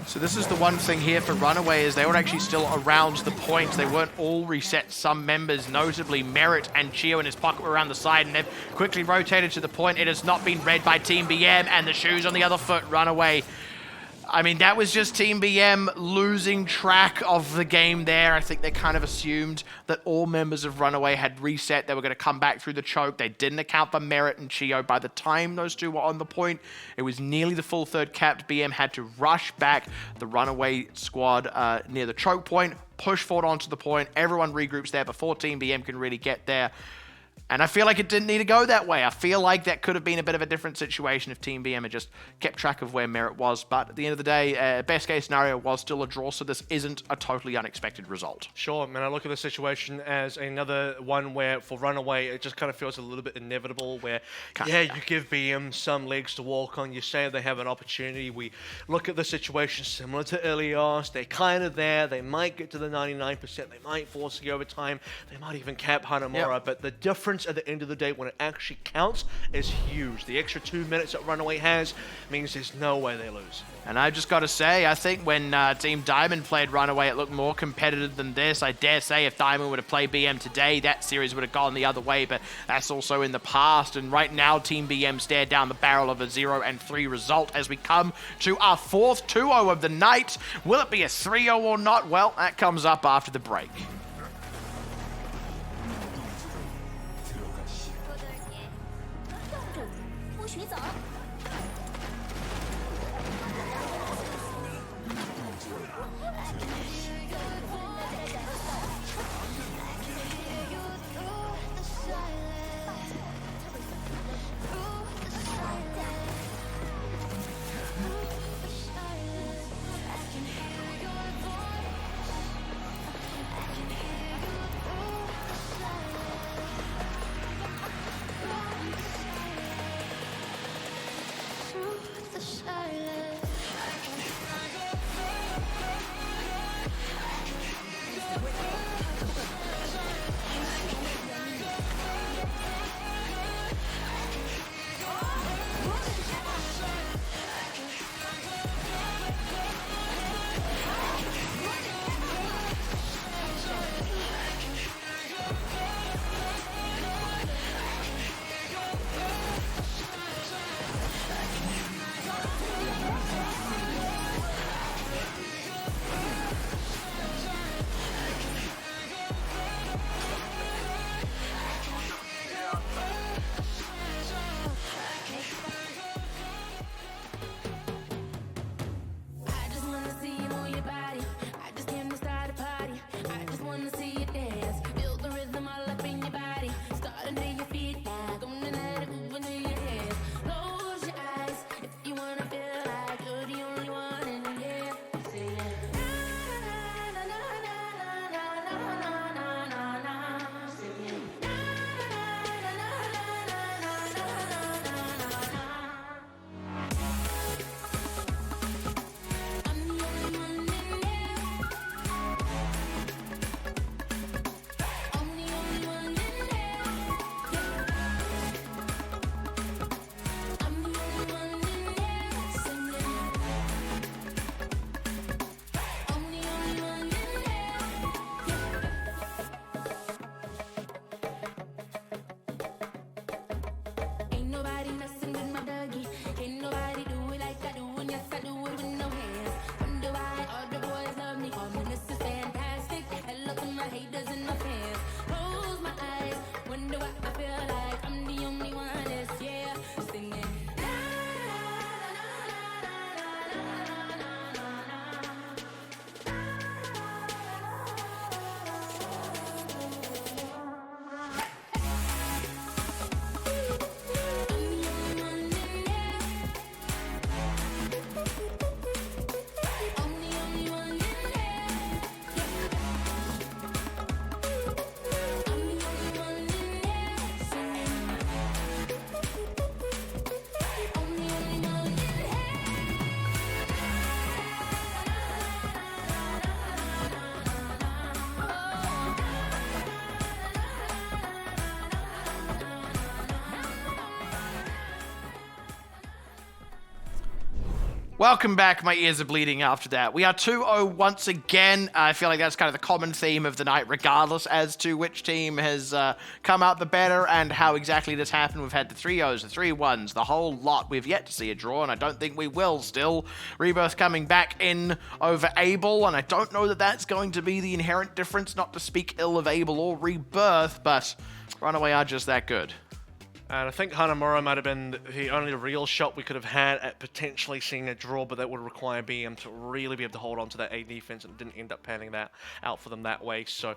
So this is the one thing here for Runaway, is they were actually still around the point. They weren't all reset. Some members, notably Merit and Chio in his pocket, were around the side, and they've quickly rotated to the point. It has not been read by Team BM, and the shoes on the other foot. Runaway. I mean, that was just Team BM losing track of the game there. I think they kind of assumed that all members of Runaway had reset. They were going to come back through the choke. They didn't account for Merit and Chio. By the time those two were on the point, it was nearly the full third capped. BM had to rush back the Runaway squad near the choke point, push forward onto the point. Everyone regroups there before Team BM can really get there. And I feel like it didn't need to go that way. I feel like that could have been a bit of a different situation if Team BM had just kept track of where Merit was. But at the end of the day, best case scenario was still a draw, so this isn't a totally unexpected result. Sure, man. I look at the situation as another one where for Runaway, it just kind of feels a little bit inevitable where, you give BM some legs to walk on. You say they have an opportunity. We look at the situation similar to Ilios. They're kind of there. They might get to the 99%. They might force the overtime. They might even cap Hanamura. But the difference at the end of the day when it actually counts is huge. The extra 2 minutes that Runaway has means there's no way they lose. And I just got to say, I think when Team Diamond played Runaway, it looked more competitive than this. I dare say if Diamond would have played BM today, that series would have gone the other way, but that's also in the past. And right now, Team BM stare down the barrel of a 0-3 result as we come to our fourth 2-0 of the night. Will it be a 3-0 or not? Well, that comes up after the break. Welcome back. My ears are bleeding after that. We are 2-0 once again. I feel like that's kind of the common theme of the night, regardless as to which team has come out the better and how exactly this happened. We've had the 3-0s, the 3-1s, the whole lot. We've yet to see a draw, and I don't think we will still. Rebirth coming back in over Abel, and I don't know that that's going to be the inherent difference, not to speak ill of Abel or Rebirth, but Runaway are just that good. And I think Hanamura might have been the only real shot we could have had at potentially seeing a draw, but that would require BM to really be able to hold on to that A defense, and it didn't end up panning that out for them that way. So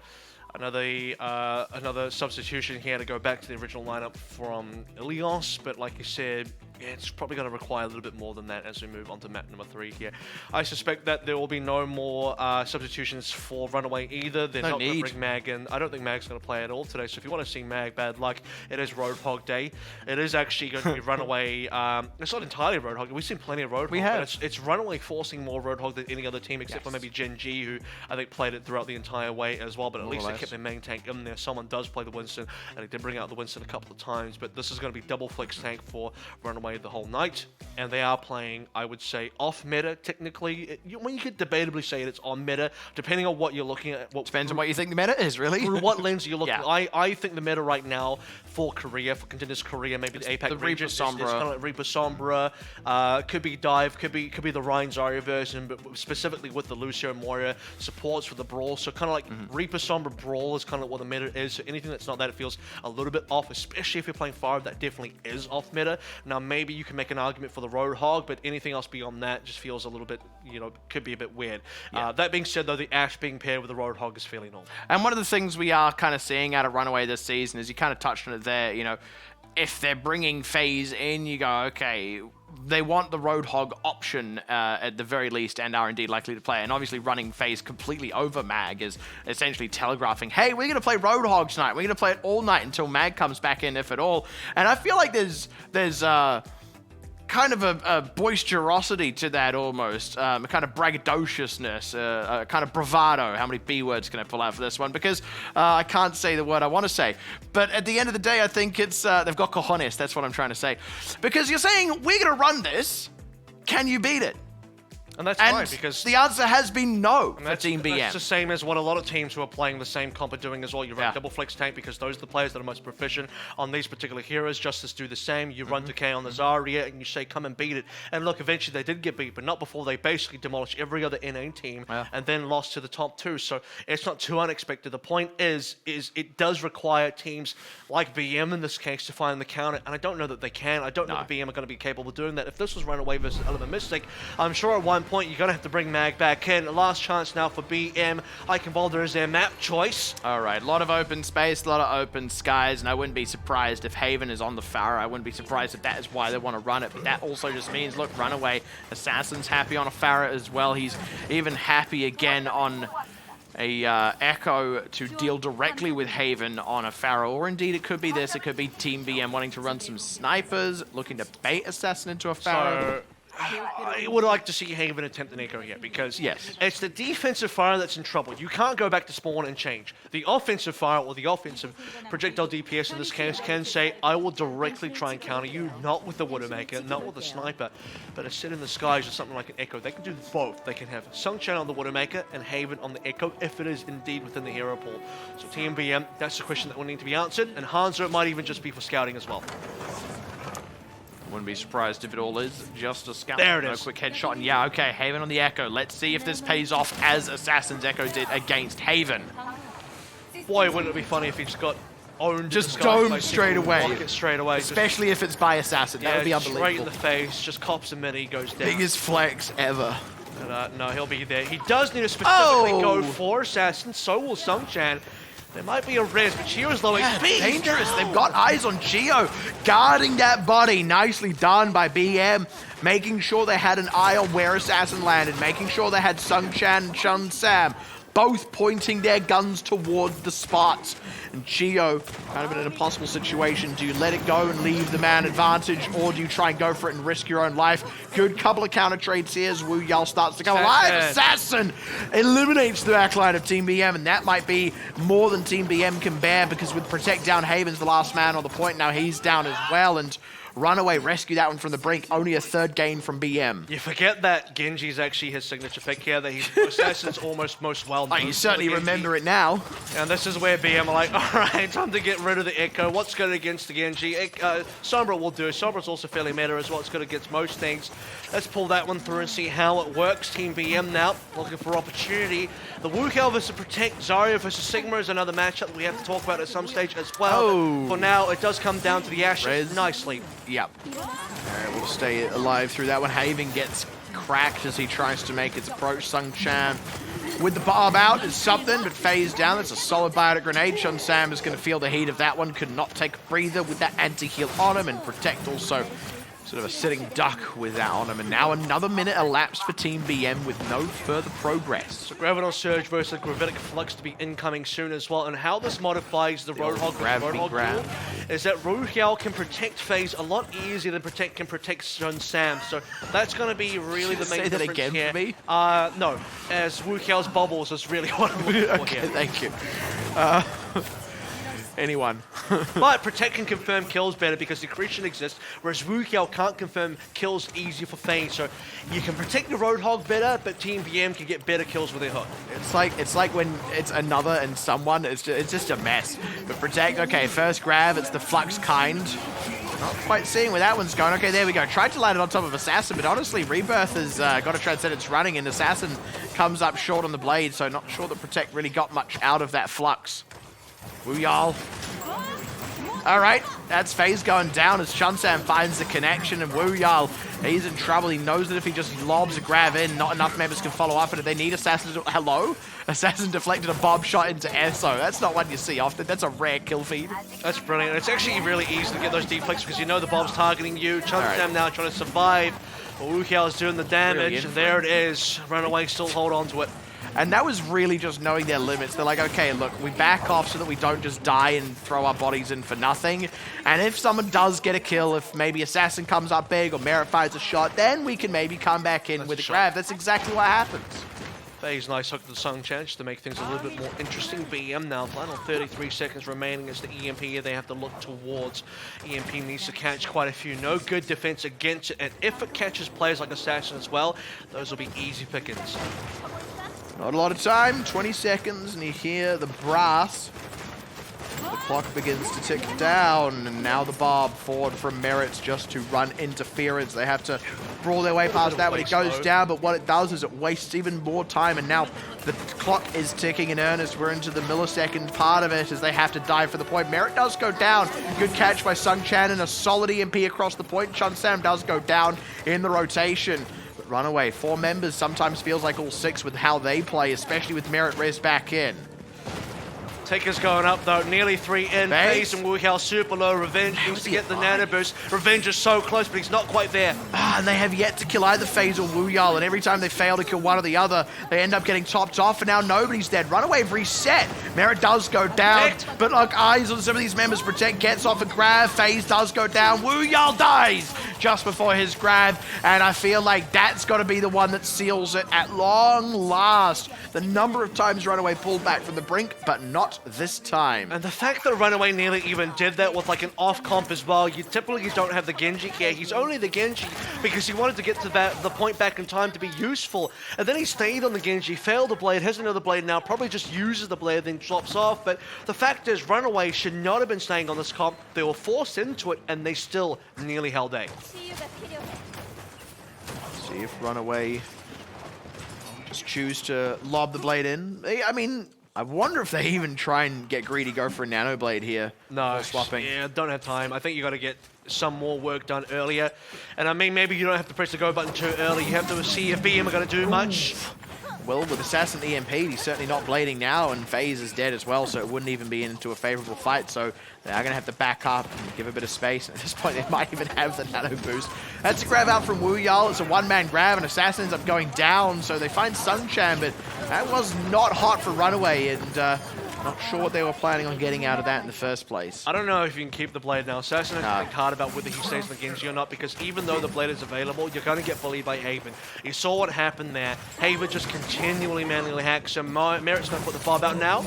Another substitution here to go back to the original lineup from Ilios, but like you said, yeah, it's probably going to require a little bit more than that as we move on to map number 3 here. I suspect that there will be no more substitutions for Runaway either. They're not going to bring Mag in. I don't think Mag's going to play at all today, so if you want to see Mag, bad luck. It is Roadhog Day. It is actually going to be Runaway. It's not entirely Roadhog. We've seen plenty of Roadhog. We have. It's Runaway forcing more Roadhog than any other team, except for maybe Gen.G, who I think played it throughout the entire way as well, but at least they kept their main tank in there. Someone does play the Winston, and he did bring out the Winston a couple of times, but this is going to be double flex tank for Runaway the whole night. And they are playing, I would say, off meta, technically. When you could debatably say it's on meta, depending on what you're looking at. Depends on what you think the meta is, really. Through what lens are you looking at? I think the meta right now for Korea, for Contenders Korea, maybe the APAC region, is kind of like Reaper Sombra, could be Dive, could be the Ryan Zarya version, but specifically with the Lucio Moira supports for the Brawl. So kind of like Reaper Sombra Brawl is kind of what the meta is. So anything that's not that, it feels a little bit off, especially if you're playing Fire, that definitely is off meta. Now, maybe you can make an argument for the Roadhog, but anything else beyond that just feels a little bit, could be a bit weird. That being said, though, the Ashe being paired with the Roadhog is fairly normal. And one of the things we are kind of seeing out of Runaway this season is, you kind of touched on it there, if they're bringing FaZe in, you go, okay, they want the Roadhog option at the very least, and are indeed likely to play. And obviously running FaZe completely over Mag is essentially telegraphing, hey, we're going to play Roadhog tonight. We're going to play it all night until Mag comes back in, if at all. And I feel like there's kind of a boisterosity to that almost, a kind of braggadociousness, a kind of bravado. How many B words can I pull out for this one? Because I can't say the word I want to say. But at the end of the day, I think it's they've got cojones. That's what I'm trying to say. Because you're saying, we're going to run this. Can you beat it? And that's fine, because the answer has been no for Team BM. That's the same as what a lot of teams who are playing the same comp are doing as well. You run double flex tank because those are the players that are most proficient on these particular heroes. Justice do the same. You run decay on the Zarya and you say, come and beat it. And look, eventually they did get beat, but not before they basically demolished every other NA team and then lost to the top 2. So it's not too unexpected. The point is it does require teams like BM in this case to find the counter, and I don't know that they can. I don't know that BM are going to be capable of doing that. If this was Runaway versus Element Mystic, I'm sure at one point you're going to have to bring Mag back in. Last chance now for BM. Eichenwalder is their map choice. All right, a lot of open space, a lot of open skies, and I wouldn't be surprised if Haven is on the Pharah. I wouldn't be surprised if that is why they want to run it, but that also just means, look, Runaway, Assassin's happy on a Pharah as well. He's even happy again on a Echo to deal directly with Haven on a Pharah, or indeed it could be this. It could be Team BM wanting to run some snipers, looking to bait Assassin into a Pharah. So I would like to see Haven attempt an echo here, because it's the defensive fire that's in trouble. You can't go back to spawn and change. The offensive fire, or the offensive projectile DPS in this case, can say, I will directly try and counter you, not with the Widowmaker, not with the sniper, but a sit in the skies or something like an echo. They can do both. They can have Sungchan on the Widowmaker and Haven on the echo, if it is indeed within the hero pool. So Team BM, that's a question that will need to be answered, and Hanzo might even just be for scouting as well. Wouldn't be surprised if it all is just a scout. There it is. Quick headshot, and yeah, okay, Haven on the Echo. Let's see if this pays off as Assassin's Echo did against Haven. Boy, wouldn't it be funny if he just got owned. Just domed straight away. Straight away. Especially if it's by Assassin. That would be unbelievable. Straight in the face, just cops a mini, goes down. Biggest flex ever. And, no, he'll be there. He does need to specifically go for Assassin, so will Sungchan. There might be a res, but Chio's low HP. Dangerous. They've got eyes on Chio. Guarding that body. Nicely done by BM. Making sure they had an eye on where Assassin landed. Making sure they had Sungchan and Chun Sam both pointing their guns towards the spots. And Chio, kind of in an impossible situation. Do you let it go and leave the man advantage, or do you try and go for it and risk your own life? Good couple of counter trades here as Wu Yao starts to come alive. Assassin eliminates the backline of Team BM, and that might be more than Team BM can bear, because with Protect down, Haven's the last man on the point. Now he's down as well, and Runaway rescue that one from the brink. Only a third gain from BM. You forget that Gen.G is actually his signature pick here, that he's Assassin's almost most well known. You certainly remember it now. And this is where BM are like, alright, time to get rid of the Echo. What's good against the Gen.G? Sombra will do. Sombra's also fairly meta as well. It's good against most things. Let's pull that one through and see how it works. Team BM now looking for opportunity. The Wu-Cal versus Protect, Zarya versus Sigma is another matchup that we have to talk about at some stage as well. For now, it does come down to the Ashes. Nicely. Yep. Alright, we'll stay alive through that one. Haven gets cracked as he tries to make his approach. Sungchan with the barb out is something, but FaZe down. That's a solid biotic grenade. Shun Sam is going to feel the heat of that one. Could not take a breather with that anti-heal on him, and Protect also sort of a sitting duck with that on him. And now another minute elapsed for Team BM with no further progress. So Graviton Surge versus Gravitic Flux to be incoming soon as well. And how this modifies the Roadhog rule is that Ruhiao can protect FaZe a lot easier than Protect can protect Shun Sam. So that's going to be really the main difference again here. for me? No, as Ruhiao's bubbles is really what I'm looking for Okay, here. thank you. Anyone. But Protect can confirm kills better because Decretion exists, whereas Ruhiao can't confirm kills easier for FaZe. So you can protect the Roadhog better, but Team BM can get better kills with their hook. It's like when it's another and someone, it's just a mess. But Protect, okay, first grab, it's the Flux kind. Not quite seeing where that one's going. Okay, there we go. Tried to land it on top of Assassin, but honestly, Rebirth has got a Transcendence running, and Assassin comes up short on the blade, so not sure that Protect really got much out of that Flux. Woo-y'all. All right, that's FaZe going down as Chunsam finds the connection, and Woo-y'all, he's in trouble. He knows that if he just lobs a grab in, not enough members can follow up on it. They need Assassin to... Hello? Assassin deflected a bomb shot into Esso. That's not one you see often. That's a rare kill feed. That's brilliant. It's actually really easy to get those deflects because you know the bomb's targeting you. Chunsam now trying to survive. Wukiao is doing the damage, and there it is. Runaway still hold on to it. And that was really just knowing their limits. They're like, okay, look, we back off so that we don't just die and throw our bodies in for nothing. And if someone does get a kill, if maybe Assassin comes up big or Merit fires a shot, then we can maybe come back in with a grab. That's exactly what happens. FaZe nice hook to the Sung Chance to make things a little bit more interesting. BM now, final 33 seconds remaining as the EMP here they have to look towards. EMP needs to catch quite a few. No good defense against it, and if it catches players like Assassin as well, those will be easy pickings. Not a lot of time, 20 seconds, and you hear the brass. The clock begins to tick down, and now the barb forward from Merits just to run interference. They have to brawl their way past that when it goes down, but what it does is it wastes even more time, and now the clock is ticking in earnest. We're into the millisecond part of it as they have to dive for the point. Merit does go down. Good catch by Sung Chan and a solid EMP across the point. Chun Sam does go down in the rotation. Runaway, 4 members sometimes feels like all 6 with how they play, especially with Merit res back in. Taker's going up though, nearly 3 in. FaZe and Wukiao super low. Revenge needs to get the nano boost. Revenge is so close, but he's not quite there. And they have yet to kill either FaZe or Woo-y'all, and every time they fail to kill one or the other, they end up getting topped off, and now nobody's dead. Runaway have reset. Merit does go down, but like eyes on some of these members. Protect gets off a grab. FaZe does go down. Woo-y'all dies just before his grab, and I feel like that's got to be the one that seals it at long last. The number of times Runaway pulled back from the brink, but not this time. And the fact that Runaway nearly even did that with like an off comp as well, you typically don't have the Gen.G here. He's only the Gen.G because he wanted to get to the point back in time to be useful. And then he stayed on the Gen.G, failed the blade, has another blade now, probably just uses the blade, then drops off. But the fact is, Runaway should not have been staying on this comp. They were forced into it, and they still nearly held A. See if Runaway just choose to lob the blade in. I mean, I wonder if they even try and get greedy, go for a nano blade here. No, swapping. Yeah, don't have time. I think you got to get some more work done earlier. And I mean, maybe you don't have to press the go button too early. You have to see if BM are going to do much. Well, with Assassin EMP, he's certainly not blading now, and FaZe is dead as well, so it wouldn't even be into a favorable fight. So they are going to have to back up and give a bit of space. At this point, they might even have the nano boost. That's a grab out from Woo-y'all. It's a one-man grab, and Assassin ends up going down, so they find Sung Chan, but that was not hot for Runaway, and not sure what they were planning on getting out of that in the first place. I don't know if you can keep the blade now. Assassin has to think hard about whether he stays on the Gen.G or not, because even though the blade is available, you're going to get bullied by Haven. You saw what happened there. Haven just continually manually hacks, so Merit's going to put the barb out now.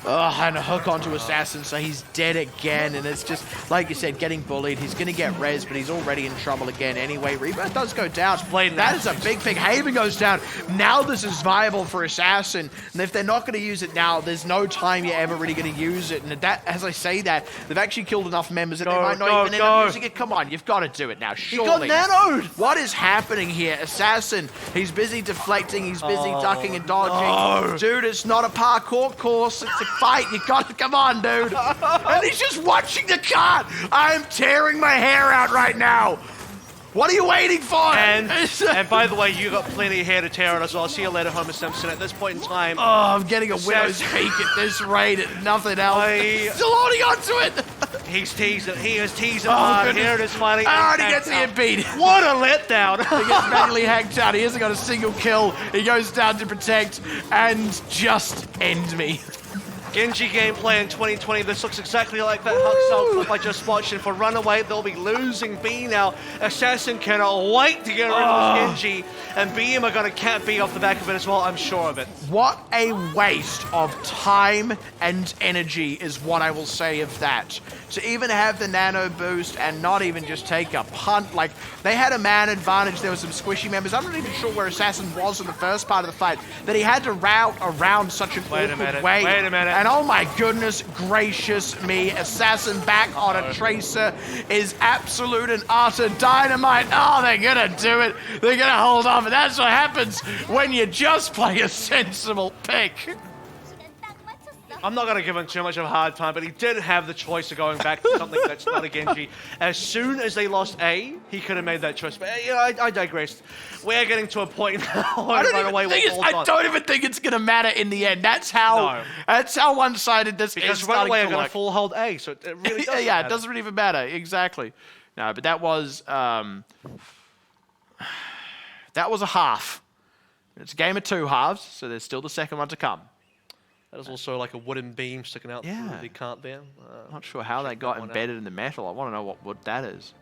And a hook onto Assassin, so he's dead again, and it's just, like you said, getting bullied. He's going to get res, but he's already in trouble again anyway. Rebirth does go down. That is a big thing. Haven goes down. Now this is viable for Assassin, and if they're not going to use it now, there's no time you're ever really going to use it. And that, as I say that, they've actually killed enough members that they might not even end up using it. Come on, you've got to do it now, surely. He got nanoed! What is happening here? Assassin, he's busy deflecting, he's busy ducking and dodging. No. Dude, it's not a parkour course, it's a fight. You got to come on, dude. And he's just watching the cut. I'm tearing my hair out right now. What are you waiting for? And by the way, you got plenty of hair to tear on as well. See you later, Homer Simpson. At this point in time, Oh, I'm getting a widow's peak at this rate and nothing else. Still holding on to it. He's teasing. He is teasing Oh, hard. goodness. Here it is, finally. Already gets EMP'd. What a letdown. He gets manually hacked out. He hasn't got a single kill. He goes down to protect and just end me. Gen.G gameplay in 2020. This looks exactly like that Huxell clip I just watched. And for Runaway, they'll be losing B now. Assassin cannot wait to get rid of Gen.G. And BM are going to cap B off the back of it as well, I'm sure of it. What a waste of time and energy is what I will say of that. To even have the nano boost and not even just take a punt. Like, they had a man advantage. There were some squishy members. I'm not even sure where Assassin was in the first part of the fight. That he had to route around such an awkward way. Wait a minute. And oh my goodness gracious me, Assassin back on a Tracer is absolute and utter dynamite. Oh, they're gonna do it. They're gonna hold on. But that's what happens when you just play a sensible pick. I'm not going to give him too much of a hard time, but he did have the choice of going back to something that's not a Gen.G. As soon as they lost A, he could have made that choice. But you know, I digressed. We're getting to a point now where I don't even think it's going to matter in the end. That's how one-sided this is. Because Runaway are going to full hold A, so it really doesn't yeah, matter. it doesn't even matter. Exactly. No, but that was a half. It's a game of two halves, so there's still the second one to come. That is also like a wooden beam sticking out through the cart there. Not sure how they got embedded in the metal. I want to know what wood that is.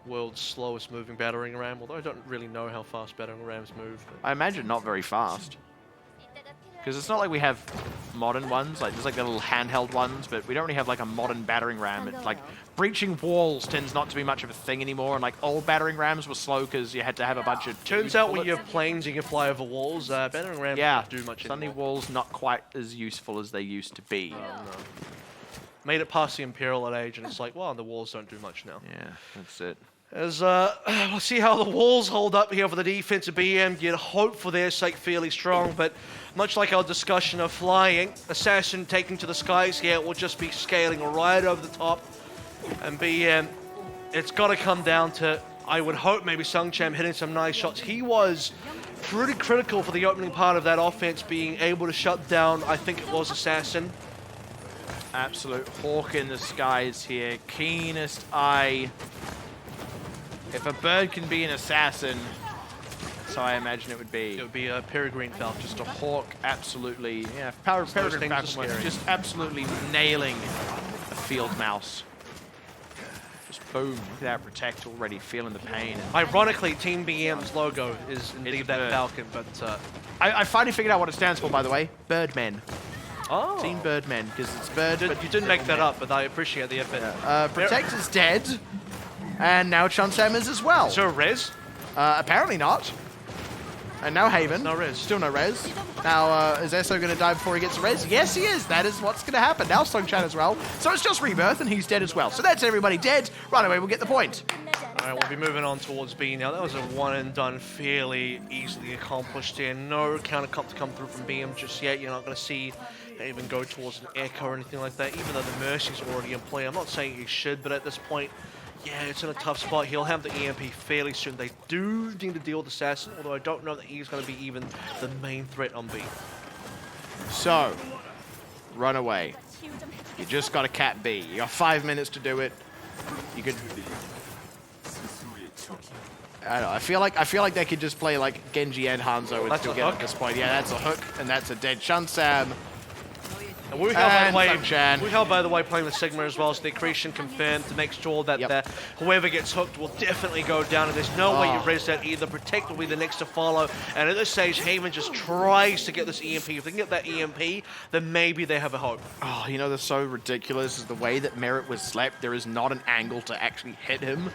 World's slowest moving battering ram, although I don't really know how fast battering rams move. I imagine not very fast. Because it's not like we have modern ones, like there's like the little handheld ones, but we don't really have like a modern battering ram. It's like breaching walls tends not to be much of a thing anymore, and like old battering rams were slow because you had to have a bunch of... Turns out when you have planes you can fly over walls, battering rams don't do much suddenly anymore. walls not quite as useful as they used to be. Oh, no. Made it past the Imperial at age, and it's like, well, the walls don't do much now. Yeah, that's it. As we'll see how the walls hold up here for the defensive BM. You'd hope for their sake fairly strong, but much like our discussion of flying, Assassin taking to the skies here will just be scaling right over the top. And BM, it's got to come down to, I would hope, maybe Sungcham hitting some nice shots. He was pretty critical for the opening part of that offense, being able to shut down, I think it was Assassin. Absolute hawk in the skies here. Keenest eye. If a bird can be an assassin, so I imagine it would be. It would be a peregrine falcon. Just a hawk, absolutely. Yeah, peregrine falcon was just absolutely nailing a field mouse. Just boom, look at that protect already, feeling the pain. And ironically, Team BM's logo is indeed that falcon, but... I finally figured out what it stands for, by the way. Birdmen. Oh. Team Birdmen, because it's bird. You didn't make that up, but I appreciate the effort. Yeah. Protect is dead. And now Chunsam is as well. So res? Apparently not. And now Haven. No res. Still no res. Now, is Esso going to die before he gets a res? Yes, he is. That is what's going to happen. Now Songchan as well. So it's just Rebirth, and he's dead as well. So that's everybody dead. Runaway will get the point. All right, we'll be moving on towards B now. That was a one and done, fairly easily accomplished here. No counter comp to come through from BM just yet. You're not going to see even go towards an echo or anything like that, even though the Mercy's already in play. I'm not saying he should, but at this point, yeah, it's in a tough spot. He'll have the EMP fairly soon. They do need to deal with Assassin, although I don't know that he's going to be even the main threat on B. So, Runaway. You just got a cat B. You got 5 minutes to do it. You could... I don't know. I feel like they could just play like Gen.G and Hanzo and still get at this point. Yeah, that's a hook, and that's a dead Chunsam. And Wuhao, by the way, playing the Sigma as well, so the accretion confirmed to make sure that whoever gets hooked will definitely go down, and there's no way you res that either. Protect will be the next to follow, and at this stage, Haven just tries to get this EMP. If they can get that EMP, then maybe they have a hope. Oh, you know, that's so ridiculous is the way that Merit was slept. There is not an angle to actually hit him.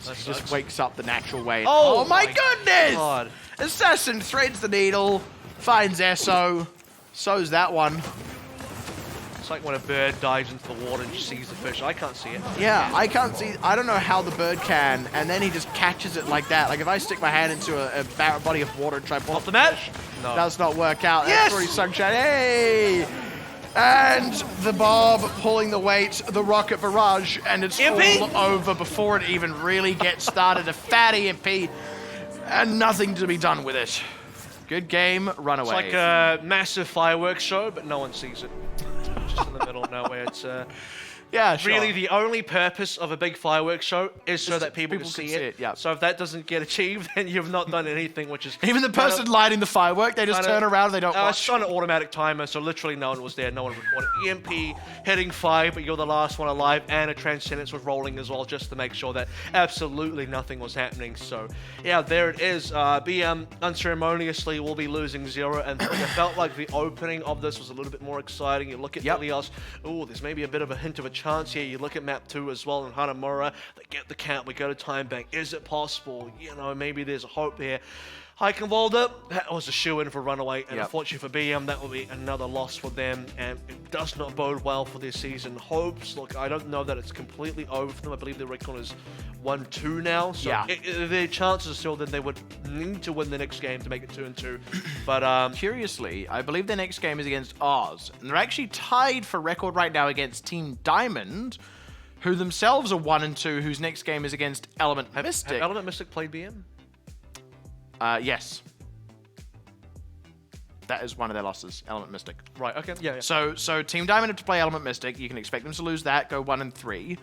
So he just wakes up the natural way. Oh my goodness! God. Assassin threads the needle, finds Esso, sows that one. It's like when a bird dives into the water and sees the fish. I can't see it. Yeah, I can't see. I don't know how the bird can, and then he just catches it like that. Like if I stick my hand into a body of water and try to pull off the mat, does not work out. Yes! That's pretty Sunshine. Hey! And the Bob pulling the weight, the rocket barrage, and it's all over before it even really gets started. A fat EMP, and nothing to be done with it. Good game, Runaway. It's like a massive fireworks show, but no one sees it. Just in the middle of nowhere. It's yeah, sure. Really, the only purpose of a big fireworks show is so that people can see it. Yeah. So if that doesn't get achieved, then you've not done anything, which is... Even the person lighting the firework, they just turn around and they don't watch. It's on an automatic timer, so literally no one was there. No one reported. EMP hitting 5, but you're the last one alive, and a Transcendence was rolling as well, just to make sure that absolutely nothing was happening. So, yeah, there it is. BM unceremoniously will be losing 0, and it felt like the opening of this was a little bit more exciting. You look at Ilias, ooh, there's maybe a bit of a hint of a chance here. You look at map 2 as well, and Hanamura, they get the count, we go to time bank. Is it possible? You know, maybe there's a hope here. Eichenwalde, that was a shoe-in for Runaway, and unfortunately for BM, that will be another loss for them, and it does not bode well for their season hopes. Look, I don't know that it's completely over for them. I believe their record is 1-2 now, so their chances are still that they would need to win the next game to make it 2-2. But curiously, I believe their next game is against Oz, and they're actually tied for record right now against Team Diamond, who themselves are 1-2, whose next game is against Element Mystic. Have Element Mystic played BM? Yes. That is one of their losses, Element Mystic. Right, okay. Yeah. So Team Diamond have to play Element Mystic. You can expect them to lose that, go 1-3.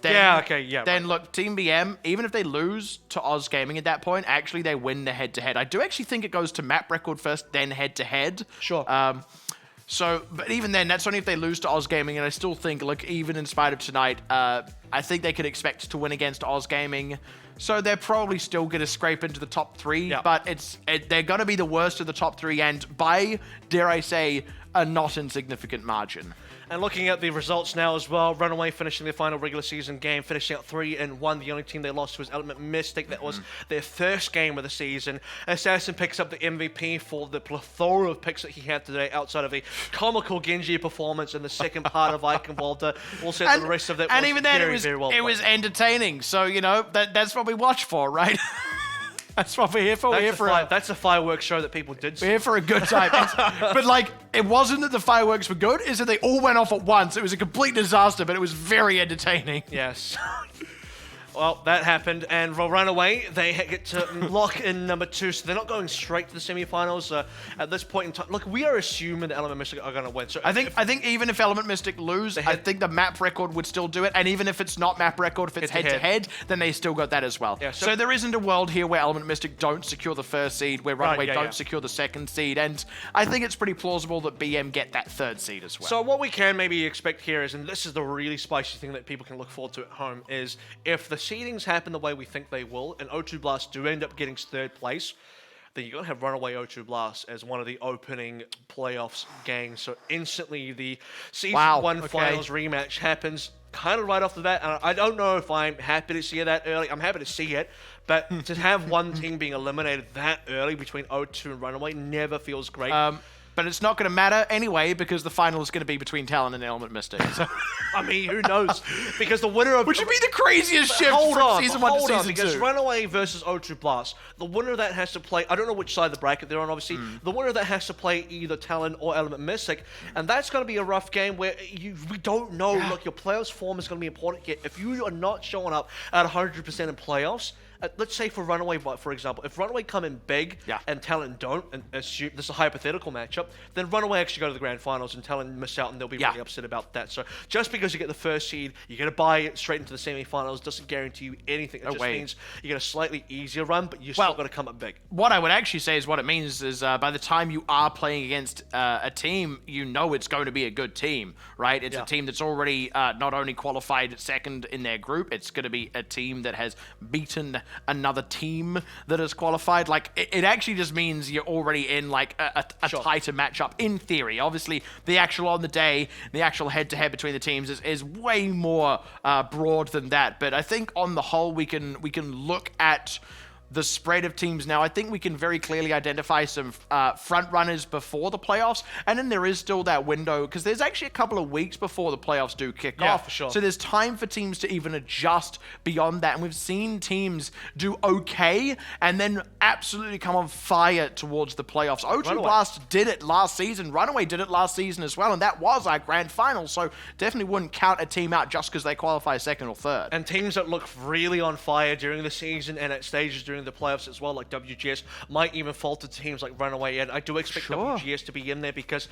Then look, Team BM, even if they lose to Oz Gaming at that point, actually they win the head-to-head. I do actually think it goes to map record first, then head-to-head. Sure. But even then, that's only if they lose to Oz Gaming, and I still think, look, even in spite of tonight, I think they could expect to win against Oz Gaming. So they're probably still going to scrape into the top 3, but they're going to be the worst of the top 3, and by, dare I say, a not insignificant margin. And looking at the results now as well, Runaway finishing their final regular season game, finishing out 3-1. The only team they lost was Element Mystic. That was their first game of the season. Assassin picks up the MVP for the plethora of picks that he had today, outside of a comical Gen.G performance in the second part of Eichenwalde. We'll say the rest of that was very well played. It was entertaining. So, you know, that's what we watch for, right? That's what we're here for. That's a fireworks show that people did see. We're here for a good time. But, like, it wasn't that the fireworks were good, it's that they all went off at once. It was a complete disaster, but it was very entertaining. Yes. Well, that happened, and Runaway, they get to lock in number 2, so they're not going straight to the semifinals at this point in time. Look, we are assuming that Element Mystic are going to win. So I think even if Element Mystic lose, I think the map record would still do it, and even if it's not map record, if it's head-to-head, then they still got that as well. Yeah, so there isn't a world here where Element Mystic don't secure the first seed, where Runaway don't secure the second seed, and I think it's pretty plausible that BM get that third seed as well. So what we can maybe expect here is, and this is the really spicy thing that people can look forward to at home, is if the seedings happen the way we think they will, and O2 Blast do end up getting third place, then you're going to have Runaway O2 Blast as one of the opening playoffs games. So instantly the Season 1 Finals rematch happens kind of right off the bat. And I don't know if I'm happy to see that early. I'm happy to see it, but to have one team being eliminated that early between O2 and Runaway never feels great. But it's not going to matter anyway, because the final is going to be between Talon and Element Mystic. So. I mean, who knows? Because the winner of... Which would be the craziest shift from Season 1 to Season 2. Because Runaway versus O2 Blast, the winner of that has to play... I don't know which side of the bracket they're on, obviously. The winner of that has to play either Talon or Element Mystic. And that's going to be a rough game where we don't know. Look, your playoffs form is going to be important here. If you are not showing up at 100% in playoffs... let's say for Runaway, for example, if Runaway come in big and Talon don't, and assume this is a hypothetical matchup, then Runaway actually go to the grand finals and Talon miss out, and they'll be really upset about that. So just because you get the first seed, you get to buy it straight into the semifinals, doesn't guarantee you anything. It just means you get a slightly easier run, but you're still going to come up big. What I would actually say is what it means is by the time you are playing against a team, you know it's going to be a good team, right? It's a team that's already not only qualified second in their group, it's going to be a team that has beaten another team that has qualified. Like, it actually just means you're already in, like, a tighter matchup, in theory. Obviously, the actual on the day, the actual head-to-head between the teams is way more broad than that. But I think, on the whole, we can look at the spread of teams now, I think we can very clearly identify some front runners before the playoffs, and then there is still that window, because there's actually a couple of weeks before the playoffs do kick off. For sure. So there's time for teams to even adjust beyond that, and we've seen teams do okay, and then absolutely come on fire towards the playoffs. O2 Blast did it last season, Runaway did it last season as well, and that was our grand final, so definitely wouldn't count a team out just because they qualify second or third. And teams that look really on fire during the season and at stages during the playoffs as well, like WGS, might even falter to teams like Runaway, and I do expect WGS to be in there, because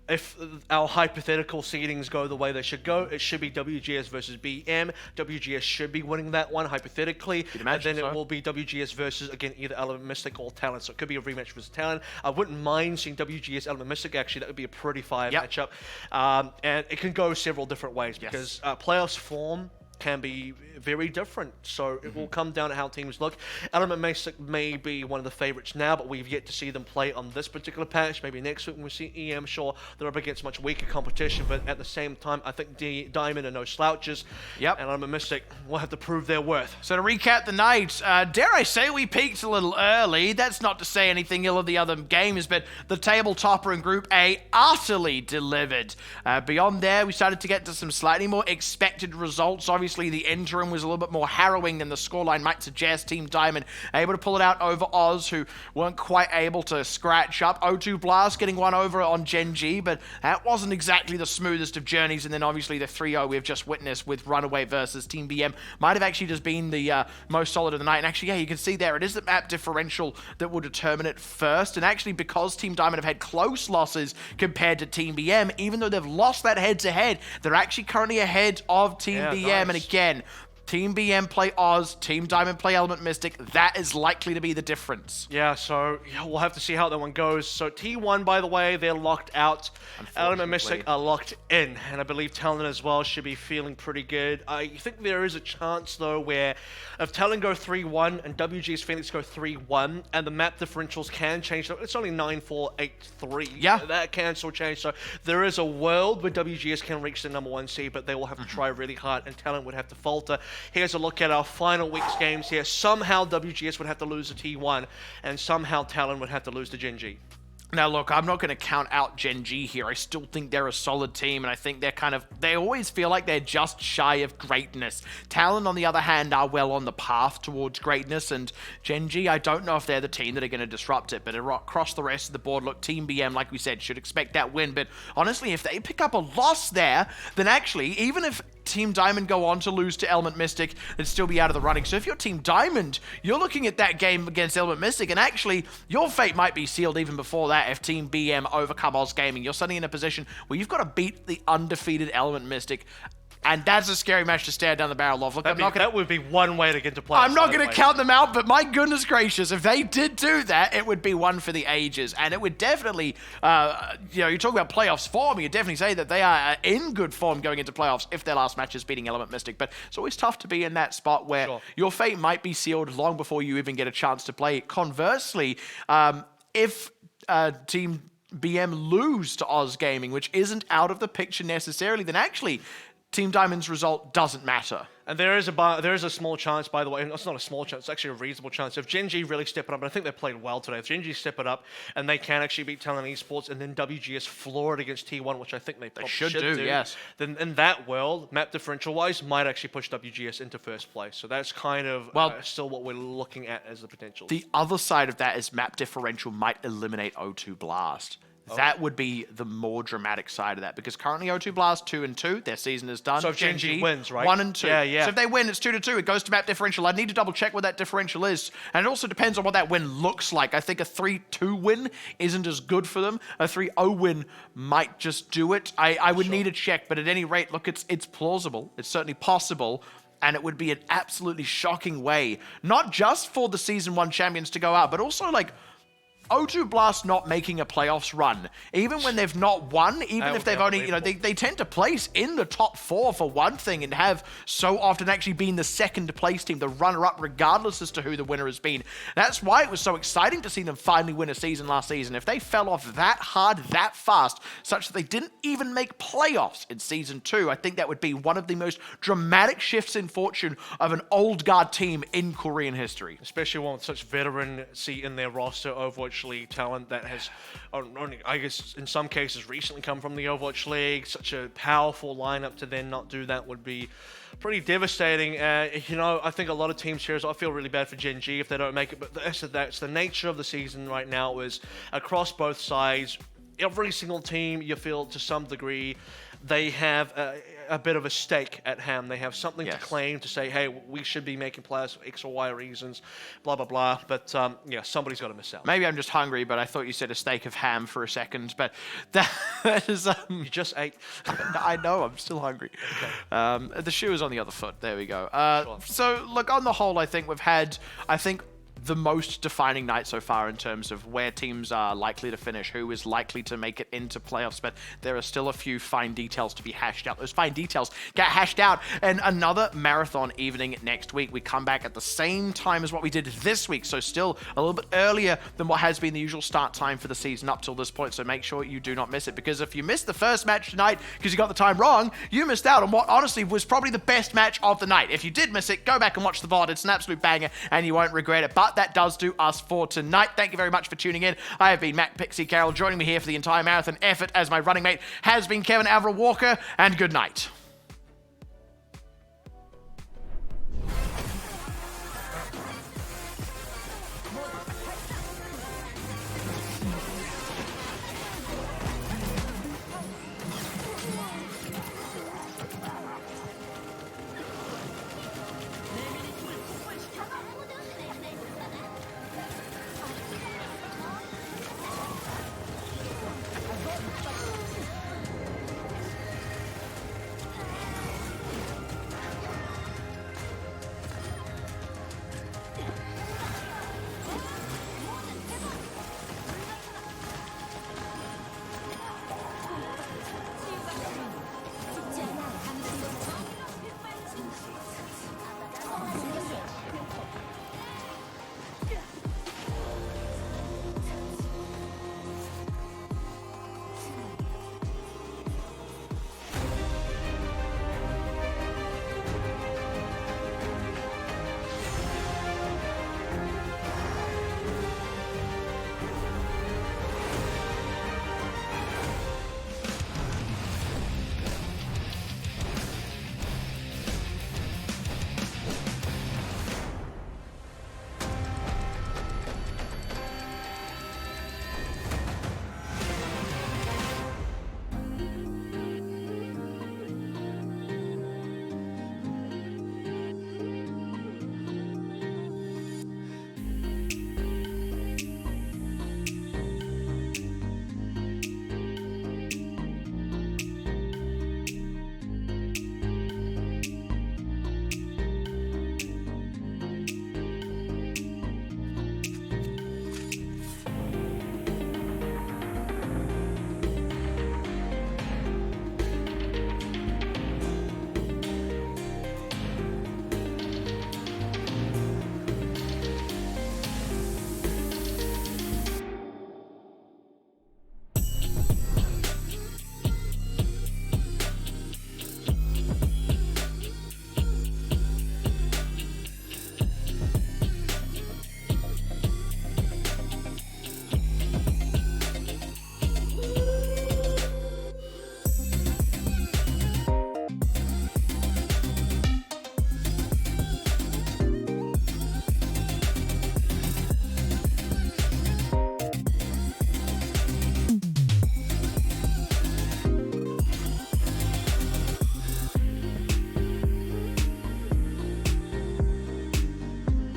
if our hypothetical seedings go the way they should go, it should be WGS versus BM. WGS should be winning that one, hypothetically, and then it will be WGS versus, again, either Element Mystic or Talon, so it could be a rematch versus Talon. I wouldn't mind seeing WGS Element Mystic, actually. That would be a pretty fire matchup, and it can go several different ways, because playoffs form can be very different, so it will come down to how teams look. Element Mystic may be one of the favorites now, but we've yet to see them play on this particular patch. Maybe next week when we see EM, sure, they're up against much weaker competition, but at the same time, I think Diamond are no slouches. And Element Mystic will have to prove their worth. So to recap the night, dare I say we peaked a little early. That's not to say anything ill of the other games, but the table topper in Group A utterly delivered. Beyond there, we started to get to some slightly more expected results. Obviously, the interim was a little bit more harrowing than the scoreline might suggest. Team Diamond able to pull it out over Oz, who weren't quite able to scratch up. O2 Blast getting one over on Gen.G, but that wasn't exactly the smoothest of journeys. And then obviously the 3-0 we've just witnessed with Runaway versus Team BM might have actually just been the most solid of the night. And actually, you can see there, it is the map differential that will determine it first. And actually, because Team Diamond have had close losses compared to Team BM, even though they've lost that head-to-head, they're actually currently ahead of Team BM. And again, Team BM play Oz, Team Diamond play Element Mystic. That is likely to be the difference. Yeah, so we'll have to see how that one goes. So T1, by the way, they're locked out. Element Mystic are locked in, and I believe Talon as well should be feeling pretty good. I think there is a chance, though, where if Talon go 3-1 and WG's Phoenix go 3-1, and the map differentials can change. It's only 9-4, 8-3. Yeah. That can still change. So there is a world where WGS can reach the #1 seed, but they will have to try really hard, and Talon would have to falter. Here's a look at our final week's games here. Somehow WGS would have to lose to T1, and somehow Talon would have to lose to Gen.G. Now, look, I'm not going to count out Gen.G here. I still think they're a solid team, and I think they always feel like they're just shy of greatness. Talon, on the other hand, are well on the path towards greatness, and Gen.G, I don't know if they're the team that are going to disrupt it, but across the rest of the board, look, Team BM, like we said, should expect that win, but honestly, if they pick up a loss there, then actually, even if Team Diamond go on to lose to Element Mystic, they'd still be out of the running. So if you're Team Diamond, you're looking at that game against Element Mystic, and actually, your fate might be sealed even before that if Team BM overcome Oz Gaming. You're suddenly in a position where you've got to beat the undefeated Element Mystic, and that's a scary match to stare down the barrel of. Look, that would be one way to get to play. I'm not going to count them out, but my goodness gracious, if they did do that, it would be one for the ages. And it would definitely, you talk about playoffs form, you definitely say that they are in good form going into playoffs if their last match is beating Element Mystic. But it's always tough to be in that spot where your fate might be sealed long before you even get a chance to play. Conversely, if Team BM lose to Oz Gaming, which isn't out of the picture necessarily, then actually Team Diamond's result doesn't matter. And there is a small chance, by the way, and it's not a small chance, it's actually a reasonable chance. If Gen.G really step it up, and I think they played well today, if Gen.G step it up and they can actually beat Talon Esports and then WGS floor it against T1, which I think they probably should do, yes. Then in that world, map differential-wise, might actually push WGS into first place. So that's kind of still what we're looking at as the potential. The other side of that is map differential might eliminate O2 Blast. That would be the more dramatic side of that, because currently O2 Blast 2-2, their season is done. So if Gen.G wins, right? 1-2. Yeah. So if they win, it's 2-2. It goes to map differential. I need to double check what that differential is, and it also depends on what that win looks like. I think a 3-2 win isn't as good for them. A 3-0 win might just do it. I would need a check, but at any rate, look, it's plausible. It's certainly possible. And it would be an absolutely shocking way, not just for the Season 1 champions to go out, but also, like, O2 Blast not making a playoffs run, even when they've not won, even if they've only, you know, they tend to place in the top 4 for one thing and have so often actually been the second place team, the runner-up, regardless as to who the winner has been. That's why it was so exciting to see them finally win a season last season. If they fell off that hard, that fast, such that they didn't even make playoffs in Season 2, I think that would be one of the most dramatic shifts in fortune of an old guard team in Korean history. Especially one with such veterancy in their roster, Overwatch League talent that has, only, I guess, in some cases recently come from the Overwatch League. Such a powerful lineup to then not do that would be pretty devastating. You know, I think a lot of teams here, I feel really bad for Gen.G if they don't make it, but that's the nature of the season right now is across both sides. Every single team, you feel to some degree, they have a bit of a stake at hand. They have something to claim to say, hey, we should be making playoffs for X or Y reasons, blah, blah, blah. But yeah, somebody's got to miss out. Maybe I'm just hungry, but I thought you said a steak of ham for a second. But that is... you just ate. I know, I'm still hungry. Okay. The shoe is on the other foot. There we go. Sure. So, look, on the whole, I think we've had, the most defining night so far in terms of where teams are likely to finish, who is likely to make it into playoffs, but there are still a few fine details to be hashed out. Those fine details get hashed out in another marathon evening next week. We come back at the same time as what we did this week, so still a little bit earlier than what has been the usual start time for the season up till this point, so make sure you do not miss it, because if you missed the first match tonight because you got the time wrong, you missed out on what honestly was probably the best match of the night. If you did miss it, go back and watch the VOD. It's an absolute banger and you won't regret it. But that does do us for tonight. Thank you very much for tuning in. I have been Matt Pixie Carroll. Joining me here for the entire marathon effort as my running mate has been Kevin Averill Walker, and good night.